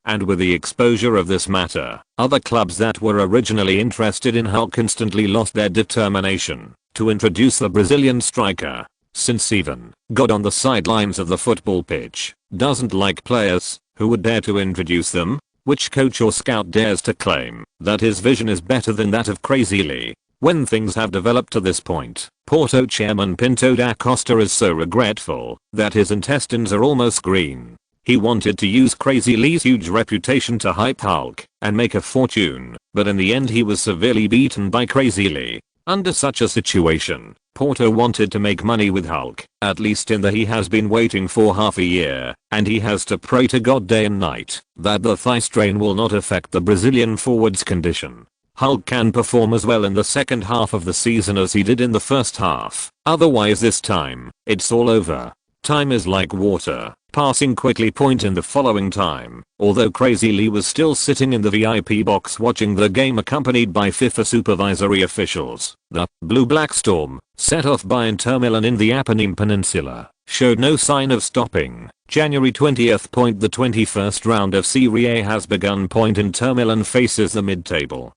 And with the exposure of this matter, other clubs that were originally interested in Hulk instantly lost their determination to introduce the Brazilian striker, since even God on the sidelines of the football pitch doesn't like players who would dare to introduce them. Which coach or scout dares to claim that his vision is better than that of Crazy Lee? When things have developed to this point, Porto chairman Pinto da Costa is so regretful that his intestines are almost green. He wanted to use Crazy Lee's huge reputation to hype Hulk and make a fortune, but in the end he was severely beaten by Crazy Lee. Under such a situation, Porto wanted to make money with Hulk, at least in that he has been waiting for half a year, and he has to pray to God day and night that the thigh strain will not affect the Brazilian forward's condition. Hulk can perform as well in the second half of the season as he did in the first half, otherwise this time, it's all over. Time is like water, passing quickly. In the following time, although Crazy Lee was still sitting in the VIP box watching the game accompanied by FIFA supervisory officials, the Blue-Black Storm, set off by Inter Milan in the Apennine Peninsula, showed no sign of stopping. January 20th. The 21st round of Serie A has begun. Inter Milan faces the mid-table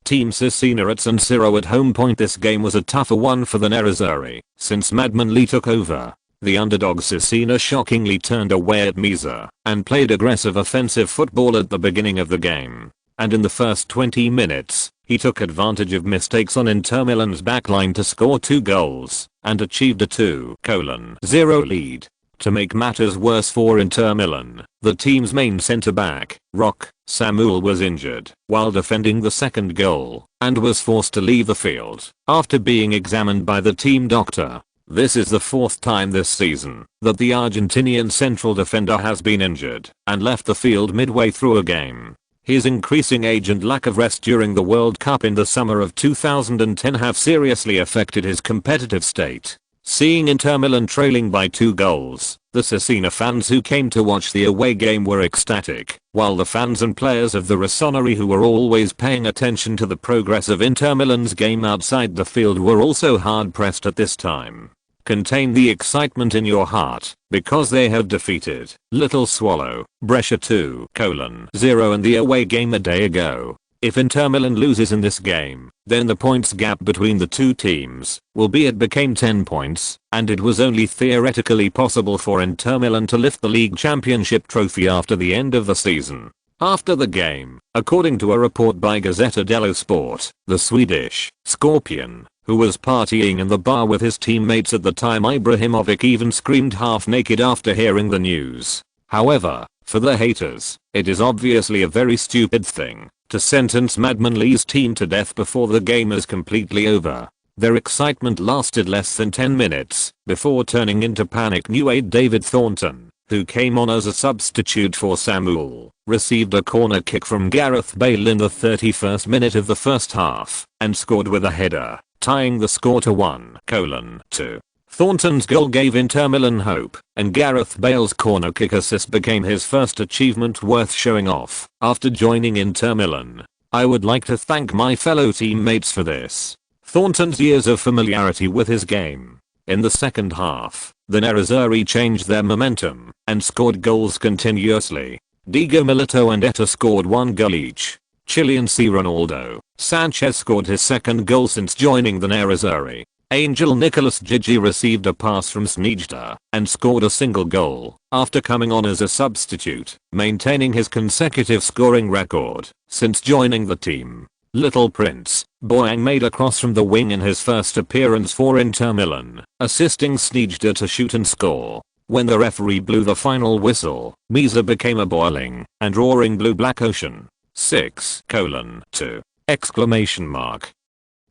team Cesena at San Siro at home. This game was a tougher one for the Nerazzurri, since Madmanley took over. The underdog Cesena shockingly turned away at Misa and played aggressive offensive football at the beginning of the game. And in the first 20 minutes, he took advantage of mistakes on Inter Milan's backline to score 2 goals and achieved a 2-0 lead. To make matters worse for Inter Milan, the team's main centre-back, Roque Samuel, was injured while defending the second goal and was forced to leave the field after being examined by the team doctor. This is the 4th time this season that the Argentinian central defender has been injured and left the field midway through a game. His increasing age and lack of rest during the World Cup in the summer of 2010 have seriously affected his competitive state. Seeing Inter Milan trailing by 2 goals, the Cesena fans who came to watch the away game were ecstatic, while the fans and players of the Rossoneri, who were always paying attention to the progress of Inter Milan's game outside the field, were also hard pressed at this time. Contain the excitement in your heart, because they have defeated Little Swallow, Brescia 2-0 in the away game a day ago. If Inter Milan loses in this game, then the points gap between the two teams became 10 points, and it was only theoretically possible for Inter Milan to lift the league championship trophy after the end of the season. After the game, according to a report by Gazzetta dello Sport, the Swedish Scorpion, who was partying in the bar with his teammates at the time, Ibrahimovic, even screamed half naked after hearing the news. However, for the haters, it is obviously a very stupid thing to sentence Madmanley's team to death before the game is completely over. Their excitement lasted less than 10 minutes before turning into panic. New aide David Thornton, who came on as a substitute for Samuel, received a corner kick from Gareth Bale in the 31st minute of the first half and scored with a header, tying the score to 1-2. Thornton's goal gave Inter Milan hope, and Gareth Bale's corner kick assist became his first achievement worth showing off after joining Inter Milan. I would like to thank my fellow teammates for this. Thornton's years of familiarity with his game. In the second half, the Nerazzurri changed their momentum and scored goals continuously. Diego Milito and Etta scored 1 goal each. Chilean C. Ronaldo Sanchez scored his second goal since joining the Nerazzurri. Angel Nicolas Gigi received a pass from Snijder and scored a single goal after coming on as a substitute, maintaining his consecutive scoring record since joining the team. Little Prince Boyang made a cross from the wing in his first appearance for Inter Milan, assisting Snijder to shoot and score. When the referee blew the final whistle, Misa became a boiling and roaring blue-black ocean. 6:2!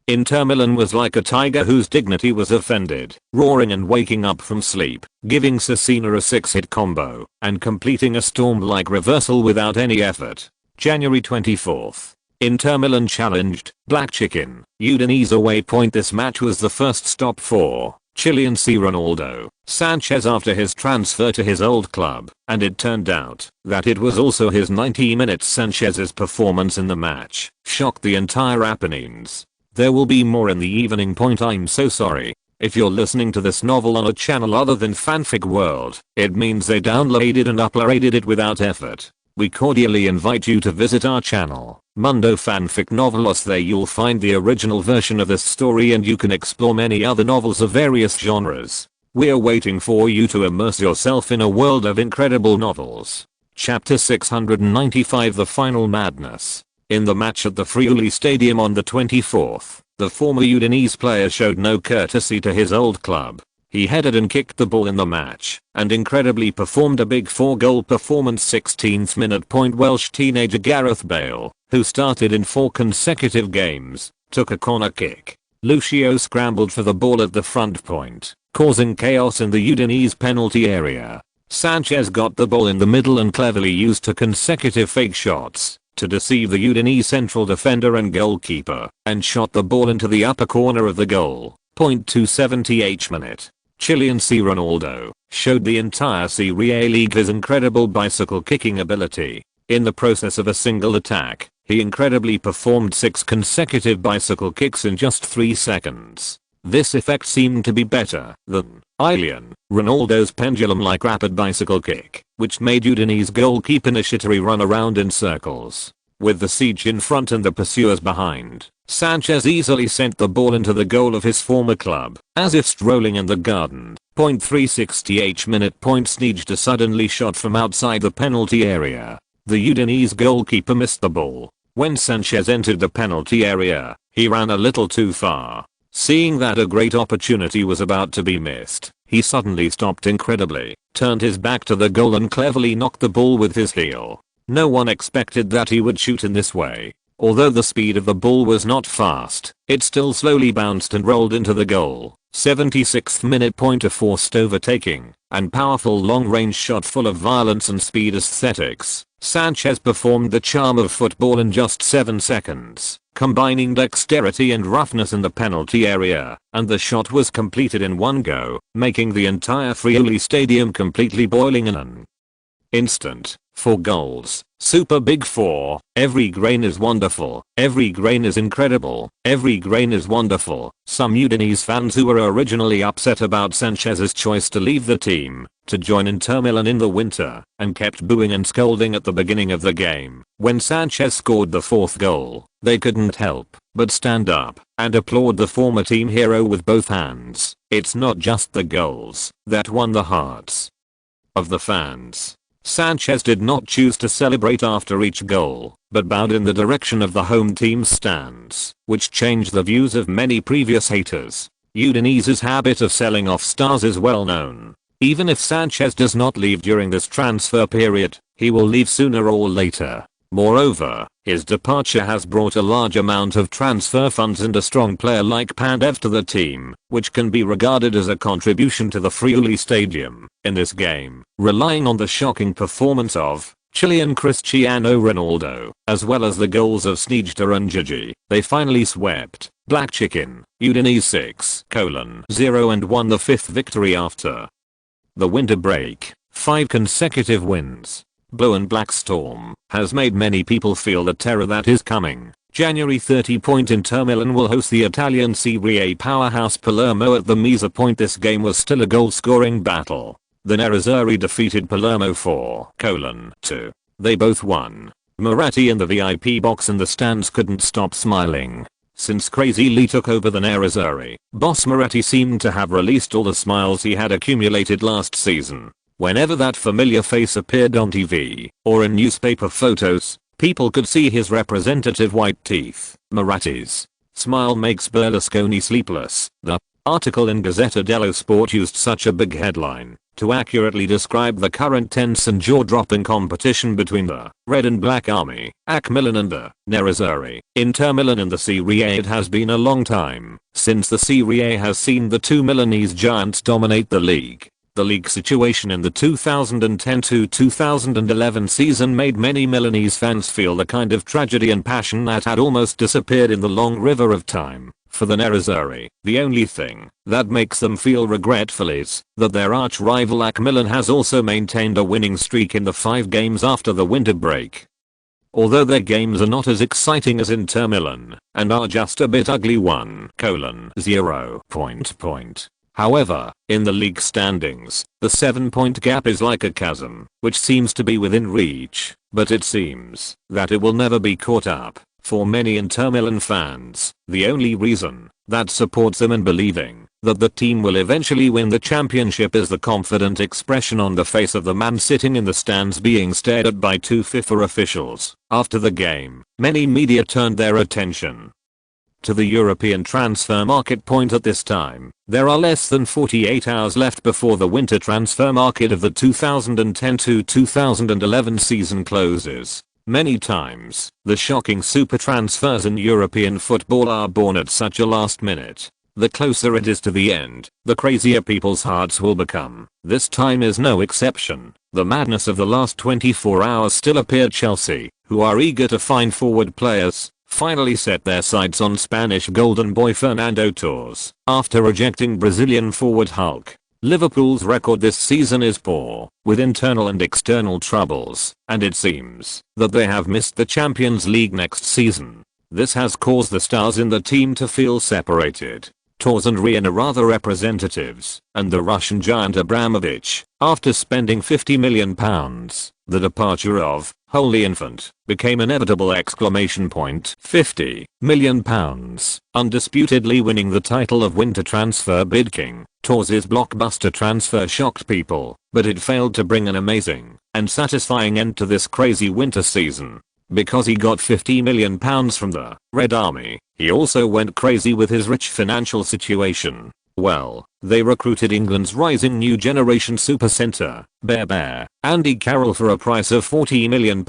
Inter Milan was like a tiger whose dignity was offended, roaring and waking up from sleep, giving Cecina a 6-hit combo, and completing a storm-like reversal without any effort. January 24th. Inter Milan challenged Black Chicken Udinese away. This match was the first stop for Chilean C. Ronaldo Sanchez after his transfer to his old club, and it turned out that it was also his 90 minutes. Sanchez's performance in the match shocked the entire Apennines. There will be more in the evening. I'm so sorry. If you're listening to this novel on a channel other than Fanfic World, it means they downloaded and uploaded it without effort. We cordially invite you to visit our channel, Mundo Fanfic Novelos. There you'll find the original version of this story and you can explore many other novels of various genres. We're waiting for you to immerse yourself in a world of incredible novels. Chapter 695 The Final Madness. In the match at the Friuli Stadium on the 24th, the former Udinese player showed no courtesy to his old club. He headed and kicked the ball in the match, and incredibly performed a big 4-goal performance. 16th minute. Welsh teenager Gareth Bale, who started in 4 consecutive games, took a corner kick. Lucio scrambled for the ball at the front point, causing chaos in the Udinese penalty area. Sanchez got the ball in the middle and cleverly used 2 consecutive fake shots to deceive the Udinese central defender and goalkeeper, and shot the ball into the upper corner of the goal. 278th minute. Chilean C. Ronaldo showed the entire Serie League his incredible bicycle kicking ability. In the process of a single attack, he incredibly performed 6 consecutive bicycle kicks in just 3 seconds. This effect seemed to be better than Ilian Ronaldo's pendulum-like rapid bicycle kick, which made Udinese goalkeeper Nishitari run around in circles. With the siege in front and the pursuers behind, Sanchez easily sent the ball into the goal of his former club, as if strolling in the garden. 368th minute. Snijder suddenly shot from outside the penalty area. The Udinese goalkeeper missed the ball. When Sanchez entered the penalty area, he ran a little too far. Seeing that a great opportunity was about to be missed, he suddenly stopped incredibly, turned his back to the goal and cleverly knocked the ball with his heel. No one expected that he would shoot in this way. Although the speed of the ball was not fast, it still slowly bounced and rolled into the goal. 76th minute. A forced overtaking and powerful long-range shot full of violence and speed aesthetics. Sanchez performed the charm of football in just 7 seconds, combining dexterity and roughness in the penalty area, and the shot was completed in one go, making the entire Friuli Stadium completely boiling in an instant. 4 goals. Super Big 4. Every grain is wonderful. Every grain is incredible. Every grain is wonderful. Some Udinese fans who were originally upset about Sanchez's choice to leave the team to join Inter Milan in the winter, and kept booing and scolding at the beginning of the game. When Sanchez scored the 4th goal, they couldn't help but stand up and applaud the former team hero with both hands. It's not just the goals that won the hearts of the fans. Sanchez did not choose to celebrate after each goal, but bowed in the direction of the home team's stands, which changed the views of many previous haters. Udinese's habit of selling off stars is well known. Even if Sanchez does not leave during this transfer period, he will leave sooner or later. Moreover, his departure has brought a large amount of transfer funds and a strong player like Pandev to the team, which can be regarded as a contribution to the Friuli Stadium. In this game, relying on the shocking performance of Chilean Cristiano Ronaldo, as well as the goals of Snijder and Gigi, they finally swept Black Chicken Udinese 6:0 and won the 5th victory after the winter break. 5 consecutive wins. Blue and Black Storm has made many people feel the terror that is coming. January 30 point Inter Milan will host the Italian Serie A powerhouse Palermo at the Mesa point. This game was still a goal-scoring battle. The Nerazzurri defeated Palermo 4-2. They both won. Moratti in the VIP box and the stands couldn't stop smiling. Since Crazy Lee took over the Nerazzurri, boss Moratti seemed to have released all the smiles he had accumulated last season. Whenever that familiar face appeared on TV or in newspaper photos, people could see his representative white teeth. Moratti's smile makes Berlusconi sleepless. The article in Gazzetta dello Sport used such a big headline to accurately describe the current tense and jaw-dropping competition between the Red and Black Army, AC Milan and the Nerazzurri, Inter Milan in the Serie A. It has been a long time since the Serie A has seen the two Milanese giants dominate the league. The league situation in the 2010-2011 season made many Milanese fans feel the kind of tragedy and passion that had almost disappeared in the long river of time. For the Nerazzurri, the only thing that makes them feel regretful is that their arch-rival AC Milan has also maintained a winning streak in the 5 games after the winter break. Although their games are not as exciting as Inter Milan and are just a bit ugly 1:0. However, in the league standings, the 7-point gap is like a chasm, which seems to be within reach, but it seems that it will never be caught up. For many Inter Milan fans, the only reason that supports them in believing that the team will eventually win the championship is the confident expression on the face of the man sitting in the stands being stared at by 2 FIFA officials. After the game, many media turned their attention to the European transfer market point. At this time, there are less than 48 hours left before the winter transfer market of the 2010-2011 season closes. Many times, the shocking super transfers in European football are born at such a last minute. The closer it is to the end, the crazier people's hearts will become. This time is no exception. The madness of the last 24 hours still appeared. Chelsea, who are eager to find forward players, finally set their sights on Spanish golden boy Fernando Torres after rejecting Brazilian forward Hulk. Liverpool's record this season is poor, with internal and external troubles, and it seems that they have missed the Champions League next season. This has caused the stars in the team to feel separated. Torres and Rian are rather representatives, and the Russian giant Abramovich, after spending £50 million, the departure of Holy Infant became inevitable! £50 million. Undisputedly winning the title of winter transfer bid king, Torres' blockbuster transfer shocked people, but it failed to bring an amazing and satisfying end to this crazy winter season. Because he got £50 million from the Red Army, he also went crazy with his rich financial situation. Well, they recruited England's rising new generation super centre, Bear, Andy Carroll for a price of £40 million.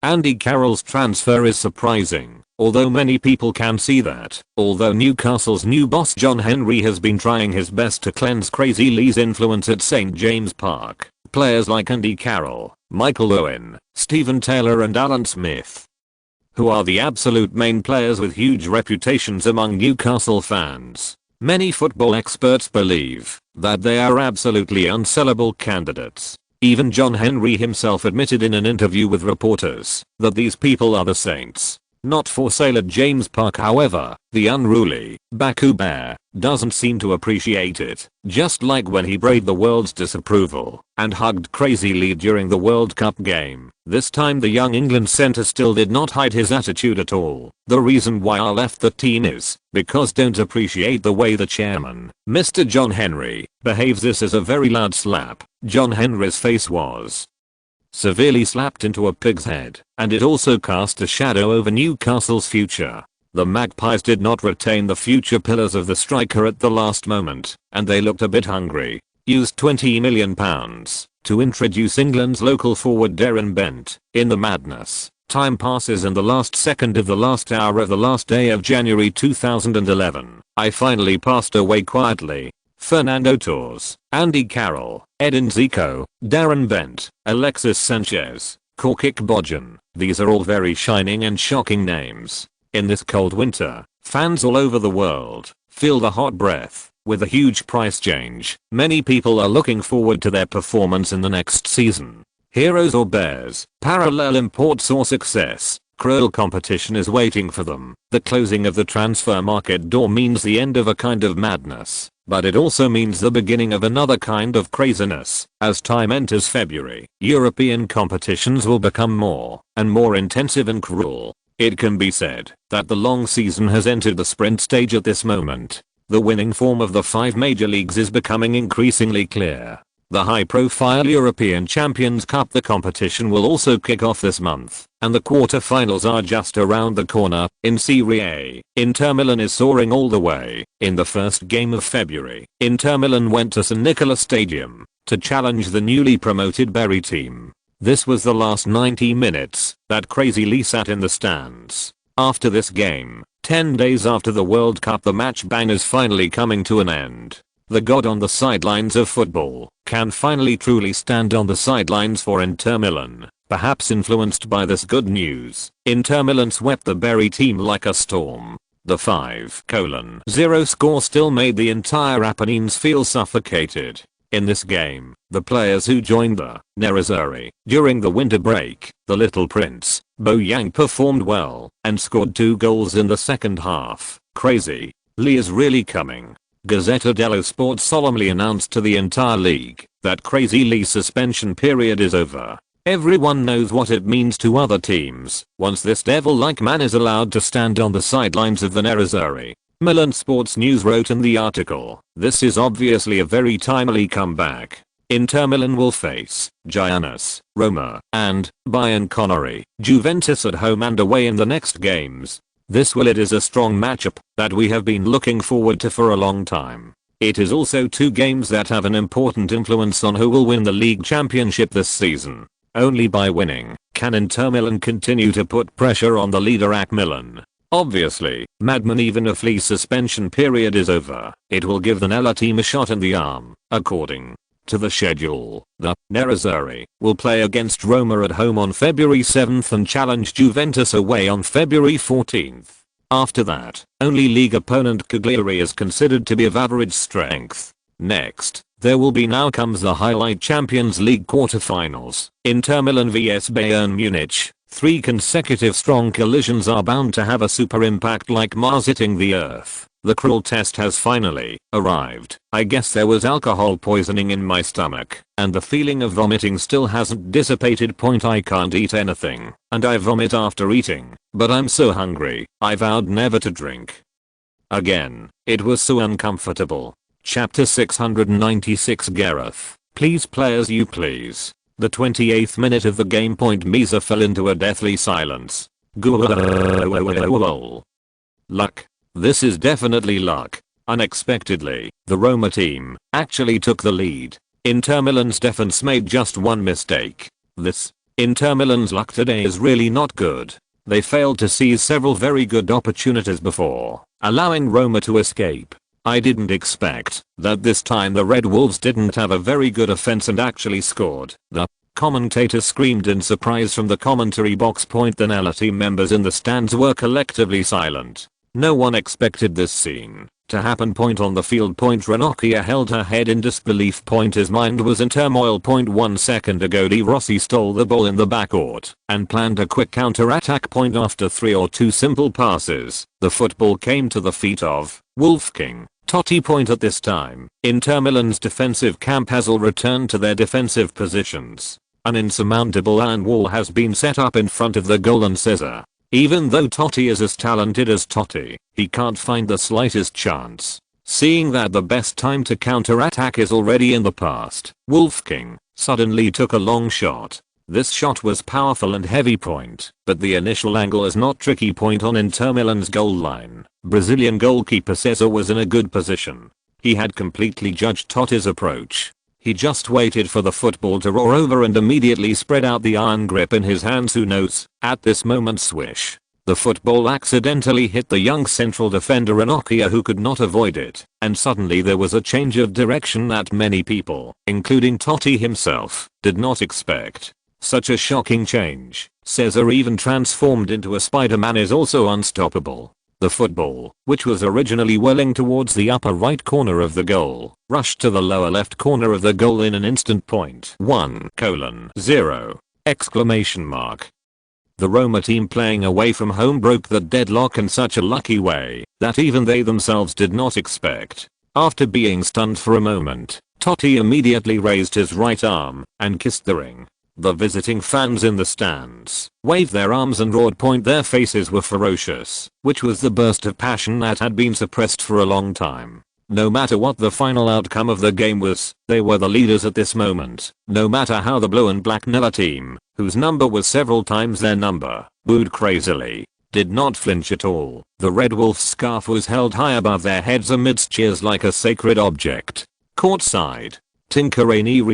Andy Carroll's transfer is surprising, although many people can see that. Although Newcastle's new boss John Henry has been trying his best to cleanse Crazy Lee's influence at St James Park, players like Andy Carroll, Michael Owen, Stephen Taylor and Alan Smith, who are the absolute main players with huge reputations among Newcastle fans. Many football experts believe that they are absolutely unsellable candidates. Even John Henry himself admitted in an interview with reporters that these people are the saints, not for sale at James Park. However, the unruly Baku Bear doesn't seem to appreciate it, just like when he braved the world's disapproval and hugged Crazy Lee during the World Cup game. This time the young England centre still did not hide his attitude at all. The reason why I left the team is because don't appreciate the way the chairman, Mr. John Henry, behaves. This is a very loud slap. John Henry's face was severely slapped into a pig's head, and it also cast a shadow over Newcastle's future. The Magpies did not retain the future pillars of the striker at the last moment, and they looked a bit hungry. Used £20 million to introduce England's local forward Darren Bent. In the madness, time passes and the last second of the last hour of the last day of January 2011, I finally passed away quietly. Fernando Torres, Andy Carroll, Edin Zico, Darren Bent, Alexis Sanchez, Korkik Bojan, these are all very shining and shocking names. In this cold winter, fans all over the world feel the hot breath. With a huge price change, many people are looking forward to their performance in the next season. Heroes or bears, parallel imports or success. Cruel competition is waiting for them. The closing of the transfer market door means the end of a kind of madness, but it also means the beginning of another kind of craziness. As time enters February, European competitions will become more and more intensive and cruel. It can be said that the long season has entered the sprint stage at this moment. The winning form of the 5 major leagues is becoming increasingly clear. The high-profile European Champions Cup, the competition, will also kick off this month, and the quarter-finals are just around the corner. In Serie A, Inter Milan is soaring all the way. In the first game of February, Inter Milan went to San Nicola Stadium to challenge the newly promoted Bari team. This was the last 90 minutes that Crazy Lee sat in the stands. After this game, 10 days after the World Cup, the match ban is finally coming to an end. The god on the sidelines of football can finally truly stand on the sidelines for Inter Milan. Perhaps influenced by this good news, Inter Milan swept the Bari team like a storm. The 5-0 score still made the entire Apennines feel suffocated. In this game, the players who joined the Nerazzurri during the winter break, the Little Prince, Boyang, performed well and scored 2 goals in the second half. Crazy Lee is really coming. Gazzetta dello Sport solemnly announced to the entire league that Crazy Lee's suspension period is over. Everyone knows what it means to other teams once this devil-like man is allowed to stand on the sidelines of the Nerazzurri. Milan Sports News wrote in the article, "This is obviously a very timely comeback. Inter Milan will face Giannis, Roma, and Bianconeri, Juventus at home and away in the next games. It is a strong matchup that we have been looking forward to for a long time. It is also 2 games that have an important influence on who will win the league championship this season. Only by winning can Inter Milan continue to put pressure on the leader AC Milan. Obviously, madman, even if Lee's suspension period is over, it will give the Nella team a shot in the arm." According to the schedule, the Nerazzurri will play against Roma at home on February 7th and challenge Juventus away on February 14th. After that, only league opponent Cagliari is considered to be of average strength. Next, now comes the highlight: Champions League quarterfinals. Inter Milan vs Bayern Munich. 3 consecutive strong collisions are bound to have a super impact, like Mars hitting the Earth. The cruel test has finally arrived. I guess there was alcohol poisoning in my stomach, and the feeling of vomiting still hasn't dissipated. I can't eat anything, and I vomit after eating, but I'm so hungry, I vowed never to drink again. It was so uncomfortable. Chapter 696. Gareth, please play as you please. The 28th minute of the game. Misa fell into a deathly silence. Luck. This is definitely luck. Unexpectedly, the Roma team actually took the lead. Inter Milan's defense made just one mistake. Inter Milan's luck today is really not good. They failed to seize several very good opportunities before allowing Roma to escape. I didn't expect that this time the Red Wolves didn't have a very good offense and actually scored. The commentator screamed in surprise from the commentary box. The Nella team members in the stands were collectively silent. No one expected this scene to happen. On the field, Ranocchia held her head in disbelief. His mind was in turmoil. 1 second ago, De Rossi stole the ball in the backcourt and planned a quick counter-attack. After 3 or 2 simple passes, the football came to the feet of Wolfgang Totti. At this time, Inter Milan's defensive camp has all returned to their defensive positions. An insurmountable iron wall has been set up in front of the goal and scissor. Even though Totti is as talented as Totti, he can't find the slightest chance. Seeing that the best time to counter-attack is already in the past, Wolfgang suddenly took a long shot. This shot was powerful and heavy. But the initial angle is not tricky. On Inter Milan's goal line, Brazilian goalkeeper Cesar was in a good position. He had completely judged Totti's approach. He just waited for the football to roar over and immediately spread out the iron grip in his hands. Who knows? At this moment, swish. The football accidentally hit the young central defender Ranocchia, who could not avoid it, and suddenly there was a change of direction that many people, including Totti himself, did not expect. Such a shocking change. Cesar even transformed into a Spider-Man is also unstoppable. The football, which was originally whirling towards the upper right corner of the goal, rushed to the lower left corner of the goal in an instant. 1:0! Exclamation mark. The Roma team playing away from home broke the deadlock in such a lucky way that even they themselves did not expect. After being stunned for a moment, Totti immediately raised his right arm and kissed the ring. The visiting fans in the stands waved their arms and roared. Their faces were ferocious, which was the burst of passion that had been suppressed for a long time. No matter what the final outcome of the game was, they were the leaders at this moment. No matter how the blue and black Nella team, whose number was several times their number, booed crazily, did not flinch at all. The Red Wolf scarf was held high above their heads amidst cheers like a sacred object. Courtside, Tinker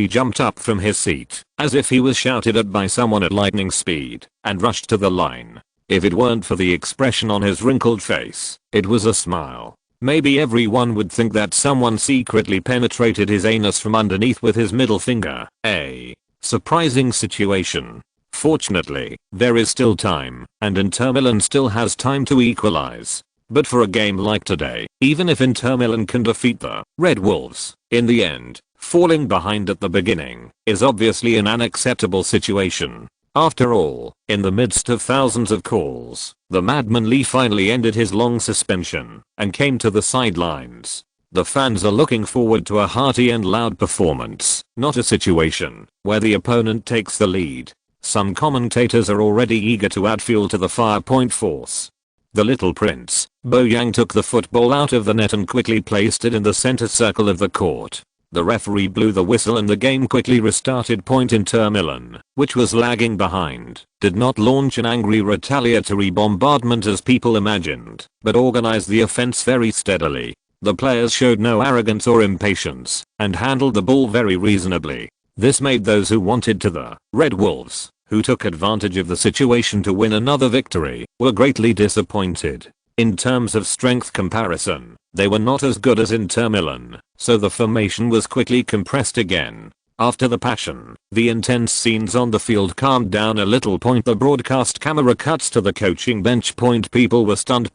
jumped up from his seat, as if he was shouted at by someone at lightning speed, and rushed to the line. If it weren't for the expression on his wrinkled face, it was a smile. Maybe everyone would think that someone secretly penetrated his anus from underneath with his middle finger. A surprising situation. Fortunately, there is still time, and Inter Milan still has time to equalize. But for a game like today, even if Inter Milan can defeat the Red Wolves, in the end, falling behind at the beginning is obviously an unacceptable situation. After all, in the midst of thousands of calls, the madman Lee finally ended his long suspension and came to the sidelines. The fans are looking forward to a hearty and loud performance, not a situation where the opponent takes the lead. Some commentators are already eager to add fuel to the fire. Force. The little prince, Boyang, took the football out of the net and quickly placed it in the center circle of the court. The referee blew the whistle and the game quickly restarted. Inter Milan, which was lagging behind, did not launch an angry retaliatory bombardment as people imagined, but organized the offense very steadily. The players showed no arrogance or impatience, and handled the ball very reasonably. This made those who wanted to the Red Wolves, who took advantage of the situation to win another victory, were greatly disappointed. In terms of strength comparison, they were not as good as Inter Milan, so the formation was quickly compressed again. After the passion, the intense scenes on the field calmed down a little. The broadcast camera cuts to the coaching bench. People were stunned.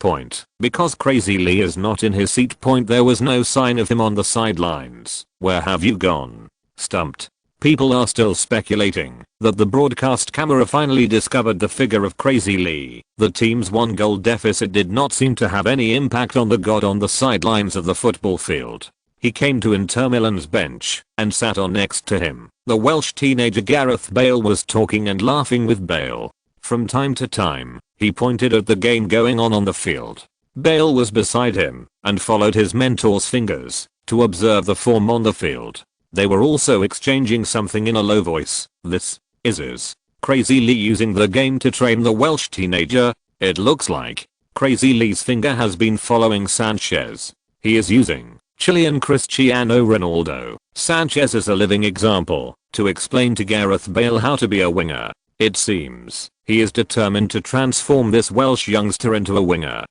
Because Crazy Lee is not in his seat. There was no sign of him on the sidelines. Where have you gone? Stumped. People are still speculating that the broadcast camera finally discovered the figure of Crazy Lee. The team's 1-goal deficit did not seem to have any impact on the god on the sidelines of the football field. He came to Inter Milan's bench and sat on next to him. The Welsh teenager Gareth Bale was talking and laughing with Bale. From time to time, he pointed at the game going on the field. Bale was beside him and followed his mentor's fingers to observe the form on the field. They were also exchanging something in a low voice. This is Crazy Lee using the game to train the Welsh teenager. It looks like Crazy Lee's finger has been following Sanchez. He is using Chilean Cristiano Ronaldo. Sanchez is a living example to explain to Gareth Bale how to be a winger. It seems he is determined to transform this Welsh youngster into a winger.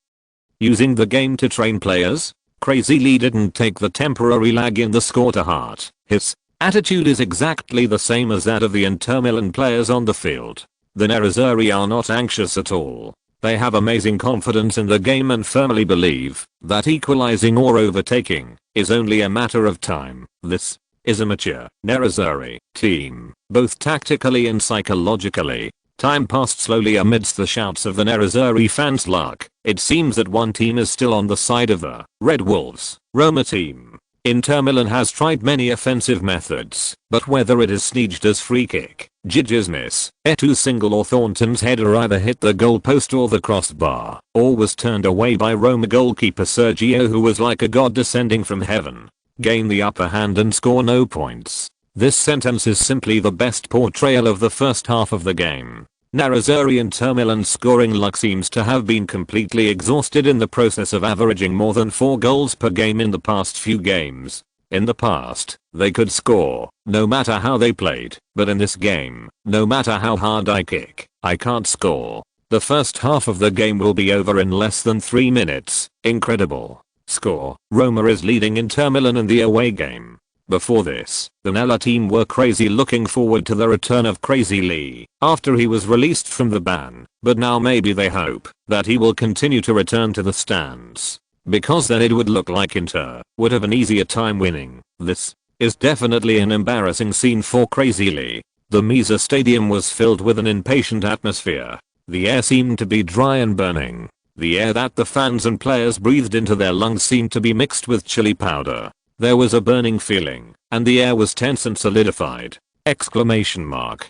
Using the game to train players, Crazy Lee didn't take the temporary lag in the score to heart. His attitude is exactly the same as that of the Inter Milan players on the field. The Nerazzurri are not anxious at all. They have amazing confidence in the game and firmly believe that equalizing or overtaking is only a matter of time. This is a mature Nerazzurri team, both tactically and psychologically. Time passed slowly amidst the shouts of the Nerazzurri fans. It seems that one team is still on the side of the Red Wolves. Roma team. Inter Milan has tried many offensive methods, but whether it is Sneijder's free kick, Gigi's miss, Eto'o's single or Thornton's header either hit the goalpost or the crossbar, or was turned away by Roma goalkeeper Sergio, who was like a god descending from heaven, gain the upper hand and score no points. This sentence is simply the best portrayal of the first half of the game. Nerazzurri Inter Milan's scoring luck seems to have been completely exhausted in the process of averaging more than 4 goals per game in the past few games. In the past, they could score, no matter how they played, but in this game, no matter how hard I kick, I can't score. The first half of the game will be over in less than 3 minutes. Incredible. Score. Roma is leading Inter Milan in the away game. Before this, the Nella team were crazy looking forward to the return of Crazy Lee after he was released from the ban, but now maybe they hope that he will continue to return to the stands, because then it would look like Inter would have an easier time winning. This is definitely an embarrassing scene for Crazy Lee. The Misa Stadium was filled with an impatient atmosphere. The air seemed to be dry and burning. The air that the fans and players breathed into their lungs seemed to be mixed with chili powder. There was a burning feeling, and the air was tense and solidified. Exclamation mark.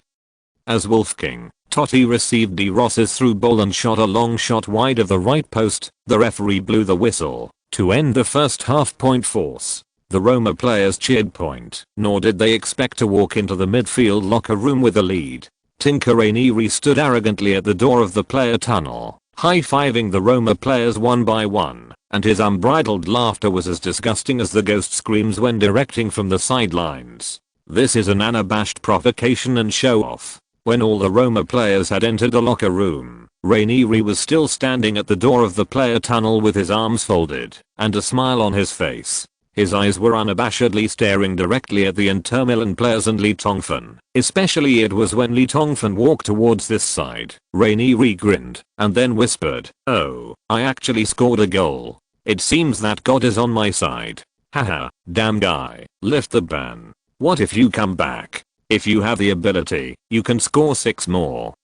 As Wolfking Totti received De Ross's through ball and shot a long shot wide of the right post, the referee blew the whistle to end the first half. Point force. The Roma players cheered point, nor did they expect to walk into the midfield locker room with a lead. Tinker Ranieri stood arrogantly at the door of the player tunnel, high-fiving the Roma players one by one, and his unbridled laughter was as disgusting as the ghost screams when directing from the sidelines. This is an unabashed provocation and show-off. When all the Roma players had entered the locker room, Ranieri was still standing at the door of the player tunnel with his arms folded and a smile on his face. His eyes were unabashedly staring directly at the Inter Milan players and Lee Tongfan. Especially it was when Lee Tongfan walked towards this side. Ranieri grinned and then whispered, "Oh, I actually scored a goal. It seems that God is on my side. Haha, damn guy, lift the ban. What if you come back? If you have the ability, you can score 6 more."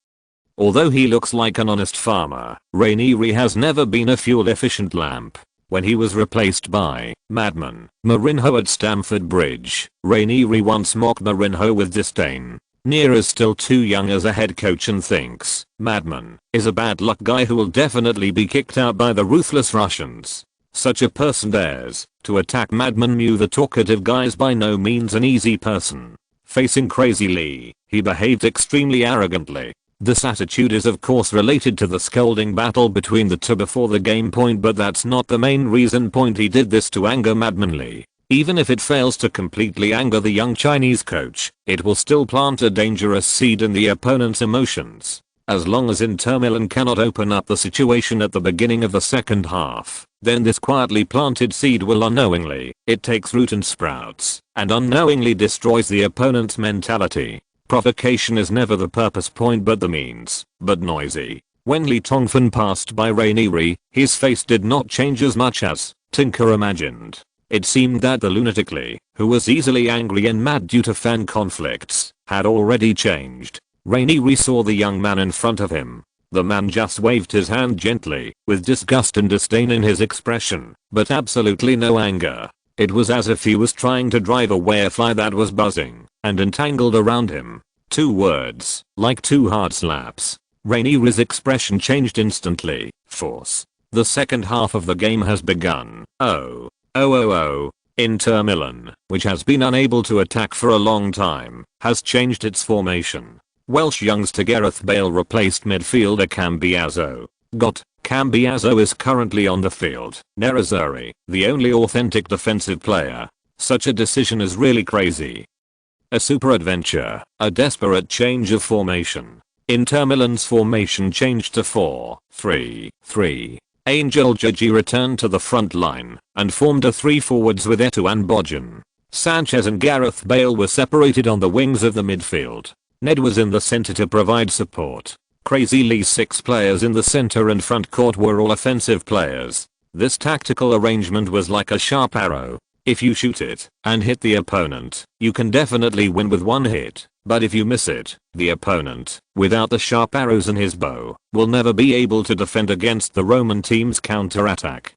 Although he looks like an honest farmer, Ranieri has never been a fuel-efficient lamp. When he was replaced by madman Mourinho at Stamford Bridge, Ranieri once mocked Mourinho with disdain. Neer is still too young as a head coach and thinks madman is a bad luck guy who will definitely be kicked out by the ruthless Russians. Such a person dares to attack madman Mew. The talkative guy is by no means an easy person. Facing Crazy Lee, he behaved extremely arrogantly. This attitude is of course related to the scolding battle between the two before the game point, but that's not the main reason. He did this to anger Madman Lee. Even if it fails to completely anger the young Chinese coach, it will still plant a dangerous seed in the opponent's emotions. As long as Inter Milan cannot open up the situation at the beginning of the second half, then this quietly planted seed will unknowingly, it takes root and sprouts, and unknowingly destroys the opponent's mentality. Provocation is never the purpose point but the means. But noisy. When Lee Tongfan passed by Ranieri, his face did not change as much as Tinker imagined. It seemed that the lunatic Lee, who was easily angry and mad due to fan conflicts, had already changed. Ranieri saw the young man in front of him. The man just waved his hand gently, with disgust and disdain in his expression, but absolutely no anger. It was as if he was trying to drive away a fly that was buzzing and entangled around him. 2 words, like 2 hard slaps. Ranieri's expression changed instantly. Force. The second half of the game has begun. Inter Milan, which has been unable to attack for a long time, has changed its formation. Welsh youngster Gareth Bale replaced midfielder Cambiaso. Cambiaso is currently on the field. Nerazzurri, the only authentic defensive player. Such a decision is really crazy. A super adventure, a desperate change of formation. Inter Milan's formation changed to 4-3-3. Angel Gigi returned to the front line and formed a 3 forwards with Eto'o and Bojan. Sanchez and Gareth Bale were separated on the wings of the midfield. Ned was in the center to provide support. Crazy Lee's 6 players in the center and front court were all offensive players. This tactical arrangement was like a sharp arrow. If you shoot it and hit the opponent, you can definitely win with 1 hit. But if you miss it, the opponent, without the sharp arrows in his bow, will never be able to defend against the Roman team's counter-attack.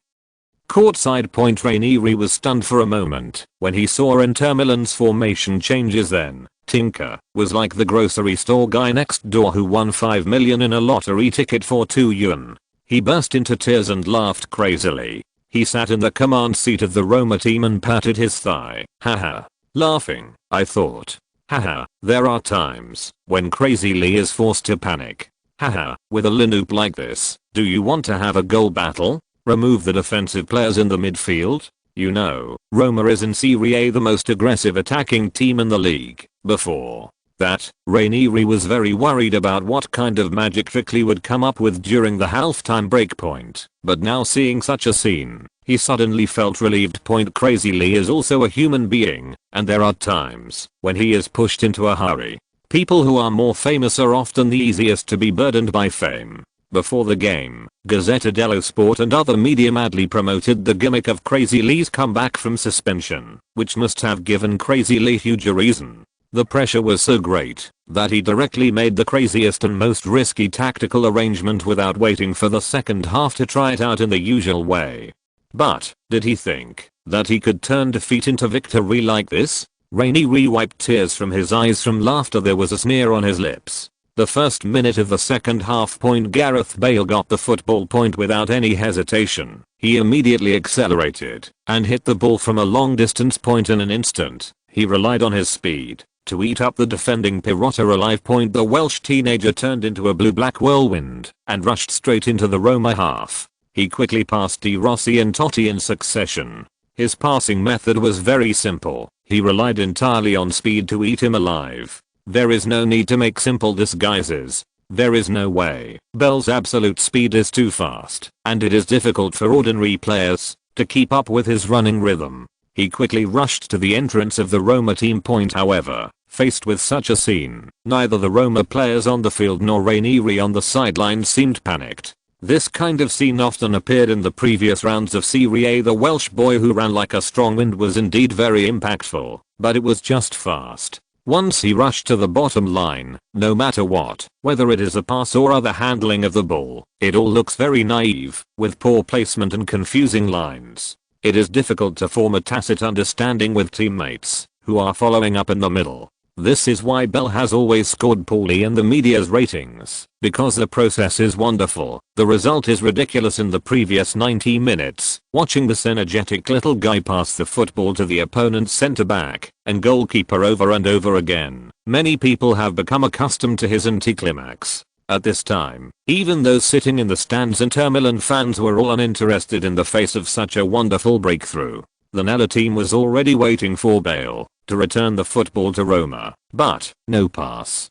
Courtside point Ranieri was stunned for a moment when he saw Inter Milan's formation changes. Then Tinker was like the grocery store guy next door who won 5 million in a lottery ticket for 2 yuan. He burst into tears and laughed crazily. He sat in the command seat of the Roma team and patted his thigh. Haha. Laughing, I thought. Haha, there are times when Crazy Lee is forced to panic. Haha, with a lineup like this, do you want to have a goal battle? Remove the defensive players in the midfield? You know, Roma is in Serie A the most aggressive attacking team in the league. Before that, Ranieri was very worried about what kind of magic trick Lee would come up with during the halftime break point, but now seeing such a scene, he suddenly felt relieved. Crazy Lee is also a human being, and there are times when he is pushed into a hurry. People who are more famous are often the easiest to be burdened by fame. Before the game, Gazzetta dello Sport and other media madly promoted the gimmick of Crazy Lee's comeback from suspension, which must have given Crazy Lee huge reason. The pressure was so great that he directly made the craziest and most risky tactical arrangement without waiting for the second half to try it out in the usual way. But, did he think that he could turn defeat into victory like this? Ranieri wiped tears from his eyes from laughter. There was a sneer on his lips. The first minute of the second half. Gareth Bale got the football without any hesitation. He immediately accelerated and hit the ball from a long distance. In an instant, he relied on his speed to eat up the defending Pirotta alive. The Welsh teenager turned into a blue-black whirlwind and rushed straight into the Roma half. He quickly passed De Rossi and Totti in succession. His passing method was very simple. He relied entirely on speed to eat him alive. There is no need to make simple disguises. There is no way. Bell's absolute speed is too fast, and it is difficult for ordinary players to keep up with his running rhythm. He quickly rushed to the entrance of the Roma team. However, faced with such a scene, neither the Roma players on the field nor Ranieri on the sidelines seemed panicked. This kind of scene often appeared in the previous rounds of Serie A. The Welsh boy who ran like a strong wind was indeed very impactful, but it was just fast. Once he rushed to the bottom line, no matter what, whether it is a pass or other handling of the ball, it all looks very naive, with poor placement and confusing lines. It is difficult to form a tacit understanding with teammates who are following up in the middle. This is why Bell has always scored poorly in the media's ratings, because the process is wonderful, the result is ridiculous. In the previous 90 minutes, watching this energetic little guy pass the football to the opponent's centre back and goalkeeper over and over again, many people have become accustomed to his anticlimax. At this time, even those sitting in the stands Inter Milan fans were all uninterested in the face of such a wonderful breakthrough. The Nella team was already waiting for Bale to return the football to Roma, but no pass.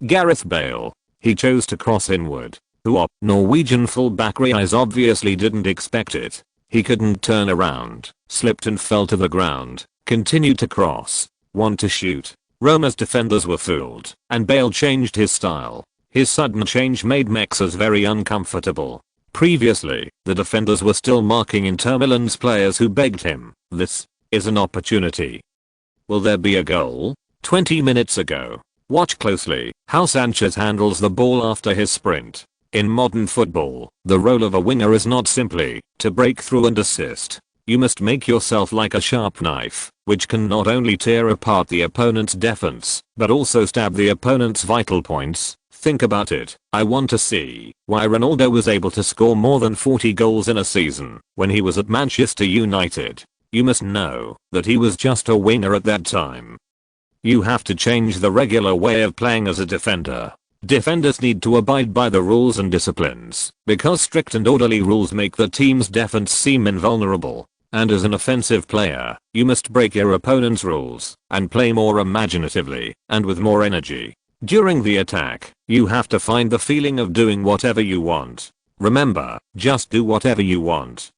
Gareth Bale. He chose to cross inward. Norwegian fullback Reis obviously didn't expect it. He couldn't turn around, slipped and fell to the ground, continued to cross, want to shoot. Roma's defenders were fooled, and Bale changed his style. His sudden change made Mexas very uncomfortable. Previously, the defenders were still marking Inter Milan's players who begged him. This is an opportunity. Will there be a goal? 20 minutes ago. Watch closely how Sanchez handles the ball after his sprint. In modern football, the role of a winger is not simply to break through and assist. You must make yourself like a sharp knife, which can not only tear apart the opponent's defense, but also stab the opponent's vital points. Think about it. I want to see why Ronaldo was able to score more than 40 goals in a season when he was at Manchester United. You must know that he was just a winger at that time. You have to change the regular way of playing as a defender. Defenders need to abide by the rules and disciplines, because strict and orderly rules make the team's defense seem invulnerable. And as an offensive player, you must break your opponent's rules and play more imaginatively and with more energy. During the attack, you have to find the feeling of doing whatever you want. Remember, just do whatever you want.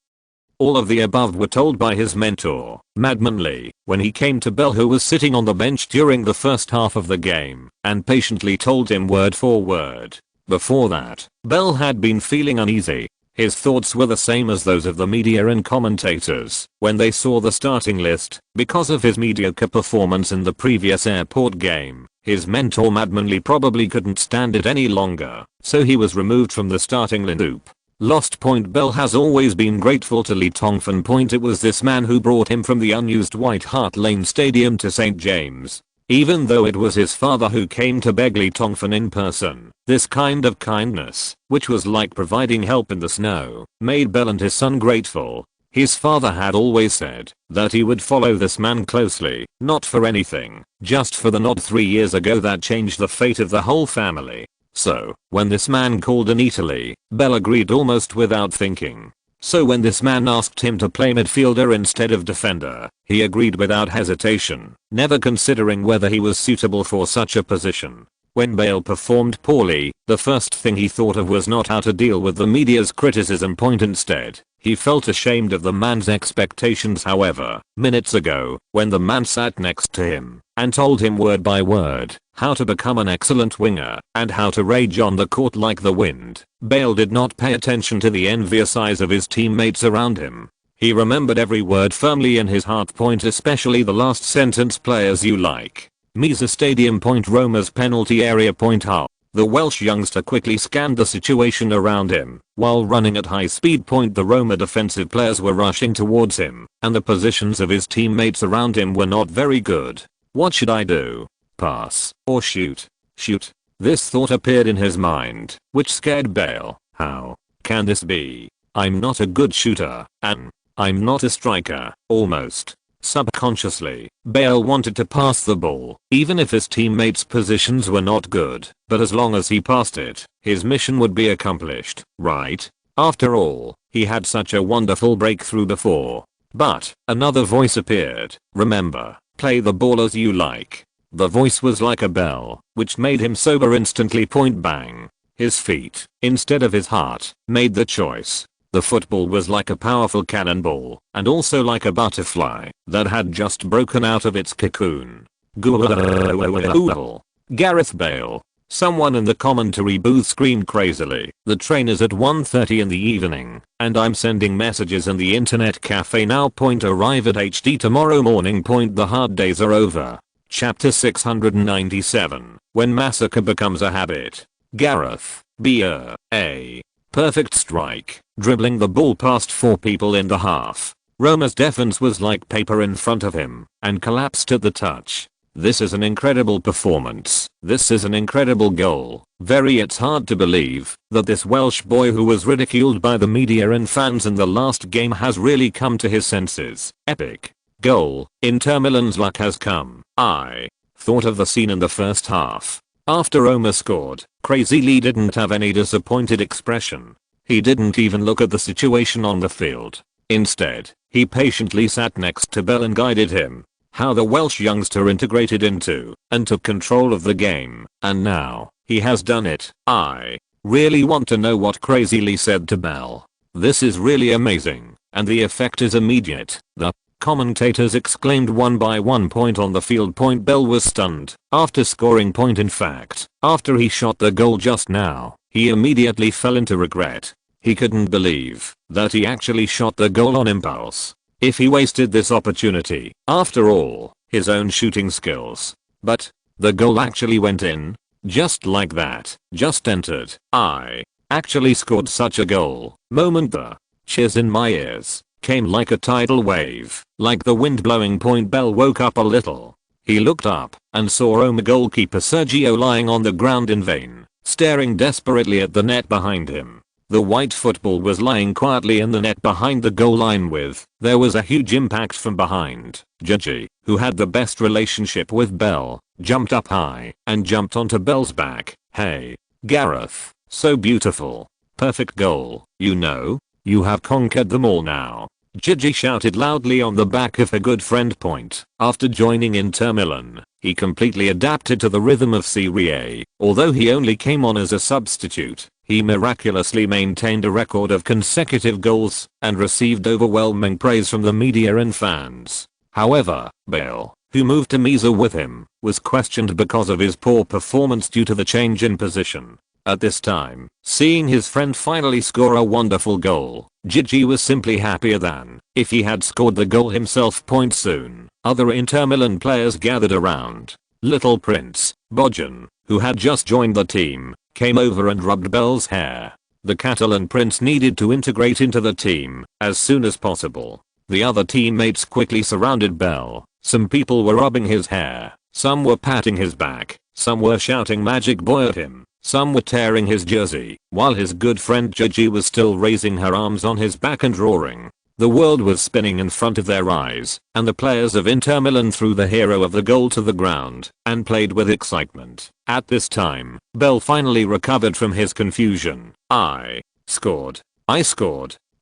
All of the above were told by his mentor, Madman Lee, when he came to Bell, who was sitting on the bench during the first half of the game, and patiently told him word for word. Before that, Bell had been feeling uneasy. His thoughts were the same as those of the media and commentators when they saw the starting list. Because of his mediocre performance in the previous airport game, his mentor Madman Lee probably couldn't stand it any longer, so he was removed from the starting lineup. Lost. Bell has always been grateful to Lee Tongfan. It was this man who brought him from the unused White Hart Lane Stadium to St. James. Even though it was his father who came to beg Lee Tongfan in person, this kind of kindness, which was like providing help in the snow, made Bell and his son grateful. His father had always said that he would follow this man closely, not for anything, just for the nod 3 years ago that changed the fate of the whole family. So, when this man called in Italy, Bell agreed almost without thinking. So when this man asked him to play midfielder instead of defender, he agreed without hesitation, never considering whether he was suitable for such a position. When Bale performed poorly, the first thing he thought of was not how to deal with the media's criticism. Instead, he felt ashamed of the man's expectations. However, minutes ago, when the man sat next to him and told him word by word how to become an excellent winger and how to rage on the court like the wind, Bale did not pay attention to the envious eyes of his teammates around him. He remembered every word firmly in his heart. Especially the last sentence, players you like. Mesa Stadium. Roma's penalty area. Hull. The Welsh youngster quickly scanned the situation around him while running at high speed. The Roma defensive players were rushing towards him and the positions of his teammates around him were not very good. What should I do? Pass or shoot? Shoot. This thought appeared in his mind, which scared Bale. How can this be? I'm not a good shooter, and I'm not a striker. Almost subconsciously, Bale wanted to pass the ball, even if his teammates' positions were not good, but as long as he passed it, his mission would be accomplished, right? After all, he had such a wonderful breakthrough before. But another voice appeared. Remember, play the ball as you like. The voice was like a bell, which made him sober instantly. Bang. His feet, instead of his heart, made the choice. The football was like a powerful cannonball, and also like a butterfly that had just broken out of its cocoon. Gareth Bale. Someone in the commentary booth screamed crazily. The train is at 1:30 in the evening, and I'm sending messages in the internet cafe now. Arrive at HD tomorrow morning. The hard days are over. Chapter 697. When massacre becomes a habit. Gareth Bale. Perfect strike, dribbling the ball past 4 people in the half. Roma's defense was like paper in front of him and collapsed at the touch. This is an incredible performance. This is an incredible goal. It's hard to believe that this Welsh boy who was ridiculed by the media and fans in the last game has really come to his senses. Epic goal. Inter Milan's luck has come. I thought of the scene in the first half. After Roma scored, Crazy Lee didn't have any disappointed expression. He didn't even look at the situation on the field. Instead, he patiently sat next to Bale and guided him. How the Welsh youngster integrated into and took control of the game, and now he has done it. I really want to know what Crazy Lee said to Bale. This is really amazing, and the effect is immediate. The commentators exclaimed one by one. On the field. Bale was stunned after scoring. In fact, after he shot the goal just now, he immediately fell into regret. He couldn't believe that he actually shot the goal on impulse. If he wasted this opportunity, after all, his own shooting skills. But the goal actually went in. Just like that. Just entered. I actually scored such a goal. Moment. The cheers in my ears came like a tidal wave, like the wind blowing. Bale woke up a little. He looked up and saw Roma goalkeeper Sergio lying on the ground in vain, staring desperately at the net behind him. The white football was lying quietly in the net behind the goal line. There was a huge impact from behind. Gigi, who had the best relationship with Bale, jumped up high and jumped onto Bale's back. Hey, Gareth, so beautiful. Perfect goal, you know. You have conquered them all now. Gigi shouted loudly on the back of her good friend. After joining Inter Milan, he completely adapted to the rhythm of Serie A. Although he only came on as a substitute, he miraculously maintained a record of consecutive goals and received overwhelming praise from the media and fans. However, Bale, who moved to Mesa with him, was questioned because of his poor performance due to the change in position. At this time, seeing his friend finally score a wonderful goal, Gigi was simply happier than if he had scored the goal himself. Soon, other Inter Milan players gathered around. Little Prince, Bojan, who had just joined the team, came over and rubbed Bale's hair. The Catalan prince needed to integrate into the team as soon as possible. The other teammates quickly surrounded Bale. Some people were rubbing his hair, some were patting his back, some were shouting magic boy at him. Some were tearing his jersey, while his good friend Gigi was still raising her arms on his back and roaring. The world was spinning in front of their eyes, and the players of Inter Milan threw the hero of the goal to the ground and played with excitement. At this time, Bale finally recovered from his confusion. I scored.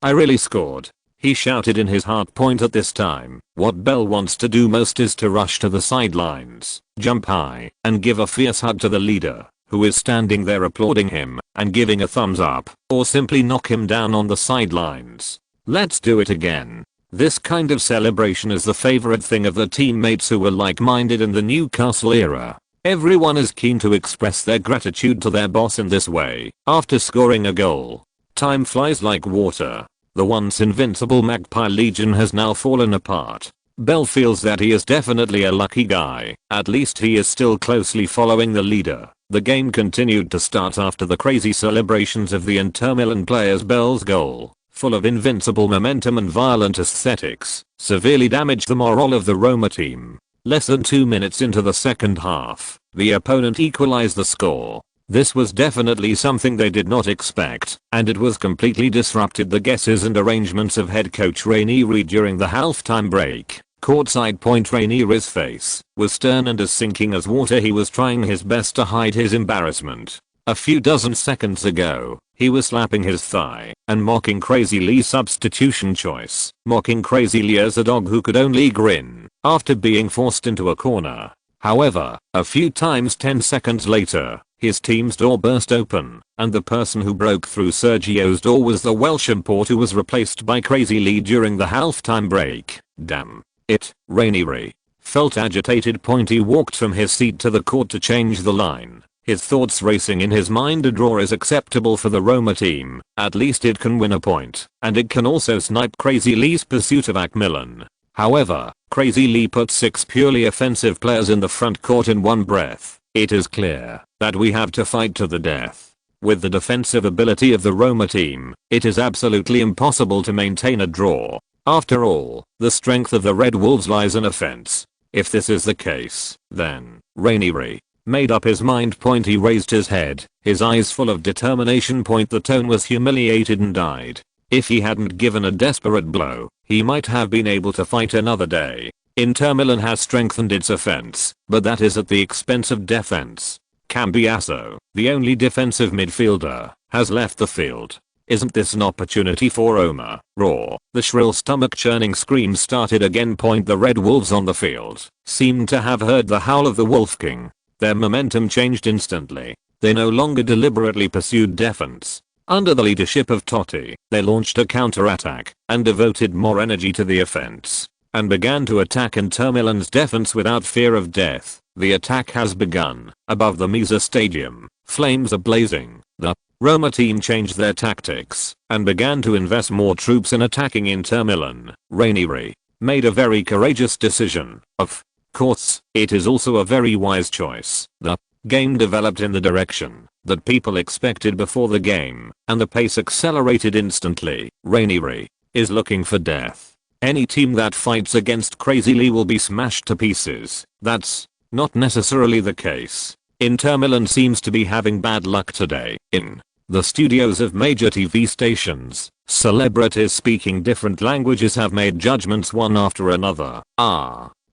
I really scored," he shouted in his heart point at this time. What Bell wants to do most is to rush to the sidelines, jump high, and give a fierce hug to the leader, who is standing there applauding him and giving a thumbs up, or simply knock him down on the sidelines. Let's do it again. This kind of celebration is the favorite thing of the teammates who were like-minded in the Newcastle era. Everyone is keen to express their gratitude to their boss in this way after scoring a goal. Time flies like water. The once invincible Magpie Legion has now fallen apart. Bell feels that he is definitely a lucky guy. At least he is still closely following the leader. The game continued to start after the crazy celebrations of the Inter Milan players. Bell's goal, full of invincible momentum and violent aesthetics, severely damaged the morale of the Roma team. Less than 2 minutes into the second half, the opponent equalized the score. This was definitely something they did not expect, and it was completely disrupted the guesses and arrangements of head coach Ranieri during the halftime break. Courtside point, Ranieri's face was stern and as sinking as water. He was trying his best to hide his embarrassment. A few dozen seconds ago, he was slapping his thigh and mocking Crazy Lee's substitution choice, mocking Crazy Lee as a dog who could only grin after being forced into a corner. However, a few times 10 seconds later, his team's door burst open, and the person who broke through Sergio's door was the Welsh import who was replaced by Crazy Lee during the halftime break. Damn it, Ranieri felt agitated. He walked from his seat to the court to change the line. His thoughts racing in his mind. A draw is acceptable for the Roma team. At least it can win a point, and it can also snipe Crazy Lee's pursuit of AC Milan. However, Crazy Lee put 6 purely offensive players in the front court in one breath. It is clear that we have to fight to the death. With the defensive ability of the Roma team, it is absolutely impossible to maintain a draw. After all, the strength of the Red Wolves lies in offense. If this is the case, then Ranieri made up his mind. He raised his head, his eyes full of determination. The tone was humiliated and died. If he hadn't given a desperate blow, he might have been able to fight another day. Inter Milan has strengthened its offense, but that is at the expense of defense. Cambiasso, the only defensive midfielder, has left the field. Isn't this an opportunity for Roma? Roar. The shrill stomach-churning screams started again. The Red Wolves on the field seemed to have heard the howl of the Wolf King. Their momentum changed instantly. They no longer deliberately pursued defense. Under the leadership of Totti, they launched a counter-attack and devoted more energy to the offense, and began to attack Inter Milan's defense without fear of death. The attack has begun. Above the Misa Stadium, flames are blazing. The Roma team changed their tactics and began to invest more troops in attacking Inter Milan. Ranieri made a very courageous decision. Of course, it is also a very wise choice. The game developed in the direction that people expected before the game, and the pace accelerated instantly. Ranieri is looking for death. Any team that fights against Crazy Lee will be smashed to pieces. That's not necessarily the case. Inter Milan seems to be having bad luck today. In the studios of major TV stations, celebrities speaking different languages have made judgments one after another.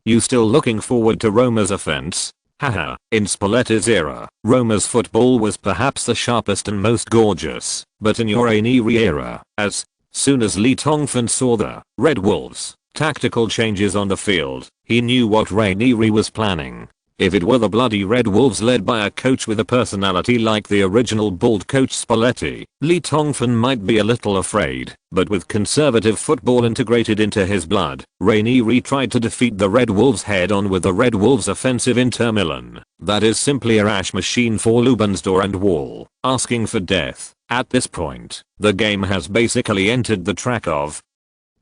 You still looking forward to Roma's offense? Haha. In Spalletti's era, Roma's football was perhaps the sharpest and most gorgeous, but in your Ranieri era, as soon as Lee Tongfan saw the Red Wolves' tactical changes on the field, he knew what Ranieri was planning. If it were the bloody Red Wolves led by a coach with a personality like the original bald coach Spalletti, Lee Tongfan might be a little afraid, but with conservative football integrated into his blood, Ranieri tried to defeat the Red Wolves head-on with the Red Wolves offensive. Inter Milan, that is simply a rash machine for Lubensdor and Wall, asking for death. At this point, the game has basically entered the track of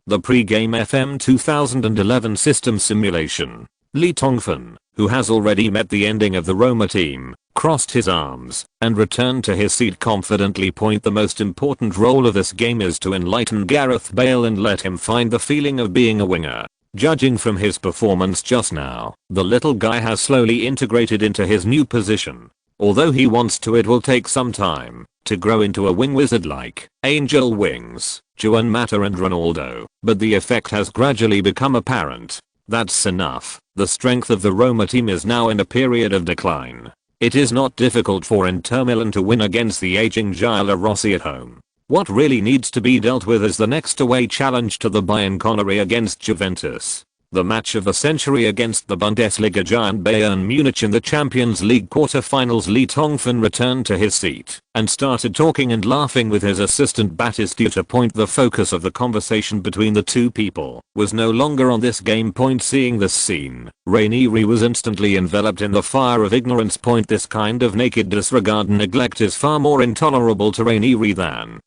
the pre-game FM 2011 system simulation. Lee Tongfan, who has already met the ending of the Roma team, crossed his arms and returned to his seat confidently. The most important role of this game is to enlighten Gareth Bale and let him find the feeling of being a winger. Judging from his performance just now, the little guy has slowly integrated into his new position. Although he wants to, it will take some time to grow into a wing wizard like Angel Wings, Juan Mata and Ronaldo, but the effect has gradually become apparent. That's enough. The strength of the Roma team is now in a period of decline. It is not difficult for Inter Milan to win against the aging Gila Rossi at home. What really needs to be dealt with is the next away challenge to the Bayern Connery against Juventus. The match of the century against the Bundesliga giant Bayern Munich in the Champions League quarter-finals. Tongfan returned to his seat and started talking and laughing with his assistant Batistuta. The focus of the conversation between the two people was no longer on this game. Seeing this scene, Ranieri was instantly enveloped in the fire of ignorance. This kind of naked disregard and neglect is far more intolerable to Ranieri than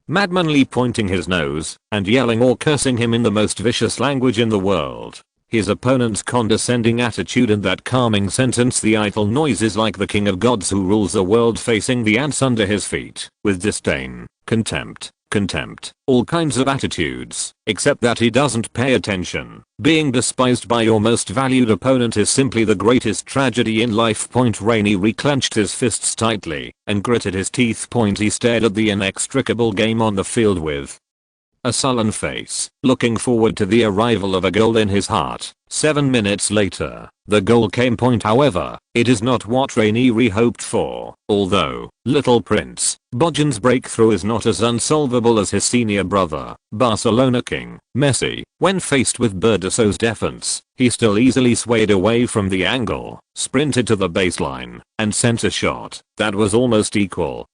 madmanly pointing his nose and yelling or cursing him in the most vicious language in the world. His opponent's condescending attitude and that calming sentence, "The idle noise is like the king of gods who rules the world," facing the ants under his feet with disdain, contempt, all kinds of attitudes, except that he doesn't pay attention. Being despised by your most valued opponent is simply the greatest tragedy in life. Ranieri clenched his fists tightly and gritted his teeth. He stared at the inextricable game on the field with a sullen face, looking forward to the arrival of a goal in his heart. 7 minutes later, the goal came. However, it is not what Ranieri hoped for. Although Little Prince Bojan's breakthrough is not as unsolvable as his senior brother, Barcelona king Messi, when faced with Burdeso's defense, he still easily swayed away from the angle, sprinted to the baseline, and sent a shot that was almost equal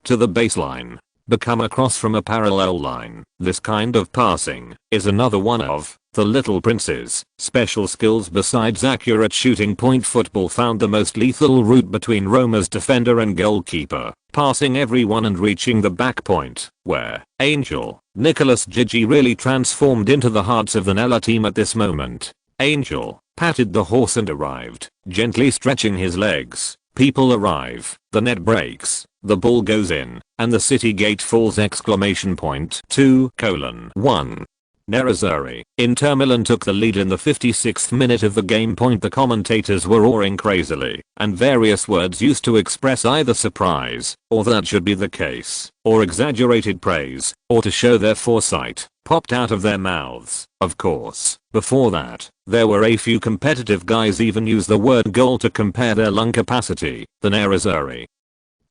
to the baseline. Become across from a parallel line. This kind of passing is another one of the Little Prince's special skills. Besides accurate shooting, football found the most lethal route between Roma's defender and goalkeeper, passing everyone and reaching the back point, where Angel Nicolas Gigi really transformed into the hearts of the Nella team at this moment. Angel patted the horse and arrived, gently stretching his legs. People arrive, the net breaks, the ball goes in, and the city gate falls! 2:1. Nerazzurri. Inter Milan took the lead in the 56th minute of the game. The commentators were roaring crazily, and various words used to express either surprise, or that should be the case, or exaggerated praise, or to show their foresight, popped out of their mouths. Of course, before that, there were a few competitive guys even use the word goal to compare their lung capacity. The Nerazzurri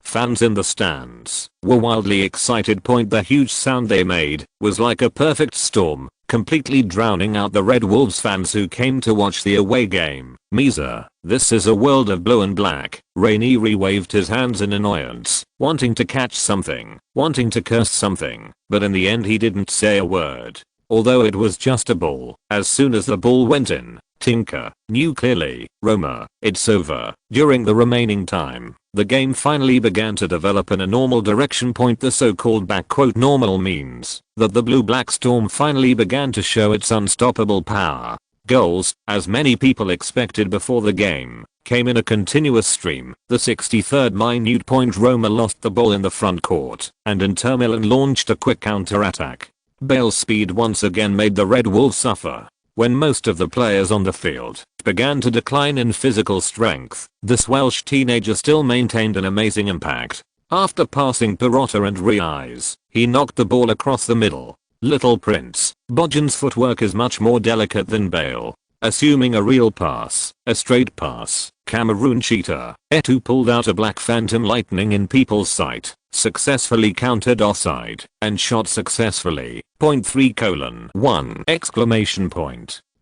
fans in the stands were wildly excited. The huge sound they made was like a perfect storm, completely drowning out the Red Wolves fans who came to watch the away game. Misa, this is a world of blue and black. Ranieri waved his hands in annoyance, wanting to catch something, wanting to curse something, but in the end he didn't say a word. Although it was just a ball, as soon as the ball went in, Tinker knew clearly, Roma, it's over. During the remaining time, the game finally began to develop in a normal direction. The so-called "normal" means that the blue-black storm finally began to show its unstoppable power. Goals, as many people expected before the game, came in a continuous stream. The 63rd minute. Roma lost the ball in the front court, and Inter Milan launched a quick counter-attack. Bale's speed once again made the Red Wolves suffer. When most of the players on the field began to decline in physical strength, this Welsh teenager still maintained an amazing impact. After passing Perotta and Reis, he knocked the ball across the middle. Little Prince Bojan's footwork is much more delicate than Bale. Assuming a real pass, a straight pass, Cameroon cheetah, Eto'o pulled out a black phantom lightning in people's sight, successfully countered offside, and shot successfully. 3:1!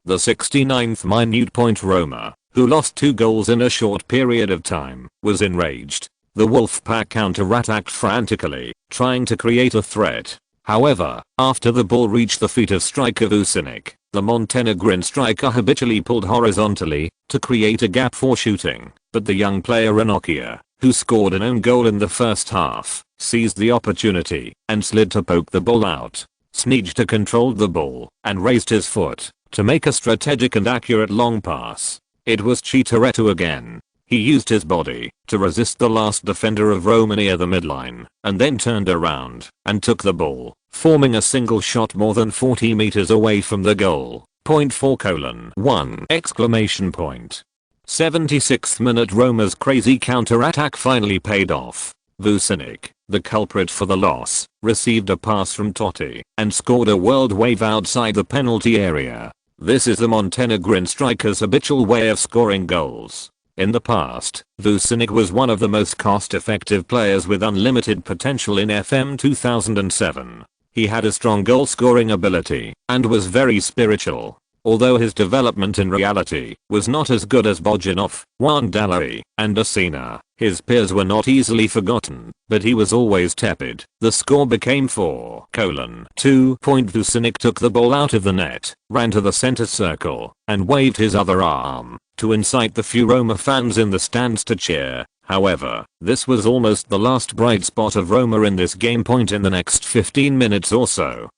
The 69th minute. Roma, who lost 2 goals in a short period of time, was enraged. The Wolfpack counter-attacked frantically, trying to create a threat. However, after the ball reached the feet of striker Vucinic, the Montenegrin striker habitually pulled horizontally to create a gap for shooting, but the young player Ranocchia, who scored an own goal in the first half, seized the opportunity and slid to poke the ball out. Sneijder controlled the ball and raised his foot to make a strategic and accurate long pass. It was Eto'o again. He used his body to resist the last defender of Roma near the midline, and then turned around and took the ball, forming a single shot more than 40 meters away from the goal. 4:1! 76th minute. Roma's crazy counter-attack finally paid off. Vucinic, the culprit for the loss, received a pass from Totti and scored a world wave outside the penalty area. This is the Montenegrin striker's habitual way of scoring goals. In the past, Vucinic was one of the most cost-effective players with unlimited potential in FM 2007. He had a strong goal-scoring ability and was very spiritual. Although his development in reality was not as good as Bogdanov, Wandalari, and Asina, his peers were not easily forgotten, but he was always tepid. The score became 4:2. Vucinic took the ball out of the net, ran to the center circle, and waved his other arm to incite the few Roma fans in the stands to cheer. However, this was almost the last bright spot of Roma in this game. In the next 15 minutes or so,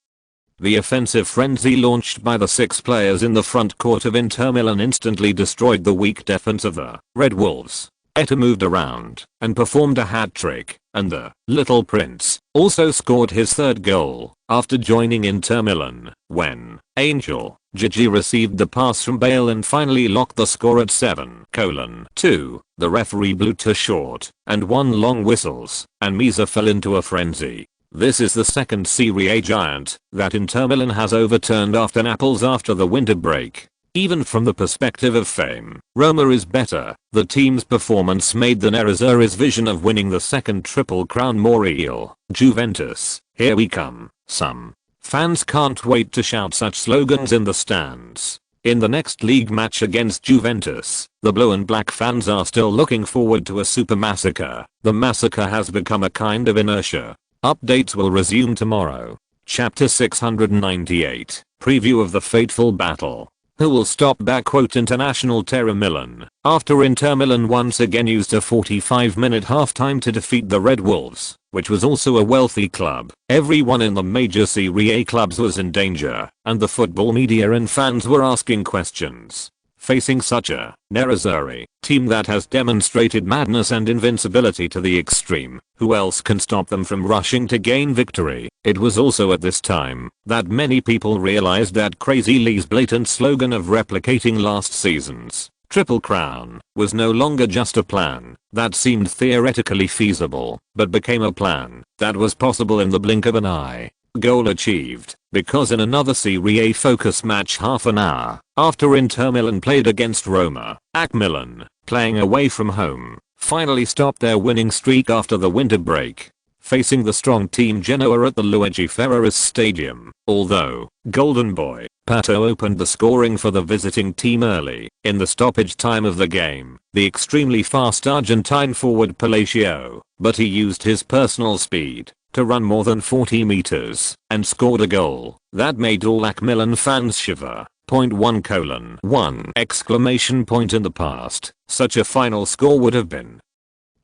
the offensive frenzy launched by the 6 players in the front court of Inter Milan instantly destroyed the weak defense of the Red Wolves. Etta moved around and performed a hat-trick, and the Little Prince also scored his 3rd goal after joining Inter Milan when Angel Gigi received the pass from Bale and finally locked the score at 7:2. The referee blew 2 short and 1 long whistles, and Misa fell into a frenzy. This is the second Serie A giant that Inter Milan has overturned after Naples after the winter break. Even from the perspective of fame, Roma is better. The team's performance made the Nerazzurri's vision of winning the 2nd Triple Crown more real. Juventus, here we come. Some fans can't wait to shout such slogans in the stands. In the next league match against Juventus, the blue and black fans are still looking forward to a super massacre. The massacre has become a kind of inertia. Updates will resume tomorrow. Chapter 698. Preview of the fateful battle. Who will stop International terror Milan? After Inter Milan once again used a 45-minute halftime to defeat the Red Wolves, which was also a wealthy club, everyone in the major Serie A clubs was in danger, and the football media and fans were asking questions. Facing such a Nerazzurri team that has demonstrated madness and invincibility to the extreme, who else can stop them from rushing to gain victory? It was also at this time that many people realized that Crazy Lee's blatant slogan of replicating last season's Triple Crown was no longer just a plan that seemed theoretically feasible, but became a plan that was possible in the blink of an eye. Goal achieved, because in another Serie A focus match half an hour after Inter Milan played against Roma, AC Milan, playing away from home, finally stopped their winning streak after the winter break. Facing the strong team Genoa at the Luigi Ferraris Stadium, although Golden Boy Pato opened the scoring for the visiting team early in the stoppage time of the game, the extremely fast Argentine forward Palacio, but he used his personal speed to run more than 40 meters and scored a goal that made all AC Milan fans shiver. 1:1 exclamation point. In the past, such a final score would have been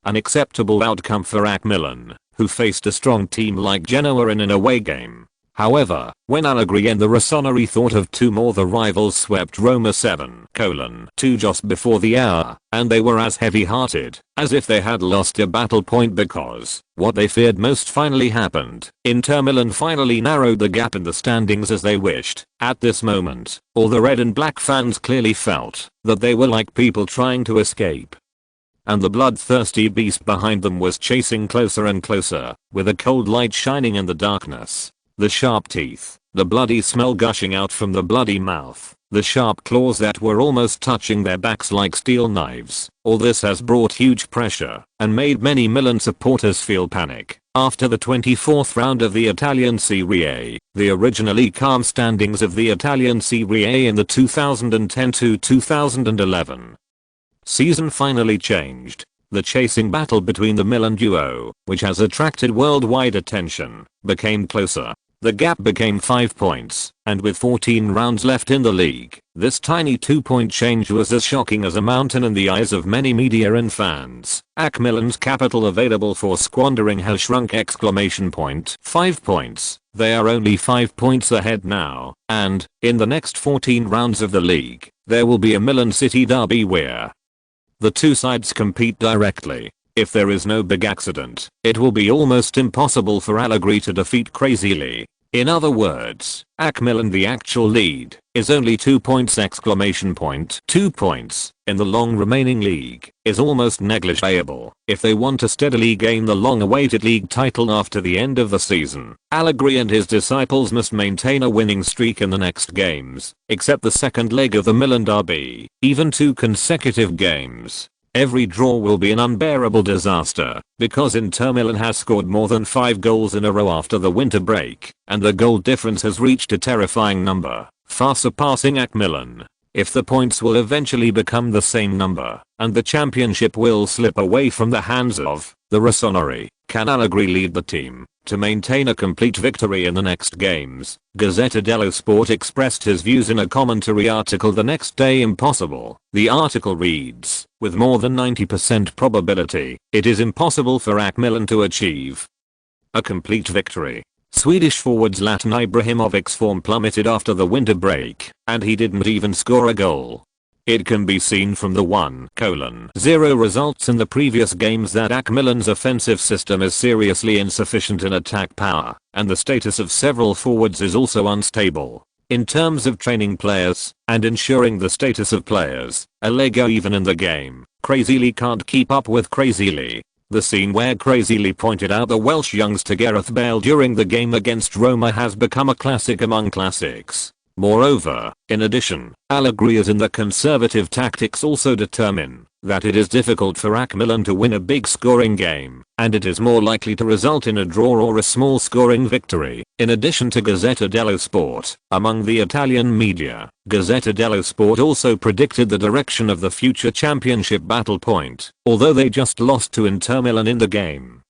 an acceptable outcome for AC Milan, who faced a strong team like Genoa in an away game. However, when Allegri and the Rossoneri thought of 2 more, the rivals swept Roma 7:2 just before the hour, and they were as heavy-hearted as if they had lost a battle. Because what they feared most finally happened. Inter Milan finally narrowed the gap in the standings as they wished. At this moment, all the red and black fans clearly felt that they were like people trying to escape, and the bloodthirsty beast behind them was chasing closer and closer, with a cold light shining in the darkness. The sharp teeth, the bloody smell gushing out from the bloody mouth, the sharp claws that were almost touching their backs like steel knives. All this has brought huge pressure and made many Milan supporters feel panic. After the 24th round of the Italian Serie A, the originally calm standings of the Italian Serie A in the 2010-2011 season finally changed. The chasing battle between the Milan duo, which has attracted worldwide attention, became closer. The gap became 5 points, and with 14 rounds left in the league, this tiny 2-point change was as shocking as a mountain in the eyes of many media and fans. AC Milan's capital available for squandering has shrunk! 5 points. They are only 5 points ahead now, and, in the next 14 rounds of the league, there will be a Milan City derby where the two sides compete directly. If there is no big accident, it will be almost impossible for Allegri to defeat Crazy Lee. In other words, AC Milan, the actual lead, is only 2 points! 2 points in the long remaining league is almost negligible if they want to steadily gain the long-awaited league title after the end of the season. Allegri and his disciples must maintain a winning streak in the next games, except the second leg of the Milan derby. Even 2 consecutive games Every draw will be an unbearable disaster, because Inter Milan has scored more than 5 goals in a row after the winter break, and the goal difference has reached a terrifying number, far surpassing AC Milan. If the points will eventually become the same number, and the championship will slip away from the hands of the Rossoneri, can Allegri lead the team to maintain a complete victory in the next games? Gazzetta dello Sport expressed his views in a commentary article the next day. Impossible. The article reads, with more than 90% probability, it is impossible for AC Milan to achieve a complete victory. Swedish forward Zlatan Ibrahimovic's form plummeted after the winter break, and he didn't even score a goal. It can be seen from the 1-0 results in the previous games that AC Milan's offensive system is seriously insufficient in attack power, and the status of several forwards is also unstable. In terms of training players and ensuring the status of players, Allegri even in the game, crazily can't keep up with crazily. The scene where crazily pointed out the Welsh youngster Gareth Bale during the game against Roma has become a classic among classics. Moreover, in addition, Allegri is in the conservative tactics also determine that it is difficult for AC Milan to win a big scoring game, and it is more likely to result in a draw or a small scoring victory. In addition to Gazzetta dello Sport, among the Italian media, Gazzetta dello Sport also predicted the direction of the future championship battle point, although they just lost to Inter Milan in the game.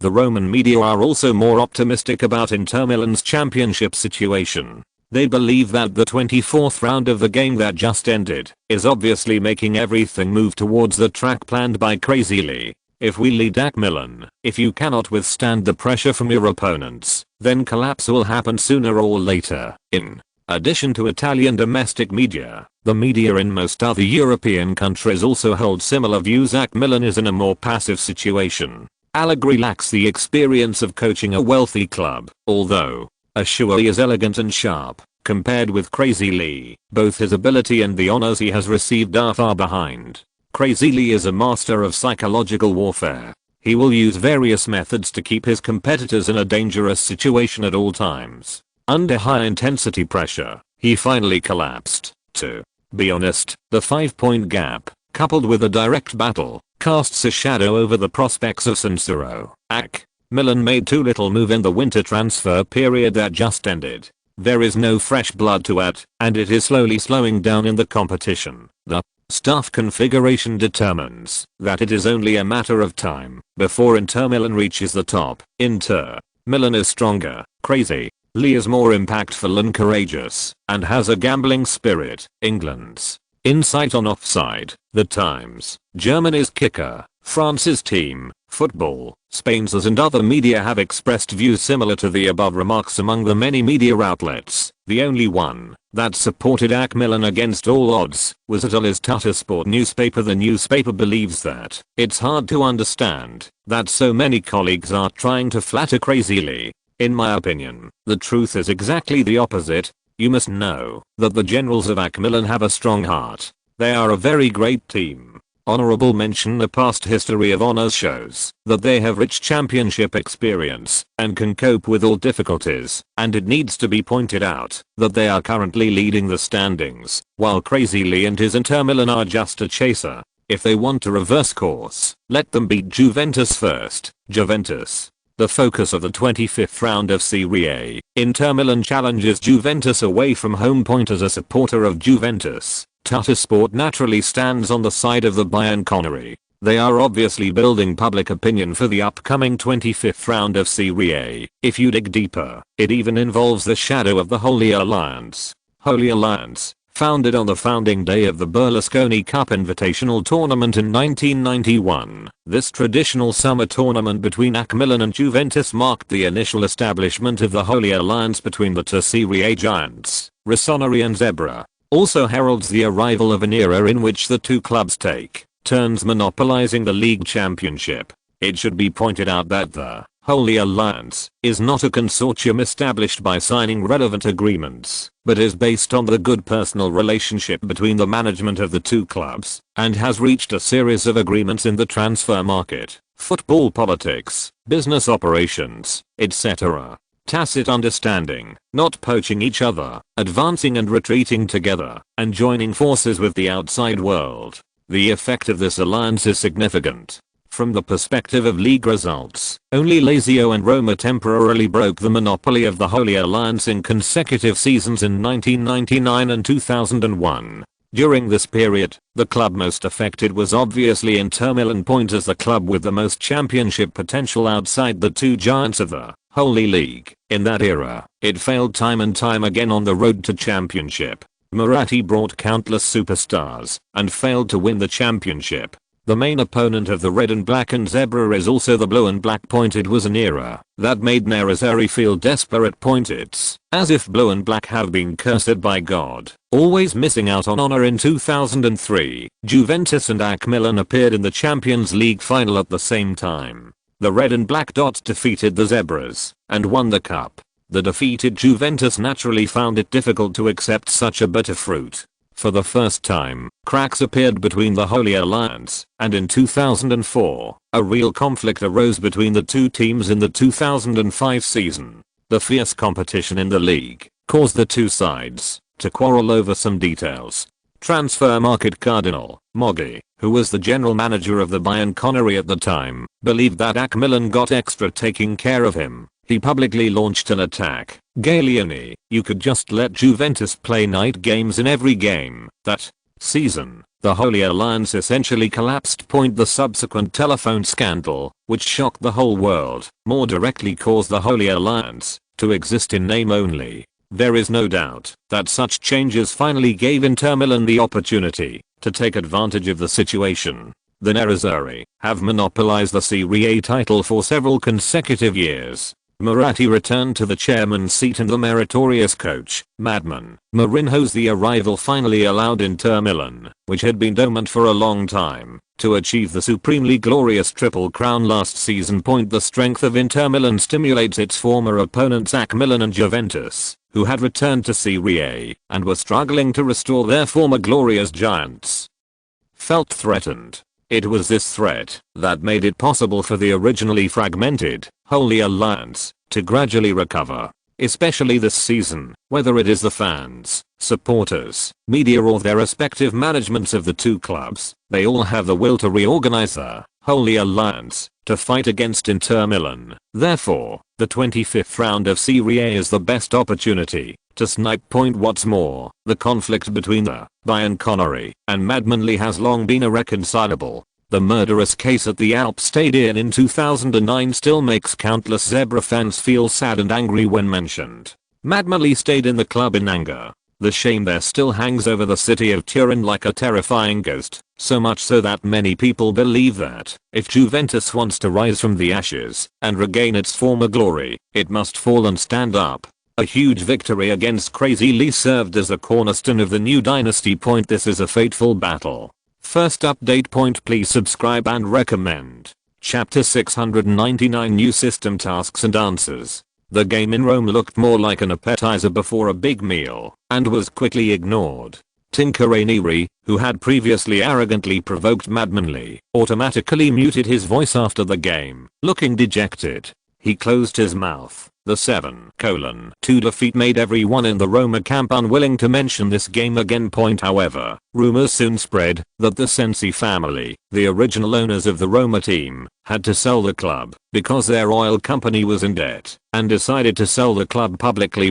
The Roman media are also more optimistic about Inter Milan's championship situation. They believe that the 24th round of the game that just ended is obviously making everything move towards the track planned by Crazily. If we lead AC Milan, if you cannot withstand the pressure from your opponents, then collapse will happen sooner or later. In addition to Italian domestic media, the media in most other European countries also hold similar views. AC Milan is in a more passive situation. Allegri lacks the experience of coaching a wealthy club, although Assuredly is elegant and sharp. Compared with Crazily, both his ability and the honors he has received are far behind. Crazily is a master of psychological warfare. He will use various methods to keep his competitors in a dangerous situation at all times. Under high intensity pressure, he finally collapsed. To be honest, the 5-point gap, coupled with a direct battle, casts a shadow over the prospects of San Siro. AC Milan made too little move in the winter transfer period that just ended. There is no fresh blood to add, and it is slowly slowing down in the competition. The staff configuration determines that it is only a matter of time before Inter Milan reaches the top. Inter Milan is stronger, crazy, Lee is more impactful and courageous, and has a gambling spirit. England's insight on offside, The Times, Germany's kicker, France's team, football, Spain's and other media have expressed views similar to the above remarks among the many media outlets. The only one that supported AC Milan against all odds was Italy's Tuttosport newspaper. The newspaper believes that it's hard to understand that so many colleagues are trying to flatter Crazily. In my opinion, the truth is exactly the opposite. You must know that the generals of AC Milan have a strong heart. They are a very great team. Honorable mention: the past history of honors shows that they have rich championship experience and can cope with all difficulties, and it needs to be pointed out that they are currently leading the standings, while Crazily and his Inter Milan are just a chaser. If they want to reverse course, let them beat Juventus first. Juventus, the focus of the 25th round of Serie A. Inter Milan challenges Juventus away from home. Point: as a supporter of Juventus, Tuttosport naturally stands on the side of the Bianconeri. They are obviously building public opinion for the upcoming 25th round of Serie A. If you dig deeper, it even involves the shadow of the Holy Alliance. Holy Alliance, founded on the founding day of the Berlusconi Cup Invitational Tournament in 1991. This traditional summer tournament between AC Milan and Juventus marked the initial establishment of the Holy Alliance between the two Serie A giants, Rossoneri and Zebra. Also heralds the arrival of an era in which the two clubs take turns monopolizing the league championship. It should be pointed out that the Holy Alliance is not a consortium established by signing relevant agreements, but is based on the good personal relationship between the management of the two clubs, and has reached a series of agreements in the transfer market, football politics, business operations, etc. Tacit understanding, not poaching each other, advancing and retreating together, and joining forces with the outside world. The effect of this alliance is significant. From the perspective of league results, only Lazio and Roma temporarily broke the monopoly of the Holy Alliance in consecutive seasons in 1999 and 2001. During this period, the club most affected was obviously Inter Milan, point as the club with the most championship potential outside the two giants of the Holy League. In that era, it failed time and time again on the road to championship. Moratti brought countless superstars and failed to win the championship. The main opponent of the red and black and zebra is also the blue and black, point. It was an era that made Nerazzurri feel desperate, point. It's as if blue and black have been cursed by God, always missing out on honor. In 2003, Juventus and AC Milan appeared in the Champions League final at the same time. The red and black dots defeated the zebras and won the cup. The defeated Juventus naturally found it difficult to accept such a bitter fruit. For the first time, cracks appeared between the Holy Alliance, and in 2004, a real conflict arose between the two teams in the 2005 season. The fierce competition in the league caused the two sides to quarrel over some details. Transfer market cardinal Moggi, who was the general manager of the Bayern Connery at the time, believed that AC Milan got extra taking care of him. He publicly launched an attack. Galliani, you could just let Juventus play night games in every game. That season, the Holy Alliance essentially collapsed. The subsequent telephone scandal, which shocked the whole world, more directly caused the Holy Alliance to exist in name only. There is no doubt that such changes finally gave Inter Milan the opportunity to take advantage of the situation. The Nerazzurri have monopolized the Serie A title for several consecutive years. Moratti returned to the chairman's seat and the meritorious coach, Madman Mourinho's arrival finally allowed Inter Milan, which had been dormant for a long time, to achieve the supremely glorious triple crown last season. The strength of Inter Milan stimulates its former opponents AC Milan and Juventus, who had returned to Serie A and were struggling to restore their former glory as giants. Felt threatened. It was this threat that made it possible for the originally fragmented Holy Alliance to gradually recover, especially this season, whether it is the fans, supporters, media or their respective managements of the two clubs. They all have the will to reorganize the Holy Alliance to fight against Inter Milan. Therefore, the 25th round of Serie A is the best opportunity to snipe. What's more, the conflict between the Bayern Connery and Madmanly has long been irreconcilable. The murderous case at the Alpstadion in 2009 still makes countless Zebra fans feel sad and angry when mentioned. Madmanly stayed in the club in anger. The shame there still hangs over the city of Turin like a terrifying ghost, so much so that many people believe that if Juventus wants to rise from the ashes and regain its former glory, it must fall and stand up. A huge victory against Crazy Lee served as a cornerstone of the new dynasty. This is a fateful battle. First update. Please subscribe and recommend. Chapter 699 New System Tasks and Answers. The game in Rome looked more like an appetizer before a big meal, and was quickly ignored. Tinker, who had previously arrogantly provoked Madmanly, automatically muted his voice after the game, looking dejected. He closed his mouth. The 7:2 defeat made everyone in the Roma camp unwilling to mention this game again. However, rumors soon spread that the Sensi family, the original owners of the Roma team, had to sell the club because their oil company was in debt and decided to sell the club publicly.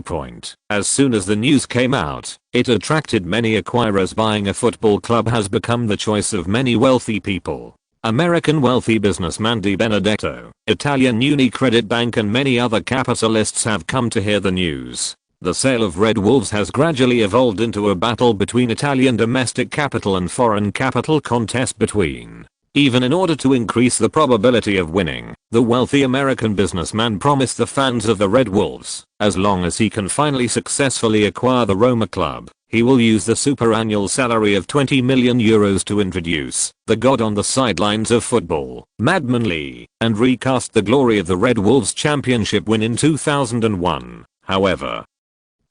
As soon as the news came out, it attracted many acquirers. Buying a football club has become the choice of many wealthy people. American wealthy businessman Di Benedetto, Italian UniCredit Bank and many other capitalists have come to hear the news. The sale of Red Wolves has gradually evolved into a battle between Italian domestic capital and foreign capital contest between. Even in order to increase the probability of winning, the wealthy American businessman promised the fans of the Red Wolves, as long as he can finally successfully acquire the Roma club, he will use the superannual salary of €20 million to introduce the god on the sidelines of football, Madmanly, and recast the glory of the Red Wolves championship win in 2001. However,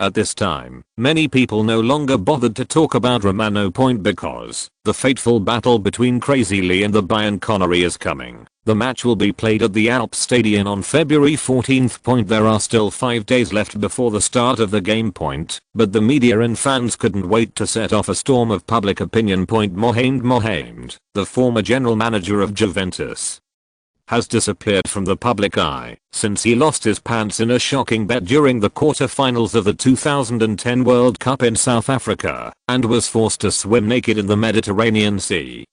At this time, many people no longer bothered to talk about Romano Point because the fateful battle between Crazy Lee and the Bayern Connery is coming. The match will be played at the Alp Stadion on February 14th. There are still 5 days left before the start of the game. But the media and fans couldn't wait to set off a storm of public opinion. Mohamed, the former general manager of Juventus, has disappeared from the public eye since he lost his pants in a shocking bet during the quarter-finals of the 2010 World Cup in South Africa and was forced to swim naked in the Mediterranean Sea.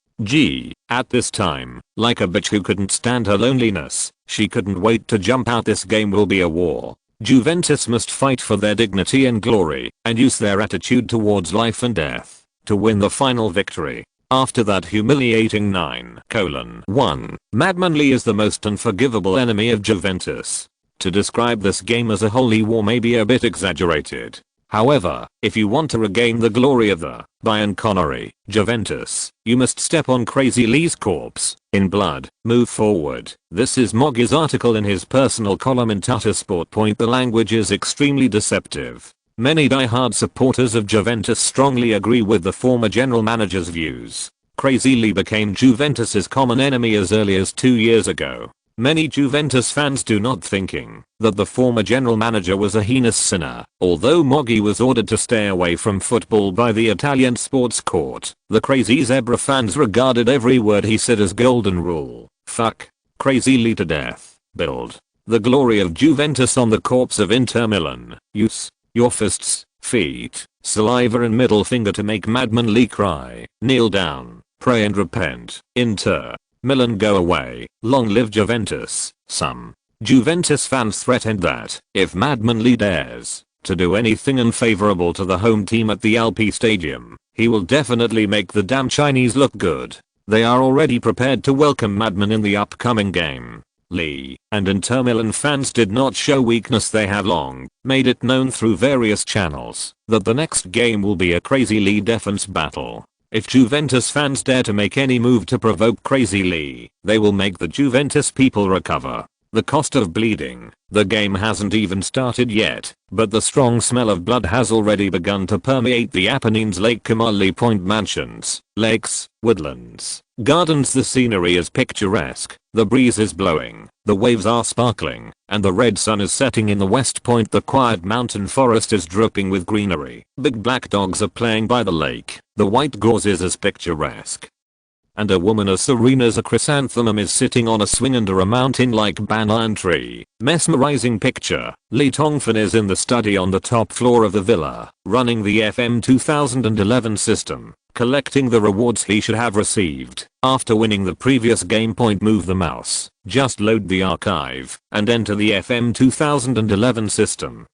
At this time, like a bitch who couldn't stand her loneliness, she couldn't wait to jump out. This game will be a war. Juventus must fight for their dignity and glory and use their attitude towards life and death to win the final victory. After that humiliating 9:1, Madman Lee is the most unforgivable enemy of Juventus. To describe this game as a holy war may be a bit exaggerated. However, if you want to regain the glory of the Bayern Connery, Juventus, you must step on Crazy Lee's corpse in blood. Move forward. This is Moggy's article in his personal column in Tuttosport. The language is extremely deceptive. Many die-hard supporters of Juventus strongly agree with the former general manager's views. Crazy Lee became Juventus's common enemy as early as 2 years ago. Many Juventus fans do not thinking that the former general manager was a heinous sinner. Although Moggy was ordered to stay away from football by the Italian sports court, the Crazy Zebra fans regarded every word he said as golden rule. Fuck Crazy Lee to death. Build the glory of Juventus on the corpse of Inter Milan. Use your fists, feet, saliva and middle finger to make Madman Lee cry. Kneel down, pray and repent. Inter Milan go away. Long live Juventus. Some Juventus fans threatened that if Madman Lee dares to do anything unfavorable to the home team at the Alpi Stadium, he will definitely make the damn Chinese look good. They are already prepared to welcome Madman in the upcoming game. Lee and Inter Milan fans did not show weakness. They have long made it known through various channels that the next game will be a Crazy Lee defense battle. If Juventus fans dare to make any move to provoke Crazy Lee, they will make the Juventus people recover the cost of bleeding. The game hasn't even started yet, but the strong smell of blood has already begun to permeate the Apennines. Lake Kamali Point mansions, lakes, woodlands, gardens. The scenery is picturesque. The breeze is blowing, the waves are sparkling, and the red sun is setting in the west. The quiet mountain forest is dripping with greenery. Big black dogs are playing by the lake. The white gorse is as picturesque. And a woman as serene as a chrysanthemum is sitting on a swing under a mountain-like banyan tree. Mesmerizing picture. Lee Tongfan is in the study on the top floor of the villa, running the FM 2011 system, collecting the rewards he should have received after winning the previous game. Move the mouse, just load the archive, and enter the FM 2011 system.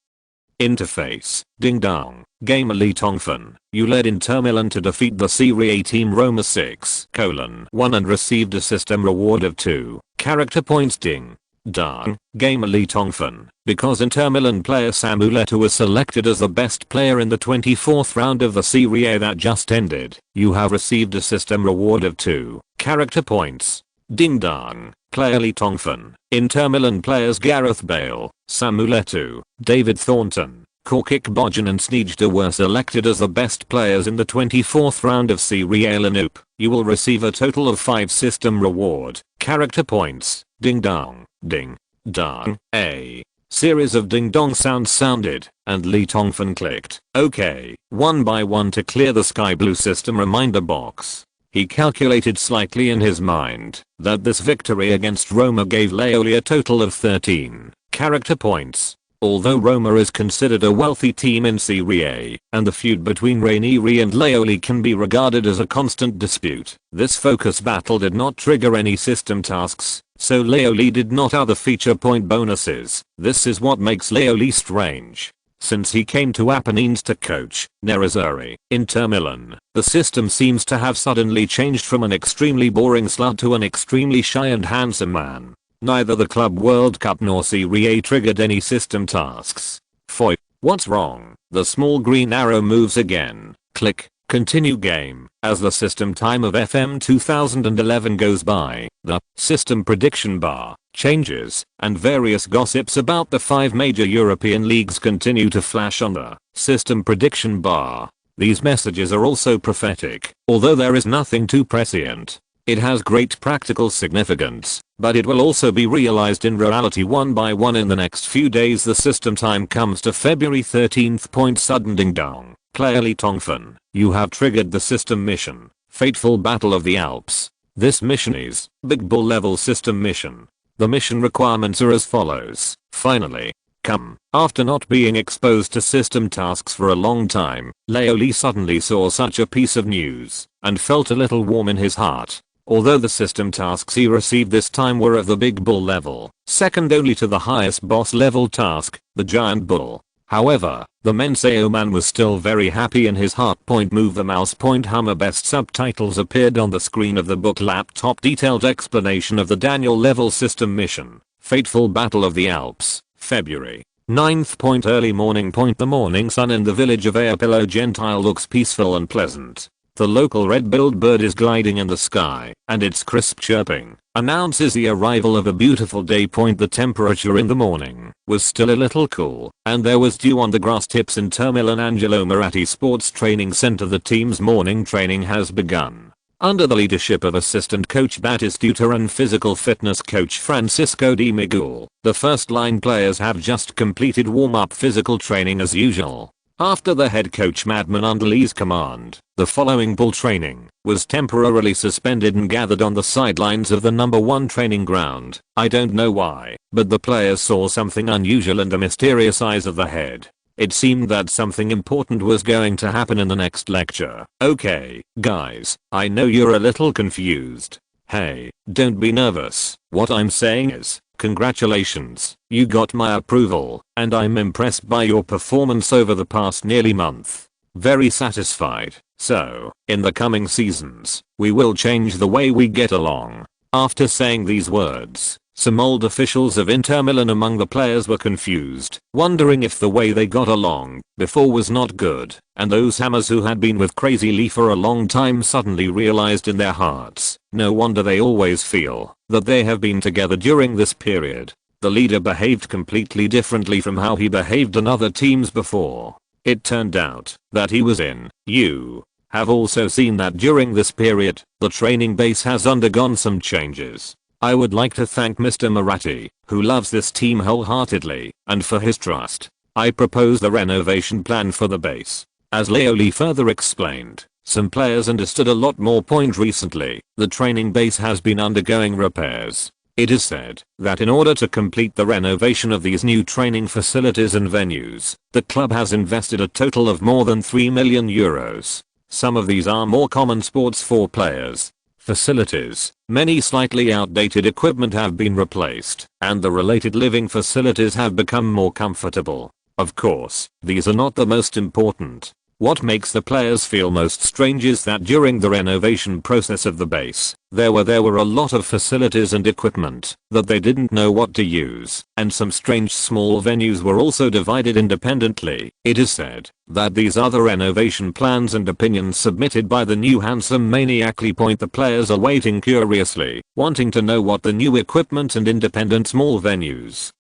Interface. Ding dong. Gamer Lee Tongfan, you led Inter Milan to defeat the Serie A team Roma 6:1 and received a system reward of 2 character points. Ding dong. Gamer Lee Tongfan, because Inter Milan player Samuel Eto'o was selected as the best player in the 24th round of the Serie A that just ended, you have received a system reward of 2 character points. Ding dong. Player Lee Tongfan, Inter Milan players Gareth Bale, Samuel Eto'o, David Thornton, Korkik Bojan and Sneijder were selected as the best players in the 24th round of Serie A Lanup. You will receive a total of 5 system reward character points. Ding dong. Ding dong. A series of ding dong sounds sounded, and Lee Tongfan clicked OK one by one to clear the sky blue system reminder box. He calculated slightly in his mind that this victory against Roma gave Leoli a total of 13 character points. Although Roma is considered a wealthy team in Serie A, and the feud between Ranieri and Leoli can be regarded as a constant dispute, this focus battle did not trigger any system tasks, so Leoli did not other feature point bonuses. This is what makes Leoli strange. Since he came to Apennines to coach Nerazzurri, Inter Milan, the system seems to have suddenly changed from an extremely boring slut to an extremely shy and handsome man. Neither the Club World Cup nor Serie A triggered any system tasks. Foy. What's wrong? The small green arrow moves again. Click. Continue game. As the system time of FM 2011 goes by, the system prediction bar changes, and various gossips about the 5 major European leagues continue to flash on the system prediction bar. These messages are also prophetic, although there is nothing too prescient. It has great practical significance, but it will also be realized in reality one by one in the next few days. The system time comes to February 13th. Sudden ding dong. Clearly Tongfan, you have triggered the system mission, Fateful Battle of the Alps. This mission is Big Bull level system mission. The mission requirements are as follows. Finally, come. After not being exposed to system tasks for a long time, Leoli suddenly saw such a piece of news, and felt a little warm in his heart. Although the system tasks he received this time were of the Big Bull level, second only to the highest boss level task, the Giant Bull. However, the Menseo man was still very happy in his heart. Move the mouse. Hummer. Best subtitles appeared on the screen of the book laptop. Detailed explanation of the Daniel level system mission, Fateful Battle of the Alps, February 9th. Early morning. The morning sun in the village of Airpillow Gentile looks peaceful and pleasant. The local red-billed bird is gliding in the sky, and its crisp chirping announces the arrival of a beautiful day. The temperature in the morning was still a little cool, and there was dew on the grass tips in Termilan Angelo Moratti Sports Training Center. The team's morning training has begun. Under the leadership of assistant coach Batistuta and physical fitness coach Francisco Di Miguel, the first-line players have just completed warm-up physical training as usual. After the head coach Madman under Lee's command, the following bull training was temporarily suspended and gathered on the sidelines of the number 1 training ground. I don't know why, but the players saw something unusual in the mysterious eyes of the head. It seemed that something important was going to happen in the next lecture. Okay, guys, I know you're a little confused. Hey, don't be nervous. What I'm saying is, congratulations, you got my approval, and I'm impressed by your performance over the past nearly month. Very satisfied. So, in the coming seasons, we will change the way we get along. After saying these words, some old officials of Inter Milan among the players were confused, wondering if the way they got along before was not good, and those hammers who had been with Crazy Lee for a long time suddenly realized in their hearts, no wonder they always feel that they have been together during this period. The leader behaved completely differently from how he behaved in other teams before. It turned out that he was in. You have also seen that during this period, the training base has undergone some changes. I would like to thank Mr. Moratti, who loves this team wholeheartedly, and for his trust. I propose the renovation plan for the base. As Leoli further explained, some players understood a lot more recently. The training base has been undergoing repairs. It is said that in order to complete the renovation of these new training facilities and venues, the club has invested a total of more than 3 million euros. Some of these are more common sports for players. Facilities, many slightly outdated equipment have been replaced, and the related living facilities have become more comfortable. Of course, these are not the most important. What makes the players feel most strange is that during the renovation process of the base, there were a lot of facilities and equipment that they didn't know what to use, and some strange small venues were also divided independently. It is said that these are the renovation plans and opinions submitted by the new handsome maniacally. The players are waiting curiously, wanting to know what the new equipment and independent small venues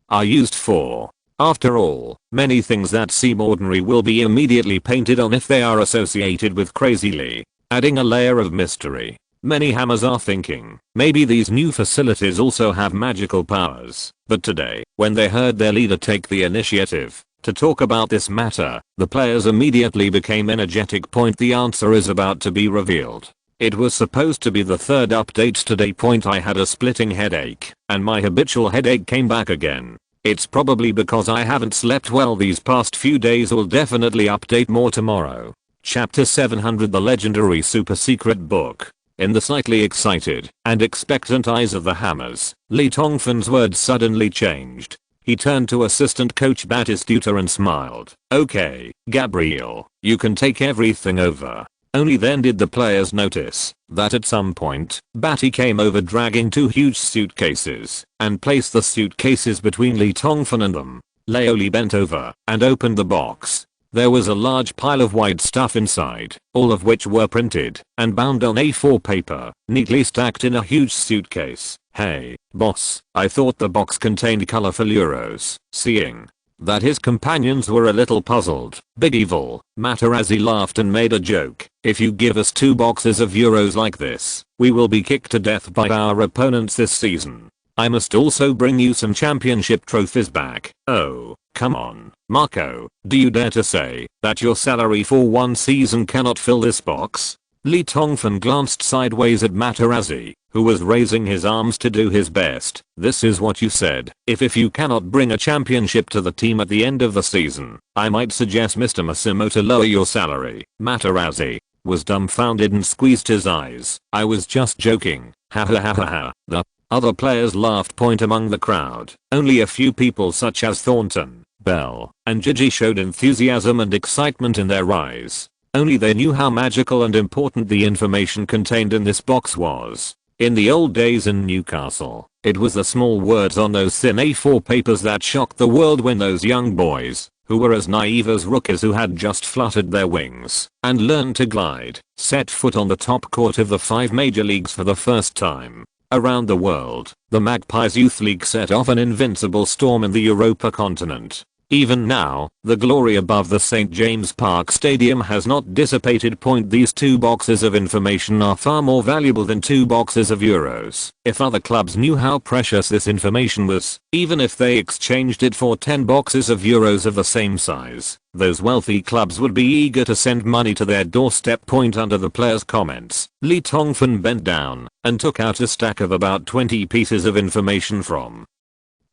are used for. After all, many things that seem ordinary will be immediately painted on if they are associated with Crazy Lee, adding a layer of mystery. Many hammers are thinking, maybe these new facilities also have magical powers. But today, when they heard their leader take the initiative to talk about this matter, the players immediately became energetic. The answer is about to be revealed. It was supposed to be the third update today. I had a splitting headache, and my habitual headache came back again. It's probably because I haven't slept well these past few days. Will definitely update more tomorrow. Chapter 700, the legendary super secret book. In the slightly excited and expectant eyes of the hammers, Lee Tongfan's words suddenly changed. He turned to assistant coach Batistuta and smiled. Okay, Gabriel, you can take everything over. Only then did the players notice that at some point, Batty came over dragging 2 huge suitcases and placed the suitcases between Lee Tongfan and them. Leoli bent over and opened the box. There was a large pile of white stuff inside, all of which were printed and bound on A4 paper, neatly stacked in a huge suitcase. "Hey, boss, I thought the box contained colorful euros." Seeing that his companions were a little puzzled, Big Evil Materazzi laughed and made a joke. "If you give us 2 boxes of euros like this, we will be kicked to death by our opponents this season. I must also bring you some championship trophies back." "Oh, come on, Marco, do you dare to say that your salary for 1 season cannot fill this box?" Lee Tongfan glanced sideways at Materazzi, who was raising his arms to do his best. "This is what you said. If you cannot bring a championship to the team at the end of the season, I might suggest Mr. Massimo to lower your salary." Materazzi was dumbfounded and squeezed his eyes. "I was just joking. Ha ha ha ha ha." The other players laughed. Point among the crowd. Only a few people such as Thornton, Bell, and Gigi showed enthusiasm and excitement in their eyes. Only they knew how magical and important the information contained in this box was. In the old days in Newcastle, it was the small words on those thin A4 papers that shocked the world when those young boys, who were as naive as rookies who had just fluttered their wings and learned to glide, set foot on the top court of the 5 major leagues for the first time. Around the world, the Magpies Youth League set off an invincible storm in the Europa continent. Even now, the glory above the St. James Park Stadium has not dissipated. These 2 boxes of information are far more valuable than 2 boxes of euros. If other clubs knew how precious this information was, even if they exchanged it for 10 boxes of euros of the same size, those wealthy clubs would be eager to send money to their doorstep. Under the players' comments, Lee Tongfan bent down and took out a stack of about 20 pieces of information from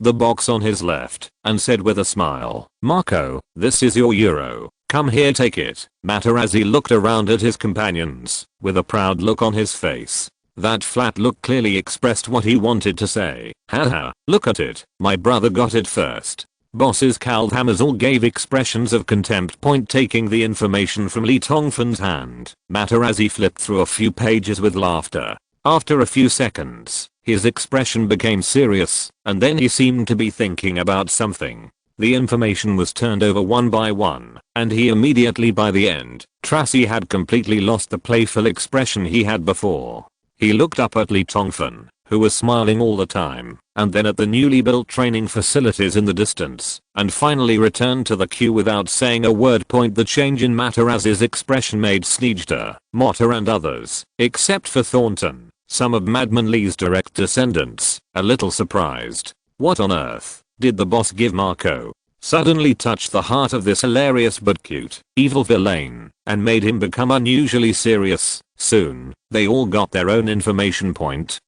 the box on his left, and said with a smile, "Marco, this is your euro. Come here, take it." Materazzi looked around at his companions, with a proud look on his face. That flat look clearly expressed what he wanted to say. "Haha, look at it, my brother got it first." Bosses cowled hammers all gave expressions of contempt. Taking the information from Lee Tongfan's hand, Materazzi flipped through a few pages with laughter. After a few seconds, his expression became serious, and then he seemed to be thinking about something. The information was turned over one by one, and he immediately by the end, Tracy had completely lost the playful expression he had before. He looked up at Lee Tongfan, who was smiling all the time, and then at the newly built training facilities in the distance, and finally returned to the queue without saying a word. The change in Materazzi's expression made Sneijder, Motta and others, except for Thornton, some of Madman Lee's direct descendants, a little surprised. What on earth did the boss give Marco? Suddenly touched the heart of this hilarious but cute, evil villain, and made him become unusually serious. Soon, they all got their own information.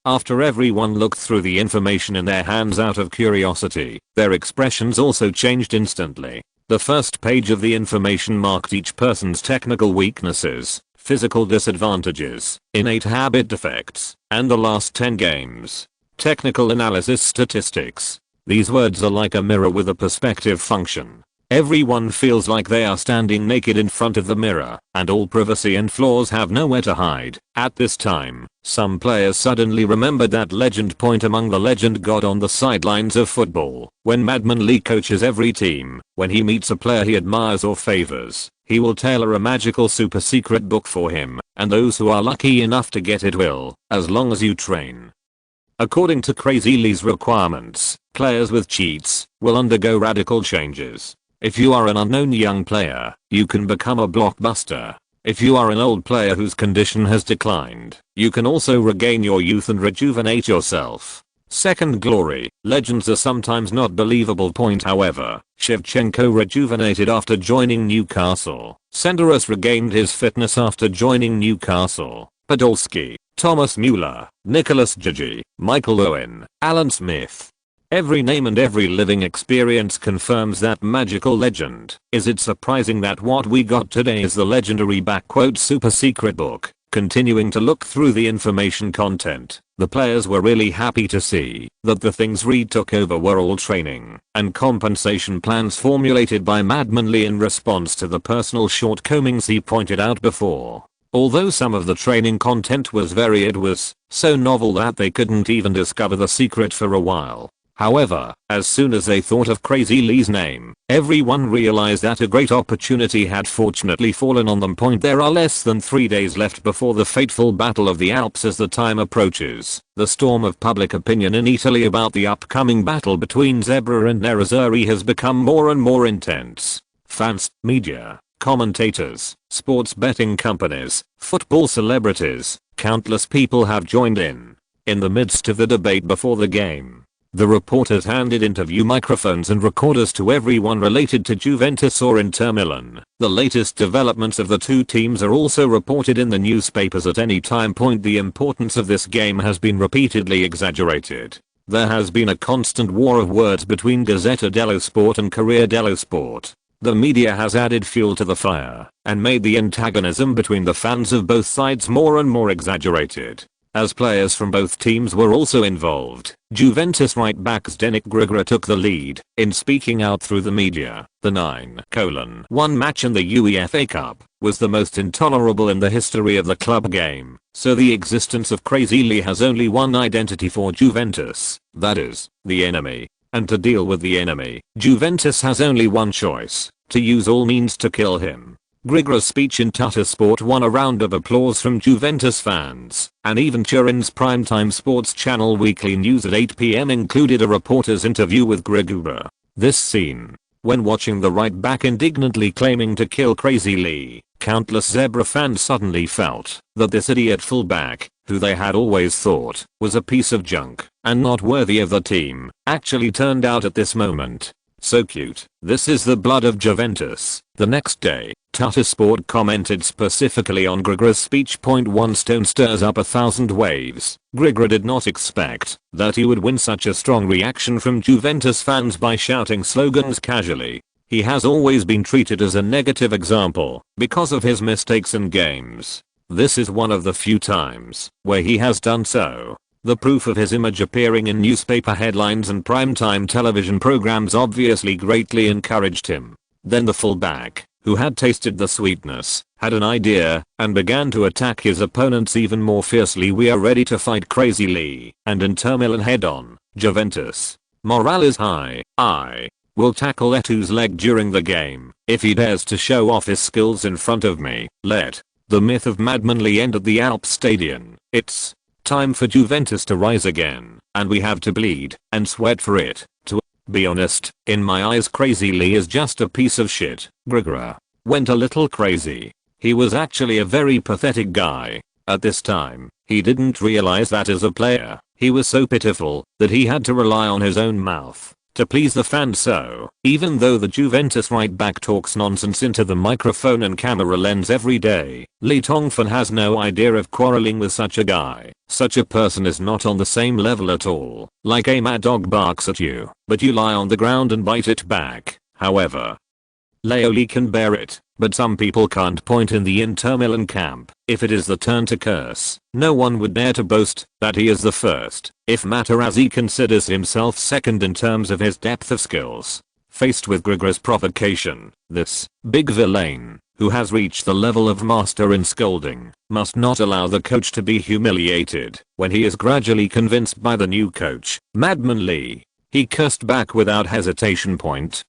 After everyone looked through the information in their hands out of curiosity, their expressions also changed instantly. The first page of the information marked each person's technical weaknesses, physical disadvantages, innate habit defects, and the last 10 games. Technical analysis statistics. These words are like a mirror with a perspective function. Everyone feels like they are standing naked in front of the mirror, and all privacy and flaws have nowhere to hide. At this time, some players suddenly remembered that legend. Among the legend god on the sidelines of football, when Madman Lee coaches every team, when he meets a player he admires or favors, he will tailor a magical super secret book for him, and those who are lucky enough to get it will, as long as you train. According to Crazy Lee's requirements, players with cheats will undergo radical changes. If you are an unknown young player, you can become a blockbuster. If you are an old player whose condition has declined, you can also regain your youth and rejuvenate yourself. Second glory, legends are sometimes not believable. However, Shevchenko rejuvenated after joining Newcastle. Senderos regained his fitness after joining Newcastle. Podolski, Thomas Mueller, Nicholas Gigi, Michael Owen, Alan Smith. Every name and every living experience confirms that magical legend. Is it surprising that what we got today is the legendary super secret book? Continuing to look through the information content, the players were really happy to see that the things Reed took over were all training and compensation plans formulated by Madman Lee in response to the personal shortcomings he pointed out before. Although some of the training content was it was so novel that they couldn't even discover the secret for a while. However, as soon as they thought of Crazy Lee's name, everyone realized that a great opportunity had fortunately fallen on them. There are less than 3 days left before the fateful Battle of the Alps. As the time approaches, the storm of public opinion in Italy about the upcoming battle between Zebra and Nerazzurri has become more and more intense. Fans, media, commentators, sports betting companies, football celebrities, countless people have joined in. In the midst of the debate before the game, the reporters handed interview microphones and recorders to everyone related to Juventus or Inter Milan. The latest developments of the two teams are also reported in the newspapers at any time. The importance of this game has been repeatedly exaggerated. There has been a constant war of words between Gazzetta dello Sport and Corriere dello Sport. The media has added fuel to the fire and made the antagonism between the fans of both sides more and more exaggerated. As players from both teams were also involved, Juventus right back Zdeněk Grigora took the lead in speaking out through the media. The 9:1 match in the UEFA Cup was the most intolerable in the history of the club game, so the existence of Crazy Lee has only one identity for Juventus, that is, the enemy. And to deal with the enemy, Juventus has only one choice: to use all means to kill him. Grigora's speech in Tuttosport won a round of applause from Juventus fans, and even Turin's primetime sports channel Weekly News at 8 p.m. included a reporter's interview with Grigora. This scene, when watching the right back indignantly claiming to kill Crazy Lee, countless Zebra fans suddenly felt that this idiot fullback, who they had always thought was a piece of junk and not worthy of the team, actually turned out at this moment. So cute. This is the blood of Juventus. The next day, Tuttosport commented specifically on Grigora's speech. One stone stirs up 1,000 waves. Grigora did not expect that he would win such a strong reaction from Juventus fans by shouting slogans casually. He has always been treated as a negative example because of his mistakes in games. This is one of the few times where he has done so. The proof of his image appearing in newspaper headlines and primetime television programs obviously greatly encouraged him. Then the fullback, who had tasted the sweetness, had an idea and began to attack his opponents even more fiercely. We are ready to fight Crazy Lee and Inter Milan head on. Juventus. Morale is high. I will tackle Eto'o's leg during the game if he dares to show off his skills in front of me. Let the myth of Madman Lee end at the Alps Stadium. It's time for Juventus to rise again, and we have to bleed and sweat for it. To be honest, in my eyes Crazy Lee is just a piece of shit. Grigora went a little crazy. He was actually a very pathetic guy. At this time, he didn't realize that as a player, he was so pitiful that he had to rely on his own mouth to please the fans. So, even though the Juventus right back talks nonsense into the microphone and camera lens every day, Lee Tongfan has no idea of quarreling with such a guy. Such a person is not on the same level at all. Like a mad dog barks at you, but you lie on the ground and bite it back. However, Leo Lee can bear it, but some people can't. Point in the Inter Milan camp. If it is the turn to curse, no one would dare to boast that he is the first, if Materazzi considers himself second in terms of his depth of skills. Faced with Grigora's provocation, this big villain, who has reached the level of master in scolding, must not allow the coach to be humiliated. When he is gradually convinced by the new coach, Madman Lee, he cursed back without hesitation.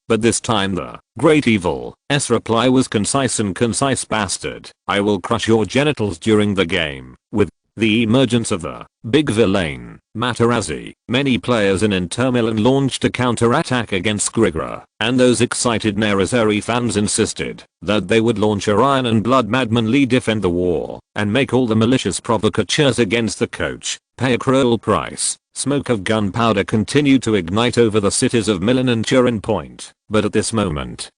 But this time the great evil's reply was concise and concise: bastard, I will crush your genitals during the game. With the emergence of the big villain, Materazzi, many players in Inter Milan launched a counter-attack against Grigora, and those excited Nerazzurri fans insisted that they would launch a iron and blood Madman Lee defend the war, and make all the malicious provocateurs against the coach pay a cruel price. Smoke of gunpowder continued to ignite over the cities of Milan and Turin. But at this moment,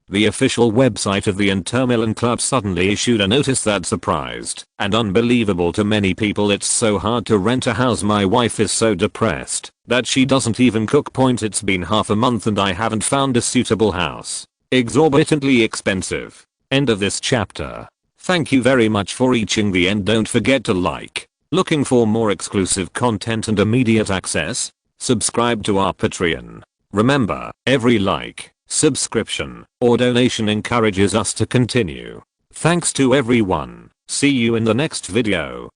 the official website of the Inter Milan club suddenly issued a notice that surprised and unbelievable to many people. It's so hard to rent a house. My wife is so depressed that she doesn't even cook. It's been half a month and I haven't found a suitable house. Exorbitantly expensive. End of this chapter. Thank you very much for reaching the end. Don't forget to like. Looking for more exclusive content and immediate access? Subscribe to our Patreon. Remember, every like, subscription, or donation encourages us to continue. Thanks to everyone. See you in the next video.